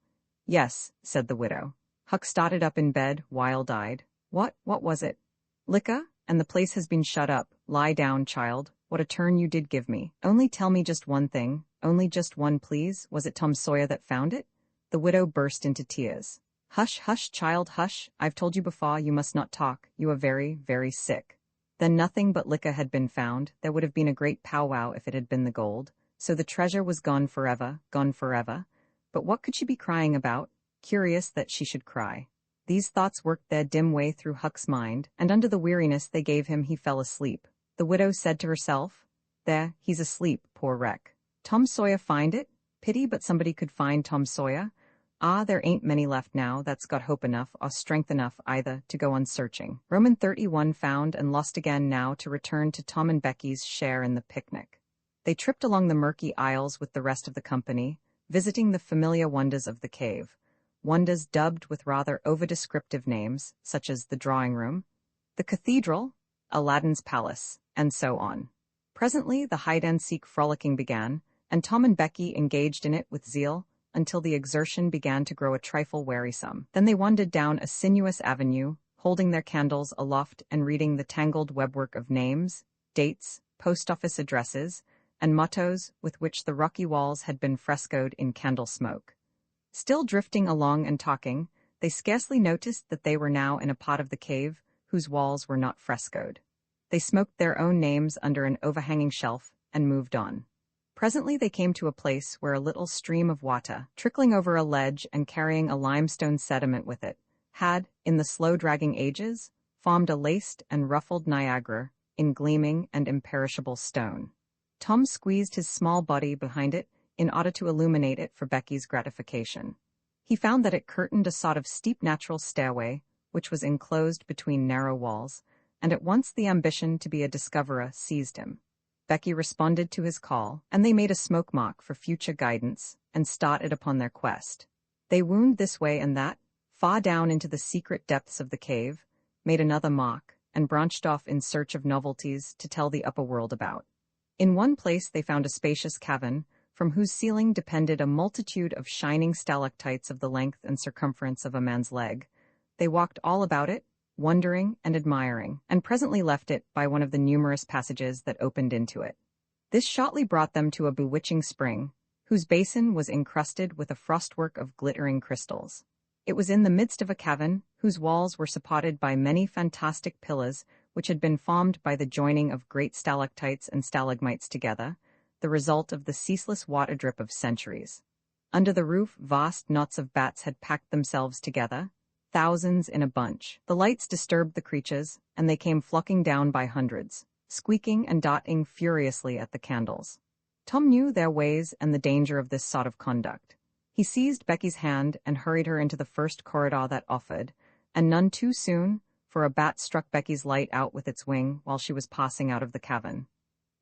"Yes," said the widow. Huck started up in bed, wild-eyed. What was it?" "Liquor, and the place has been shut up. Lie down, child. What a turn you did give me. Only tell me just one thing, only just one, please. Was it Tom Sawyer that found it?" The widow burst into tears. "Hush, hush, child, hush. I've told you before you must not talk. You are very, very sick." Then nothing but liquor had been found. There would have been a great powwow if it had been the gold. So the treasure was gone forever, gone forever. But what could she be crying about? Curious that she should cry. These thoughts worked their dim way through Huck's mind, and under the weariness they gave him he fell asleep. The widow said to herself, "There, he's asleep, poor wreck. Tom Sawyer find it? Pity but somebody could find Tom Sawyer. Ah, there ain't many left now that's got hope enough or strength enough either to go on searching. Roman 31 found and lost again now to return to Tom and Becky's share in the picnic." They tripped along the murky aisles with the rest of the company, visiting the familiar wonders of the cave, wonders dubbed with rather over-descriptive names, such as the drawing room, the cathedral, Aladdin's palace, and so on. Presently the hide-and-seek frolicking began, and Tom and Becky engaged in it with zeal, until the exertion began to grow a trifle wearisome. Then they wandered down a sinuous avenue, holding their candles aloft and reading the tangled webwork of names, dates, post-office addresses, and mottos with which the rocky walls had been frescoed in candle smoke. Still drifting along and talking, they scarcely noticed that they were now in a part of the cave whose walls were not frescoed. They smoked their own names under an overhanging shelf and moved on. Presently they came to a place where a little stream of water, trickling over a ledge and carrying a limestone sediment with it, had, in the slow-dragging ages, formed a laced and ruffled Niagara in gleaming and imperishable stone. Tom squeezed his small body behind it in order to illuminate it for Becky's gratification. He found that it curtained a sort of steep natural stairway, which was enclosed between narrow walls, and at once the ambition to be a discoverer seized him. Becky responded to his call, and they made a smoke mark for future guidance, and started upon their quest. They wound this way and that, far down into the secret depths of the cave, made another mark, and branched off in search of novelties to tell the upper world about. In one place they found a spacious cavern, from whose ceiling depended a multitude of shining stalactites of the length and circumference of a man's leg. They walked all about it, wondering and admiring, and presently left it by one of the numerous passages that opened into it. This shortly brought them to a bewitching spring, whose basin was encrusted with a frostwork of glittering crystals. It was in the midst of a cavern, whose walls were supported by many fantastic pillars, which had been formed by the joining of great stalactites and stalagmites together, the result of the ceaseless water drip of centuries. Under the roof, vast knots of bats had packed themselves together, thousands in a bunch. The lights disturbed the creatures, and they came flocking down by hundreds, squeaking and darting furiously at the candles. Tom knew their ways and the danger of this sort of conduct. He seized Becky's hand and hurried her into the first corridor that offered, and none too soon, for a bat struck Becky's light out with its wing while she was passing out of the cavern.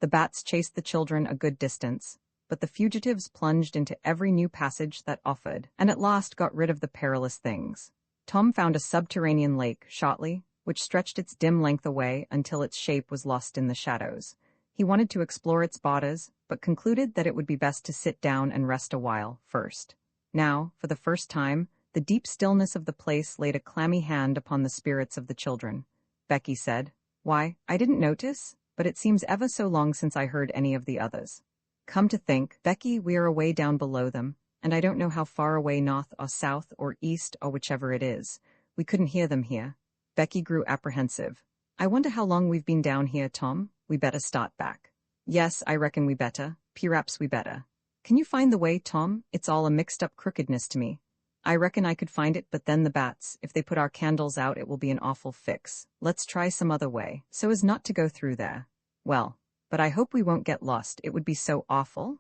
The bats chased the children a good distance, but the fugitives plunged into every new passage that offered, and at last got rid of the perilous things. Tom found a subterranean lake, shortly, which stretched its dim length away until its shape was lost in the shadows. He wanted to explore its borders, but concluded that it would be best to sit down and rest a while first. Now, for the first time, the deep stillness of the place laid a clammy hand upon the spirits of the children. Becky said, "Why, I didn't notice, but it seems ever so long since I heard any of the others. Come to think, Becky, we are away down below them, and I don't know how far away north or south or east or whichever it is. We couldn't hear them here." Becky grew apprehensive. "I wonder how long we've been down here, Tom. We better start back." "Yes, I reckon we better. P'raps we better. Can you find the way, Tom? It's all a mixed-up crookedness to me." "I reckon I could find it, but then the bats, if they put our candles out, it will be an awful fix. Let's try some other way, so as not to go through there." "Well, but I hope we won't get lost. It would be so awful."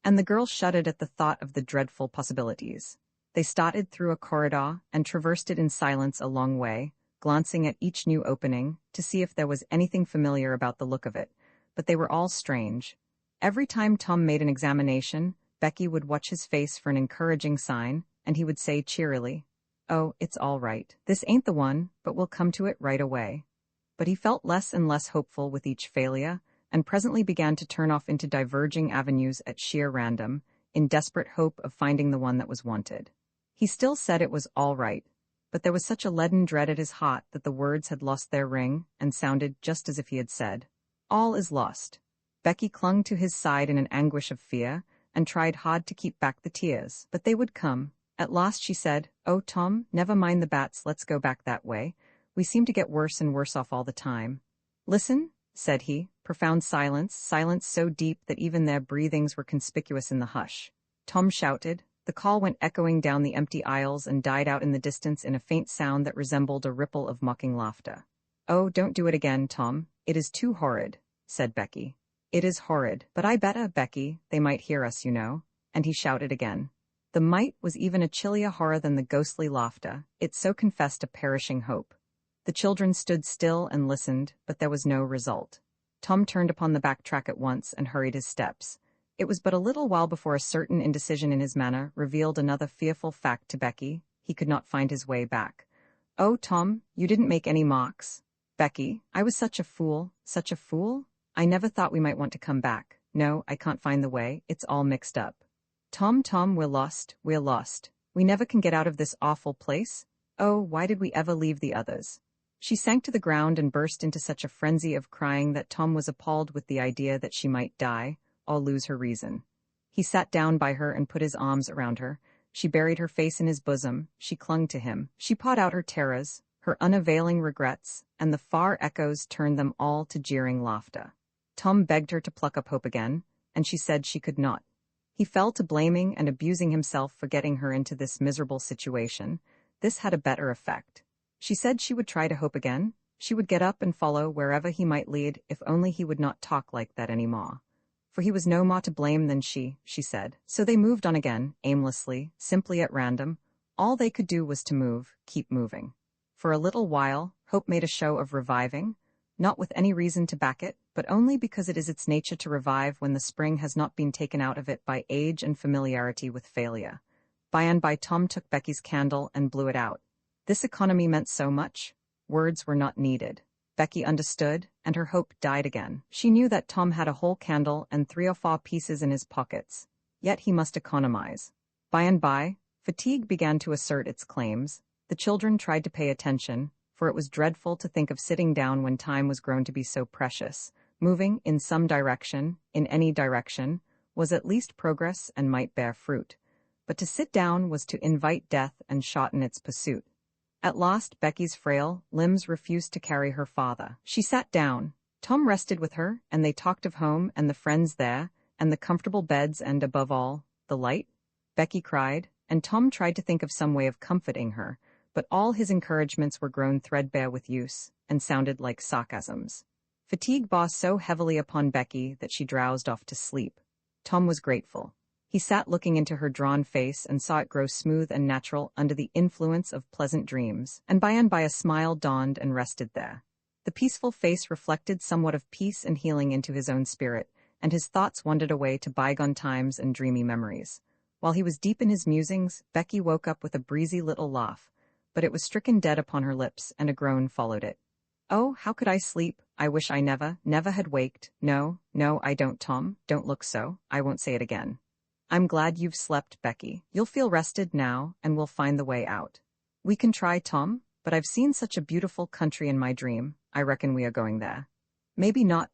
And the girl shuddered at the thought of the dreadful possibilities. They started through a corridor and traversed it in silence a long way, glancing at each new opening to see if there was anything familiar about the look of it, but they were all strange. Every time Tom made an examination, Becky would watch his face for an encouraging sign, and he would say cheerily, "Oh, it's all right. This ain't the one, but we'll come to it right away." But he felt less and less hopeful with each failure, and presently began to turn off into diverging avenues at sheer random, in desperate hope of finding the one that was wanted. He still said it was all right, but there was such a leaden dread at his heart that the words had lost their ring and sounded just as if he had said, "All is lost." Becky clung to his side in an anguish of fear, and tried hard to keep back the tears, but they would come. At last she said, "Oh, Tom, never mind the bats, let's go back that way. We seem to get worse and worse off all the time." "Listen," said he. Profound silence, silence so deep that even their breathings were conspicuous in the hush. Tom shouted. The call went echoing down the empty aisles and died out in the distance in a faint sound that resembled a ripple of mocking laughter. "Oh, don't do it again, Tom. It is too horrid," said Becky. "It is horrid, but I better, Becky, they might hear us, you know." And he shouted again. The might was even a chillier horror than the ghostly laughter. It so confessed a perishing hope. The children stood still and listened, but there was no result. Tom turned upon the back track at once and hurried his steps. It was but a little while before a certain indecision in his manner revealed another fearful fact to Becky. He could not find his way back. "Oh, Tom, you didn't make any marks." "Becky, I was such a fool, such a fool. I never thought we might want to come back. No, I can't find the way. It's all mixed up." Tom, we're lost, we're lost. We never can get out of this awful place. Oh, why did we ever leave the others?" She sank to the ground and burst into such a frenzy of crying that Tom was appalled with the idea that she might die, or lose her reason. He sat down by her and put his arms around her. She buried her face in his bosom. She clung to him. She poured out her terrors, her unavailing regrets, and the far echoes turned them all to jeering laughter. Tom begged her to pluck up hope again, and she said she could not. He fell to blaming and abusing himself for getting her into this miserable situation. This had a better effect. She said she would try to hope again. She would get up and follow wherever he might lead if only he would not talk like that any more. For he was no more to blame than she said. So they moved on again, aimlessly, simply at random. All they could do was to move, keep moving. For a little while, hope made a show of reviving, not with any reason to back it, but only because it is its nature to revive when the spring has not been taken out of it by age and familiarity with failure. By and by Tom took Becky's candle and blew it out. This economy meant so much. Words were not needed. Becky understood, and her hope died again. She knew that Tom had a whole candle and 3 or 4 pieces in his pockets. Yet he must economize. By and by, fatigue began to assert its claims. The children tried to pay attention, for it was dreadful to think of sitting down when time was grown to be so precious. Moving in some direction, in any direction, was at least progress and might bear fruit. but to sit down was to invite death and shot in its pursuit. At last, Becky's frail limbs refused to carry her farther. She sat down. Tom rested with her, and they talked of home and the friends there, and the comfortable beds and, above all, the light. Becky cried, and Tom tried to think of some way of comforting her, but all his encouragements were grown threadbare with use, and sounded like sarcasms. Fatigue bore so heavily upon Becky that she drowsed off to sleep. Tom was grateful. He sat looking into her drawn face and saw it grow smooth and natural under the influence of pleasant dreams, and by a smile dawned and rested there. The peaceful face reflected somewhat of peace and healing into his own spirit, and his thoughts wandered away to bygone times and dreamy memories. While he was deep in his musings, Becky woke up with a breezy little laugh, but it was stricken dead upon her lips, and a groan followed it. "Oh, how could I sleep? I wish I never had waked. No, I don't, Tom, don't look so, I won't say it again. I'm glad you've slept, Becky. You'll feel rested now, and we'll find the way out. We can try, Tom, but I've seen such a beautiful country in my dream, I reckon we are going there." Maybe not.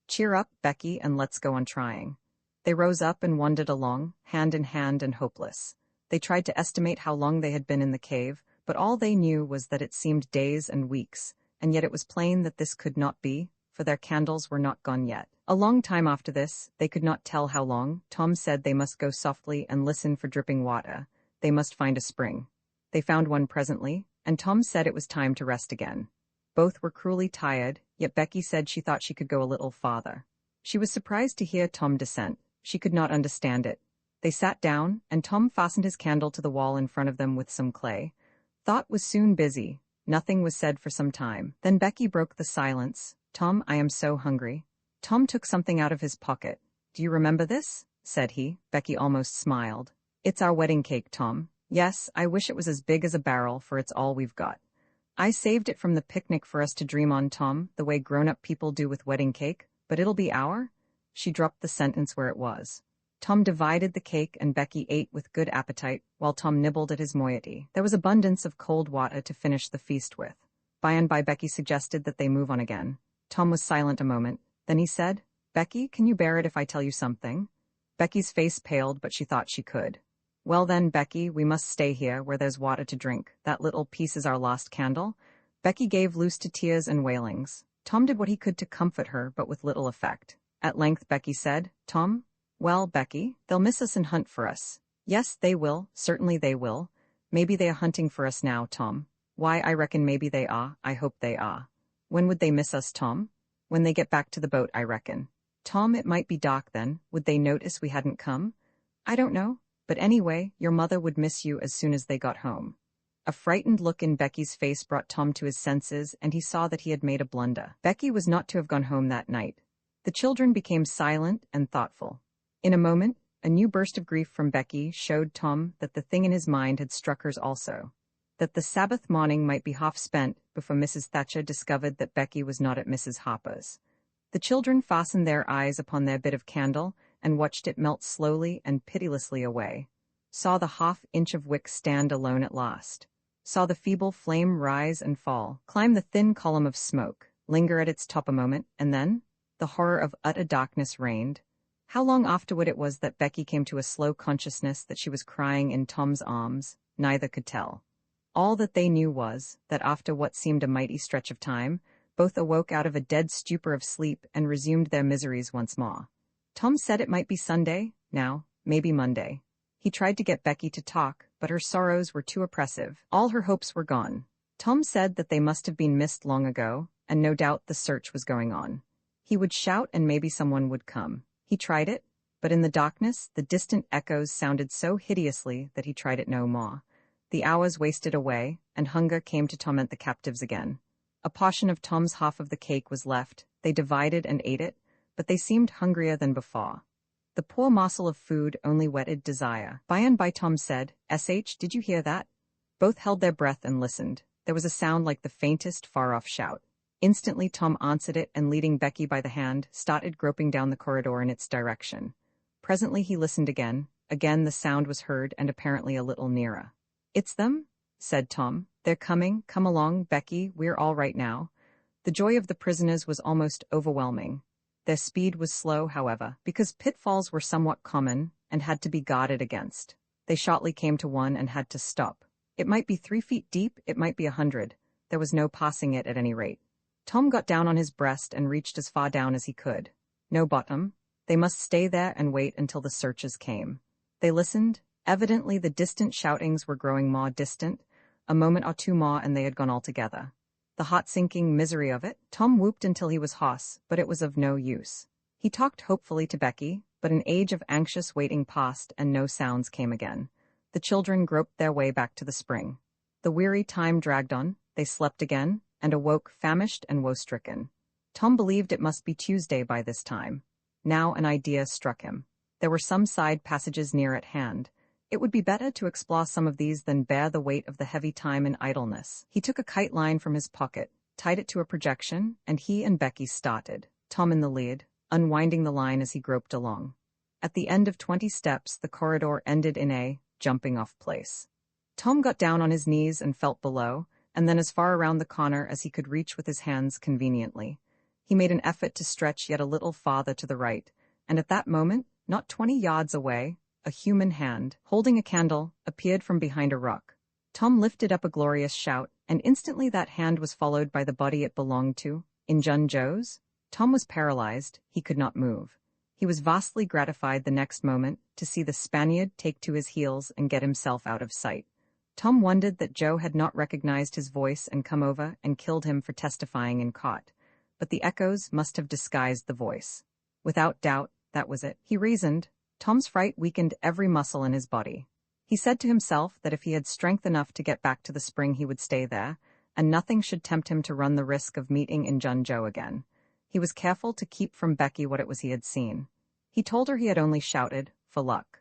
Cheer up, Becky, and let's go on trying." They rose up and wandered along, hand in hand and hopeless. They tried to estimate how long they had been in the cave, but all they knew was that it seemed days and weeks, and yet it was plain that this could not be, for their candles were not gone yet. A long time after this, they could not tell how long, Tom said they must go softly and listen for dripping water. They must find a spring. They found one presently, and Tom said it was time to rest again. Both were cruelly tired, yet Becky said she thought she could go a little farther. She was surprised to hear Tom dissent. She could not understand it. They sat down, and Tom fastened his candle to the wall in front of them with some clay. Thought was soon busy. Nothing was said for some time. Then Becky broke the silence. "Tom, I am so hungry." Tom took something out of his pocket. "Do you remember this?" said he. Becky almost smiled. "It's our wedding cake, Tom." "Yes, I wish it was as big as a barrel, for it's all we've got. I saved it from the picnic for us to dream on, Tom, the way grown-up people do with wedding cake, but it'll be our—" She dropped the sentence where it was. Tom divided the cake and Becky ate with good appetite, while Tom nibbled at his moiety. There was abundance of cold water to finish the feast with. By and by Becky suggested that they move on again. Tom was silent a moment. Then he said, "Becky, can you bear it if I tell you something?" Becky's face paled, but she thought she could. "Well then, Becky, we must stay here, where there's water to drink. That little piece is our lost candle." Becky gave loose to tears and wailings. Tom did what he could to comfort her, but with little effect. At length Becky said, "Tom?" "Well, Becky, they'll miss us and hunt for us." "Yes, they will, certainly they will. Maybe they are hunting for us now, Tom." "Why, I reckon maybe they are. I hope they are." "When would they miss us, Tom?" "When they get back to the boat, I reckon." "Tom, it might be dark then. Would they notice we hadn't come?" "I don't know. But anyway, your mother would miss you as soon as they got home." A frightened look in Becky's face brought Tom to his senses, and he saw that he had made a blunder. Becky was not to have gone home that night. The children became silent and thoughtful. In a moment, a new burst of grief from Becky showed Tom that the thing in his mind had struck hers also. That the Sabbath morning might be half spent before Mrs. Thatcher discovered that Becky was not at Mrs. Harper's. The children fastened their eyes upon their bit of candle and watched it melt slowly and pitilessly away. Saw the half-inch of wick stand alone at last. Saw the feeble flame rise and fall, climb the thin column of smoke, linger at its top a moment, and then the horror of utter darkness reigned. How long afterward it was that Becky came to a slow consciousness that she was crying in Tom's arms, neither could tell. All that they knew was that after what seemed a mighty stretch of time, both awoke out of a dead stupor of sleep and resumed their miseries once more. Tom said it might be Sunday, now, maybe Monday. He tried to get Becky to talk, but her sorrows were too oppressive. All her hopes were gone. Tom said that they must have been missed long ago, and no doubt the search was going on. He would shout and maybe someone would come. He tried it, but in the darkness the distant echoes sounded so hideously that he tried it no more. The hours wasted away, and hunger came to torment the captives again. A portion of Tom's half of the cake was left. They divided and ate it, but they seemed hungrier than before. The poor morsel of food only whetted desire. By and by Tom said, "S.H., did you hear that?" Both held their breath and listened. There was a sound like the faintest far-off shout. Instantly Tom answered it, and leading Becky by the hand, started groping down the corridor in its direction. Presently he listened again. Again the sound was heard, and apparently a little nearer. "It's them," said Tom. "They're coming. Come along, Becky, we're all right now." The joy of the prisoners was almost overwhelming. Their speed was slow, however, because pitfalls were somewhat common and had to be guarded against. They shortly came to one and had to stop. It might be 3 feet deep, it might be 100. There was no passing it at any rate. Tom got down on his breast and reached as far down as he could. No bottom. They must stay there and wait until the searchers came. They listened. Evidently the distant shoutings were growing more distant. A moment or two more and they had gone altogether. The heart-sinking misery of it. Tom whooped until he was hoarse, but it was of no use. He talked hopefully to Becky, but an age of anxious waiting passed and no sounds came again. The children groped their way back to the spring. The weary time dragged on, they slept again, and awoke famished and woe-stricken. Tom believed it must be Tuesday by this time. Now an idea struck him. There were some side passages near at hand. It would be better to explore some of these than bear the weight of the heavy time in idleness. He took a kite line from his pocket, tied it to a projection, and he and Becky started, Tom in the lead, unwinding the line as he groped along. At the end of 20 steps, the corridor ended in a jumping-off place. Tom got down on his knees and felt below, and then as far around the corner as he could reach with his hands conveniently. He made an effort to stretch yet a little farther to the right, and at that moment, not 20 yards away, a human hand, holding a candle, appeared from behind a rock. Tom lifted up a glorious shout, and instantly that hand was followed by the body it belonged to. Injun Joe's? Tom was paralyzed. He could not move. He was vastly gratified the next moment to see the Spaniard take to his heels and get himself out of sight. Tom wondered that Joe had not recognized his voice and come over and killed him for testifying in court. But the echoes must have disguised the voice. Without doubt, that was it. He reasoned. Tom's fright weakened every muscle in his body. He said to himself that if he had strength enough to get back to the spring he would stay there, and nothing should tempt him to run the risk of meeting Injun Joe again. He was careful to keep from Becky what it was he had seen. He told her he had only shouted, for luck.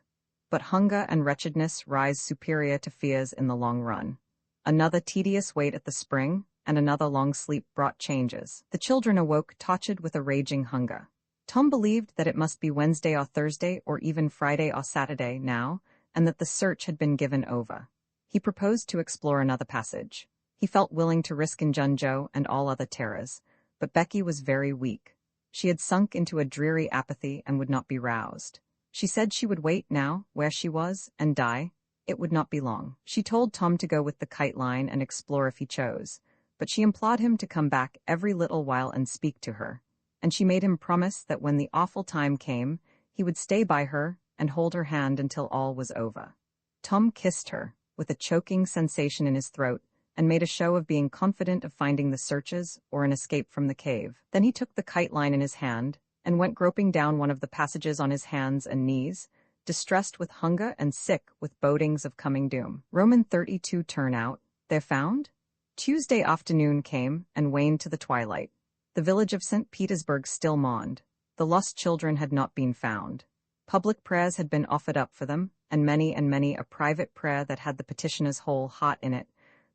But hunger and wretchedness rise superior to fears in the long run. Another tedious wait at the spring, and another long sleep brought changes. The children awoke tortured with a raging hunger. Tom believed that it must be Wednesday or Thursday or even Friday or Saturday now, and that the search had been given over. He proposed to explore another passage. He felt willing to risk Injun Joe and all other terrors, but Becky was very weak. She had sunk into a dreary apathy and would not be roused. She said she would wait now, where she was, and die. It would not be long. She told Tom to go with the kite line and explore if he chose, but she implored him to come back every little while and speak to her, and she made him promise that when the awful time came, he would stay by her and hold her hand until all was over. Tom kissed her, with a choking sensation in his throat, and made a show of being confident of finding the searches or an escape from the cave. Then he took the kite line in his hand and went groping down one of the passages on his hands and knees, distressed with hunger and sick with bodings of coming doom. Roman 32 turn out. They're found? Tuesday afternoon came and waned to the twilight. The village of St. Petersburg still mourned. The lost children had not been found. Public prayers had been offered up for them, and many a private prayer that had the petitioner's whole heart in it,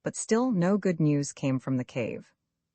but still no good news came from the cave.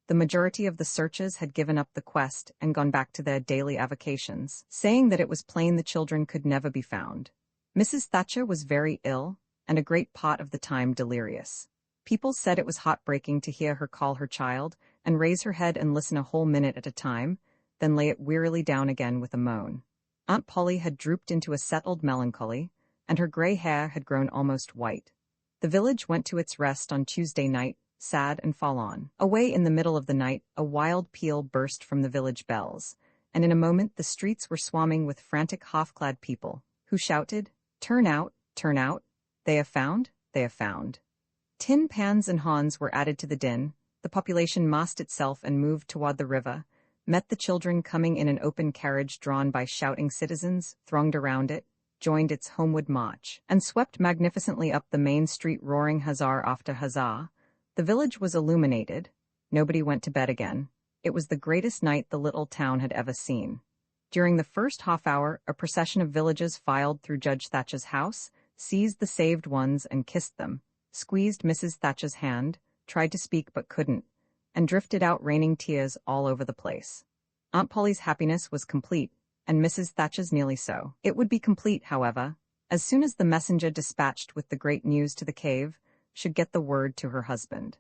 The majority of the searchers had given up the quest and gone back to their daily avocations, saying that it was plain the children could never be found. Mrs. Thatcher was very ill, and a great part of the time delirious. People said it was heartbreaking to hear her call her child and raise her head and listen a whole minute at a time, then lay it wearily down again with a moan. Aunt Polly had drooped into a settled melancholy, and her gray hair had grown almost white. The village went to its rest on Tuesday night, sad and forlorn. Away in the middle of the night, a wild peal burst from the village bells, and in a moment the streets were swarming with frantic half-clad people, who shouted, "Turn out, turn out! They have found, they have found!" Tin pans and horns were added to the din. The population massed itself and moved toward the river, met the children coming in an open carriage drawn by shouting citizens, thronged around it, joined its homeward march, and swept magnificently up the main street roaring huzzah after huzzah. The village was illuminated. Nobody went to bed again. It was the greatest night the little town had ever seen. During the first half hour, a procession of villagers filed through Judge Thatcher's house, seized the saved ones and kissed them, squeezed Mrs. Thatcher's hand, tried to speak but couldn't, and drifted out raining tears all over the place. Aunt Polly's happiness was complete, and Mrs. Thatcher's nearly so. It would be complete, however, as soon as the messenger dispatched with the great news to the cave should get the word to her husband.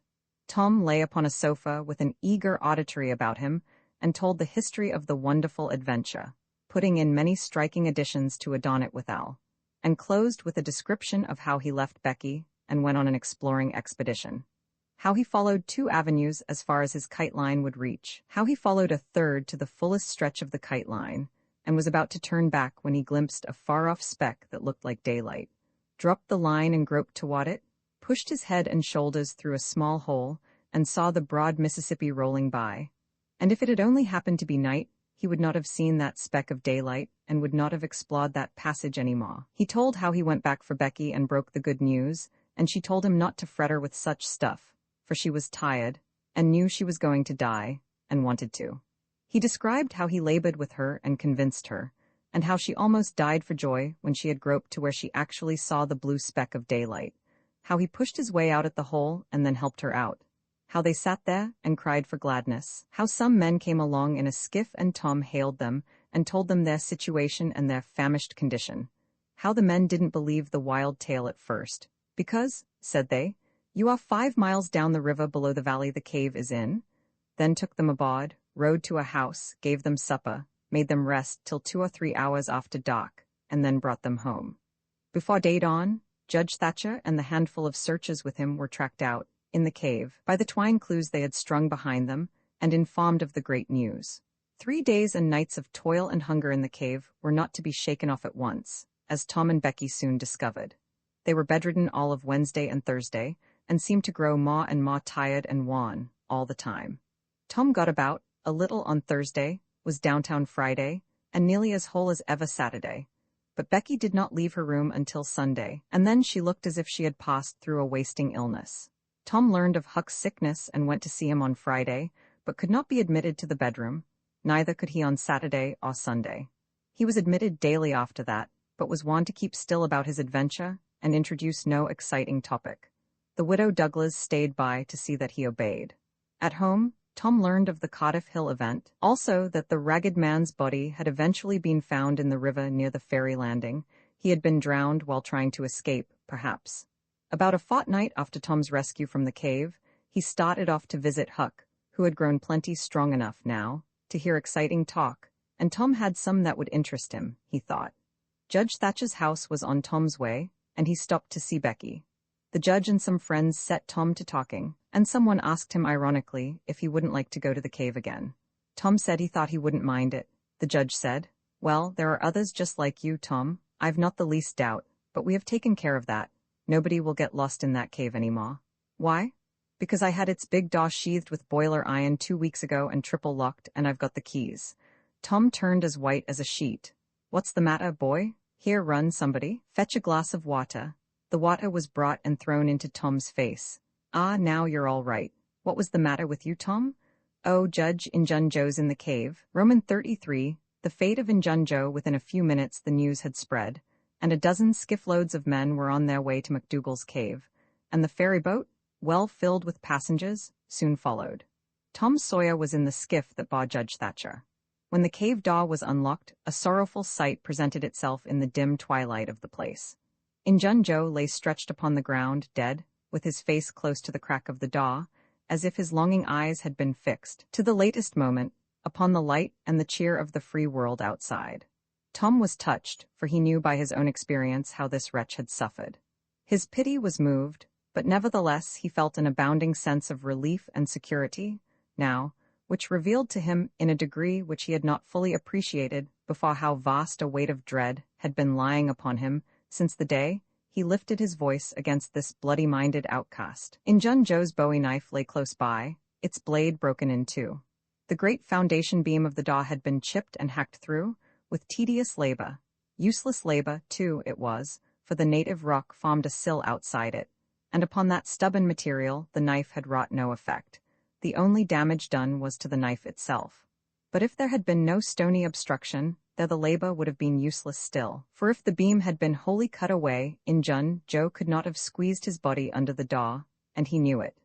Tom lay upon a sofa with an eager auditory about him and told the history of the wonderful adventure, putting in many striking additions to adorn it withal. and closed with a description of how he left Becky and went on an exploring expedition. How he followed 2 avenues as far as his kite line would reach. How he followed a third to the fullest stretch of the kite line, and was about to turn back when he glimpsed a far-off speck that looked like daylight. Dropped the line and groped toward it, pushed his head and shoulders through a small hole, and saw the broad Mississippi rolling by. And if it had only happened to be night, he would not have seen that speck of daylight and would not have explored that passage any more. He told how he went back for Becky and broke the good news, and she told him not to fret her with such stuff, for she was tired, and knew she was going to die, and wanted to. He described how he labored with her and convinced her, and how she almost died for joy when she had groped to where she actually saw the blue speck of daylight, how he pushed his way out at the hole and then helped her out, how they sat there and cried for gladness, how some men came along in a skiff and Tom hailed them and told them their situation and their famished condition, how the men didn't believe the wild tale at first, because, said they, "You are 5 miles down the river below the valley the cave is in," then took them aboard, rode to a house, gave them supper, made them rest till 2 or 3 hours after dark, and then brought them home. Before day dawn, Judge Thatcher and the handful of searchers with him were tracked out, in the cave, by the twine clues they had strung behind them, and informed of the great news. 3 days and nights of toil and hunger in the cave were not to be shaken off at once, as Tom and Becky soon discovered. They were bedridden all of Wednesday and Thursday, and seemed to grow more and more tired and wan all the time. Tom got about a little on Thursday, was downtown Friday, and nearly as whole as ever Saturday. But Becky did not leave her room until Sunday, and then she looked as if she had passed through a wasting illness. Tom learned of Huck's sickness and went to see him on Friday, but could not be admitted to the bedroom, neither could he on Saturday or Sunday. He was admitted daily after that, but was wont to keep still about his adventure and introduce no exciting topic. The widow Douglas stayed by to see that he obeyed. At home, Tom learned of the Cardiff Hill event, also that the ragged man's body had eventually been found in the river near the ferry landing. He had been drowned while trying to escape, perhaps. About a fortnight after Tom's rescue from the cave, he started off to visit Huck, who had grown plenty strong enough now to hear exciting talk, and Tom had some that would interest him, he thought. Judge Thatcher's house was on Tom's way, and he stopped to see Becky. The judge and some friends set Tom to talking, and someone asked him ironically if he wouldn't like to go to the cave again. Tom said he thought he wouldn't mind it. The judge said, "Well, there are others just like you, Tom. I've not the least doubt, but we have taken care of that. Nobody will get lost in that cave anymore." "Why?" "Because I had its big door sheathed with boiler iron 2 weeks ago and triple locked, and I've got the keys." Tom turned as white as a sheet. "What's the matter, boy? Here, run, somebody. Fetch a glass of water." The water was brought and thrown into Tom's face. "Ah, now you're all right. What was the matter with you, Tom?" "Oh, Judge, Injun Joe's in the cave." Roman 33, the fate of Injun Joe. Within a few minutes the news had spread, and a dozen skiff-loads of men were on their way to McDougal's cave, and the ferry boat, well filled with passengers, soon followed. Tom Sawyer was in the skiff that bore Judge Thatcher. When the cave door was unlocked, a sorrowful sight presented itself in the dim twilight of the place. Injun Joe lay stretched upon the ground, dead, with his face close to the crack of the door, as if his longing eyes had been fixed, to the latest moment, upon the light and the cheer of the free world outside. Tom was touched, for he knew by his own experience how this wretch had suffered. His pity was moved, but nevertheless he felt an abounding sense of relief and security, now, which revealed to him in a degree which he had not fully appreciated before how vast a weight of dread had been lying upon him since the day he lifted his voice against this bloody-minded outcast. Injun Joe's bowie knife lay close by, its blade broken in two. The great foundation beam of the door had been chipped and hacked through, with tedious labor. Useless labor, too, it was, for the native rock formed a sill outside it, and upon that stubborn material the knife had wrought no effect. The only damage done was to the knife itself. But if there had been no stony obstruction, there the labor would have been useless still, for if the beam had been wholly cut away, Injun Joe could not have squeezed his body under the door, and he knew it.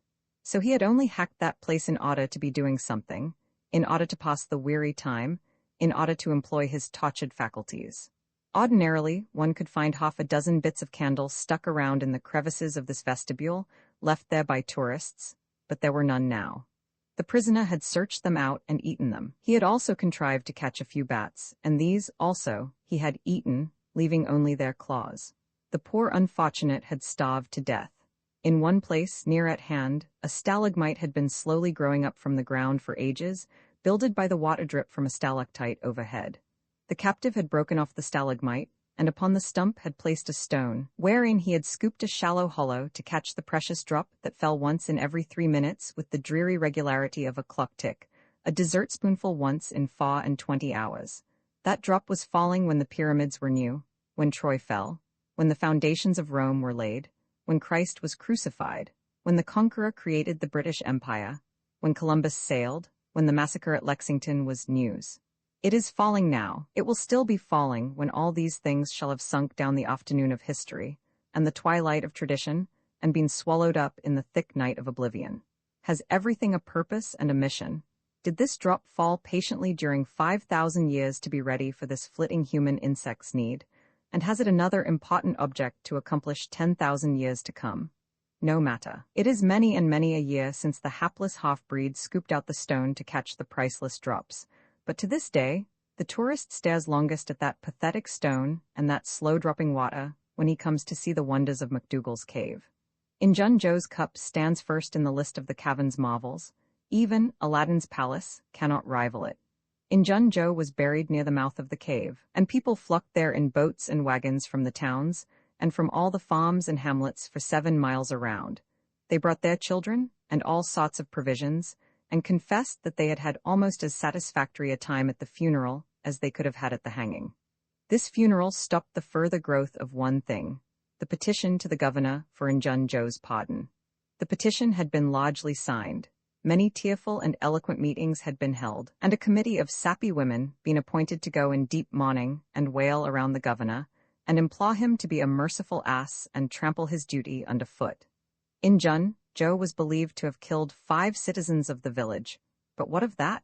So he had only hacked that place in order to be doing something, in order to pass the weary time, in order to employ his tortured faculties. Ordinarily, one could find half a dozen bits of candle stuck around in the crevices of this vestibule, left there by tourists, but there were none now. The prisoner had searched them out and eaten them. He had also contrived to catch a few bats, and these, also, he had eaten, leaving only their claws. The poor unfortunate had starved to death. In one place, near at hand, a stalagmite had been slowly growing up from the ground for ages, builded by the water drip from a stalactite overhead. The captive had broken off the stalagmite, and upon the stump had placed a stone, wherein he had scooped a shallow hollow to catch the precious drop that fell once in every 3 minutes with the dreary regularity of a clock tick, a dessert spoonful once in 24 hours. That drop was falling when the pyramids were new, when Troy fell, when the foundations of Rome were laid, when Christ was crucified, when the conqueror created the British Empire, when Columbus sailed, when the massacre at Lexington was news. It is falling now. It will still be falling when all these things shall have sunk down the afternoon of history, and the twilight of tradition, and been swallowed up in the thick night of oblivion. Has everything a purpose and a mission? Did this drop fall patiently during 5,000 years to be ready for this flitting human insect's need? And has it another important object to accomplish 10,000 years to come? No matter. It is many and many a year since the hapless half-breed scooped out the stone to catch the priceless drops. But to this day, the tourist stares longest at that pathetic stone and that slow-dropping water when he comes to see the wonders of McDougal's cave. Injun Joe's cup stands first in the list of the cavern's marvels. Even Aladdin's palace cannot rival it. Injun Joe was buried near the mouth of the cave, and people flocked there in boats and wagons from the towns, and from all the farms and hamlets for 7 miles around. They brought their children, and all sorts of provisions, and confessed that they had had almost as satisfactory a time at the funeral as they could have had at the hanging. This funeral stopped the further growth of one thing, the petition to the governor for Injun Joe's pardon. The petition had been largely signed. Many tearful and eloquent meetings had been held, and a committee of sappy women been appointed to go in deep mourning and wail around the governor, and implore him to be a merciful ass and trample his duty underfoot. Injun Joe was believed to have killed 5 citizens of the village, but what of that?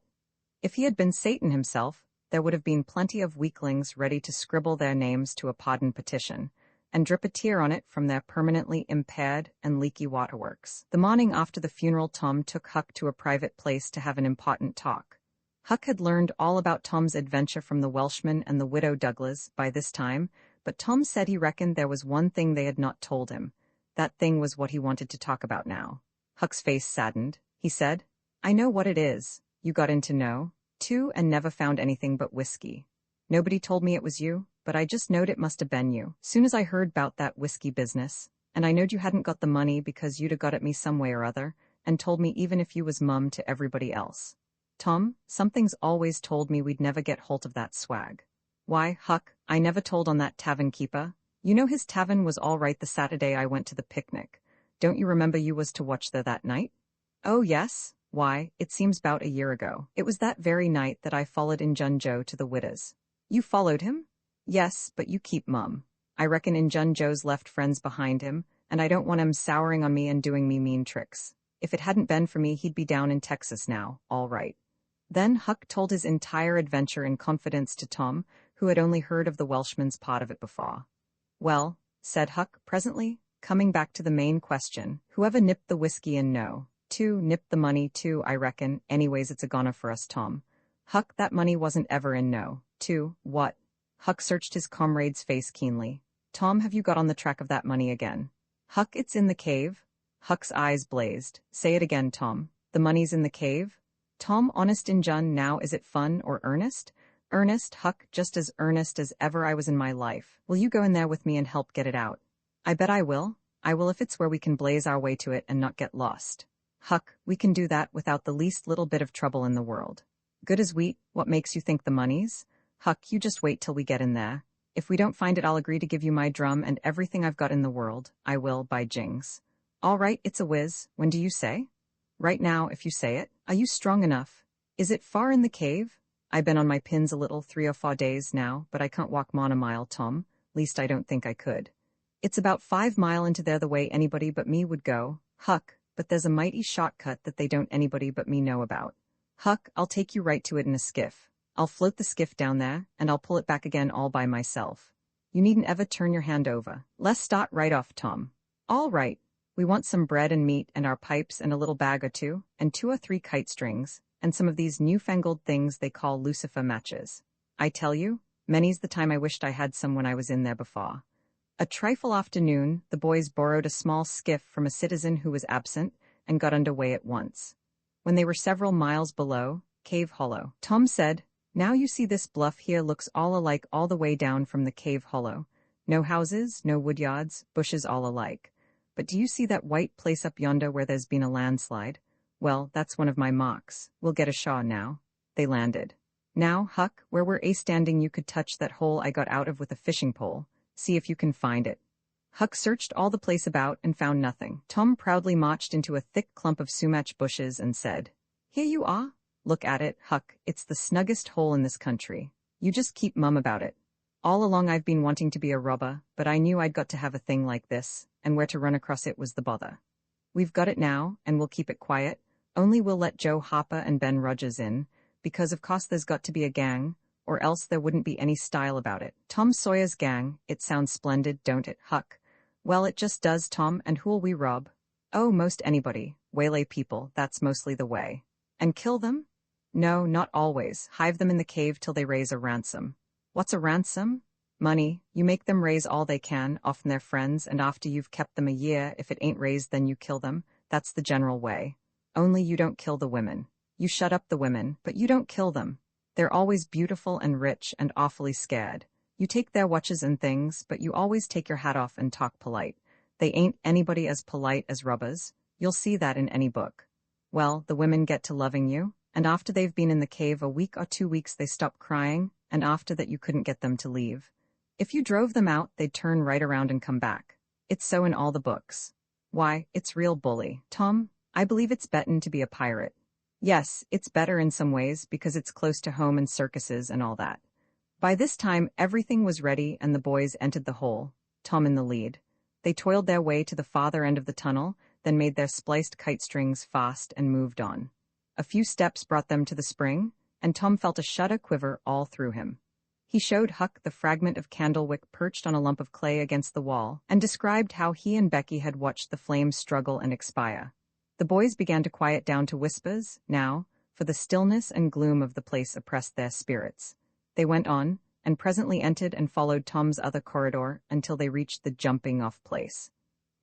If he had been Satan himself, there would have been plenty of weaklings ready to scribble their names to a pardon petition, and drip a tear on it from their permanently impaired and leaky waterworks. The morning after the funeral, Tom took Huck to a private place to have an important talk. Huck had learned all about Tom's adventure from the Welshman and the widow Douglas by this time, but Tom said he reckoned there was one thing they had not told him. That thing was what he wanted to talk about now. Huck's face saddened. He said, "I know what it is. You got into No. 2 and never found anything but whiskey. Nobody told me it was you, but I just knowed it must have been you. Soon as I heard 'bout that whiskey business, and I knowed you hadn't got the money because you'd a got at me some way or other, and told me even if you was mum to everybody else. Tom, something's always told me we'd never get holt of that swag. Why, Huck, I never told on that tavern keeper. You know his tavern was all right the Saturday I went to the picnic. Don't you remember you was to watch there that night? Oh, yes. Why, it seems 'bout a year ago. It was that very night that I followed Injun Joe to the widow's. You followed him? Yes, but you keep mum. I reckon Injun Joe's left friends behind him, and I don't want 'em souring on me and doing me mean tricks. If it hadn't been for me, he'd be down in Texas now, all right." Then Huck told his entire adventure in confidence to Tom, who had only heard of the Welshman's part of it before. "Well," said Huck presently, coming back to the main question, "whoever nipped the whiskey and No. 2 nipped the money too, I reckon. Anyways, it's a goner for us, Tom." "Huck, that money wasn't ever in No. 2. What?" Huck searched his comrade's face keenly. "Tom, have you got on the track of that money again?" "Huck, it's in the cave." Huck's eyes blazed. "Say it again, Tom. The money's in the cave?" "Tom, honest Injun, now is it fun or earnest?" "Earnest, Huck, just as earnest as ever I was in my life. Will you go in there with me and help get it out?" "I bet I will. I will if it's where we can blaze our way to it and not get lost." "Huck, we can do that without the least little bit of trouble in the world." "Good as wheat. What makes you think the money's?" "Huck, you just wait till we get in there. If we don't find it, I'll agree to give you my drum and everything I've got in the world. I will, by jings." "All right, it's a whiz. When do you say?" "Right now, if you say it." "Are you strong enough?" "Is it far in the cave?" "I been on my pins a little 3 or 4 days now, but I can't walk more'n a mile, Tom. Least I don't think I could." "It's about 5 mile into there the way anybody but me would go." "Huck, but there's a mighty shortcut that they don't anybody but me know about." "Huck, I'll take you right to it in a skiff. I'll float the skiff down there, and I'll pull it back again all by myself. You needn't ever turn your hand over. Let's start right off, Tom." "All right. We want some bread and meat and our pipes and a little bag or two, and 2 or 3 kite strings, and some of these newfangled things they call lucifer matches. I tell you, Many's the time I wished I had some when I was in there before. A trifle afternoon, the boys borrowed a small skiff from a citizen who was absent and got under way at once. When they were several miles below, Cave Hollow, Tom said, "Now you see this bluff here looks all alike all the way down from the cave hollow. No houses, no woodyards, bushes all alike. But do you see that white place up yonder where there's been a landslide? Well, that's one of my marks. We'll get ashore now." They landed. "Now, Huck, where we're standing you could touch that hole I got out of with a fishing pole. See if you can find it." Huck searched all the place about and found nothing. Tom proudly marched into a thick clump of sumac bushes and said, "Here you are. Look at it, Huck. It's the snuggest hole in this country. You just keep mum about it. All along I've been wanting to be a robber, but I knew I'd got to have a thing like this, and where to run across it was the bother. We've got it now, and we'll keep it quiet, only we'll let Joe Harper and Ben Rogers in, because of course there's got to be a gang, or else there wouldn't be any style about it." Tom Sawyer's gang. It sounds splendid, don't it, Huck? "Well, it just does, Tom, and who'll we rob?" "Oh, most anybody. Waylay people, that's mostly the way." "And kill them?" "No, not always. Hive them in the cave till they raise a ransom." "What's a ransom?" "Money. You make them raise all they can, often their friends, and after you've kept them a year, if it ain't raised then you kill them. That's the general way. Only you don't kill the women. You shut up the women, but you don't kill them. They're always beautiful and rich and awfully scared. You take their watches and things, but you always take your hat off and talk polite. They ain't anybody as polite as robbers. You'll see that in any book. Well, the women get to loving you, and after they've been in the cave a week or 2 weeks they stop crying, and after that you couldn't get them to leave. If you drove them out, they'd turn right around and come back. It's so in all the books. Why, it's real bully. Tom, I believe it's bettin' to be a pirate. Yes, it's better in some ways because it's close to home and circuses and all that." By this time, everything was ready and the boys entered the hole, Tom in the lead. They toiled their way to the farther end of the tunnel, then made their spliced kite strings fast and moved on. A few steps brought them to the spring, and Tom felt a shudder quiver all through him. He showed Huck the fragment of candlewick perched on a lump of clay against the wall, and described how he and Becky had watched the flames struggle and expire. The boys began to quiet down to whispers, now, for the stillness and gloom of the place oppressed their spirits. They went on, and presently entered and followed Tom's other corridor until they reached the jumping-off place.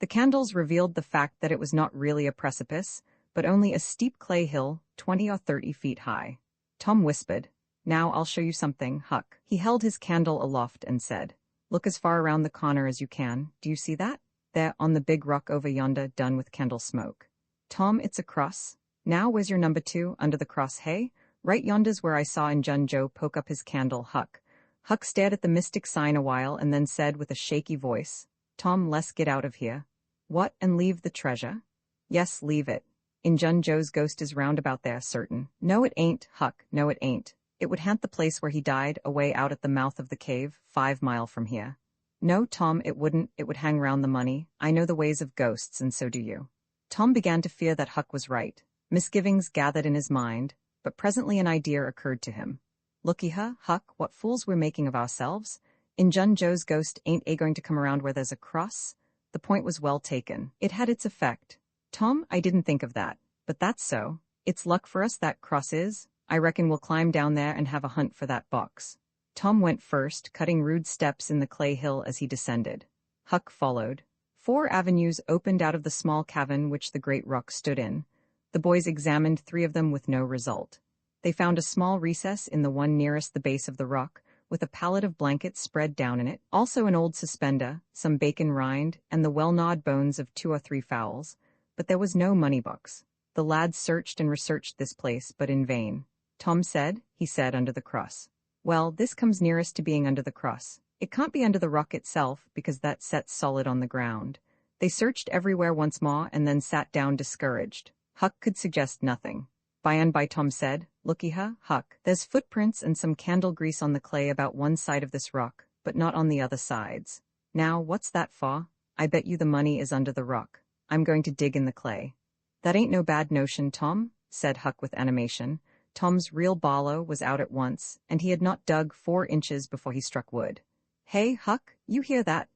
The candles revealed the fact that it was not really a precipice, but only a steep clay hill, 20 or 30 feet high. Tom whispered, "Now I'll show you something, Huck." He held his candle aloft and said, "Look as far around the corner as you can. Do you see that? There, on the big rock over yonder, done with candle smoke. Tom, it's a cross. Now where's your number 2, under the cross, hey? Right yonder's where I saw Injun Joe poke up his candle, Huck." Huck stared at the mystic sign a while and then said with a shaky voice, "Tom, let's get out of here." "What, and leave the treasure?" "Yes, leave it. Injun Joe's ghost is round about there, certain." "No it ain't, Huck, no it ain't. It would haunt the place where he died, away out at the mouth of the cave, 5 mile from here." "No, Tom, it wouldn't. It would hang round the money. I know the ways of ghosts, and so do you." Tom began to fear that Huck was right. Misgivings gathered in his mind, but presently an idea occurred to him. "Looky-huh, Huck, what fools we're making of ourselves. Injun Joe's ghost ain't going to come around where there's a cross." The point was well taken. It had its effect. "Tom, I didn't think of that, but that's so. It's luck for us that cross is. I reckon we'll climb down there and have a hunt for that box." Tom went first, cutting rude steps in the clay hill as he descended. Huck followed. 4 avenues opened out of the small cavern which the great rock stood in. The boys examined 3 of them with no result. They found a small recess in the one nearest the base of the rock, with a pallet of blankets spread down in it, also an old suspender, some bacon rind, and the well-gnawed bones of 2 or 3 fowls. But there was no money box. The lads searched and researched this place, but in vain. "Tom said," he said under the cross. "Well, this comes nearest to being under the cross. It can't be under the rock itself, because that sets solid on the ground." They searched everywhere once more and then sat down discouraged. Huck could suggest nothing. By and by Tom said, "Looky-huh, Huck, there's footprints and some candle grease on the clay about one side of this rock, but not on the other sides. Now, what's that for? I bet you the money is under the rock. I'm going to dig in the clay." "That ain't no bad notion, Tom," said Huck with animation. Tom's real balo was out at once, and he had not dug 4 inches before he struck wood. "Hey, Huck, you hear that?"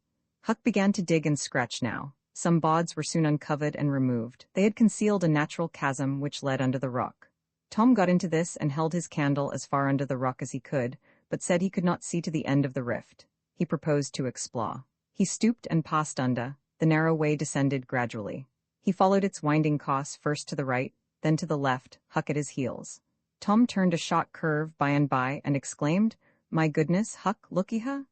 Huck began to dig and scratch now. Some boards were soon uncovered and removed. They had concealed a natural chasm which led under the rock. Tom got into this and held his candle as far under the rock as he could, but said he could not see to the end of the rift. He proposed to explore. He stooped and passed under. The narrow way descended gradually. He followed its winding course first to the right, then to the left, Huck at his heels. Tom turned a short curve by and by and exclaimed, "My goodness, Huck, looky her!"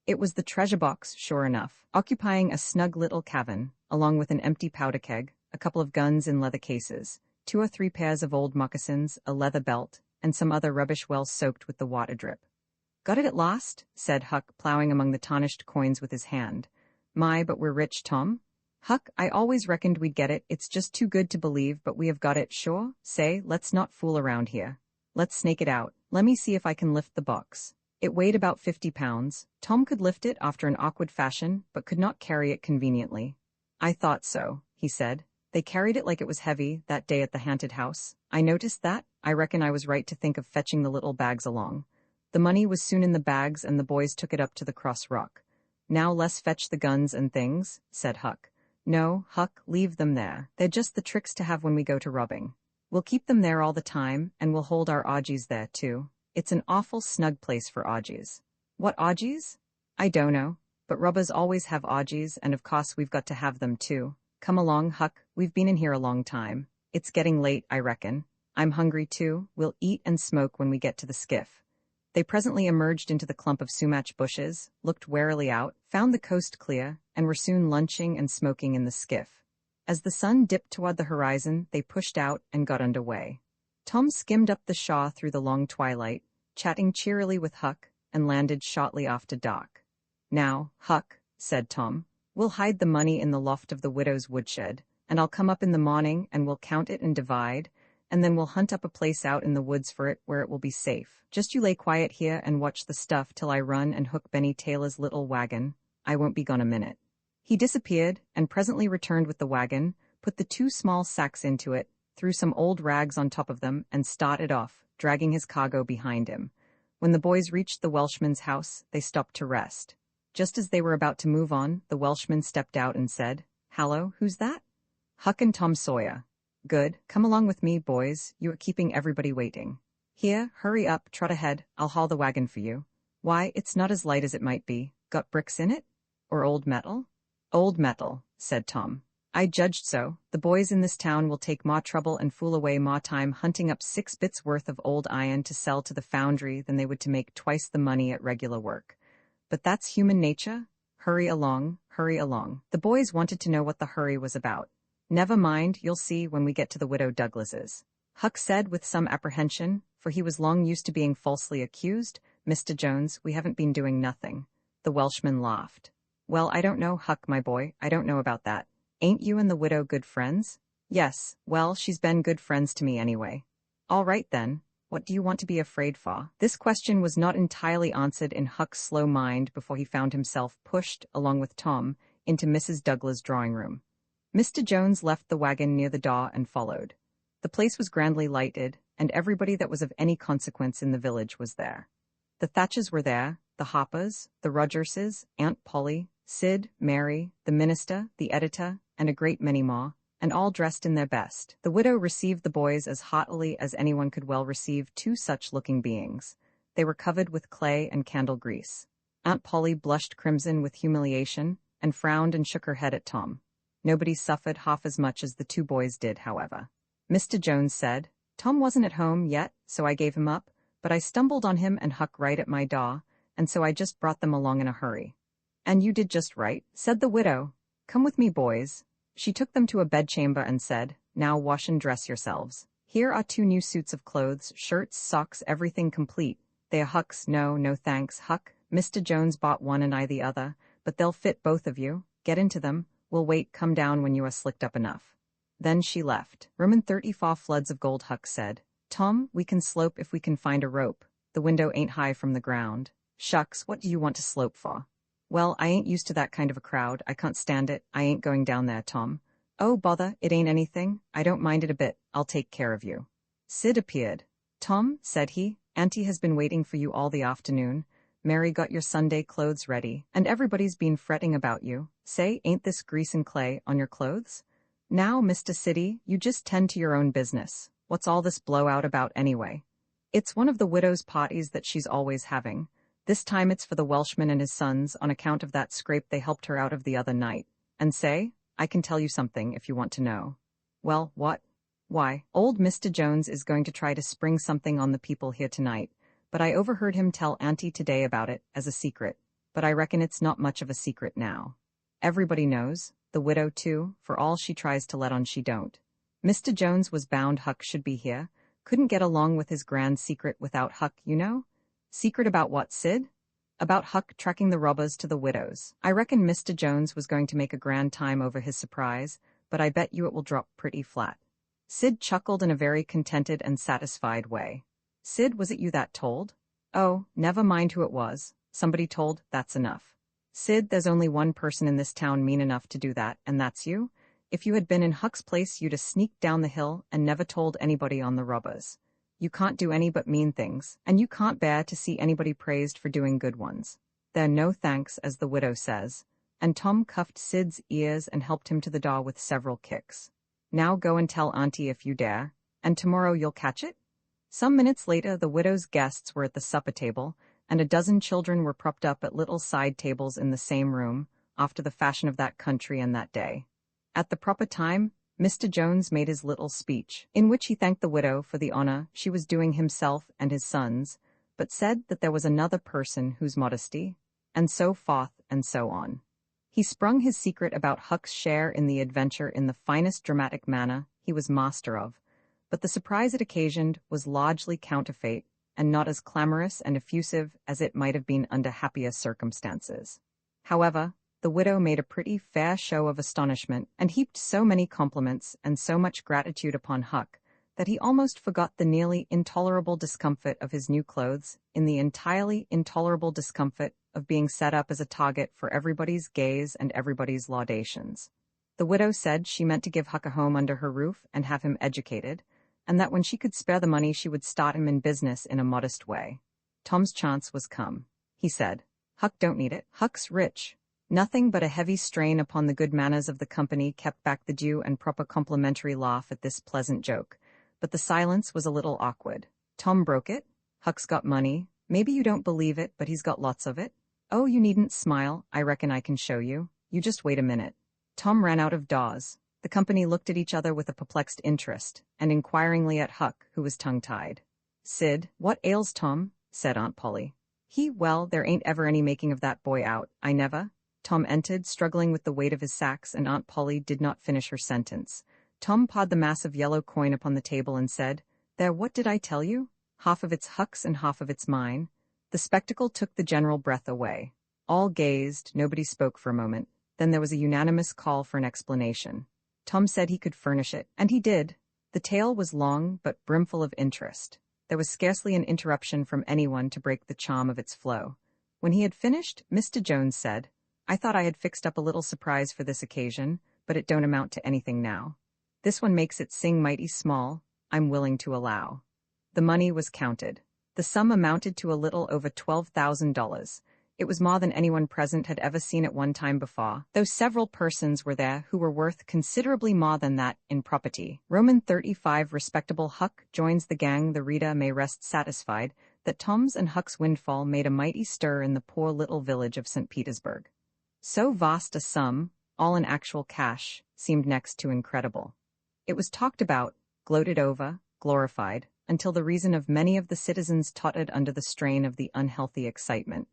It was the treasure box, sure enough, occupying a snug little cavern, along with an empty powder keg, a couple of guns in leather cases, 2 or 3 pairs of old moccasins, a leather belt, and some other rubbish well soaked with the water drip. "Got it at last?" said Huck, plowing among the tarnished coins with his hand. "My, but we're rich, Tom." "Huck, I always reckoned we'd get it. It's just too good to believe, but we have got it, sure. Say, let's not fool around here. Let's snake it out. Let me see if I can lift the box." It weighed about 50 pounds. Tom could lift it after an awkward fashion, but could not carry it conveniently. "I thought so," he said. "They carried it like it was heavy, that day at the haunted house. I noticed that. I reckon I was right to think of fetching the little bags along." The money was soon in the bags and the boys took it up to the cross rock. "Now let's fetch the guns and things," said Huck. "No, Huck, leave them there. They're just the tricks to have when we go to robbing. We'll keep them there all the time, and we'll hold our orgies there, too. It's an awful snug place for orgies." "What orgies?" "I don't know, but robbers always have orgies, and of course we've got to have them, too. Come along, Huck, we've been in here a long time. It's getting late, I reckon. I'm hungry, too. We'll eat and smoke when we get to the skiff." They presently emerged into the clump of sumac bushes, looked warily out, found the coast clear, and were soon lunching and smoking in the skiff. As the sun dipped toward the horizon, they pushed out and got under way. Tom skimmed up the shaw through the long twilight, chatting cheerily with Huck, and landed shortly after dark. "Now, Huck," said Tom, "we'll hide the money in the loft of the widow's woodshed, and I'll come up in the morning and we'll count it and divide, and then we'll hunt up a place out in the woods for it where it will be safe. Just you lay quiet here and watch the stuff till I run and hook Benny Taylor's little wagon. I won't be gone a minute." He disappeared, and presently returned with the wagon, put the 2 small sacks into it, threw some old rags on top of them, and started off, dragging his cargo behind him. When the boys reached the Welshman's house, they stopped to rest. Just as they were about to move on, the Welshman stepped out and said, "Hallo, who's that?" "Huck and Tom Sawyer." "Good. Come along with me, boys. You are keeping everybody waiting. Here, hurry up, trot ahead. I'll haul the wagon for you." "Why, it's not as light as it might be. Got bricks in it? Or old metal?" "Old metal," said Tom. "I judged so. The boys in this town will take more trouble and fool away more time hunting up 6 bits worth of old iron to sell to the foundry than they would to make twice the money at regular work. But that's human nature. Hurry along, hurry along." The boys wanted to know what the hurry was about. "Never mind, you'll see when we get to the Widow Douglas's," Huck said with some apprehension, for he was long used to being falsely accused. "Mr. Jones, we haven't been doing nothing." The Welshman laughed. "Well, I don't know, Huck, my boy, I don't know about that. Ain't you and the widow good friends?" "Yes, well, she's been good friends to me anyway." "All right then, what do you want to be afraid for?" This question was not entirely answered in Huck's slow mind before he found himself pushed, along with Tom, into Mrs. Douglas' drawing room. Mr. Jones left the wagon near the door and followed. The place was grandly lighted, and everybody that was of any consequence in the village was there. The Thatchers were there, the Hoppers, the Rogerses, Aunt Polly, Sid, Mary, the minister, the editor, and a great many more, and all dressed in their best. The widow received the boys as heartily as anyone could well receive 2 such-looking beings. They were covered with clay and candle grease. Aunt Polly blushed crimson with humiliation, and frowned and shook her head at Tom. Nobody suffered half as much as the 2 boys did, however. Mr. Jones said, "Tom wasn't at home yet, so I gave him up, but I stumbled on him and Huck right at my door, and so I just brought them along in a hurry." "And you did just right," said the widow. "Come with me, boys." She took them to a bedchamber and said, "Now wash and dress yourselves. Here are 2 new suits of clothes, shirts, socks, everything complete. They are Huck's. No thanks, Huck. Mr. Jones bought one and I the other, but they'll fit both of you. Get into them. We'll wait, come down when you are slicked up enough." Then she left. "Room in 34 floods of gold," Huck said. "Tom, we can slope if we can find a rope. The window ain't high from the ground." "Shucks, what do you want to slope for?" "Well, I ain't used to that kind of a crowd. I can't stand it. I ain't going down there, Tom." "Oh, bother, it ain't anything. I don't mind it a bit. I'll take care of you." Sid appeared. "Tom," said he, "Auntie has been waiting for you all the afternoon. Mary got your Sunday clothes ready, and everybody's been fretting about you. Say, ain't this grease and clay on your clothes? Now, Mr. City, you just tend to your own business. What's all this blowout about anyway?" It's one of the widow's parties that she's always having. This time it's for the Welshman and his sons on account of that scrape they helped her out of the other night. And say, I can tell you something if you want to know. Well, what? Why, old Mr. Jones is going to try to spring something on the people here tonight, but I overheard him tell Auntie today about it as a secret, but I reckon it's not much of a secret now. Everybody knows, the widow too, for all she tries to let on she don't. Mr. Jones was bound Huck should be here, couldn't get along with his grand secret without Huck, you know? Secret about what, Sid? About Huck tracking the robbers to the widow's. I reckon Mr. Jones was going to make a grand time over his surprise, but I bet you it will drop pretty flat. Sid chuckled in a very contented and satisfied way. Sid, was it you that told? Oh, never mind who it was. Somebody told, that's enough. Sid, there's only one person in this town mean enough to do that, and that's you. If you had been in Huck's place, you'd have sneaked down the hill and never told anybody on the robbers. You can't do any but mean things, and you can't bear to see anybody praised for doing good ones. There no thanks, as the widow says. And Tom cuffed Sid's ears and helped him to the door with several kicks. Now go and tell Auntie if you dare, and tomorrow you'll catch it? Some minutes later, the widow's guests were at the supper table, and a dozen children were propped up at little side tables in the same room, after the fashion of that country and that day. At the proper time, Mr. Jones made his little speech, in which he thanked the widow for the honor she was doing himself and his sons, but said that there was another person whose modesty, and so forth and so on. He sprung his secret about Huck's share in the adventure in the finest dramatic manner he was master of, but the surprise it occasioned was largely counterfeit and not as clamorous and effusive as it might have been under happier circumstances. However, the widow made a pretty fair show of astonishment and heaped so many compliments and so much gratitude upon Huck that he almost forgot the nearly intolerable discomfort of his new clothes in the entirely intolerable discomfort of being set up as a target for everybody's gaze and everybody's laudations. The widow said she meant to give Huck a home under her roof and have him educated, and that when she could spare the money she would start him in business in a modest way. Tom's chance was come. He said, Huck don't need it. Huck's rich. Nothing but a heavy strain upon the good manners of the company kept back the due and proper complimentary laugh at this pleasant joke, but the silence was a little awkward. Tom broke it. Huck's got money. Maybe you don't believe it, but he's got lots of it. Oh, you needn't smile. I reckon I can show you. You just wait a minute. Tom ran out of doors. The company looked at each other with a perplexed interest, and inquiringly at Huck, who was tongue-tied. Sid, what ails Tom? Said Aunt Polly. Well, there ain't ever any making of that boy out. I never. Tom entered, struggling with the weight of his sacks, and Aunt Polly did not finish her sentence. Tom pawed the mass of yellow coin upon the table and said, There, what did I tell you? Half of it's Huck's and half of it's mine. The spectacle took the general breath away. All gazed, nobody spoke for a moment. Then there was a unanimous call for an explanation. Tom said he could furnish it, and he did. The tale was long, but brimful of interest. There was scarcely an interruption from anyone to break the charm of its flow. When he had finished, Mr. Jones said, I thought I had fixed up a little surprise for this occasion, but it don't amount to anything now. This one makes it sing mighty small, I'm willing to allow. The money was counted. The sum amounted to a little over $12,000. It was more than anyone present had ever seen at one time before, though several persons were there who were worth considerably more than that in property. Roman 35 respectable Huck joins the gang. The reader may rest satisfied that Tom's and Huck's windfall made a mighty stir in the poor little village of St. Petersburg. So vast a sum, all in actual cash, seemed next to incredible. It was talked about, gloated over, glorified, until the reason of many of the citizens tottered under the strain of the unhealthy excitement.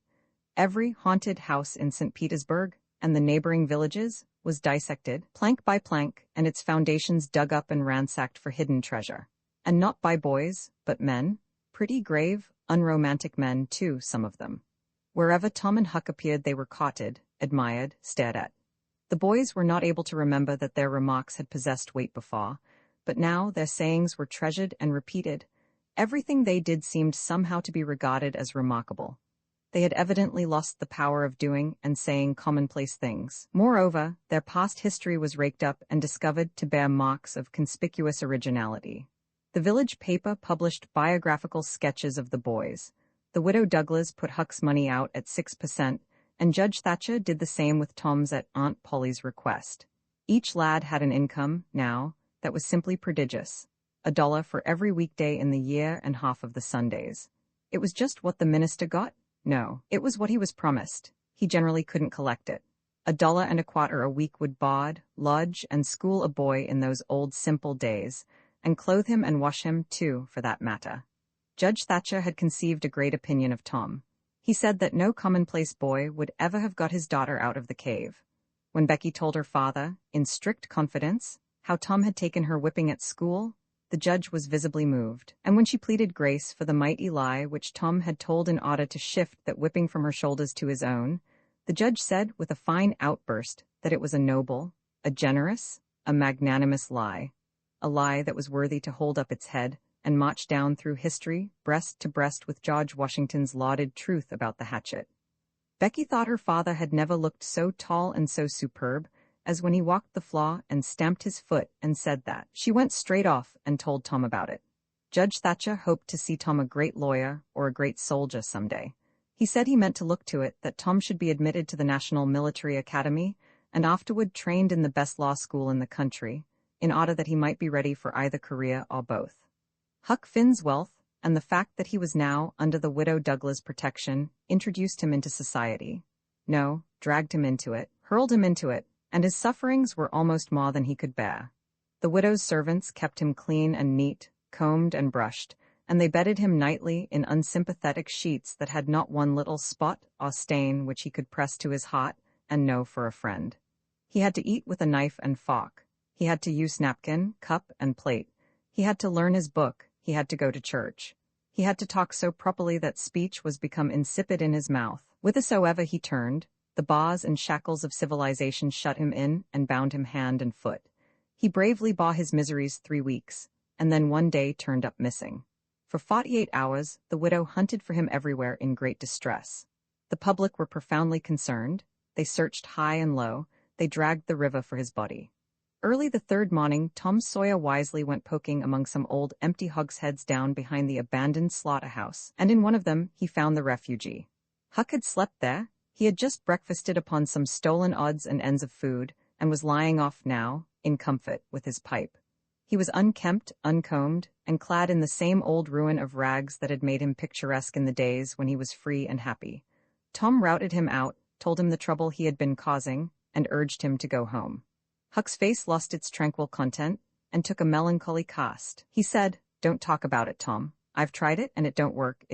Every haunted house in St. Petersburg and the neighboring villages was dissected, plank by plank, and its foundations dug up and ransacked for hidden treasure. And not by boys, but men, pretty grave, unromantic men too, some of them. Wherever Tom and Huck appeared they were courted, admired, stared at. The boys were not able to remember that their remarks had possessed weight before, but now their sayings were treasured and repeated. Everything they did seemed somehow to be regarded as remarkable. They had evidently lost the power of doing and saying commonplace things. Moreover, their past history was raked up and discovered to bear marks of conspicuous originality. The village paper published biographical sketches of the boys. The widow Douglas put Huck's money out at 6%, and Judge Thatcher did the same with Tom's at Aunt Polly's request. Each lad had an income, now, that was simply prodigious. $1 for every weekday in the year and half of the Sundays. It was just what the minister got? No, it was what he was promised. He generally couldn't collect it. $1.25 a week would board, lodge, and school a boy in those old simple days, and clothe him and wash him, too, for that matter. Judge Thatcher had conceived a great opinion of Tom. He said that no commonplace boy would ever have got his daughter out of the cave. When Becky told her father, in strict confidence, how Tom had taken her whipping at school, the judge was visibly moved, and when she pleaded grace for the mighty lie which Tom had told in order to shift that whipping from her shoulders to his own, the judge said with a fine outburst that it was a noble, a generous, a magnanimous lie, a lie that was worthy to hold up its head and march down through history, breast to breast with George Washington's lauded truth about the hatchet. Becky thought her father had never looked so tall and so superb as when he walked the floor and stamped his foot and said that. She went straight off and told Tom about it. Judge Thatcher hoped to see Tom a great lawyer or a great soldier someday. He said he meant to look to it that Tom should be admitted to the National Military Academy and afterward trained in the best law school in the country, in order that he might be ready for either career or both. Huck Finn's wealth, and the fact that he was now under the widow Douglas' protection, introduced him into society. No, dragged him into it, hurled him into it, and his sufferings were almost more than he could bear. The widow's servants kept him clean and neat, combed and brushed, and they bedded him nightly in unsympathetic sheets that had not one little spot or stain which he could press to his heart and know for a friend. He had to eat with a knife and fork. He had to use napkin, cup, and plate. He had to learn his book. He had to go to church. He had to talk so properly that speech was become insipid in his mouth. Whithersoever he turned, the bars and shackles of civilization shut him in and bound him hand and foot. He bravely bore his miseries 3 weeks, and then one day turned up missing. For 48 hours, the widow hunted for him everywhere in great distress. The public were profoundly concerned. They searched high and low. They dragged the river for his body. Early the third morning, Tom Sawyer wisely went poking among some old empty hogsheads down behind the abandoned slaughterhouse, and in one of them he found the refugee. Huck had slept there. He had just breakfasted upon some stolen odds and ends of food, and was lying off now, in comfort, with his pipe. He was unkempt, uncombed, and clad in the same old ruin of rags that had made him picturesque in the days when he was free and happy. Tom routed him out, told him the trouble he had been causing, and urged him to go home. Huck's face lost its tranquil content, and took a melancholy cast. He said, "Don't talk about it, Tom. I've tried it, and it don't work,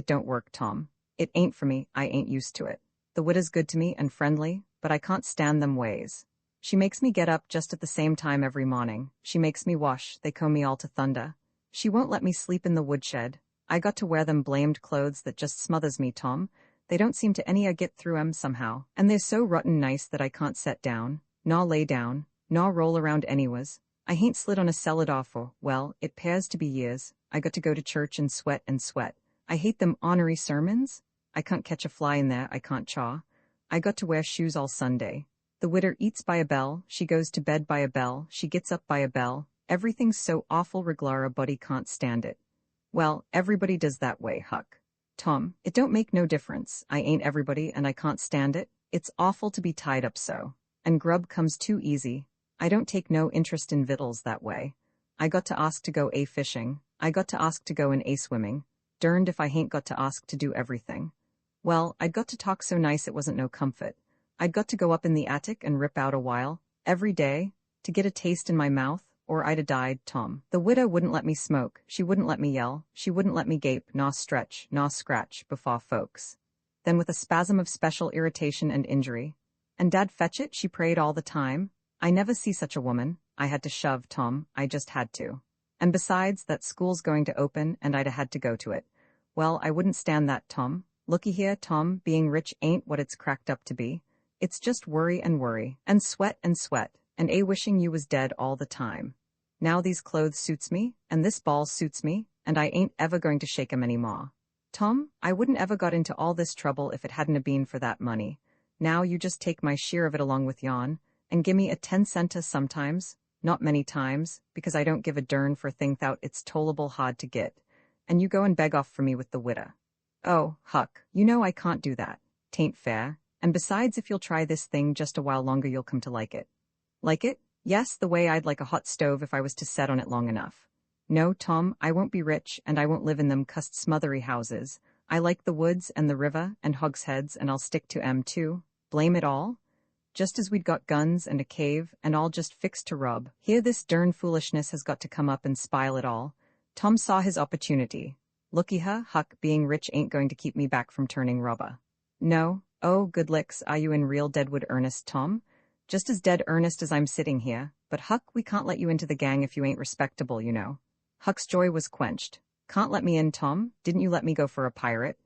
Tom. It ain't for me, I ain't used to it. The widow's good to me and friendly, but I can't stand them ways. She makes me get up just at the same time every morning. She makes me wash, they comb me all to thunder. She won't let me sleep in the woodshed. I got to wear them blamed clothes that just smothers me, Tom. They don't seem to any get through 'em somehow, and they're so rotten nice that I can't set down, nor lay down, nor roll around anyways. I hain't slid on a cellar for, well, it 'pears to be years. I got to go to church and sweat and sweat. I hate them honorary sermons. I can't catch a fly in there, I can't chaw. I got to wear shoes all Sunday. The widder eats by a bell, she goes to bed by a bell, she gets up by a bell. Everything's so awful reglar a body can't stand it. Well, everybody does that way, Huck. Tom, it don't make no difference. I ain't everybody and I can't stand it. It's awful to be tied up so. And grub comes too easy. I don't take no interest in victuals that way. I got to ask to go fishing. I got to ask to go in swimming. Derned if I hain't got to ask to do everything. Well, I'd got to talk so nice it wasn't no comfort. I'd got to go up in the attic and rip out a while, every day, to get a taste in my mouth, or I'd a died, Tom. The widow wouldn't let me smoke, she wouldn't let me yell, she wouldn't let me gape, nor stretch, nor scratch, before folks. Then with a spasm of special irritation and injury, "And Dad fetch it?" she prayed all the time. I never see such a woman. I had to shove, Tom, I just had to. And besides, that school's going to open, and I'd a had to go to it. Well, I wouldn't stand that, Tom. Looky here, Tom, being rich ain't what it's cracked up to be. It's just worry, and sweat, and wishing you was dead all the time. Now these clothes suits me, and this ball suits me, and I ain't ever going to shake 'em any more. Tom, I wouldn't ever got into all this trouble if it hadn't a been for that money. Now you just take my share of it along with yon, and gimme a 10-centa sometimes, not many times, because I don't give a dern for think out it's tollable hard to get, and you go and beg off for me with the widder. Oh, Huck, you know I can't do that. 'Tain't fair. And besides, if you'll try this thing just a while longer you'll come to like it. Like it? Yes, the way I'd like a hot stove if I was to set on it long enough. No, Tom, I won't be rich, and I won't live in them cussed smothery houses. I like the woods and the river and hogsheads, and I'll stick to 'em too. Blame it all? Just as we'd got guns and a cave, and all just fixed to rub. Here this dern foolishness has got to come up and spile it all. Tom saw his opportunity. Looky her, Huck, being rich ain't going to keep me back from turning robber. No? Oh, good licks, are you in real deadwood earnest, Tom? Just as dead earnest as I'm sitting here. But Huck, we can't let you into the gang if you ain't respectable, you know. Huck's joy was quenched. Can't let me in, Tom? Didn't you let me go for a pirate?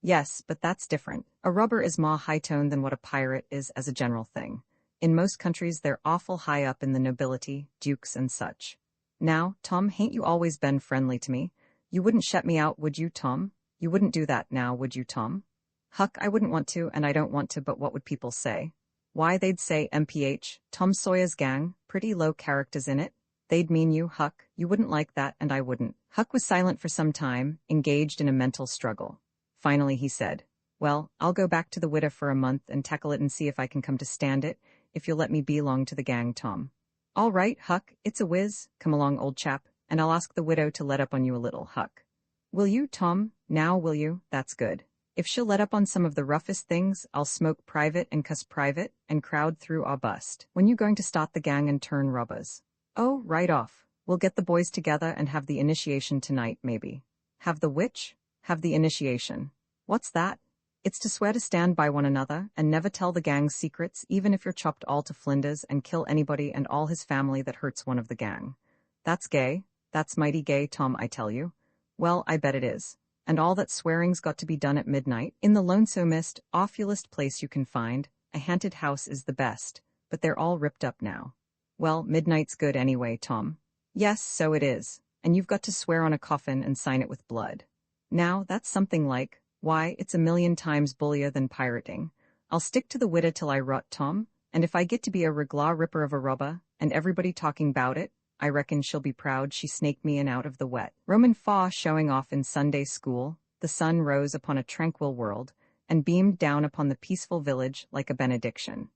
Yes, but that's different. A robber is more high-toned than what a pirate is as a general thing. In most countries, they're awful high up in the nobility, dukes and such. Now, Tom, hain't you always been friendly to me? You wouldn't shut me out, would you, Tom? You wouldn't do that now, would you, Tom? Huck, I wouldn't want to, and I don't want to, but what would people say? Why, they'd say MPH, Tom Sawyer's gang, pretty low characters in it. They'd mean you, Huck. You wouldn't like that, and I wouldn't. Huck was silent for some time, engaged in a mental struggle. Finally he said, well, I'll go back to the widow for a month and tackle it and see if I can come to stand it, if you'll let me belong to the gang, Tom. All right, Huck, it's a whiz. Come along, old chap, and I'll ask the widow to let up on you a little, Huck. Will you, Tom? Now will you? That's good. If she'll let up on some of the roughest things, I'll smoke private and cuss private and crowd through our bust. When you going to start the gang and turn robbers? Oh, right off. We'll get the boys together and have the initiation tonight, maybe. Have the which? Have the initiation. What's that? It's to swear to stand by one another and never tell the gang's secrets, even if you're chopped all to flinders, and kill anybody and all his family that hurts one of the gang. That's gay. That's mighty gay, Tom, I tell you. Well, I bet it is. And all that swearing's got to be done at midnight. In the lonesomest, awfulest place you can find, a haunted house is the best, but they're all ripped up now. Well, midnight's good anyway, Tom. Yes, so it is. And you've got to swear on a coffin and sign it with blood. Now, that's something like, why, it's 1,000,000 times bullier than pirating. I'll stick to the widow till I rot, Tom, and if I get to be a reglaw ripper of a robber, and everybody talking 'bout it, I reckon she'll be proud she snaked me in out of the wet. Roman Faw showing off in Sunday school, the sun rose upon a tranquil world, and beamed down upon the peaceful village like a benediction.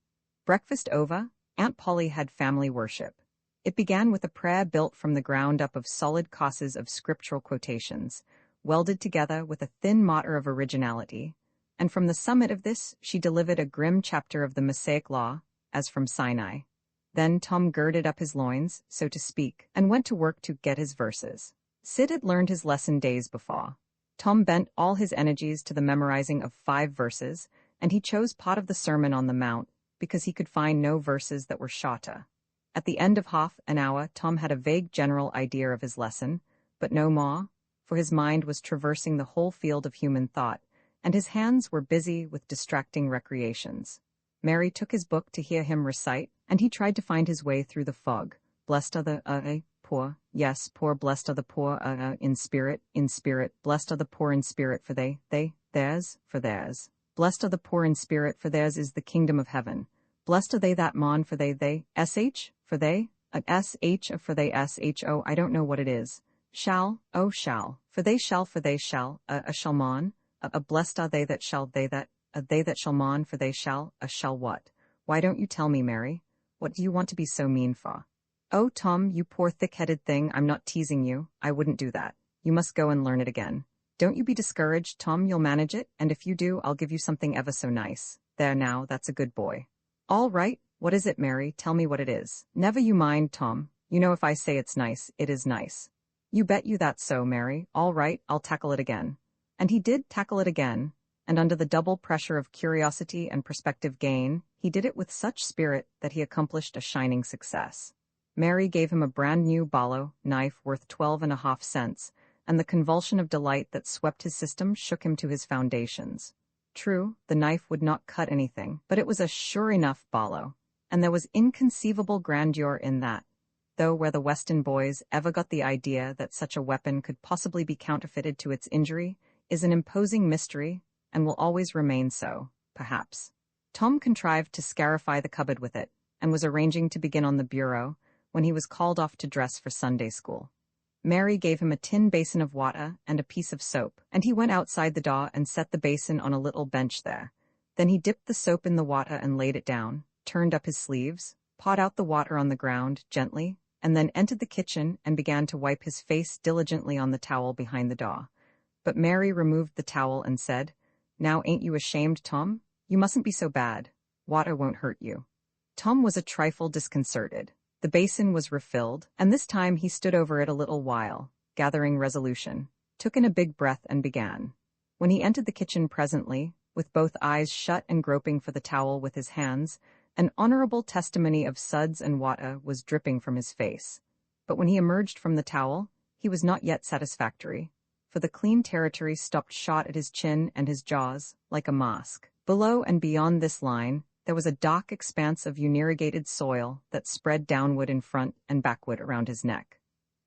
Breakfast over, Aunt Polly had family worship. It began with a prayer built from the ground up of solid causes of scriptural quotations, welded together with a thin mortar of originality, and from the summit of this she delivered a grim chapter of the Mosaic Law, as from Sinai. Then Tom girded up his loins, so to speak, and went to work to get his verses. Sid had learned his lesson days before. Tom bent all his energies to the memorizing of 5 verses, and he chose part of the Sermon on the Mount, because he could find no verses that were shorter. At the end of half an hour, Tom had a vague general idea of his lesson, but no more, for his mind was traversing the whole field of human thought, and his hands were busy with distracting recreations. Mary took his book to hear him recite, and he tried to find his way through the fog. Blessed are the poor, yes, poor, blessed are the poor in spirit, blessed are the poor in spirit, for theirs, for theirs. Blessed are the poor in spirit, for theirs is the kingdom of heaven. Blessed are they that mourn, for they, for they, for they, I don't know what it is. Shall, for they shall, shall mourn, blessed are they that shall mourn, for they shall what? Why don't you tell me, Mary? What do you want to be so mean for? Oh, Tom, you poor thick-headed thing, I'm not teasing you, I wouldn't do that. You must go and learn it again. Don't you be discouraged, Tom, you'll manage it, and if you do, I'll give you something ever so nice. There now, that's a good boy. All right, what is it, Mary? Tell me what it is. Never you mind, Tom. You know if I say it's nice, it is nice. You bet you that's so, Mary. All right, I'll tackle it again. And he did tackle it again, and under the double pressure of curiosity and prospective gain, he did it with such spirit that he accomplished a shining success. Mary gave him a brand-new balo knife worth 12.5 cents, and the convulsion of delight that swept his system shook him to his foundations. True, the knife would not cut anything, but it was a sure-enough balo, and there was inconceivable grandeur in that, though where the Weston boys ever got the idea that such a weapon could possibly be counterfeited to its injury is an imposing mystery, and will always remain so, perhaps. Tom contrived to scarify the cupboard with it, and was arranging to begin on the bureau, when he was called off to dress for Sunday school. Mary gave him a tin basin of water and a piece of soap, and he went outside the door and set the basin on a little bench there. Then he dipped the soap in the water and laid it down, turned up his sleeves, poured out the water on the ground, gently, and then entered the kitchen and began to wipe his face diligently on the towel behind the door. But Mary removed the towel and said, "Now ain't you ashamed, Tom? You mustn't be so bad. Water won't hurt you." Tom was a trifle disconcerted. The basin was refilled, and this time he stood over it a little while, gathering resolution, took in a big breath and began. When he entered the kitchen presently, with both eyes shut and groping for the towel with his hands, an honorable testimony of suds and water was dripping from his face. But when he emerged from the towel, he was not yet satisfactory, for the clean territory stopped short at his chin and his jaws, like a mask. Below and beyond this line, there was a dark expanse of unirrigated soil that spread downward in front and backward around his neck.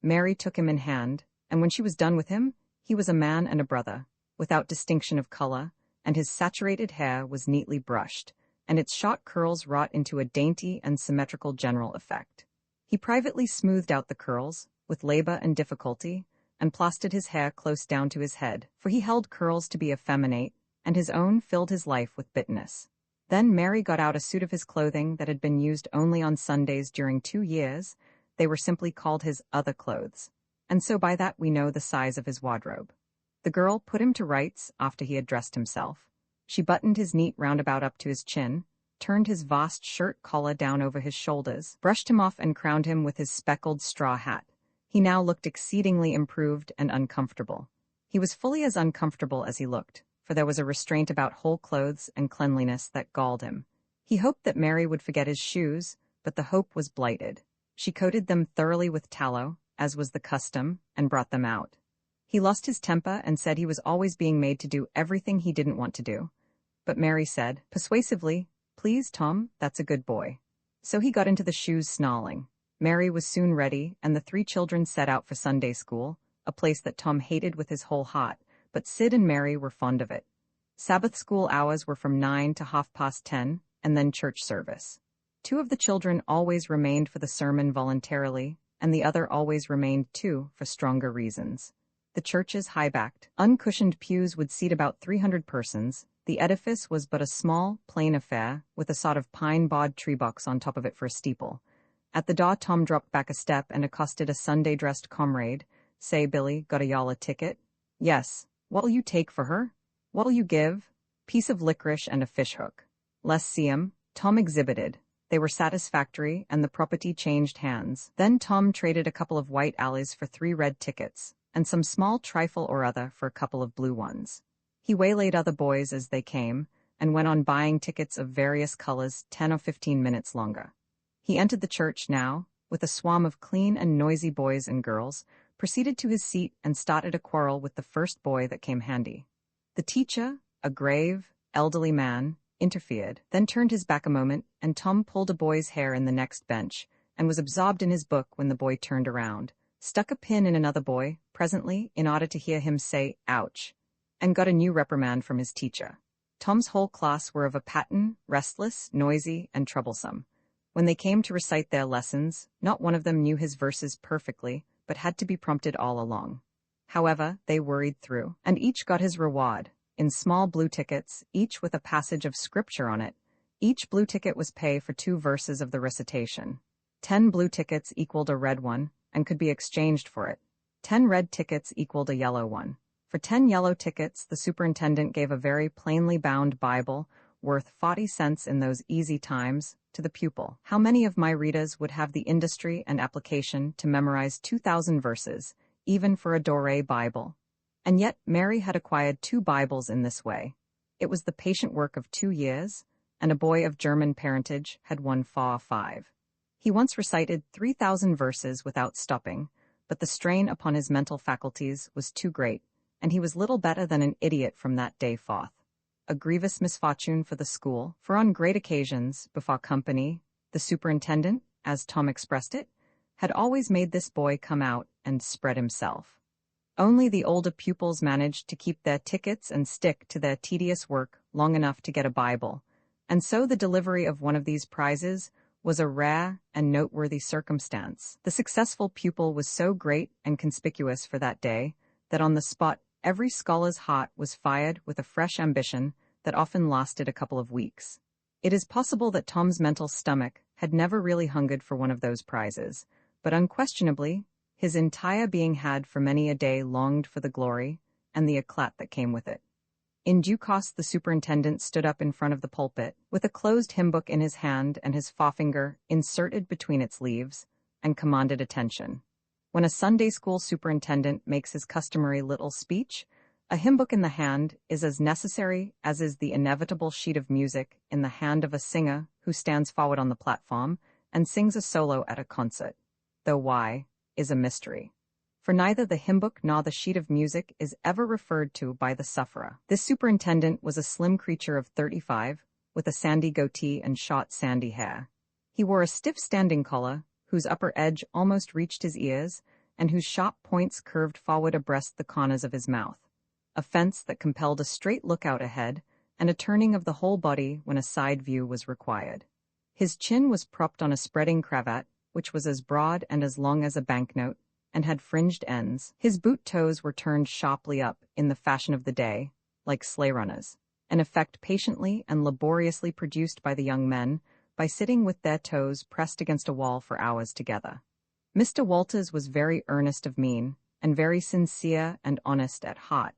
Mary took him in hand, and when she was done with him, he was a man and a brother, without distinction of color, and his saturated hair was neatly brushed, and its short curls wrought into a dainty and symmetrical general effect. He privately smoothed out the curls, with labor and difficulty, and plastered his hair close down to his head, for he held curls to be effeminate, and his own filled his life with bitterness. Then Mary got out a suit of his clothing that had been used only on Sundays during 2 years. They were simply called his other clothes, and so by that we know the size of his wardrobe. The girl put him to rights after he had dressed himself. She buttoned his neat roundabout up to his chin, turned his vast shirt collar down over his shoulders, brushed him off and crowned him with his speckled straw hat. He now looked exceedingly improved and uncomfortable. He was fully as uncomfortable as he looked, for there was a restraint about whole clothes and cleanliness that galled him. He hoped that Mary would forget his shoes, but the hope was blighted. She coated them thoroughly with tallow, as was the custom, and brought them out. He lost his temper and said he was always being made to do everything he didn't want to do. But Mary said, persuasively, "Please, Tom, that's a good boy." So he got into the shoes snarling. Mary was soon ready, and the 3 children set out for Sunday school, a place that Tom hated with his whole heart, but Sid and Mary were fond of it. Sabbath school hours were from 9 to 10:30, and then church service. 2 of the children always remained for the sermon voluntarily, and the other always remained too for stronger reasons. The church's high-backed, uncushioned pews would seat about 300 persons. The edifice was but a small, plain affair, with a sort of pine-board tree box on top of it for a steeple. At the door Tom dropped back a step and accosted a Sunday-dressed comrade. "Say, Billy, got a y'all a ticket?" "Yes." "What'll you take for her?" "What'll you give?" "Piece of licorice and a fishhook." "Let's see 'em." Tom exhibited. They were satisfactory, and the property changed hands. Then Tom traded a couple of white alleys for 3 red tickets, and some small trifle or other for a couple of blue ones. He waylaid other boys as they came, and went on buying tickets of various colors 10 or 15 minutes longer. He entered the church now, with a swarm of clean and noisy boys and girls, proceeded to his seat and started a quarrel with the first boy that came handy. The teacher, a grave, elderly man, interfered, then turned his back a moment, and Tom pulled a boy's hair in the next bench, and was absorbed in his book when the boy turned around, stuck a pin in another boy, presently, in order to hear him say, "Ouch," and got a new reprimand from his teacher. Tom's whole class were of a pattern, restless, noisy, and troublesome. When they came to recite their lessons, not one of them knew his verses perfectly, but had to be prompted all along. However, they worried through, and each got his reward, in small blue tickets, each with a passage of scripture on it. Each blue ticket was pay for 2 verses of the recitation. 10 blue tickets equaled a red one, and could be exchanged for it. 10 red tickets equaled a yellow one. For 10 yellow tickets, the superintendent gave a very plainly bound Bible, worth 40 cents in those easy times, to the pupil. How many of my readers would have the industry and application to memorize 2,000 verses, even for a Doré Bible? And yet Mary had acquired 2 Bibles in this way. It was the patient work of 2 years, and a boy of German parentage had won 5. He once recited 3,000 verses without stopping, but the strain upon his mental faculties was too great, and he was little better than an idiot from that day forth. A grievous misfortune for the school, for on great occasions, before company, the superintendent, as Tom expressed it, had always made this boy come out and spread himself. Only the older pupils managed to keep their tickets and stick to their tedious work long enough to get a Bible, and so the delivery of one of these prizes was a rare and noteworthy circumstance. The successful pupil was so great and conspicuous for that day that on the spot every scholar's heart was fired with a fresh ambition that often lasted a couple of weeks. It is possible that Tom's mental stomach had never really hungered for one of those prizes, but unquestionably, his entire being had for many a day longed for the glory and the eclat that came with it. In due course the superintendent stood up in front of the pulpit, with a closed hymn book in his hand and his forefinger inserted between its leaves, and commanded attention. When a Sunday school superintendent makes his customary little speech, a hymn book in the hand is as necessary as is the inevitable sheet of music in the hand of a singer who stands forward on the platform and sings a solo at a concert, though why is a mystery. For neither the hymn book nor the sheet of music is ever referred to by the sufferer. This superintendent was a slim creature of 35, with a sandy goatee and short sandy hair. He wore a stiff standing collar, whose upper edge almost reached his ears, and whose sharp points curved forward abreast the corners of his mouth, a fence that compelled a straight look out ahead, and a turning of the whole body when a side view was required. His chin was propped on a spreading cravat, which was as broad and as long as a banknote, and had fringed ends. His boot toes were turned sharply up in the fashion of the day, like sleigh runners, an effect patiently and laboriously produced by the young men by sitting with their toes pressed against a wall for hours together. Mr. Walters was very earnest of mien, and very sincere and honest at heart,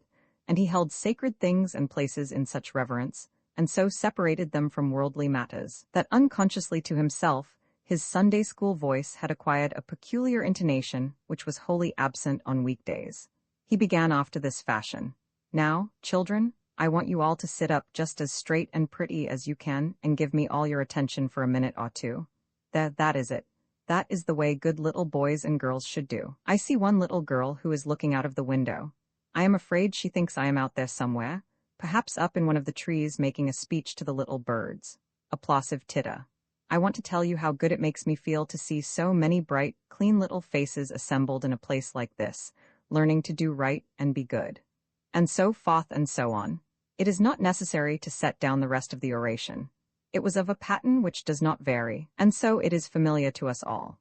and he held sacred things and places in such reverence, and so separated them from worldly matters, that unconsciously to himself, his Sunday school voice had acquired a peculiar intonation which was wholly absent on weekdays. He began after this fashion. "Now, children, I want you all to sit up just as straight and pretty as you can and give me all your attention for a minute or two. That is it. That is the way good little boys and girls should do. I see one little girl who is looking out of the window. I am afraid she thinks I am out there somewhere, perhaps up in one of the trees making a speech to the little birds." Applausive titter. "I want to tell you how good it makes me feel to see so many bright, clean little faces assembled in a place like this, learning to do right and be good." And so forth and so on. It is not necessary to set down the rest of the oration. It was of a pattern which does not vary, and so it is familiar to us all.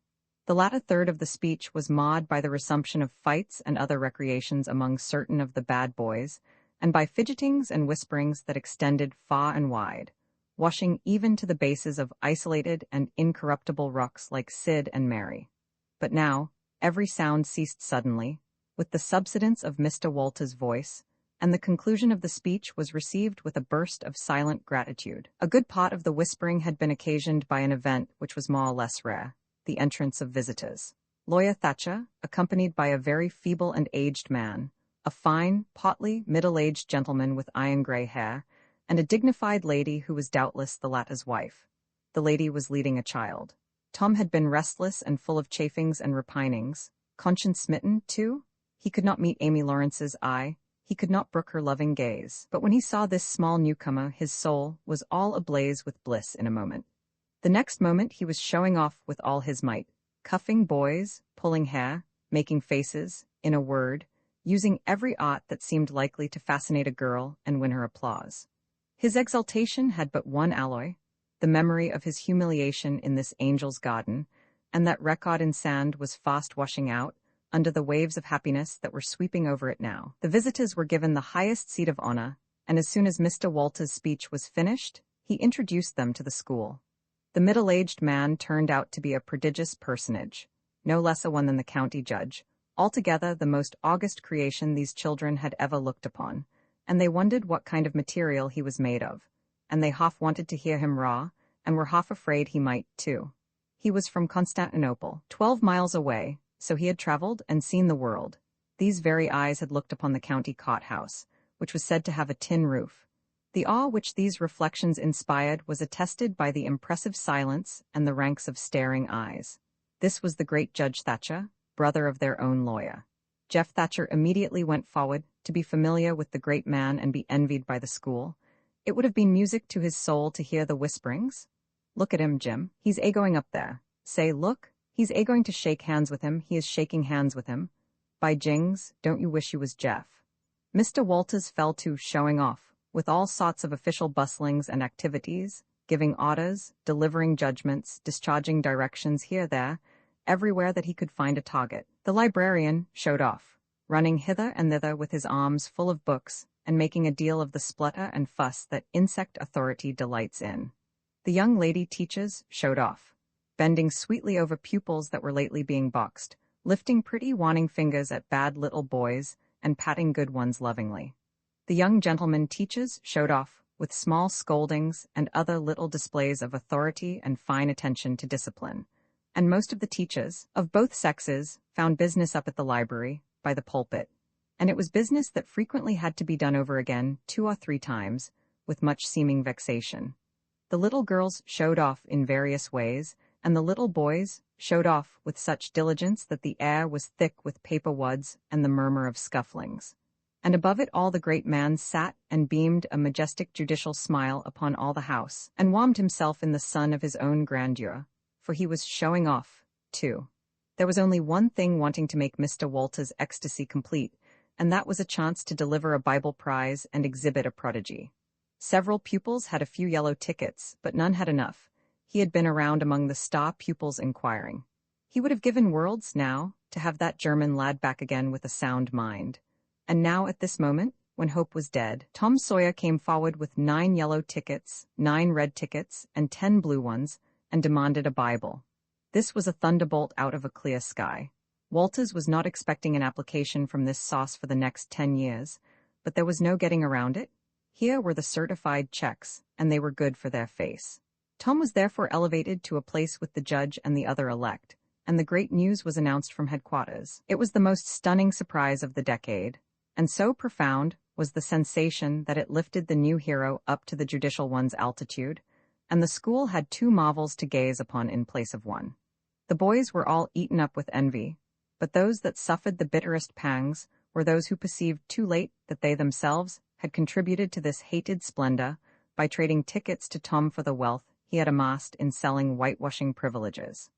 The latter third of the speech was marred by the resumption of fights and other recreations among certain of the bad boys, and by fidgetings and whisperings that extended far and wide, washing even to the bases of isolated and incorruptible rocks like Sid and Mary. But now, every sound ceased suddenly, with the subsidence of Mr. Walters' voice, and the conclusion of the speech was received with a burst of silent gratitude. A good part of the whispering had been occasioned by an event which was more or less rare, the entrance of visitors. Lawyer Thatcher, accompanied by a very feeble and aged man, a fine, portly, middle-aged gentleman with iron-gray hair, and a dignified lady who was doubtless the latter's wife. The lady was leading a child. Tom had been restless and full of chafings and repinings, conscience-smitten, too. He could not meet Amy Lawrence's eye, he could not brook her loving gaze. But when he saw this small newcomer, his soul was all ablaze with bliss in a moment. The next moment he was showing off with all his might, cuffing boys, pulling hair, making faces, in a word, using every art that seemed likely to fascinate a girl and win her applause. His exultation had but one alloy, the memory of his humiliation in this angel's garden, and that record in sand was fast washing out, under the waves of happiness that were sweeping over it now. The visitors were given the highest seat of honor, and as soon as Mr. Walters' speech was finished, he introduced them to the school. The middle-aged man turned out to be a prodigious personage, no less a one than the county judge, altogether the most august creation these children had ever looked upon, and they wondered what kind of material he was made of, and they half wanted to hear him raw, and were half afraid he might, too. He was from Constantinople, 12 miles away, so he had traveled and seen the world. These very eyes had looked upon the county cot-house, which was said to have a tin roof. The awe which these reflections inspired was attested by the impressive silence and the ranks of staring eyes. This was the great Judge Thatcher, brother of their own lawyer. Jeff Thatcher immediately went forward to be familiar with the great man and be envied by the school. It would have been music to his soul to hear the whisperings. "Look at him, Jim. He's going up there. Say, look. He's going to shake hands with him. He is shaking hands with him. By jings, don't you wish you was Jeff?" Mr. Walters fell to showing off, with all sorts of official bustlings and activities, giving orders, delivering judgments, discharging directions here, there, everywhere that he could find a target. The librarian showed off, running hither and thither with his arms full of books, and making a deal of the splutter and fuss that insect authority delights in. The young lady teachers showed off. bending sweetly over pupils that were lately being boxed, lifting pretty warning fingers at bad little boys, and patting good ones lovingly. The young gentleman teachers showed off, with small scoldings and other little displays of authority and fine attention to discipline. And most of the teachers, of both sexes, found business up at the library, by the pulpit. And it was business that frequently had to be done over again 2 or 3 times, with much seeming vexation. The little girls showed off in various ways, and the little boys showed off with such diligence that the air was thick with paper wads and the murmur of scufflings. And above it all the great man sat and beamed a majestic judicial smile upon all the house, and warmed himself in the sun of his own grandeur, for he was showing off, too. There was only one thing wanting to make Mr. Walter's ecstasy complete, and that was a chance to deliver a Bible prize and exhibit a prodigy. Several pupils had a few yellow tickets, but none had enough. He had been around among the star pupils inquiring. He would have given worlds, now, to have that German lad back again with a sound mind. And now, at this moment, when hope was dead, Tom Sawyer came forward with 9 yellow tickets, 9 red tickets, and 10 blue ones, and demanded a Bible. This was a thunderbolt out of a clear sky. Walters was not expecting an application from this sauce for the next 10 years, but there was no getting around it. Here were the certified checks, and they were good for their face. Tom was therefore elevated to a place with the judge and the other elect, and the great news was announced from headquarters. It was the most stunning surprise of the decade, and so profound was the sensation that it lifted the new hero up to the judicial one's altitude, and the school had 2 marvels to gaze upon in place of one. The boys were all eaten up with envy, but those that suffered the bitterest pangs were those who perceived too late that they themselves had contributed to this hated splendor by trading tickets to Tom for the wealth he had amassed in selling whitewashing privileges.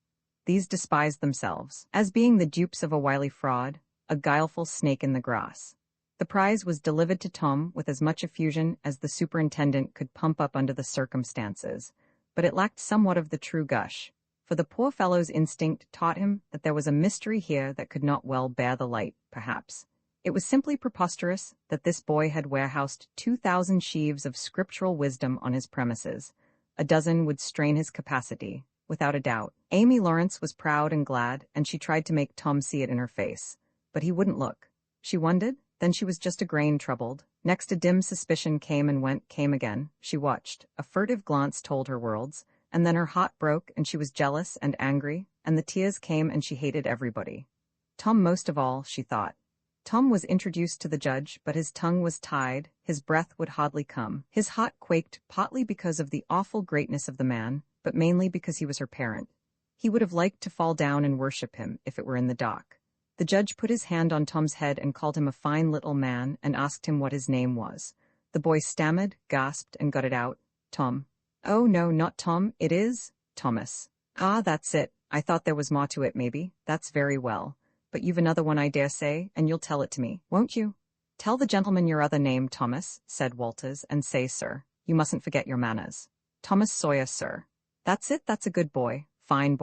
These despised themselves, as being the dupes of a wily fraud, a guileful snake in the grass. The prize was delivered to Tom with as much effusion as the superintendent could pump up under the circumstances, but it lacked somewhat of the true gush, for the poor fellow's instinct taught him that there was a mystery here that could not well bear the light, perhaps. It was simply preposterous that this boy had warehoused 2,000 sheaves of scriptural wisdom on his premises. A dozen would strain his capacity, without a doubt. Amy Lawrence was proud and glad, and she tried to make Tom see it in her face. But he wouldn't look. She wondered, then she was just a grain troubled. Next a dim suspicion came and went, came again. She watched. A furtive glance told her worlds, and then her heart broke and she was jealous and angry, and the tears came and she hated everybody. Tom most of all, she thought. Tom was introduced to the judge, but his tongue was tied, his breath would hardly come. His heart quaked, partly because of the awful greatness of the man, but mainly because he was her parent. He would have liked to fall down and worship him if it were in the dock. The judge put his hand on Tom's head and called him a fine little man and asked him what his name was. The boy stammered, gasped, and got it out. Tom. Oh no, not Tom, it is Thomas. Ah, that's it. I thought there was more to it, maybe. That's very well. But you've another one, I dare say, and you'll tell it to me, won't you? Tell the gentleman your other name, Thomas, said Walters, and say, sir. You mustn't forget your manners. Thomas Sawyer, sir. That's it, that's a good boy. Fine,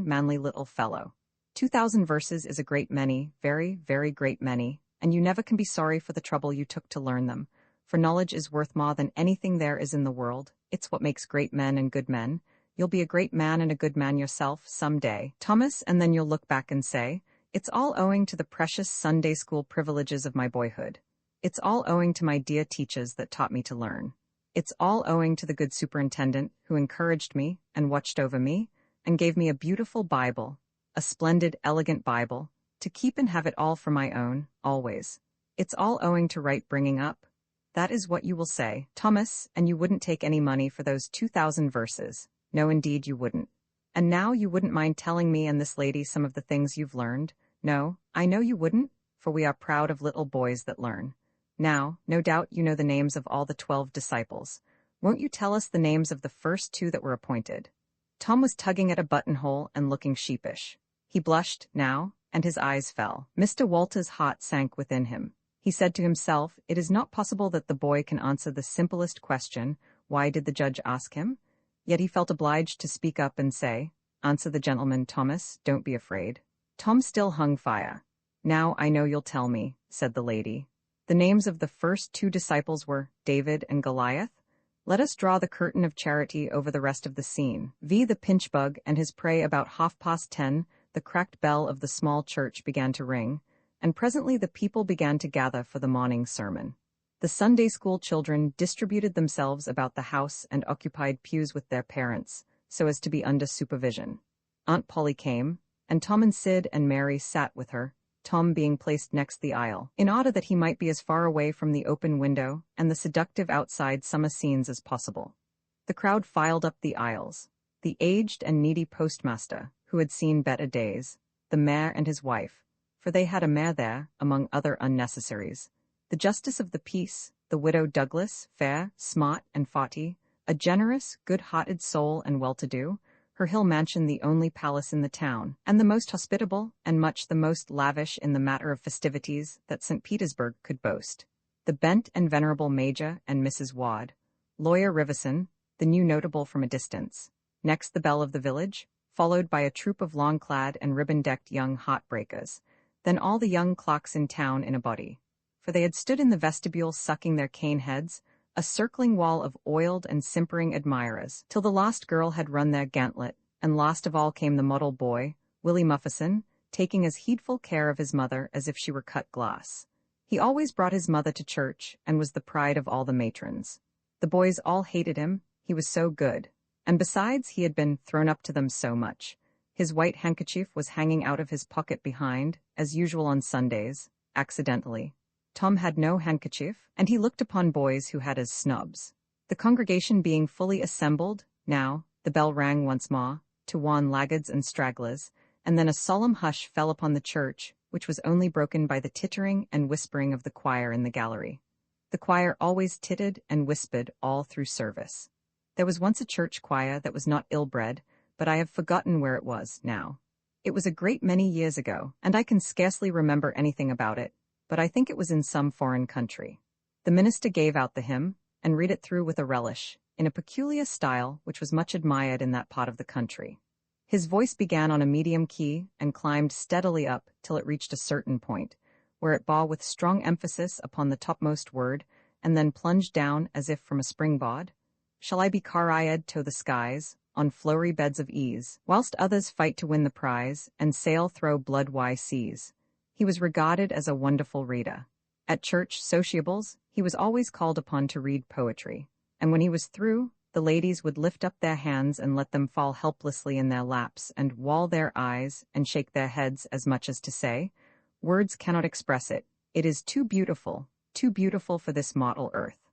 manly little fellow. 2,000 verses is a great many, very, very great many, and you never can be sorry for the trouble you took to learn them, for knowledge is worth more than anything there is in the world. It's what makes great men and good men. You'll be a great man and a good man yourself some day, Thomas, and then you'll look back and say, it's all owing to the precious Sunday school privileges of my boyhood. It's all owing to my dear teachers that taught me to learn. It's all owing to the good superintendent who encouraged me and watched over me and gave me a beautiful Bible, a splendid, elegant Bible, to keep and have it all for my own, always. It's all owing to right bringing up. That is what you will say, Thomas, and you wouldn't take any money for those 2,000 verses. No, indeed you wouldn't. And now you wouldn't mind telling me and this lady some of the things you've learned? No, I know you wouldn't, for we are proud of little boys that learn. Now, no doubt you know the names of all the 12 disciples. Won't you tell us the names of the first 2 that were appointed? Tom was tugging at a buttonhole and looking sheepish. He blushed, now, and his eyes fell. Mr. Walter's heart sank within him. He said to himself, it is not possible that the boy can answer the simplest question, why did the judge ask him? Yet he felt obliged to speak up and say, answer the gentleman, Thomas, don't be afraid. Tom still hung fire. Now I know you'll tell me, said the lady. The names of the first 2 disciples were David and Goliath. Let us draw the curtain of charity over the rest of the scene. The pinchbug and his prey. About 10:30, the cracked bell of the small church began to ring, and presently the people began to gather for the morning sermon. The Sunday school children distributed themselves about the house and occupied pews with their parents, so as to be under supervision. Aunt Polly came, and Tom and Sid and Mary sat with her, Tom being placed next the aisle, in order that he might be as far away from the open window and the seductive outside summer scenes as possible. The crowd filed up the aisles. The aged and needy postmaster, who had seen better days, the mayor and his wife, for they had a mayor there, among other unnecessaries, the justice of the peace, the widow Douglas, fair, smart, and forty, a generous, good-hearted soul and well-to-do, her hill mansion the only palace in the town, and the most hospitable, and much the most lavish in the matter of festivities that St. Petersburg could boast. The bent and venerable Major and Mrs. Wadd, Lawyer Riverson, the new notable from a distance. Next the belle of the village, followed by a troop of long-clad and ribbon-decked young heartbreakers, then all the young clocks in town in a body. For they had stood in the vestibule sucking their cane heads, a circling wall of oiled and simpering admirers, till the lost girl had run their gauntlet, and last of all came the model boy, Willie Muffison, taking as heedful care of his mother as if she were cut glass. He always brought his mother to church, and was the pride of all the matrons. The boys all hated him, he was so good, and besides he had been thrown up to them so much. His white handkerchief was hanging out of his pocket behind, as usual on Sundays, accidentally. Tom had no handkerchief, and he looked upon boys who had as snubs. The congregation being fully assembled, now, the bell rang once more, to warn laggards and stragglers, and then a solemn hush fell upon the church, which was only broken by the tittering and whispering of the choir in the gallery. The choir always tittered and whispered all through service. There was once a church choir that was not ill-bred, but I have forgotten where it was now. It was a great many years ago, and I can scarcely remember anything about it, but I think it was in some foreign country. The minister gave out the hymn, and read it through with a relish, in a peculiar style which was much admired in that part of the country. His voice began on a medium key, and climbed steadily up till it reached a certain point, where it bore with strong emphasis upon the topmost word, and then plunged down as if from a springboard. Shall I be car-eyed to the skies, on flowery beds of ease, whilst others fight to win the prize, and sail thro' blood-why seas? He was regarded as a wonderful reader. At church sociables, he was always called upon to read poetry, and when he was through, the ladies would lift up their hands and let them fall helplessly in their laps, and wall their eyes and shake their heads as much as to say, "Words cannot express it. It is too beautiful for this mortal earth."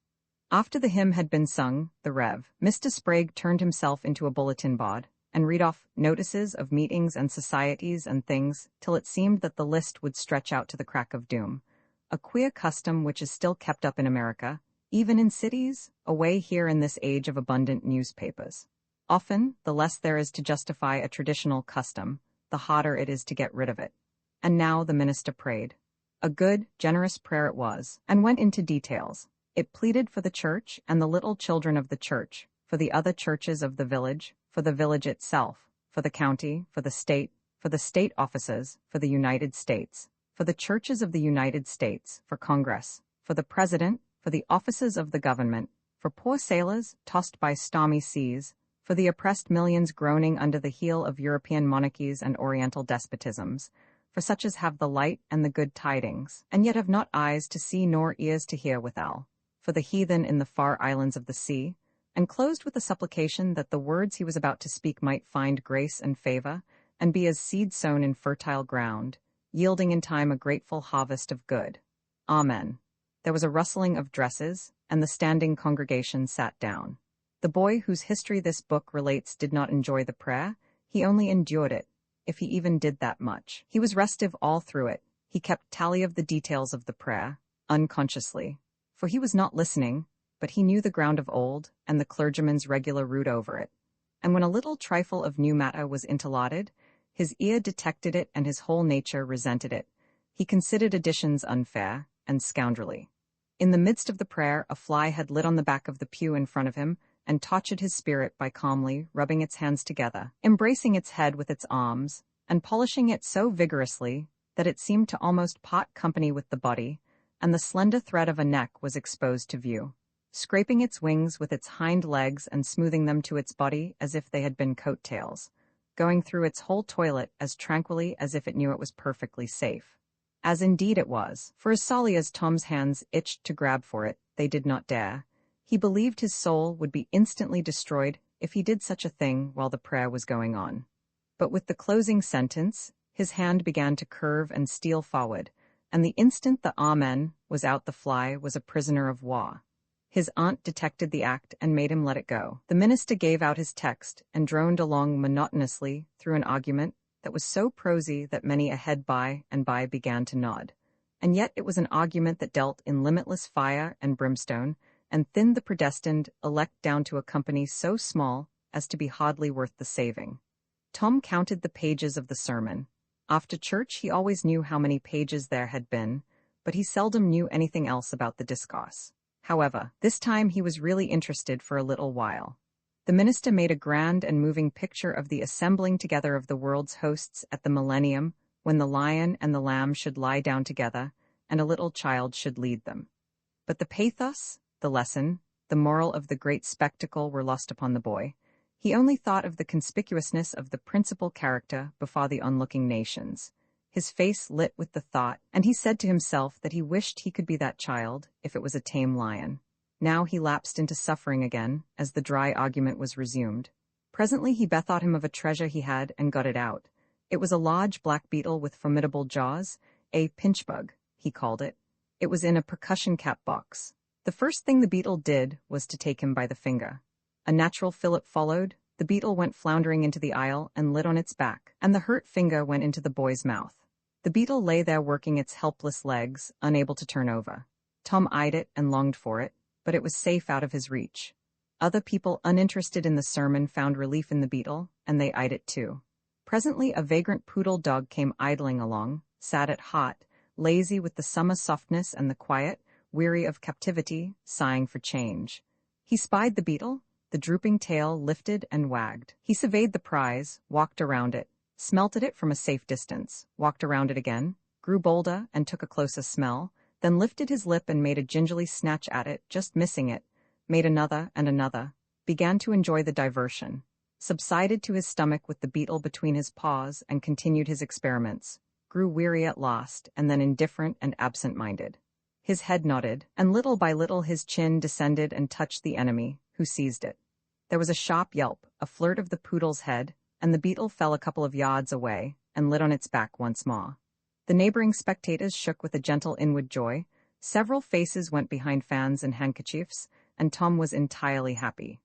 After the hymn had been sung, the Rev. Mr. Sprague turned himself into a bulletin board, and read off notices of meetings and societies and things, till it seemed that the list would stretch out to the crack of doom. A queer custom which is still kept up in America, even in cities, away here in this age of abundant newspapers. Often, the less there is to justify a traditional custom, the harder it is to get rid of it. And now the minister prayed. A good, generous prayer it was, and went into details. It pleaded for the church and the little children of the church, for the other churches of the village, for the village itself, for the county, for the state offices, for the United States, for the churches of the United States, for Congress, for the President, for the offices of the government, for poor sailors tossed by stormy seas, for the oppressed millions groaning under the heel of European monarchies and Oriental despotisms, for such as have the light and the good tidings, and yet have not eyes to see nor ears to hear withal, for the heathen in the far islands of the sea, and closed with a supplication that the words he was about to speak might find grace and favor, and be as seed sown in fertile ground, yielding in time a grateful harvest of good. Amen. There was a rustling of dresses, and the standing congregation sat down. The boy whose history this book relates did not enjoy the prayer, he only endured it, if he even did that much. He was restive all through it. He kept tally of the details of the prayer, unconsciously, for he was not listening, but he knew the ground of old, and the clergyman's regular route over it. And when a little trifle of new matter was interlarded, his ear detected it and his whole nature resented it. He considered additions unfair and scoundrelly. In the midst of the prayer, a fly had lit on the back of the pew in front of him, and tortured his spirit by calmly rubbing its hands together, embracing its head with its arms, and polishing it so vigorously that it seemed to almost part company with the body, and the slender thread of a neck was exposed to view. scraping its wings with its hind legs and smoothing them to its body as if they had been coattails, going through its whole toilet as tranquilly as if it knew it was perfectly safe. As indeed it was, for as sorely as Tom's hands itched to grab for it, they did not dare. He believed his soul would be instantly destroyed if he did such a thing while the prayer was going on. But with the closing sentence, his hand began to curve and steal forward, and the instant the Amen was out the fly was a prisoner of war. His aunt detected the act and made him let it go. The minister gave out his text and droned along monotonously through an argument that was so prosy that many a head by and by began to nod. And yet it was an argument that dealt in limitless fire and brimstone, and thinned the predestined elect down to a company so small as to be hardly worth the saving. Tom counted the pages of the sermon. After church he always knew how many pages there had been, but he seldom knew anything else about the discourse. However, this time he was really interested for a little while. The minister made a grand and moving picture of the assembling together of the world's hosts at the millennium, when the lion and the lamb should lie down together, and a little child should lead them. But the pathos, the lesson, the moral of the great spectacle were lost upon the boy. He only thought of the conspicuousness of the principal character before the onlooking nations. His face lit with the thought, and he said to himself that he wished he could be that child, if it was a tame lion. Now he lapsed into suffering again, as the dry argument was resumed. Presently he bethought him of a treasure he had and got it out. It was a large black beetle with formidable jaws, a pinchbug, he called it. It was in a percussion cap box. The first thing the beetle did was to take him by the finger. A natural fillip followed. The beetle went floundering into the aisle and lit on its back, and the hurt finger went into the boy's mouth. The beetle lay there working its helpless legs, unable to turn over. Tom eyed it and longed for it, but it was safe out of his reach. Other people uninterested in the sermon found relief in the beetle, and they eyed it too. Presently a vagrant poodle dog came idling along, sat at hot, lazy with the summer softness and the quiet, weary of captivity, sighing for change. He spied the beetle, the drooping tail lifted and wagged. He surveyed the prize, walked around it, smelt at it from a safe distance, walked around it again, grew bolder and took a closer smell, then lifted his lip and made a gingerly snatch at it, just missing it, made another and another, began to enjoy the diversion, subsided to his stomach with the beetle between his paws and continued his experiments, grew weary at last, and then indifferent and absent-minded. His head nodded, and little by little his chin descended and touched the enemy, who seized it. There was a sharp yelp, a flirt of the poodle's head, and the beetle fell a couple of yards away, and lit on its back once more. The neighboring spectators shook with a gentle inward joy. Several faces went behind fans and handkerchiefs, and Tom was entirely happy.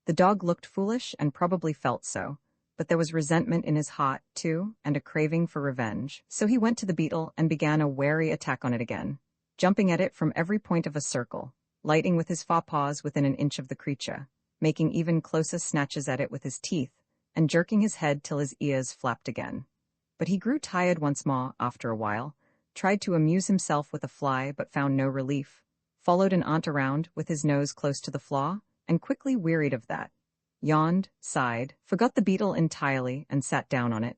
The dog looked foolish and probably felt so, but there was resentment in his heart, too, and a craving for revenge. So he went to the beetle and began a wary attack on it again, jumping at it from every point of a circle, lighting with his forepaws within an inch of the creature, making even closer snatches at it with his teeth, and jerking his head till his ears flapped again. But he grew tired once more after a while, tried to amuse himself with a fly but found no relief, followed an aunt around with his nose close to the floor, and quickly wearied of that. Yawned, sighed, forgot the beetle entirely, and sat down on it.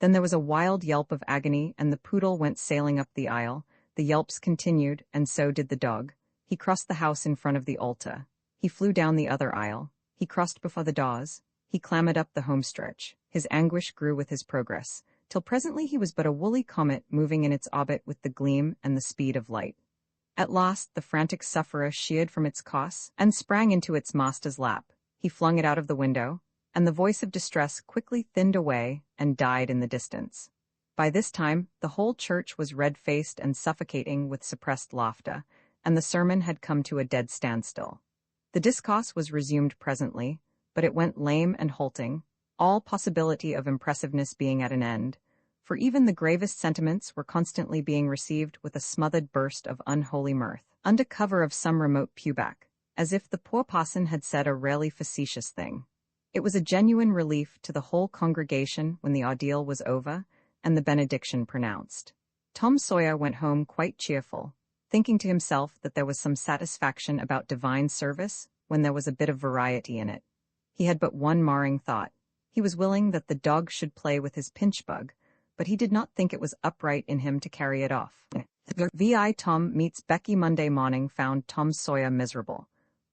Then there was a wild yelp of agony, and the poodle went sailing up the aisle. The yelps continued, and so did the dog. He crossed the house in front of the altar. He flew down the other aisle. He crossed before the doors. He clambered up the homestretch. His anguish grew with his progress, till presently he was but a woolly comet moving in its orbit with the gleam and the speed of light. At last the frantic sufferer sheared from its course and sprang into its master's lap. He flung it out of the window, and the voice of distress quickly thinned away and died in the distance. By this time the whole church was red-faced and suffocating with suppressed laughter, and the sermon had come to a dead standstill. The discourse was resumed presently, but it went lame and halting, all possibility of impressiveness being at an end, for even the gravest sentiments were constantly being received with a smothered burst of unholy mirth, under cover of some remote pewback, as if the poor parson had said a rarely facetious thing. It was a genuine relief to the whole congregation when the ordeal was over and the benediction pronounced. Tom Sawyer went home quite cheerful, thinking to himself that there was some satisfaction about divine service when there was a bit of variety in it. He had but one marring thought. He was willing that the dog should play with his pinchbug, but he did not think it was upright in him to carry it off. V.I. Tom Meets Becky Monday morning found Tom Sawyer miserable.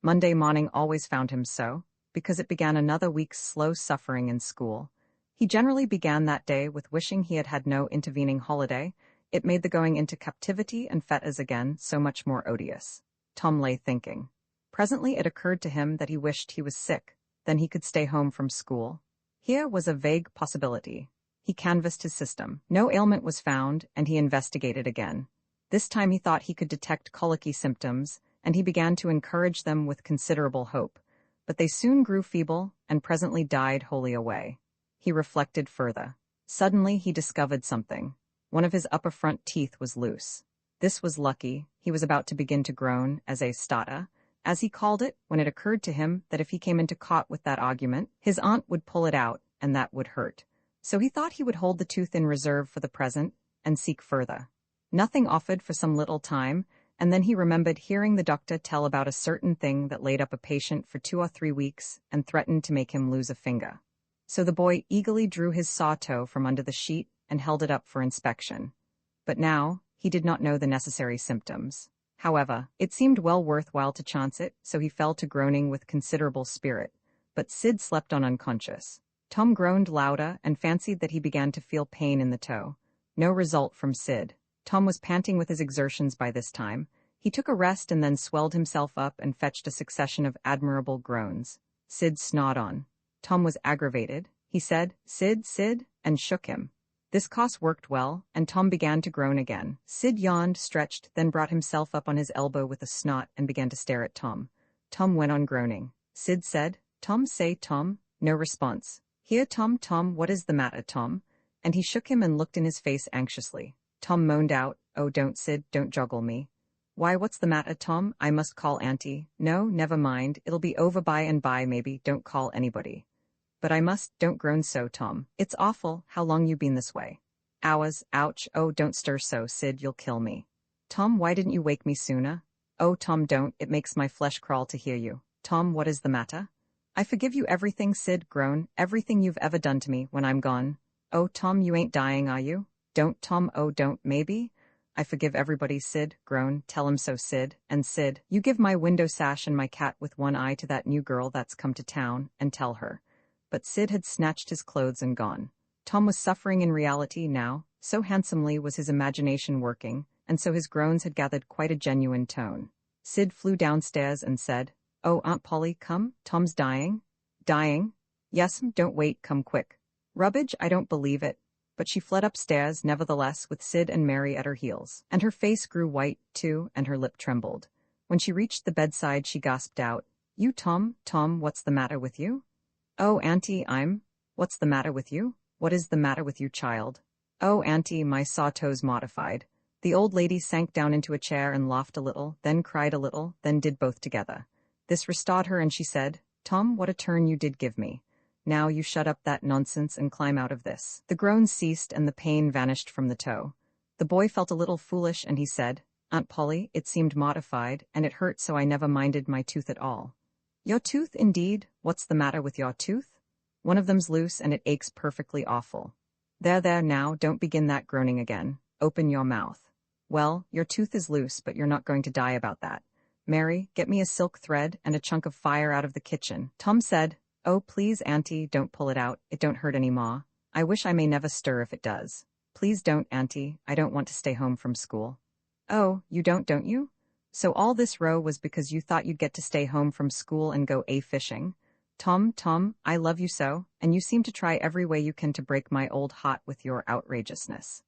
Monday morning always found him so, because it began another week's slow suffering in school. He generally began that day with wishing he had had no intervening holiday. It made the going into captivity and fetters again so much more odious. Tom lay thinking. Presently it occurred to him that he wished he was sick, then he could stay home from school. Here was a vague possibility. He canvassed his system. No ailment was found, and he investigated again. This time he thought he could detect colicky symptoms, and he began to encourage them with considerable hope. But they soon grew feeble, and presently died wholly away. He reflected further. Suddenly he discovered something. One of his upper front teeth was loose. This was lucky. He was about to begin to groan, as a starter, as he called it, when it occurred to him that if he came into court with that argument, his aunt would pull it out, and that would hurt. So he thought he would hold the tooth in reserve for the present, and seek further. Nothing offered for some little time, and then he remembered hearing the doctor tell about a certain thing that laid up a patient for 2 or 3 weeks and threatened to make him lose a finger. So the boy eagerly drew his saw toe from under the sheet and held it up for inspection. But now, he did not know the necessary symptoms. However, it seemed well worthwhile to chance it, so he fell to groaning with considerable spirit. But Sid slept on unconscious. Tom groaned louder and fancied that he began to feel pain in the toe. No result from Sid. Tom was panting with his exertions by this time. He took a rest and then swelled himself up and fetched a succession of admirable groans. Sid snored on. Tom was aggravated. He said, "Sid, Sid," and shook him. This course worked well, and Tom began to groan again. Sid yawned, stretched, then brought himself up on his elbow with a snort and began to stare at Tom. Tom went on groaning. Sid said, "Tom, say, Tom." No response. "Here, Tom, Tom, what is the matter, Tom?" And he shook him and looked in his face anxiously. Tom moaned out, "Oh, don't, Sid, don't joggle me." "Why, what's the matter, Tom? I must call Auntie." "No, never mind, it'll be over by and by maybe, don't call anybody." "But I must, don't groan so, Tom. It's awful, how long you been this way?" "Hours, ouch, oh, don't stir so, Sid, you'll kill me." "Tom, why didn't you wake me sooner?" "Oh, Tom, don't, it makes my flesh crawl to hear you." "Tom, what is the matter?" "I forgive you everything," Sid groaned, "everything you've ever done to me when I'm gone." "Oh, Tom, you ain't dying, are you?" "Don't, Tom, oh, don't, maybe?" "I forgive everybody," Sid groaned. "Tell him so, Sid. And Sid, you give my window sash and my cat with one eye to that new girl that's come to town, and tell her." But Sid had snatched his clothes and gone. Tom was suffering in reality now, so handsomely was his imagination working, and so his groans had gathered quite a genuine tone. Sid flew downstairs and said, "Oh, Aunt Polly, come, Tom's dying." "Dying?" "Yes'm, don't wait, come quick." "Rubbage, I don't believe it." But she fled upstairs, nevertheless, with Sid and Mary at her heels, and her face grew white, too, and her lip trembled. When she reached the bedside she gasped out, "You, Tom, Tom, what's the matter with you?" "Oh, Auntie, What's the matter with you? What is the matter with you, child?" "Oh, Auntie, my saw-toe's modified." The old lady sank down into a chair and laughed a little, then cried a little, then did both together. This restored her, and she said, "Tom, what a turn you did give me. Now you shut up that nonsense and climb out of this." The groans ceased and the pain vanished from the toe. The boy felt a little foolish, and he said, "Aunt Polly, it seemed modified, and it hurt so I never minded my tooth at all." "Your tooth, indeed? What's the matter with your tooth?" "One of them's loose and it aches perfectly awful." There, now, don't begin that groaning again. Open your mouth." "Well, your tooth is loose, but you're not going to die about that. Mary, get me a silk thread and a chunk of fire out of the kitchen." Tom said, "Oh, please, Auntie, don't pull it out. It don't hurt any more. I wish I may never stir if it does." "Please don't, Auntie. I don't want to stay home from school." "Oh, you don't you? So all this row was because you thought you'd get to stay home from school and go fishing? Tom, Tom, I love you so, and you seem to try every way you can to break my old heart with your outrageousness."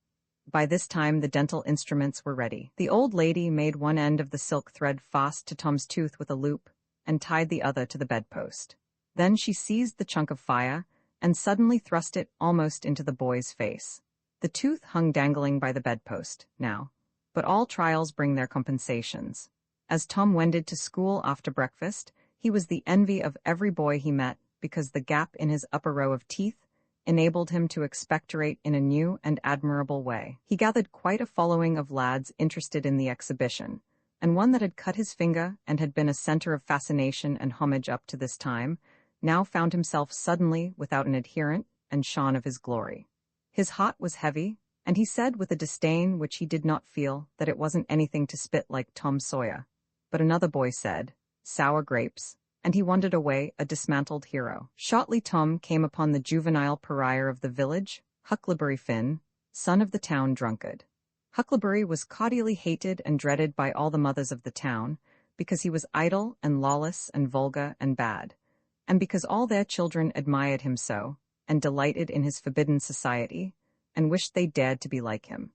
By this time the dental instruments were ready. The old lady made one end of the silk thread fast to Tom's tooth with a loop, and tied the other to the bedpost. Then she seized the chunk of fire, and suddenly thrust it almost into the boy's face. The tooth hung dangling by the bedpost, now. But all trials bring their compensations. As Tom wended to school after breakfast, he was the envy of every boy he met, because the gap in his upper row of teeth enabled him to expectorate in a new and admirable way. He gathered quite a following of lads interested in the exhibition, and one that had cut his finger and had been a center of fascination and homage up to this time, now found himself suddenly without an adherent and shone of his glory. His heart was heavy, and he said with a disdain which he did not feel that it wasn't anything to spit like Tom Sawyer. But another boy said, sour grapes, and he wandered away, a dismantled hero. Shortly Tom came upon the juvenile pariah of the village, Huckleberry Finn, son of the town drunkard. Huckleberry was cordially hated and dreaded by all the mothers of the town, because he was idle and lawless and vulgar and bad, and because all their children admired him so, and delighted in his forbidden society, and wished they dared to be like him.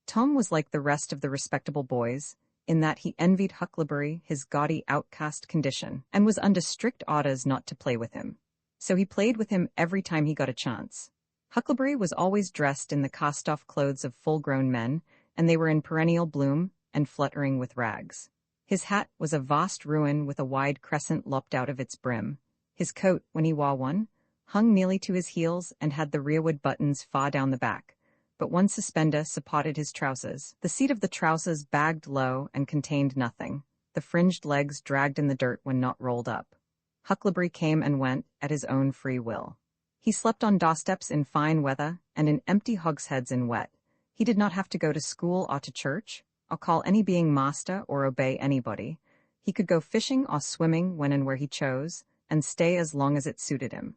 Tom was like the rest of the respectable boys, in that he envied Huckleberry his gaudy outcast condition, and was under strict orders not to play with him. So he played with him every time he got a chance. Huckleberry was always dressed in the cast-off clothes of full-grown men, and they were in perennial bloom and fluttering with rags. His hat was a vast ruin with a wide crescent lopped out of its brim. His coat, when he wore one, hung nearly to his heels and had the rearward buttons far down the back, but one suspender supported his trousers. The seat of the trousers bagged low and contained nothing. The fringed legs dragged in the dirt when not rolled up. Huckleberry came and went at his own free will. He slept on doorsteps in fine weather and in empty hogsheads in wet. He did not have to go to school or to church, or call any being master or obey anybody. He could go fishing or swimming when and where he chose, and stay as long as it suited him.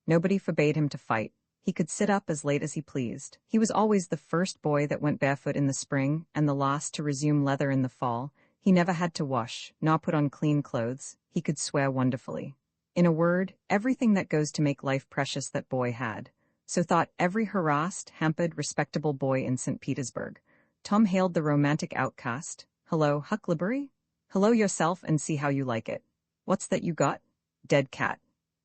Nobody forbade him to fight. He could sit up as late as he pleased. He was always the first boy that went barefoot in the spring and the last to resume leather in the fall. He never had to wash, nor put on clean clothes. He could swear wonderfully. In a word, everything that goes to make life precious that boy had. So thought every harassed, hampered, respectable boy in St. Petersburg. Tom hailed the romantic outcast. "Hello, Huckleberry? Hello yourself and see how you like it. What's that you got?" "Dead cat."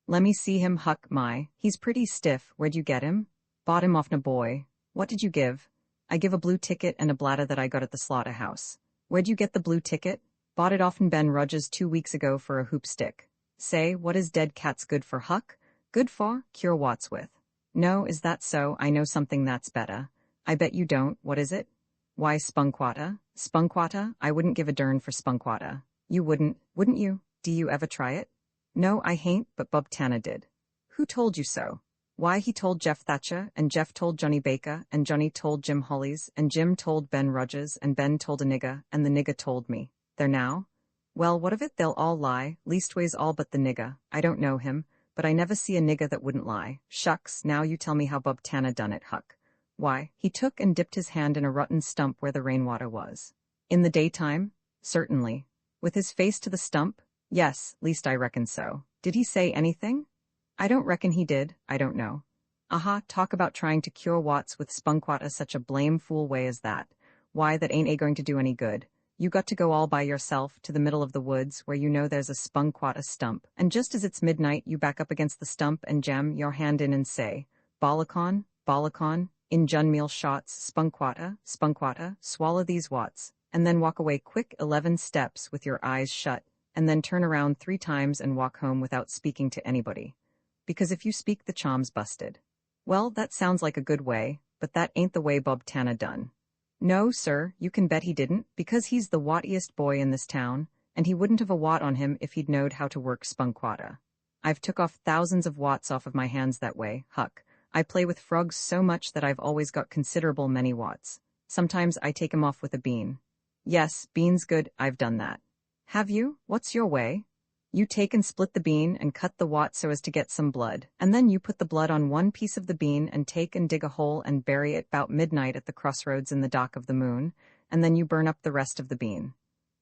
"Lemme see him, Huck, my. He's pretty stiff. Where'd you get him?" "Bought him off'n a boy." "What did you give?" "I give a blue ticket and a bladder that I got at the slaughterhouse." "Where'd you get the blue ticket?" "Bought it off'n Ben Rogers 2 weeks ago for a hoop stick." "Say, what is dead cats good for, Huck?" "Good for? Cure warts with." "No, is that so? I know something that's better." "I bet you don't. What is it?" "Why, spunkwater." "Spunkwater? I wouldn't give a dern for spunkwater." "You wouldn't, wouldn't you? Do you ever try it?" "No, I hain't, but Bub Tanner did." "Who told you so?" "Why, he told Jeff Thatcher, and Jeff told Johnny Baker, and Johnny told Jim Hollies, and Jim told Ben Rogers, and Ben told a nigger, and the nigger told me." "There now?" "Well, what of it? They'll all lie, leastways all but the nigger. I don't know him, but I never see a nigger that wouldn't lie." "Shucks, now you tell me how Bub Tanner done it, Huck." "Why, he took and dipped his hand in a rotten stump where the rainwater was." "In the daytime?" "Certainly." "With his face to the stump?" "Yes, least I reckon so." "Did he say anything?" "I don't reckon he did. I don't know." "Aha, talk about trying to cure warts with spunkwater such a blame fool way as that. Why, that ain't going to do any good. You got to go all by yourself to the middle of the woods where you know there's a spunkwater stump, and just as it's midnight you back up against the stump and jam your hand in and say, 'Balakon, Balakon, in Junmeal shots, spunkwater, spunkwater, swallow these watts,' and then walk away quick 11 steps with your eyes shut, and then turn around 3 times and walk home without speaking to anybody. Because if you speak, the charm's busted." "Well, that sounds like a good way, but that ain't the way Bob Tanner done." "No, sir, you can bet he didn't, because he's the wattiest boy in this town, and he wouldn't have a watt on him if he'd knowed how to work spunkwater. I've took off thousands of watts off of my hands that way, Huck. I play with frogs so much that I've always got considerable many watts. Sometimes I take 'em off with a bean." "Yes, bean's good, I've done that." "Have you? What's your way?" "You take and split the bean and cut the watt so as to get some blood, and then you put the blood on one piece of the bean and take and dig a hole and bury it 'bout midnight at the crossroads in the dark of the moon, and then you burn up the rest of the bean.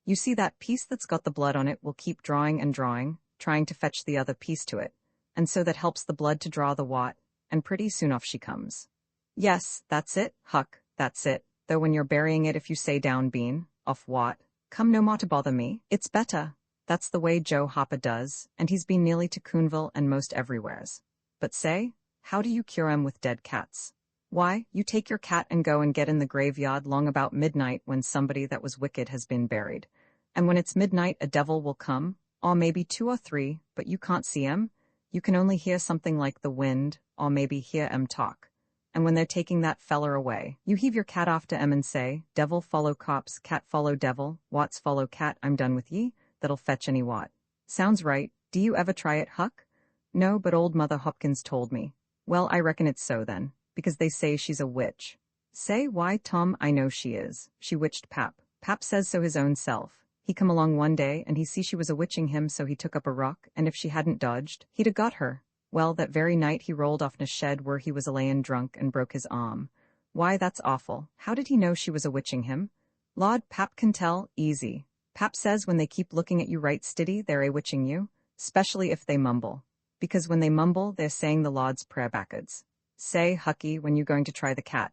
You see that piece that's got the blood on it will keep drawing and drawing, trying to fetch the other piece to it, and so that helps the blood to draw the watt, and pretty soon off she comes." "Yes, that's it, Huck, that's it, though when you're burying it if you say down bean, off watt, come no more to bother me, it's better." That's the way Joe Hopper does, and he's been nearly to Coonville and most everywheres. But say, how do you cure 'em with dead cats? Why, you take your cat and go and get in the graveyard long about midnight when somebody that was wicked has been buried. And when it's midnight a devil will come, or maybe 2 or 3, but you can't see 'em. You can only hear something like the wind, or maybe hear 'em talk. And when they're taking that feller away, you heave your cat off to 'em and say, 'Devil follow cops, cat follow devil, watts follow cat, I'm done with ye. That'll fetch any watt.' Sounds right. Do you ever try it, Huck?" "No, but old Mother Hopkins told me." "Well, I reckon it's so then, because they say she's a witch." "Say, why, Tom, I know she is. She witched Pap. Pap says so his own self. He come along one day, and he see she was a-witching him, so he took up a rock, and if she hadn't dodged, he'd a got her. Well, that very night he rolled off in a shed where he was a-layin' drunk and broke his arm. Why, that's awful. How did he know she was a-witching him? Lord, Pap can tell, easy. Pap says when they keep looking at you right stiddy, they're a-witching you, specially if they mumble. Because when they mumble, they're saying the Lord's Prayer backwards. Say, Hucky, when you going to try the cat?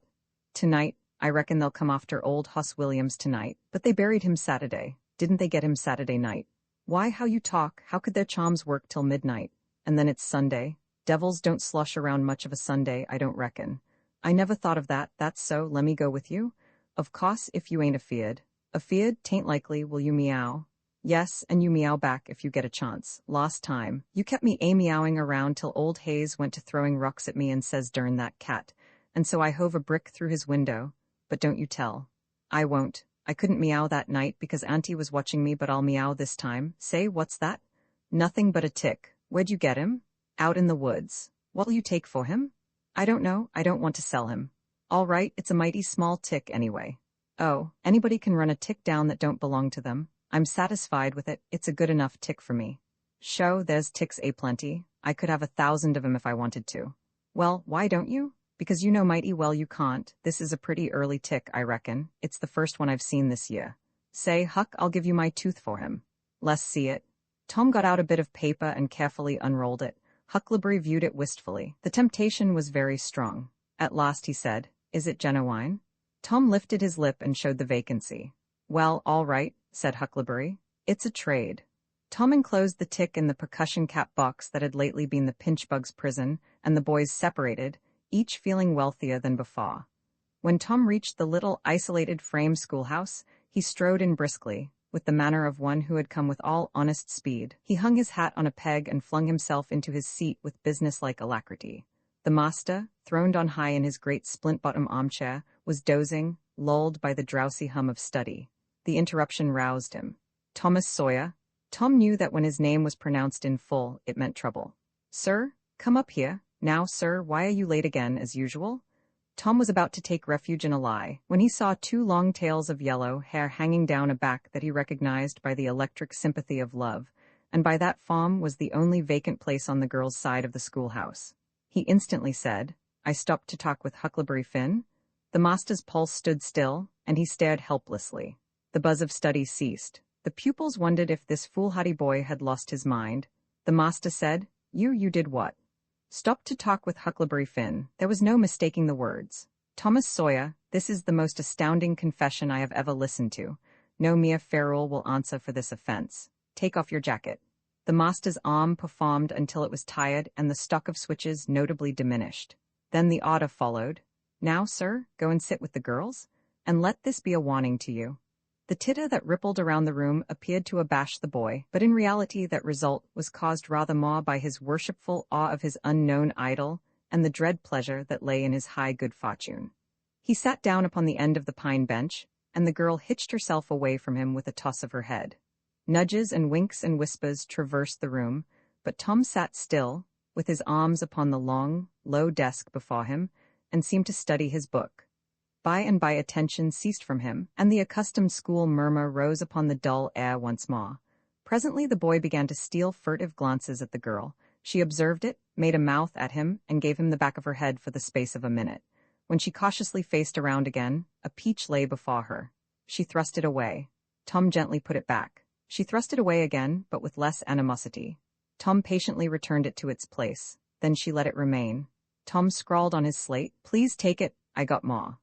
Tonight. I reckon they'll come after old Huss Williams tonight, but they buried him Saturday. Didn't they get him Saturday night? Why, how you talk, how could their charms work till midnight? And then it's Sunday. Devils don't slosh around much of a Sunday, I don't reckon. I never thought of that, that's so, lemme go with you? Of course, if you ain't afeard. Afeard, tain't likely, will you meow? Yes, and you meow back if you get a chance. Last time, you kept me meowing around till old Hayes went to throwing rocks at me and says durn that cat, and so I hove a brick through his window. But don't you tell. I won't. I couldn't meow that night because Auntie was watching me, but I'll meow this time. Say, what's that? Nothing but a tick. Where'd you get him? Out in the woods. What'll you take for him? I don't know, I don't want to sell him. All right, it's a mighty small tick anyway. Oh, anybody can run a tick down that don't belong to them. I'm satisfied with it, it's a good enough tick for me. Sho, there's ticks a-plenty. I could have 1,000 of 'em if I wanted to. Well, why don't you? Because you know mighty well you can't. This is a pretty early tick, I reckon. It's the first one I've seen this year. Say, Huck, I'll give you my tooth for him. Let's see it. Tom got out a bit of paper and carefully unrolled it. Huckleberry viewed it wistfully. The temptation was very strong. At last he said, Is it genuine? Tom lifted his lip and showed the vacancy. Well, all right, said Huckleberry. It's a trade. Tom enclosed the tick in the percussion cap box that had lately been the pinchbug's prison, and the boys separated, each feeling wealthier than before. When Tom reached the little isolated frame schoolhouse, he strode in briskly, with the manner of one who had come with all honest speed. He hung his hat on a peg and flung himself into his seat with business-like alacrity. The master, throned on high in his great splint-bottom armchair, was dozing, lulled by the drowsy hum of study. The interruption roused him. Thomas Sawyer. Tom knew that when his name was pronounced in full, it meant trouble. Sir, come up here. Now, sir, why are you late again, as usual? Tom was about to take refuge in a lie, when he saw 2 long tails of yellow hair hanging down a back that he recognized by the electric sympathy of love, and by that form was the only vacant place on the girl's side of the schoolhouse. He instantly said, I stopped to talk with Huckleberry Finn. The master's pulse stood still, and he stared helplessly. The buzz of study ceased. The pupils wondered if this foolhardy boy had lost his mind. The master said, You did what? Stopped to talk with Huckleberry Finn. There was no mistaking the words. Thomas Sawyer, this is the most astounding confession I have ever listened to. No mere ferule will answer for this offense. Take off your jacket. The master's arm performed until it was tired and the stock of switches notably diminished. Then the order followed. Now, sir, go and sit with the girls, and let this be a warning to you. The titter that rippled around the room appeared to abash the boy, but in reality that result was caused rather more by his worshipful awe of his unknown idol and the dread pleasure that lay in his high good fortune. He sat down upon the end of the pine bench, and the girl hitched herself away from him with a toss of her head. Nudges and winks and whispers traversed the room, but Tom sat still, with his arms upon the long, low desk before him, and seemed to study his book. By and by attention ceased from him, and the accustomed school murmur rose upon the dull air once more. Presently the boy began to steal furtive glances at the girl. She observed it, made a mouth at him, and gave him the back of her head for the space of a minute. When she cautiously faced around again, a peach lay before her. She thrust it away. Tom gently put it back. She thrust it away again, but with less animosity. Tom patiently returned it to its place. Then she let it remain. Tom scrawled on his slate, Please take it, I got ma.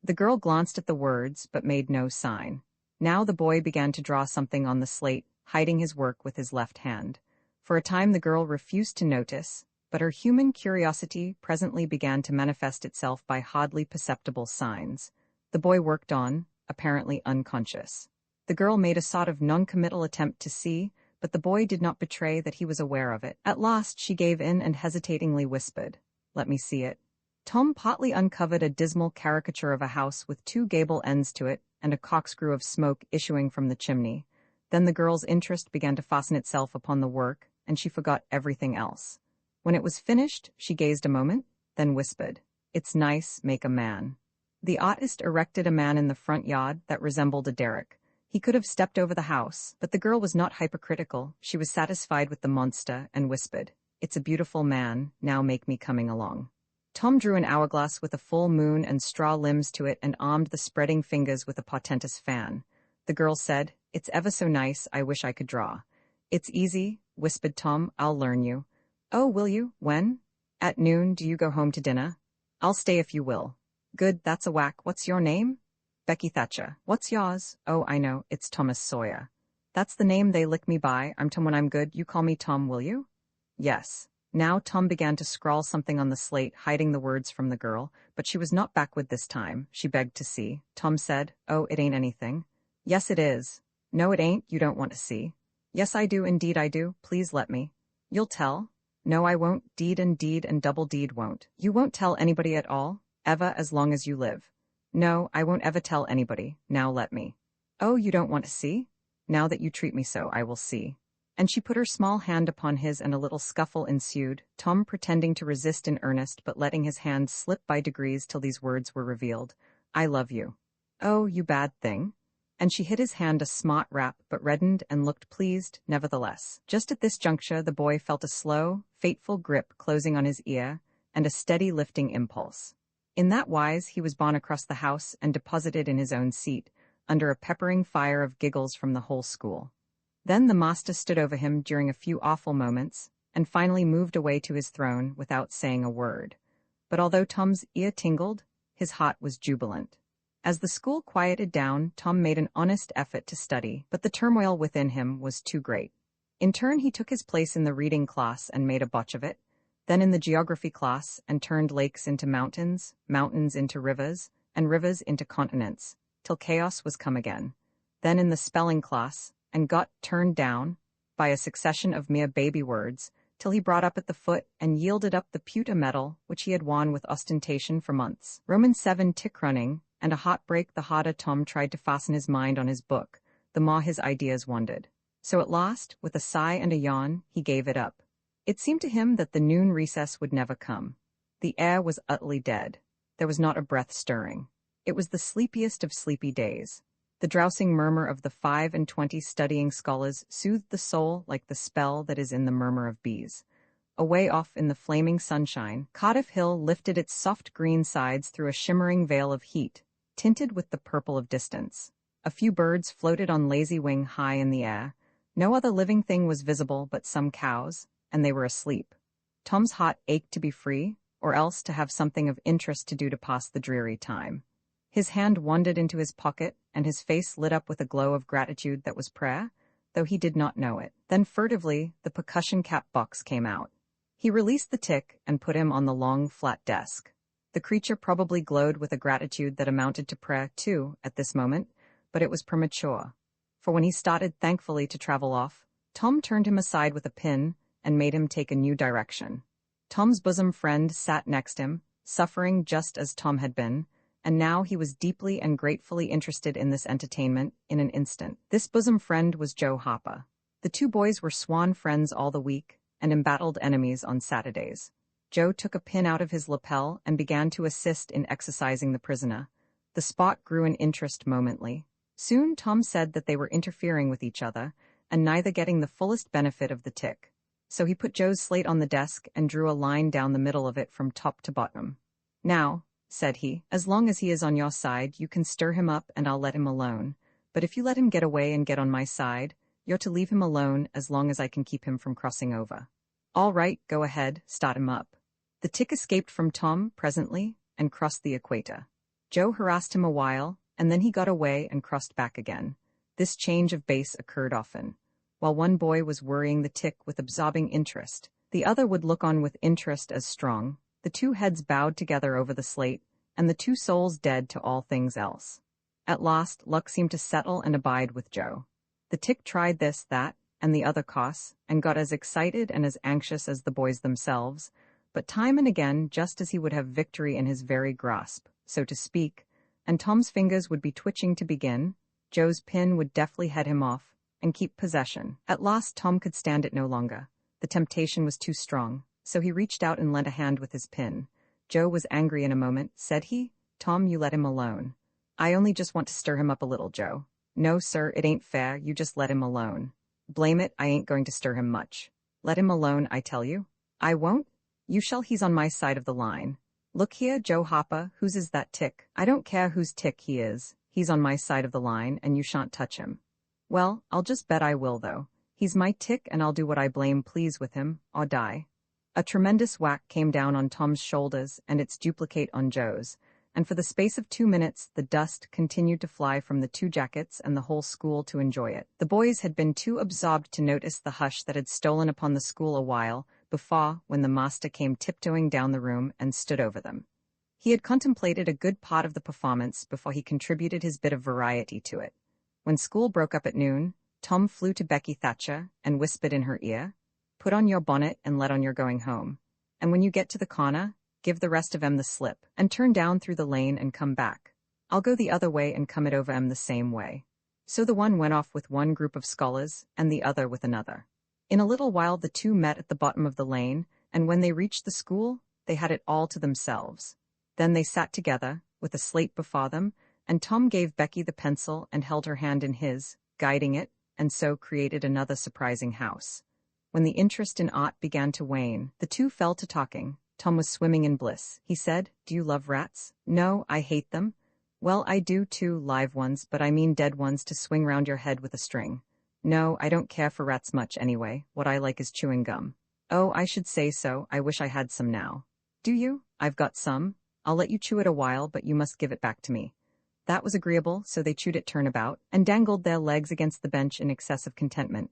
The girl glanced at the words, but made no sign. Now the boy began to draw something on the slate, hiding his work with his left hand. For a time the girl refused to notice, but her human curiosity presently began to manifest itself by hardly perceptible signs. The boy worked on, apparently unconscious. The girl made a sort of non-committal attempt to see, but the boy did not betray that he was aware of it. At last she gave in and hesitatingly whispered, Let me see it. Tom partly uncovered a dismal caricature of a house with 2 gable ends to it and a corkscrew of smoke issuing from the chimney. Then the girl's interest began to fasten itself upon the work, and she forgot everything else. When it was finished, she gazed a moment, then whispered, It's nice, make a man. The artist erected a man in the front yard that resembled a derrick. He could have stepped over the house, but the girl was not hypercritical. She was satisfied with the monster and whispered, "It's a beautiful man, now make me coming along." Tom drew an hourglass with a full moon and straw limbs to it and armed the spreading fingers with a portentous fan. The girl said, "It's ever so nice, I wish I could draw." "It's easy," whispered Tom, "I'll learn you." "Oh, will you? When?" "At noon. Do you go home to dinner?" "I'll stay if you will." "Good, that's a whack. What's your name?" "Becky Thatcher." "What's yours?" "Oh, I know, it's Thomas Sawyer." "That's the name they lick me by. I'm Tom when I'm good. You call me Tom, will you?" "Yes." Now Tom began to scrawl something on the slate, hiding the words from the girl, but she was not backward this time. She begged to see. Tom said, "Oh, it ain't anything." "Yes, it is." "No, it ain't. You don't want to see." "Yes, I do. Indeed, I do. Please let me." "You'll tell?" "No, I won't. Deed and double deed won't." "You won't tell anybody at all? Ever, as long as you live?" "No, I won't ever tell anybody. Now let me." "Oh, you don't want to see?" "Now that you treat me so, I will see." And she put her small hand upon his and a little scuffle ensued, Tom pretending to resist in earnest but letting his hand slip by degrees till these words were revealed. "I love you." "Oh, you bad thing." And she hit his hand a smart rap but reddened and looked pleased, nevertheless. Just at this juncture the boy felt a slow, fateful grip closing on his ear, and a steady lifting impulse. In that wise he was borne across the house and deposited in his own seat, under a peppering fire of giggles from the whole school. Then the master stood over him during a few awful moments, and finally moved away to his throne without saying a word. But although Tom's ear tingled, his heart was jubilant. As the school quieted down, Tom made an honest effort to study, but the turmoil within him was too great. In turn he took his place in the reading class and made a botch of it, then in the geography class and turned lakes into mountains, mountains into rivers, and rivers into continents, till chaos was come again. Then in the spelling class, and got turned down by a succession of mere baby words, till he brought up at the foot and yielded up the pewter medal which he had won with ostentation for months. Roman 7 tick running, and a heartbreak the harder Tom tried to fasten his mind on his book, the more his ideas wandered. So at last, with a sigh and a yawn, he gave it up. It seemed to him that the noon recess would never come. The air was utterly dead. There was not a breath stirring. It was the sleepiest of sleepy days. The drowsing murmur of the 25 studying scholars soothed the soul like the spell that is in the murmur of bees. Away off in the flaming sunshine, Cardiff Hill lifted its soft green sides through a shimmering veil of heat, tinted with the purple of distance. A few birds floated on lazy wing high in the air. No other living thing was visible but some cows, and they were asleep. Tom's heart ached to be free, or else to have something of interest to do to pass the dreary time. His hand wandered into his pocket, and his face lit up with a glow of gratitude that was prayer, though he did not know it. Then furtively, the percussion cap box came out. He released the tick and put him on the long, flat desk. The creature probably glowed with a gratitude that amounted to prayer, too, at this moment, but it was premature. For when he started thankfully to travel off, Tom turned him aside with a pin and made him take a new direction. Tom's bosom friend sat next him, suffering just as Tom had been, and now he was deeply and gratefully interested in this entertainment in an instant. This bosom friend was Joe Harper. The two boys were sworn friends all the week, and embattled enemies on Saturdays. Joe took a pin out of his lapel and began to assist in exercising the prisoner. The spot grew in interest momently. Soon Tom said that they were interfering with each other, and neither getting the fullest benefit of the tick. So he put Joe's slate on the desk and drew a line down the middle of it from top to bottom. "Now," said he, "as long as he is on your side, you can stir him up and I'll let him alone. But if you let him get away and get on my side, you're to leave him alone as long as I can keep him from crossing over." "All right, go ahead, start him up." The tick escaped from Tom presently and crossed the equator. Joe harassed him a while, and then he got away and crossed back again. This change of base occurred often. While one boy was worrying the tick with absorbing interest, the other would look on with interest as strong. The two heads bowed together over the slate, and the two souls dead to all things else. At last, luck seemed to settle and abide with Joe. The tick tried this, that, and the other course, and got as excited and as anxious as the boys themselves, but time and again, just as he would have victory in his very grasp, so to speak, and Tom's fingers would be twitching to begin, Joe's pin would deftly head him off and keep possession. At last Tom could stand it no longer. The temptation was too strong, so he reached out and lent a hand with his pin. Joe was angry in a moment. Said he, "Tom, you let him alone." "I only just want to stir him up a little, Joe." No, sir, it ain't fair, you just let him alone. Blame it, I ain't going to stir him much. Let him alone, I tell you. I won't? You shall, he's on my side of the line. Look here, Joe Hopper, whose is that tick? I don't care whose tick he is, he's on my side of the line, and you shan't touch him. Well, I'll just bet I will, though. He's my tick, and I'll do what I blame please with him, or die. A tremendous whack came down on Tom's shoulders, and its duplicate on Joe's, and for the space of 2 minutes the dust continued to fly from the two jackets and the whole school to enjoy it. The boys had been too absorbed to notice the hush that had stolen upon the school a while before when the master came tiptoeing down the room and stood over them. He had contemplated a good part of the performance before he contributed his bit of variety to it. When school broke up at noon, Tom flew to Becky Thatcher and whispered in her ear, "Put on your bonnet and let on you're going home. And when you get to the corner, give the rest of 'em the slip, and turn down through the lane and come back. I'll go the other way and come it over 'em the same way." So the one went off with one group of scholars, and the other with another. In a little while the two met at the bottom of the lane, and when they reached the school, they had it all to themselves. Then they sat together, with a slate before them, and Tom gave Becky the pencil and held her hand in his, guiding it, and so created another surprising house. When the interest in art began to wane, the two fell to talking. Tom was swimming in bliss. He said, "Do you love rats?" "No, I hate them." "Well, I do too, live ones, but I mean dead ones to swing round your head with a string." "No, I don't care for rats much anyway. What I like is chewing gum." "Oh, I should say so. I wish I had some now." "Do you? I've got some. I'll let you chew it a while, but you must give it back to me." That was agreeable, so they chewed it turnabout, and dangled their legs against the bench in excess of contentment.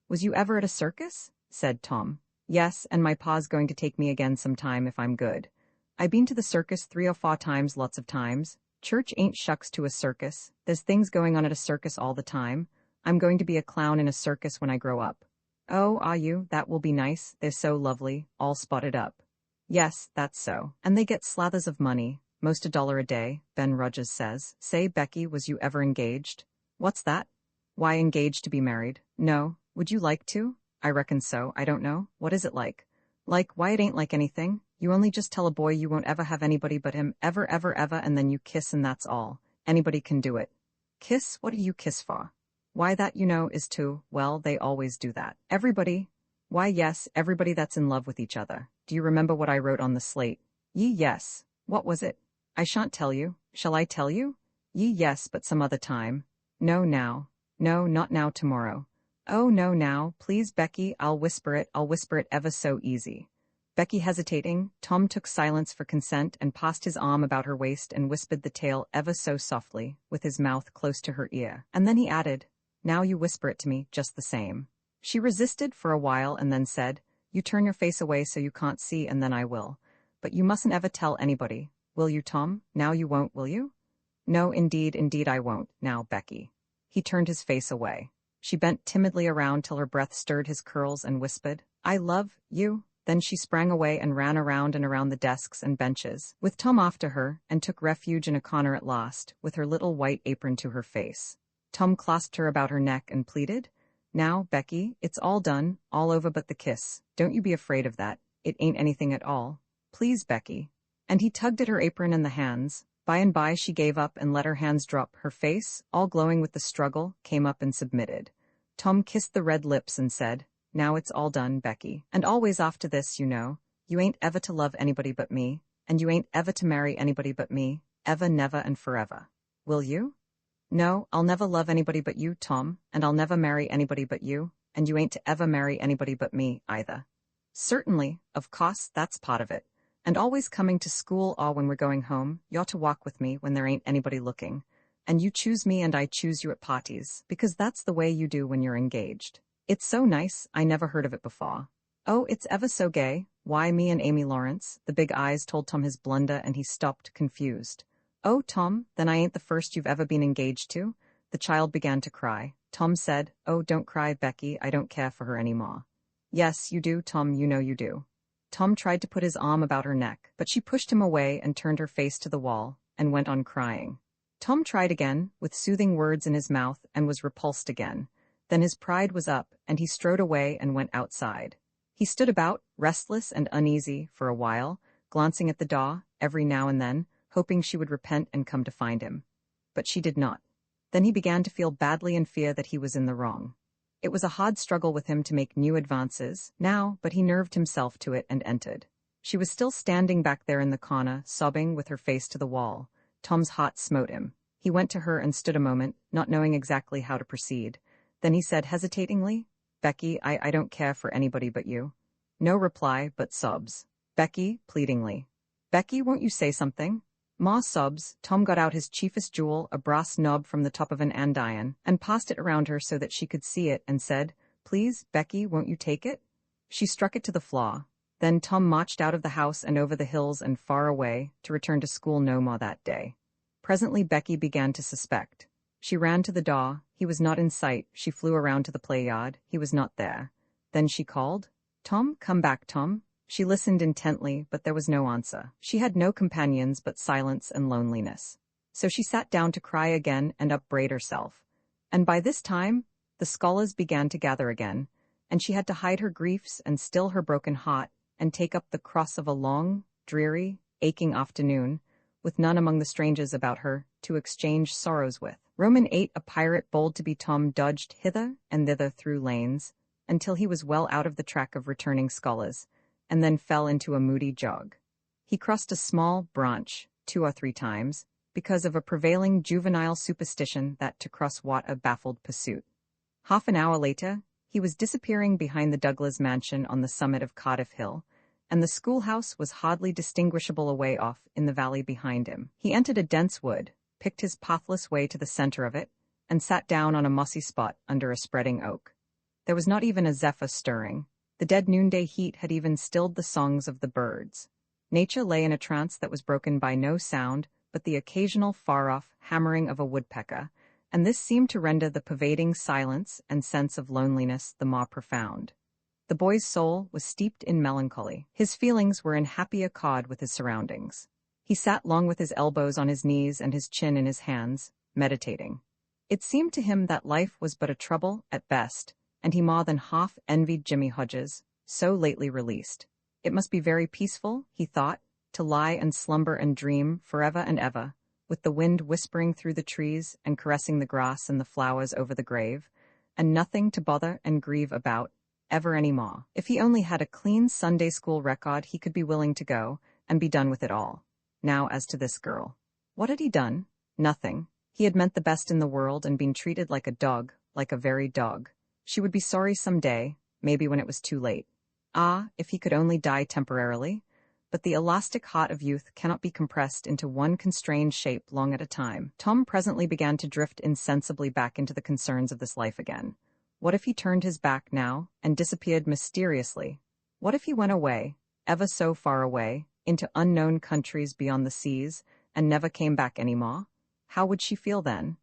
"Was you ever at a circus?" said Tom. "Yes, and my pa's going to take me again sometime if I'm good. I been to the circus 3 or 4 times, lots of times. Church ain't shucks to a circus. There's things going on at a circus all the time. I'm going to be a clown in a circus when I grow up." "Oh, are you? That will be nice. They're so lovely, all spotted up." "Yes, that's so. And they get slathers of money, most $1 a day, Ben Rogers says. Say, Becky, was you ever engaged?" "What's that?" "Why, engaged to be married." "No. Would you like to?" "I reckon so. I don't know. What is it like?" "Like, why, it ain't like anything. You only just tell a boy you won't ever have anybody but him, ever, ever, ever, and then you kiss and that's all. Anybody can do it." "Kiss? What do you kiss for?" "Why, that, you know, is to, well, they always do that. Everybody." "Why, yes, everybody that's in love with each other. Do you remember what I wrote on the slate?" Yes. What was it?" "I shan't tell you. Shall I tell you?" Yes, but some other time." "No, now." "No, not now, tomorrow." "Oh, no, now, please, Becky, I'll whisper it ever so easy." Becky hesitating, Tom took silence for consent and passed his arm about her waist and whispered the tale ever so softly, with his mouth close to her ear. And then he added, "Now you whisper it to me, just the same." She resisted for a while and then said, "You turn your face away so you can't see and then I will. But you mustn't ever tell anybody. Will you, Tom? Now you won't, will you?" "No, indeed, indeed I won't, now, Becky." He turned his face away. She bent timidly around till her breath stirred his curls and whispered, "I love you." Then she sprang away and ran around and around the desks and benches, with Tom after her, and took refuge in a corner at last, with her little white apron to her face. Tom clasped her about her neck and pleaded, "Now, Becky, it's all done, all over but the kiss. Don't you be afraid of that. It ain't anything at all. Please, Becky." And he tugged at her apron and the hands. By and by she gave up and let her hands drop. Her face, all glowing with the struggle, came up and submitted. Tom kissed the red lips and said, "Now it's all done, Becky. And always after this, you know, you ain't ever to love anybody but me, and you ain't ever to marry anybody but me, ever, never, and forever. Will you?" "No, I'll never love anybody but you, Tom, and I'll never marry anybody but you, and you ain't to ever marry anybody but me, either." "Certainly, of course, that's part of it. And always coming to school or when we're going home, you're to walk with me when there ain't anybody looking. And you choose me and I choose you at parties, because that's the way you do when you're engaged. It's so nice, I never heard of it before." "Oh, it's ever so gay. Why, me and Amy Lawrence," the big eyes told Tom his blunder, and he stopped, confused. "Oh, Tom, then I ain't the first you've ever been engaged to?" The child began to cry. Tom said, "Oh, don't cry, Becky, I don't care for her any more." "Yes, you do, Tom, you know you do." Tom tried to put his arm about her neck, but she pushed him away and turned her face to the wall, and went on crying. Tom tried again, with soothing words in his mouth, and was repulsed again. Then his pride was up, and he strode away and went outside. He stood about, restless and uneasy, for a while, glancing at the door, every now and then, hoping she would repent and come to find him. But she did not. Then he began to feel badly and fear that he was in the wrong. It was a hard struggle with him to make new advances, now, but he nerved himself to it and entered. She was still standing back there in the corner, sobbing with her face to the wall. Tom's heart smote him. He went to her and stood a moment, not knowing exactly how to proceed. Then he said hesitatingly, "Becky, I don't care for anybody but you." No reply, but sobs. Becky, pleadingly. "Becky, won't you say something?" More sobs. Tom got out his chiefest jewel, a brass knob from the top of an andiron, and passed it around her so that she could see it, and said, "Please, Becky, won't you take it?" She struck it to the floor. Then Tom marched out of the house and over the hills and far away, to return to school no more that day. Presently Becky began to suspect. She ran to the door. He was not in sight. She flew around to the play yard. He was not there. Then she called, "Tom, come back, Tom." She listened intently, but there was no answer. She had no companions but silence and loneliness. So she sat down to cry again and upbraid herself. And by this time, the scholars began to gather again, and she had to hide her griefs and still her broken heart, and take up the cross of a long, dreary, aching afternoon, with none among the strangers about her to exchange sorrows with. Roman 8, a pirate bold to be Tom, dodged hither and thither through lanes, until he was well out of the track of returning scholars, and then fell into a moody jog. He crossed a small branch 2 or 3 times, because of a prevailing juvenile superstition that to cross water baffled pursuit. Half an hour later, he was disappearing behind the Douglas mansion on the summit of Cardiff Hill, and the schoolhouse was hardly distinguishable away off in the valley behind him. He entered a dense wood, picked his pathless way to the center of it, and sat down on a mossy spot under a spreading oak. There was not even a zephyr stirring. The dead noonday heat had even stilled the songs of the birds. Nature lay in a trance that was broken by no sound but the occasional far-off hammering of a woodpecker, and this seemed to render the pervading silence and sense of loneliness the more profound. The boy's soul was steeped in melancholy. His feelings were in happy accord with his surroundings. He sat long with his elbows on his knees and his chin in his hands, meditating. It seemed to him that life was but a trouble at best, and he more than half envied Jimmy Hodges, so lately released. It must be very peaceful, he thought, to lie and slumber and dream forever and ever, with the wind whispering through the trees and caressing the grass and the flowers over the grave, and nothing to bother and grieve about, ever any more. If he only had a clean Sunday school record, he could be willing to go and be done with it all. Now as to this girl. What had he done? Nothing. He had meant the best in the world and been treated like a dog, like a very dog. She would be sorry some day, maybe when it was too late. Ah, if he could only die temporarily. But the elastic heart of youth cannot be compressed into one constrained shape long at a time. Tom presently began to drift insensibly back into the concerns of this life again. What if he turned his back now and disappeared mysteriously? What if he went away, ever so far away, into unknown countries beyond the seas, and never came back any more? How would she feel then?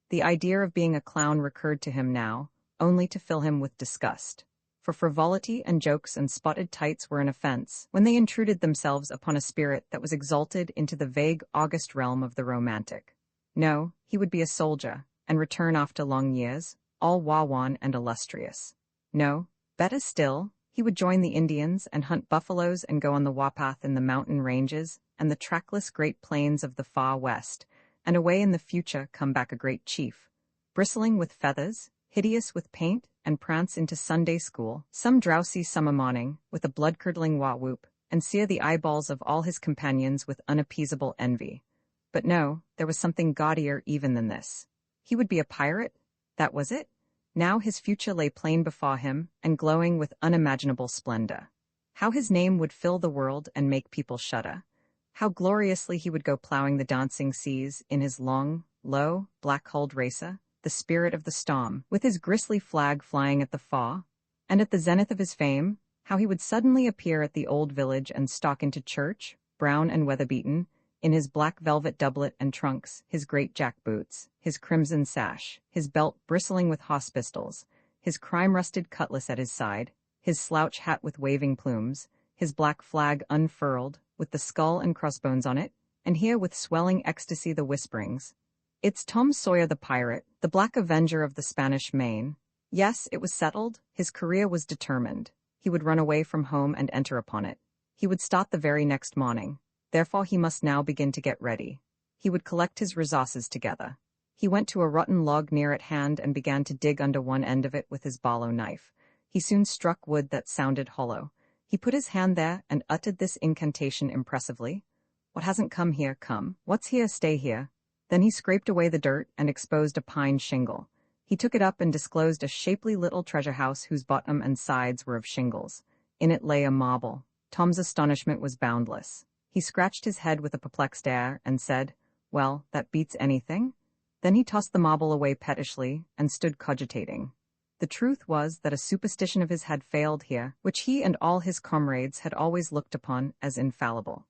The idea of being a clown recurred to him now, only to fill him with disgust. For frivolity and jokes and spotted tights were an offense when they intruded themselves upon a spirit that was exalted into the vague August realm of the romantic. No, he would be a soldier, and return after long years, all wawan and illustrious. No, better still, he would join the Indians and hunt buffaloes and go on the warpath in the mountain ranges and the trackless great plains of the far west, and away in the future come back a great chief, bristling with feathers, hideous with paint, and prance into Sunday school, some drowsy summer morning, with a blood-curdling wah-whoop, and sear the eyeballs of all his companions with unappeasable envy. But no, there was something gaudier even than this. He would be a pirate? That was it? Now his future lay plain before him, and glowing with unimaginable splendor. How his name would fill the world and make people shudder. How gloriously he would go plowing the dancing seas in his long, low, black-hulled racer, the spirit of the storm, with his grisly flag flying at the fore, and at the zenith of his fame, how he would suddenly appear at the old village and stalk into church, brown and weather-beaten, in his black velvet doublet and trunks, his great jack boots, his crimson sash, his belt bristling with hoss pistols, his crime-rusted cutlass at his side, his slouch hat with waving plumes, his black flag unfurled, with the skull and crossbones on it, and hear with swelling ecstasy the whisperings, "It's Tom Sawyer the pirate, the black avenger of the Spanish Main." Yes, it was settled. His career was determined. He would run away from home and enter upon it. He would start the very next morning. Therefore he must now begin to get ready. He would collect his resources together. He went to a rotten log near at hand and began to dig under one end of it with his ballow knife. He soon struck wood that sounded hollow. He put his hand there and uttered this incantation impressively. What hasn't come here, come. What's here, stay here. Then he scraped away the dirt and exposed a pine shingle. He took it up and disclosed a shapely little treasure house whose bottom and sides were of shingles. In it lay a marble. Tom's astonishment was boundless. He scratched his head with a perplexed air and said, "Well, that beats anything." Then he tossed the marble away pettishly and stood cogitating. The truth was that a superstition of his had failed here, which he and all his comrades had always looked upon as infallible.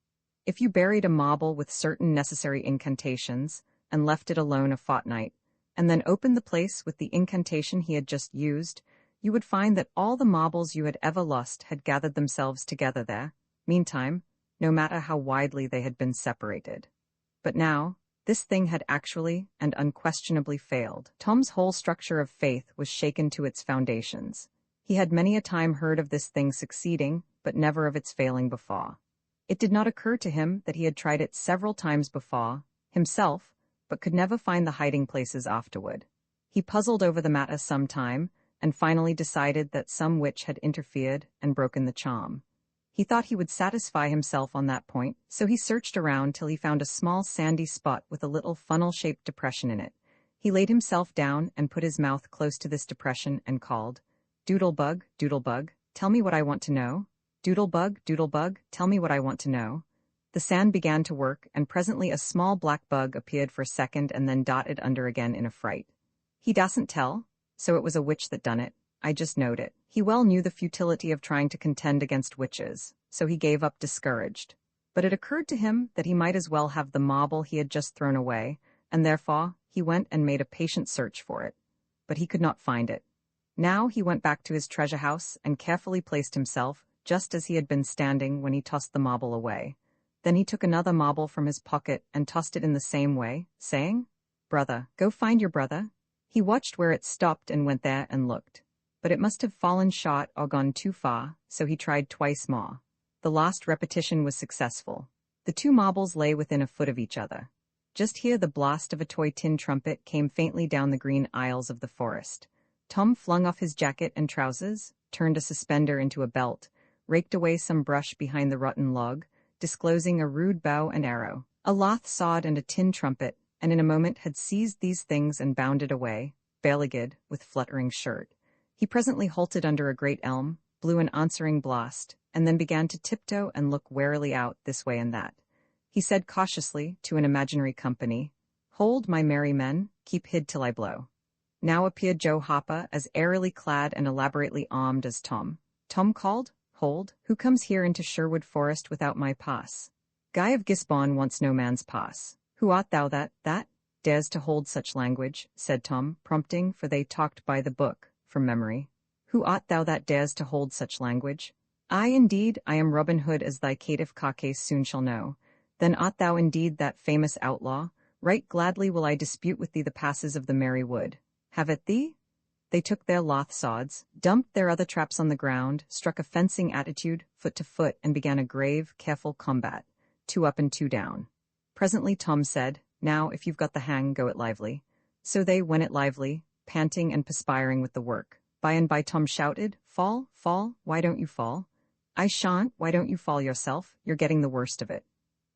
If you buried a marble with certain necessary incantations, and left it alone a fortnight, and then opened the place with the incantation he had just used, you would find that all the marbles you had ever lost had gathered themselves together there, meantime, no matter how widely they had been separated. But now, this thing had actually and unquestionably failed. Tom's whole structure of faith was shaken to its foundations. He had many a time heard of this thing succeeding, but never of its failing before. It did not occur to him that he had tried it several times before, himself, but could never find the hiding places afterward. He puzzled over the matter some time, and finally decided that some witch had interfered and broken the charm. He thought he would satisfy himself on that point, so he searched around till he found a small sandy spot with a little funnel-shaped depression in it. He laid himself down and put his mouth close to this depression and called, "Doodlebug, Doodlebug, tell me what I want to know. Doodlebug, Doodlebug, tell me what I want to know." The sand began to work, and presently a small black bug appeared for a second and then darted under again in a fright. He dasn't tell, so it was a witch that done it. I just knowed it. He well knew the futility of trying to contend against witches, so he gave up discouraged. But it occurred to him that he might as well have the marble he had just thrown away, and therefore he went and made a patient search for it. But he could not find it. Now he went back to his treasure house and carefully placed himself, just as he had been standing when he tossed the marble away. Then he took another marble from his pocket and tossed it in the same way, saying, "Brother, go find your brother." He watched where it stopped and went there and looked. But it must have fallen short or gone too far, so he tried twice more. The last repetition was successful. The two marbles lay within a foot of each other. Just here the blast of a toy tin trumpet came faintly down the green aisles of the forest. Tom flung off his jacket and trousers, turned a suspender into a belt, raked away some brush behind the rotten log, disclosing a rude bow and arrow, a lath sod and a tin trumpet, and in a moment had seized these things and bounded away, bare-legged, with fluttering shirt. He presently halted under a great elm, blew an answering blast, and then began to tiptoe and look warily out this way and that. He said cautiously to an imaginary company, "Hold, my merry men, keep hid till I blow." Now appeared Joe Hopper, as airily clad and elaborately armed as Tom. Tom called, "Hold, who comes here into Sherwood Forest without my pass? Guy of Gisborne wants no man's pass. Who art thou that dares to hold such language?" said Tom, prompting, for they talked by the book, from memory. "Who art thou that dares to hold such language?" "I indeed, I am Robin Hood, as thy caitiff carcase soon shall know." "Then art thou indeed that famous outlaw? Right gladly will I dispute with thee the passes of the merry wood. Have at thee?" They took their lath sods, dumped their other traps on the ground, struck a fencing attitude, foot to foot, and began a grave, careful combat, 2 up and 2 down. Presently Tom said, "Now, if you've got the hang, go it lively." So they went it lively, panting and perspiring with the work. By and by Tom shouted, "Fall, fall, why don't you fall?" "I shan't, why don't you fall yourself? You're getting the worst of it."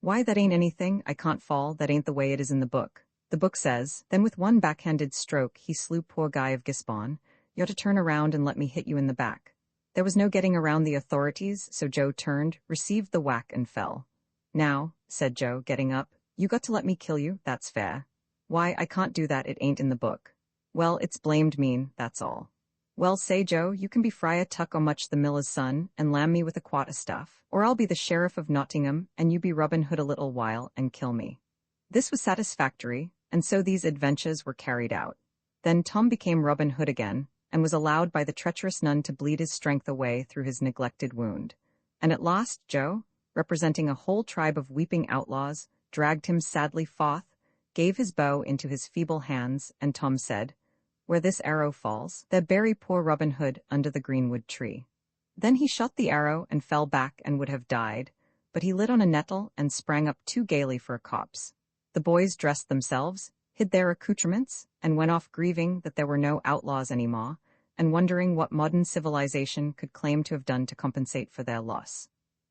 "Why, that ain't anything, I can't fall, that ain't the way it is in the book. The book says." Then with one backhanded stroke he slew poor Guy of Gisborne. "You're to turn around and let me hit you in the back." There was no getting around the authorities, so Joe turned, received the whack, and fell. "Now," said Joe, getting up, "you got to let me kill you, that's fair." "Why, I can't do that, it ain't in the book." "Well, it's blamed mean, that's all." "Well, say, Joe, you can be Friar Tuck or Much the miller's son, and lamb me with a quart of stuff, or I'll be the sheriff of Nottingham, and you be Robin Hood a little while, and kill me." This was satisfactory, and so these adventures were carried out. Then Tom became Robin Hood again, and was allowed by the treacherous nun to bleed his strength away through his neglected wound. And at last Joe, representing a whole tribe of weeping outlaws, dragged him sadly forth, gave his bow into his feeble hands, and Tom said, "Where this arrow falls, there bury poor Robin Hood under the greenwood tree." Then he shot the arrow and fell back and would have died, but he lit on a nettle and sprang up too gaily for a copse. The boys dressed themselves, hid their accoutrements, and went off grieving that there were no outlaws anymore, and wondering what modern civilization could claim to have done to compensate for their loss.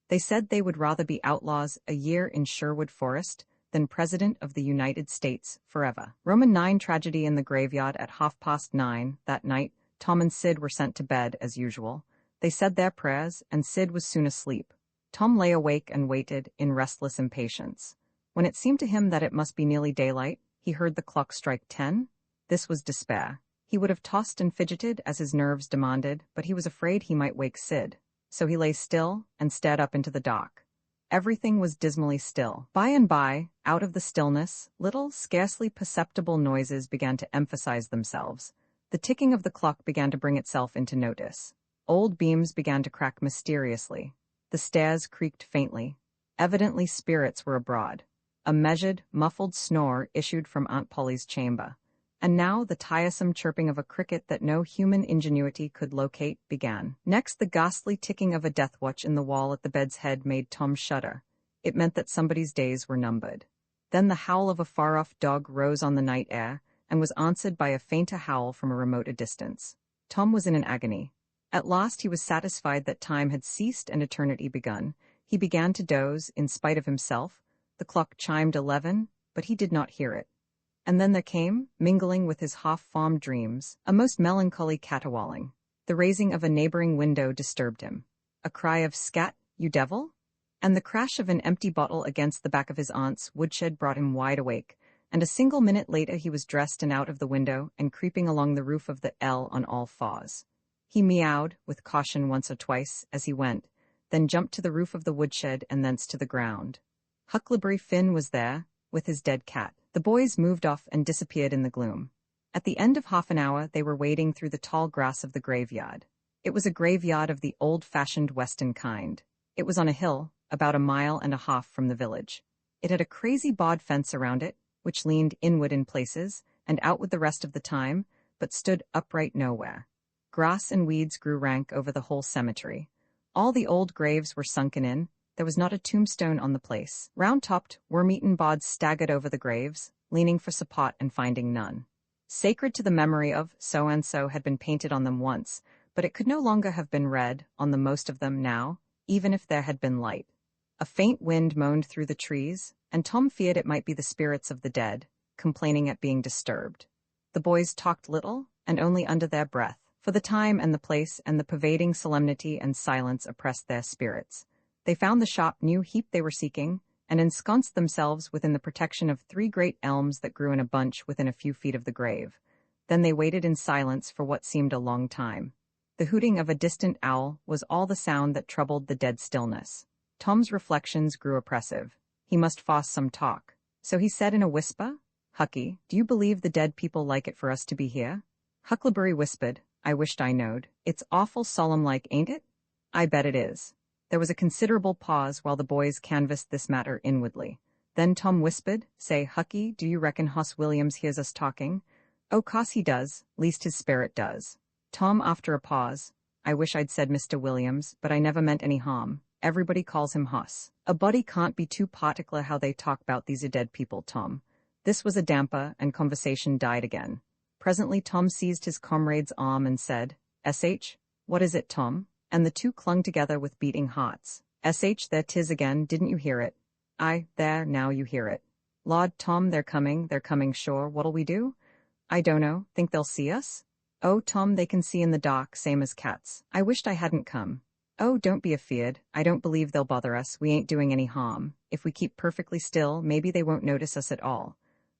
They said they would rather be outlaws a year in Sherwood Forest than President of the United States forever. Roman 9 tragedy in the graveyard at 9:30 that night. Tom and Sid were sent to bed as usual. They said their prayers, and Sid was soon asleep. Tom lay awake and waited in restless impatience. When it seemed to him that it must be nearly daylight, he heard the clock strike 10. This was despair. He would have tossed and fidgeted as his nerves demanded, but he was afraid he might wake Sid. So he lay still and stared up into the dark. Everything was dismally still. By and by, out of the stillness, little, scarcely perceptible noises began to emphasize themselves. The ticking of the clock began to bring itself into notice. Old beams began to crack mysteriously. The stairs creaked faintly. Evidently spirits were abroad. A measured, muffled snore issued from Aunt Polly's chamber. And now the tiresome chirping of a cricket that no human ingenuity could locate began. Next, the ghastly ticking of a death watch in the wall at the bed's head made Tom shudder. It meant that somebody's days were numbered. Then the howl of a far-off dog rose on the night air, and was answered by a fainter howl from a remoter distance. Tom was in an agony. At last he was satisfied that time had ceased and eternity begun. He began to doze, in spite of himself. The clock chimed 11, but he did not hear it. And then there came, mingling with his half-formed dreams, a most melancholy caterwauling. The raising of a neighboring window disturbed him. A cry of "Scat, you devil!" and the crash of an empty bottle against the back of his aunt's woodshed brought him wide awake, and a single minute later he was dressed and out of the window and creeping along the roof of the L on all fours. He meowed, with caution once or twice, as he went, then jumped to the roof of the woodshed and thence to the ground. Huckleberry Finn was there, with his dead cat. The boys moved off and disappeared in the gloom. At the end of half an hour they were wading through the tall grass of the graveyard. It was a graveyard of the old-fashioned Western kind. It was on a hill, about 1.5 miles from the village. It had a crazy barbed fence around it, which leaned inward in places, and outward the rest of the time, but stood upright nowhere. Grass and weeds grew rank over the whole cemetery. All the old graves were sunken in. There was not a tombstone on the place. Round-topped, worm-eaten bods staggered over the graves, leaning for support and finding none. Sacred to the memory of so-and-so had been painted on them once, but it could no longer have been read on the most of them now, even if there had been light. A faint wind moaned through the trees, and Tom feared it might be the spirits of the dead, complaining at being disturbed. The boys talked little, and only under their breath, for the time and the place and the pervading solemnity and silence oppressed their spirits. They found the sharp new heap they were seeking, and ensconced themselves within the protection of 3 great elms that grew in a bunch within a few feet of the grave. Then they waited in silence for what seemed a long time. The hooting of a distant owl was all the sound that troubled the dead stillness. Tom's reflections grew oppressive. He must force some talk. So he said in a whisper, "Hucky, do you believe the dead people like it for us to be here?" Huckleberry whispered, "I wished I knowed. It's awful solemn-like, ain't it?" "I bet it is." There was a considerable pause while the boys canvassed this matter inwardly. Then Tom whispered, "Say, Hucky, do you reckon Hoss Williams hears us talking?" "Oh, 'course he does, least his spirit does." Tom, after a pause, "I wish I'd said Mr. Williams, but I never meant any harm. Everybody calls him Hoss. A body can't be too particular how they talk about these dead people, Tom." This was a damper, and conversation died again. Presently Tom seized his comrade's arm and said, "S.H., what is it, Tom?" And the two clung together with beating hearts. "S.H., there 'tis again, didn't you hear it?" "Aye, there, now you hear it." "Lord, Tom, they're coming sure, what'll we do?" "I dunno, think they'll see us?" "Oh, Tom, they can see in the dark, same as cats. I wished I hadn't come." "Oh, don't be afeard, I don't believe they'll bother us, we ain't doing any harm. If we keep perfectly still, maybe they won't notice us at all."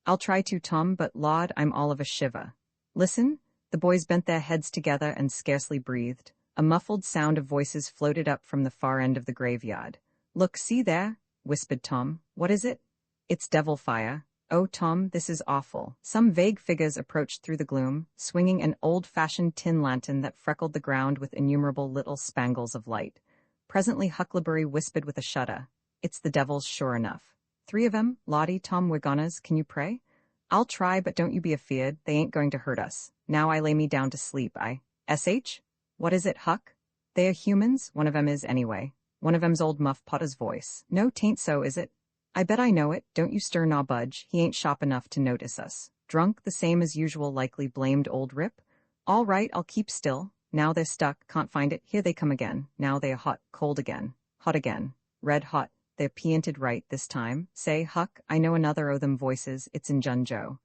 "I'll try to, Tom, but Lord, I'm all of a shiver." "Listen." The boys bent their heads together and scarcely breathed. A muffled sound of voices floated up from the far end of the graveyard. "Look, see there," whispered Tom. "What is it?" "It's devil fire." "Oh, Tom, this is awful." Some vague figures approached through the gloom, swinging an old-fashioned tin lantern that freckled the ground with innumerable little spangles of light. Presently Huckleberry whispered with a shudder, "It's the devils sure enough." "3 of 'em, Lottie, Tom, we're gonnas, can you pray?" "I'll try, but don't you be afeard, they ain't going to hurt us. Now I lay me down to sleep, S.H.? "What is it, Huck?" "They are humans, one of 'em is anyway." "One of 'em's old Muff Potter's voice." "No, 'tain't so, is it?" "I bet I know it, don't you stir nor budge, he ain't sharp enough to notice us." Drunk the same as usual, likely, blamed old Rip. All right, I'll keep still. Now they're stuck, can't find it, here they come again. Now they are hot, cold again, hot again, red hot. They're pianted right this time. Say, Huck, I know another o' them voices, it's in Joe.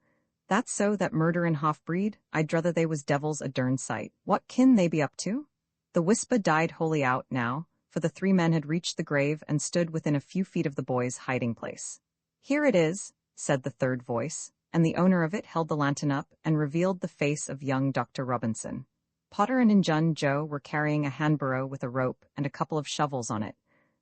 That's so, that murderin' half-breed, I'd druther they was devils a dern sight. What kin they be up to? The whisper died wholly out now, for the three men had reached the grave and stood within a few feet of the boy's hiding place. Here it is, said the third voice, and the owner of it held the lantern up and revealed the face of young Dr. Robinson. Potter and Injun Joe were carrying a hand-burrow with a rope and a couple of shovels on it.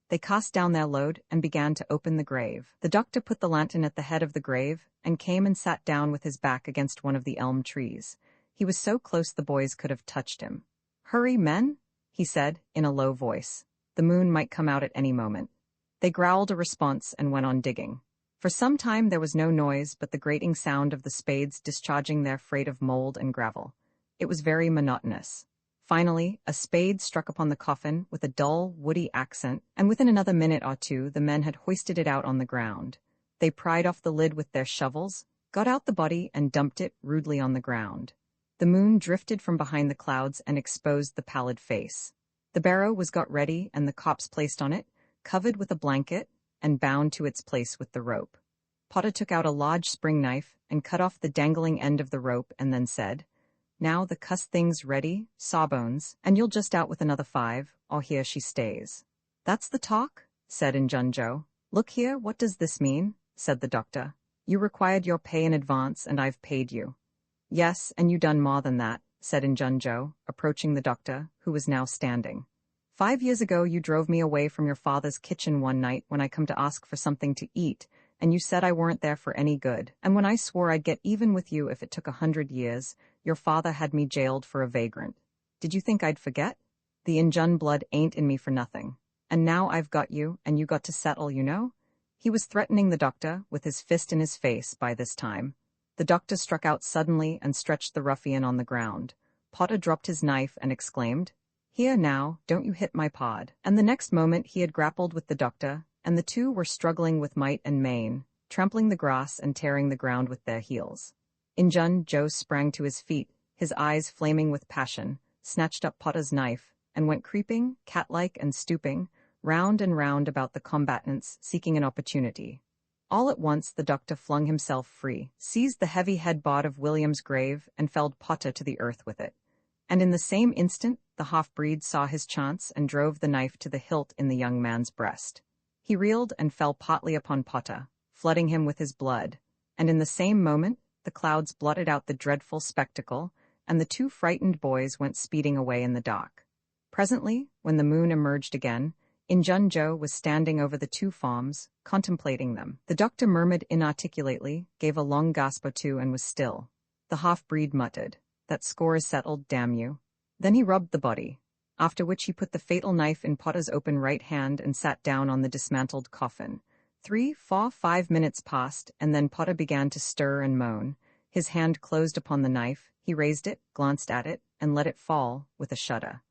They cast down their load and began to open the grave. The doctor put the lantern at the head of the grave and came and sat down with his back against one of the elm trees. He was so close the boys could have touched him. "Hurry, men," he said, in a low voice. The moon might come out at any moment. They growled a response and went on digging. For some time there was no noise but the grating sound of the spades discharging their freight of mold and gravel. It was very monotonous. Finally, a spade struck upon the coffin with a dull, woody accent, and within another minute or two the men had hoisted it out on the ground. They pried off the lid with their shovels, got out the body, and dumped it rudely on the ground. The moon drifted from behind the clouds and exposed the pallid face. The barrow was got ready and the corpse placed on it, covered with a blanket, and bound to its place with the rope. Potter took out a large spring knife and cut off the dangling end of the rope and then said, "Now the cuss thing's ready, Sawbones, and you'll just out with another 5, or here she stays." "That's the talk?" said Injun Joe. "Look here, what does this mean?" said the doctor. "You required your pay in advance, and I've paid you." "Yes, and you done more than that," said Injun Joe, approaching the doctor, who was now standing. 5 years ago you drove me away from your father's kitchen one night when I come to ask for something to eat, and you said I weren't there for any good, and when I swore I'd get even with you if it took 100 years, your father had me jailed for a vagrant. Did you think I'd forget? The Injun blood ain't in me for nothing. And now I've got you, and you got to settle, you know? He was threatening the doctor, with his fist in his face by this time. The doctor struck out suddenly and stretched the ruffian on the ground. Potter dropped his knife and exclaimed, "Here now, don't you hit my pod." And the next moment he had grappled with the doctor, and the two were struggling with might and main, trampling the grass and tearing the ground with their heels. Injun Joe sprang to his feet, his eyes flaming with passion, snatched up Potter's knife, and went creeping, cat-like and stooping, round and round about the combatants, seeking an opportunity. All at once the doctor flung himself free, seized the heavy head-bod of William's grave, and felled Potter to the earth with it. And in the same instant the half-breed saw his chance and drove the knife to the hilt in the young man's breast. He reeled and fell partly upon Potter, flooding him with his blood, and in the same moment the clouds blotted out the dreadful spectacle, and the two frightened boys went speeding away in the dark. Presently, when the moon emerged again, Injun Joe was standing over the two forms, contemplating them. The doctor murmured inarticulately, gave a long gasp or two, and was still. The half-breed muttered, "That score is settled, damn you." Then he rubbed the body, after which he put the fatal knife in Potter's open right hand and sat down on the dismantled coffin. 3, 4, 5 minutes passed, and then Potter began to stir and moan. His hand closed upon the knife, he raised it, glanced at it, and let it fall, with a shudder.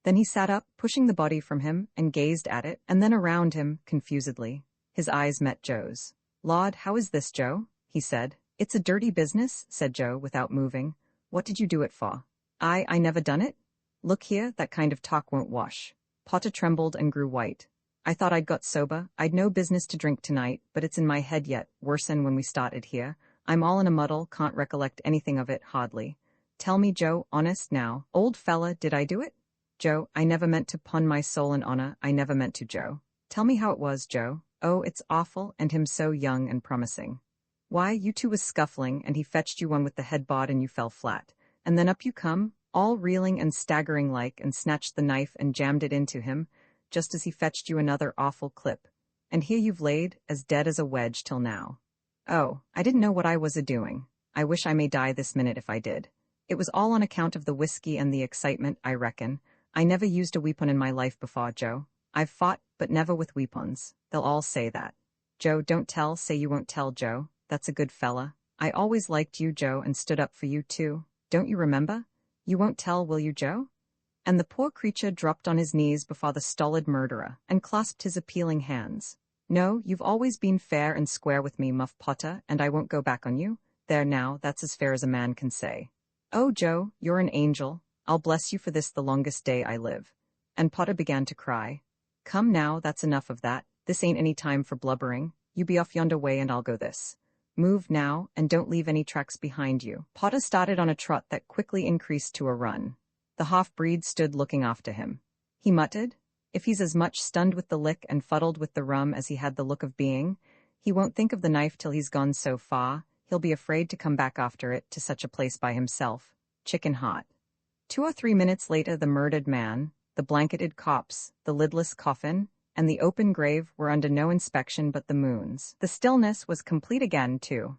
Then he sat up, pushing the body from him, and gazed at it, and then around him, confusedly. His eyes met Joe's. "Lord, how is this, Joe?" he said. "It's a dirty business," said Joe, without moving. "What did you do it for?" I never done it." "Look here, that kind of talk won't wash." Potter trembled and grew white. "I thought I'd got sober. I'd no business to drink tonight, but it's in my head yet, worse'n when we started here. I'm all in a muddle, can't recollect anything of it, hardly. Tell me, Joe, honest now, old fella, did I do it?" "Joe, I never meant to, pun my soul and honor, I never meant to, Joe." "Tell me how it was, Joe." "Oh, it's awful, and him so young and promising." "Why, you two was scuffling, and he fetched you one with the head-bod and you fell flat. And then up you come, all reeling and staggering like, and snatched the knife and jammed it into him, just as he fetched you another awful clip. And here you've laid, as dead as a wedge till now." "Oh, I didn't know what I was a-doing. I wish I may die this minute if I did. It was all on account of the whiskey and the excitement, I reckon. I never used a weapon in my life before, Joe. I've fought, but never with weapons. They'll all say that." "Joe, don't tell, say you won't tell, Joe. That's a good fella. I always liked you, Joe, and stood up for you, too. Don't you remember? You won't tell, will you, Joe?" And the poor creature dropped on his knees before the stolid murderer, and clasped his appealing hands. "No, you've always been fair and square with me, Muff Potter, and I won't go back on you. There now, that's as fair as a man can say. Oh, Joe, you're an angel. I'll bless you for this the longest day I live. And Potter began to cry. Come now, that's enough of that. This ain't any time for blubbering. You be off yonder way and I'll go this. Move now, and don't leave any tracks behind you. Potter started on a trot that quickly increased to a run. The half-breed stood looking after him. He muttered, if he's as much stunned with the lick and fuddled with the rum as he had the look of being, he won't think of the knife till he's gone so far. He'll be afraid to come back after it to such a place by himself. Chicken hot. 2 or 3 minutes later, the murdered man, the blanketed corpse, the lidless coffin, and the open grave were under no inspection but the moon's. The stillness was complete again, too.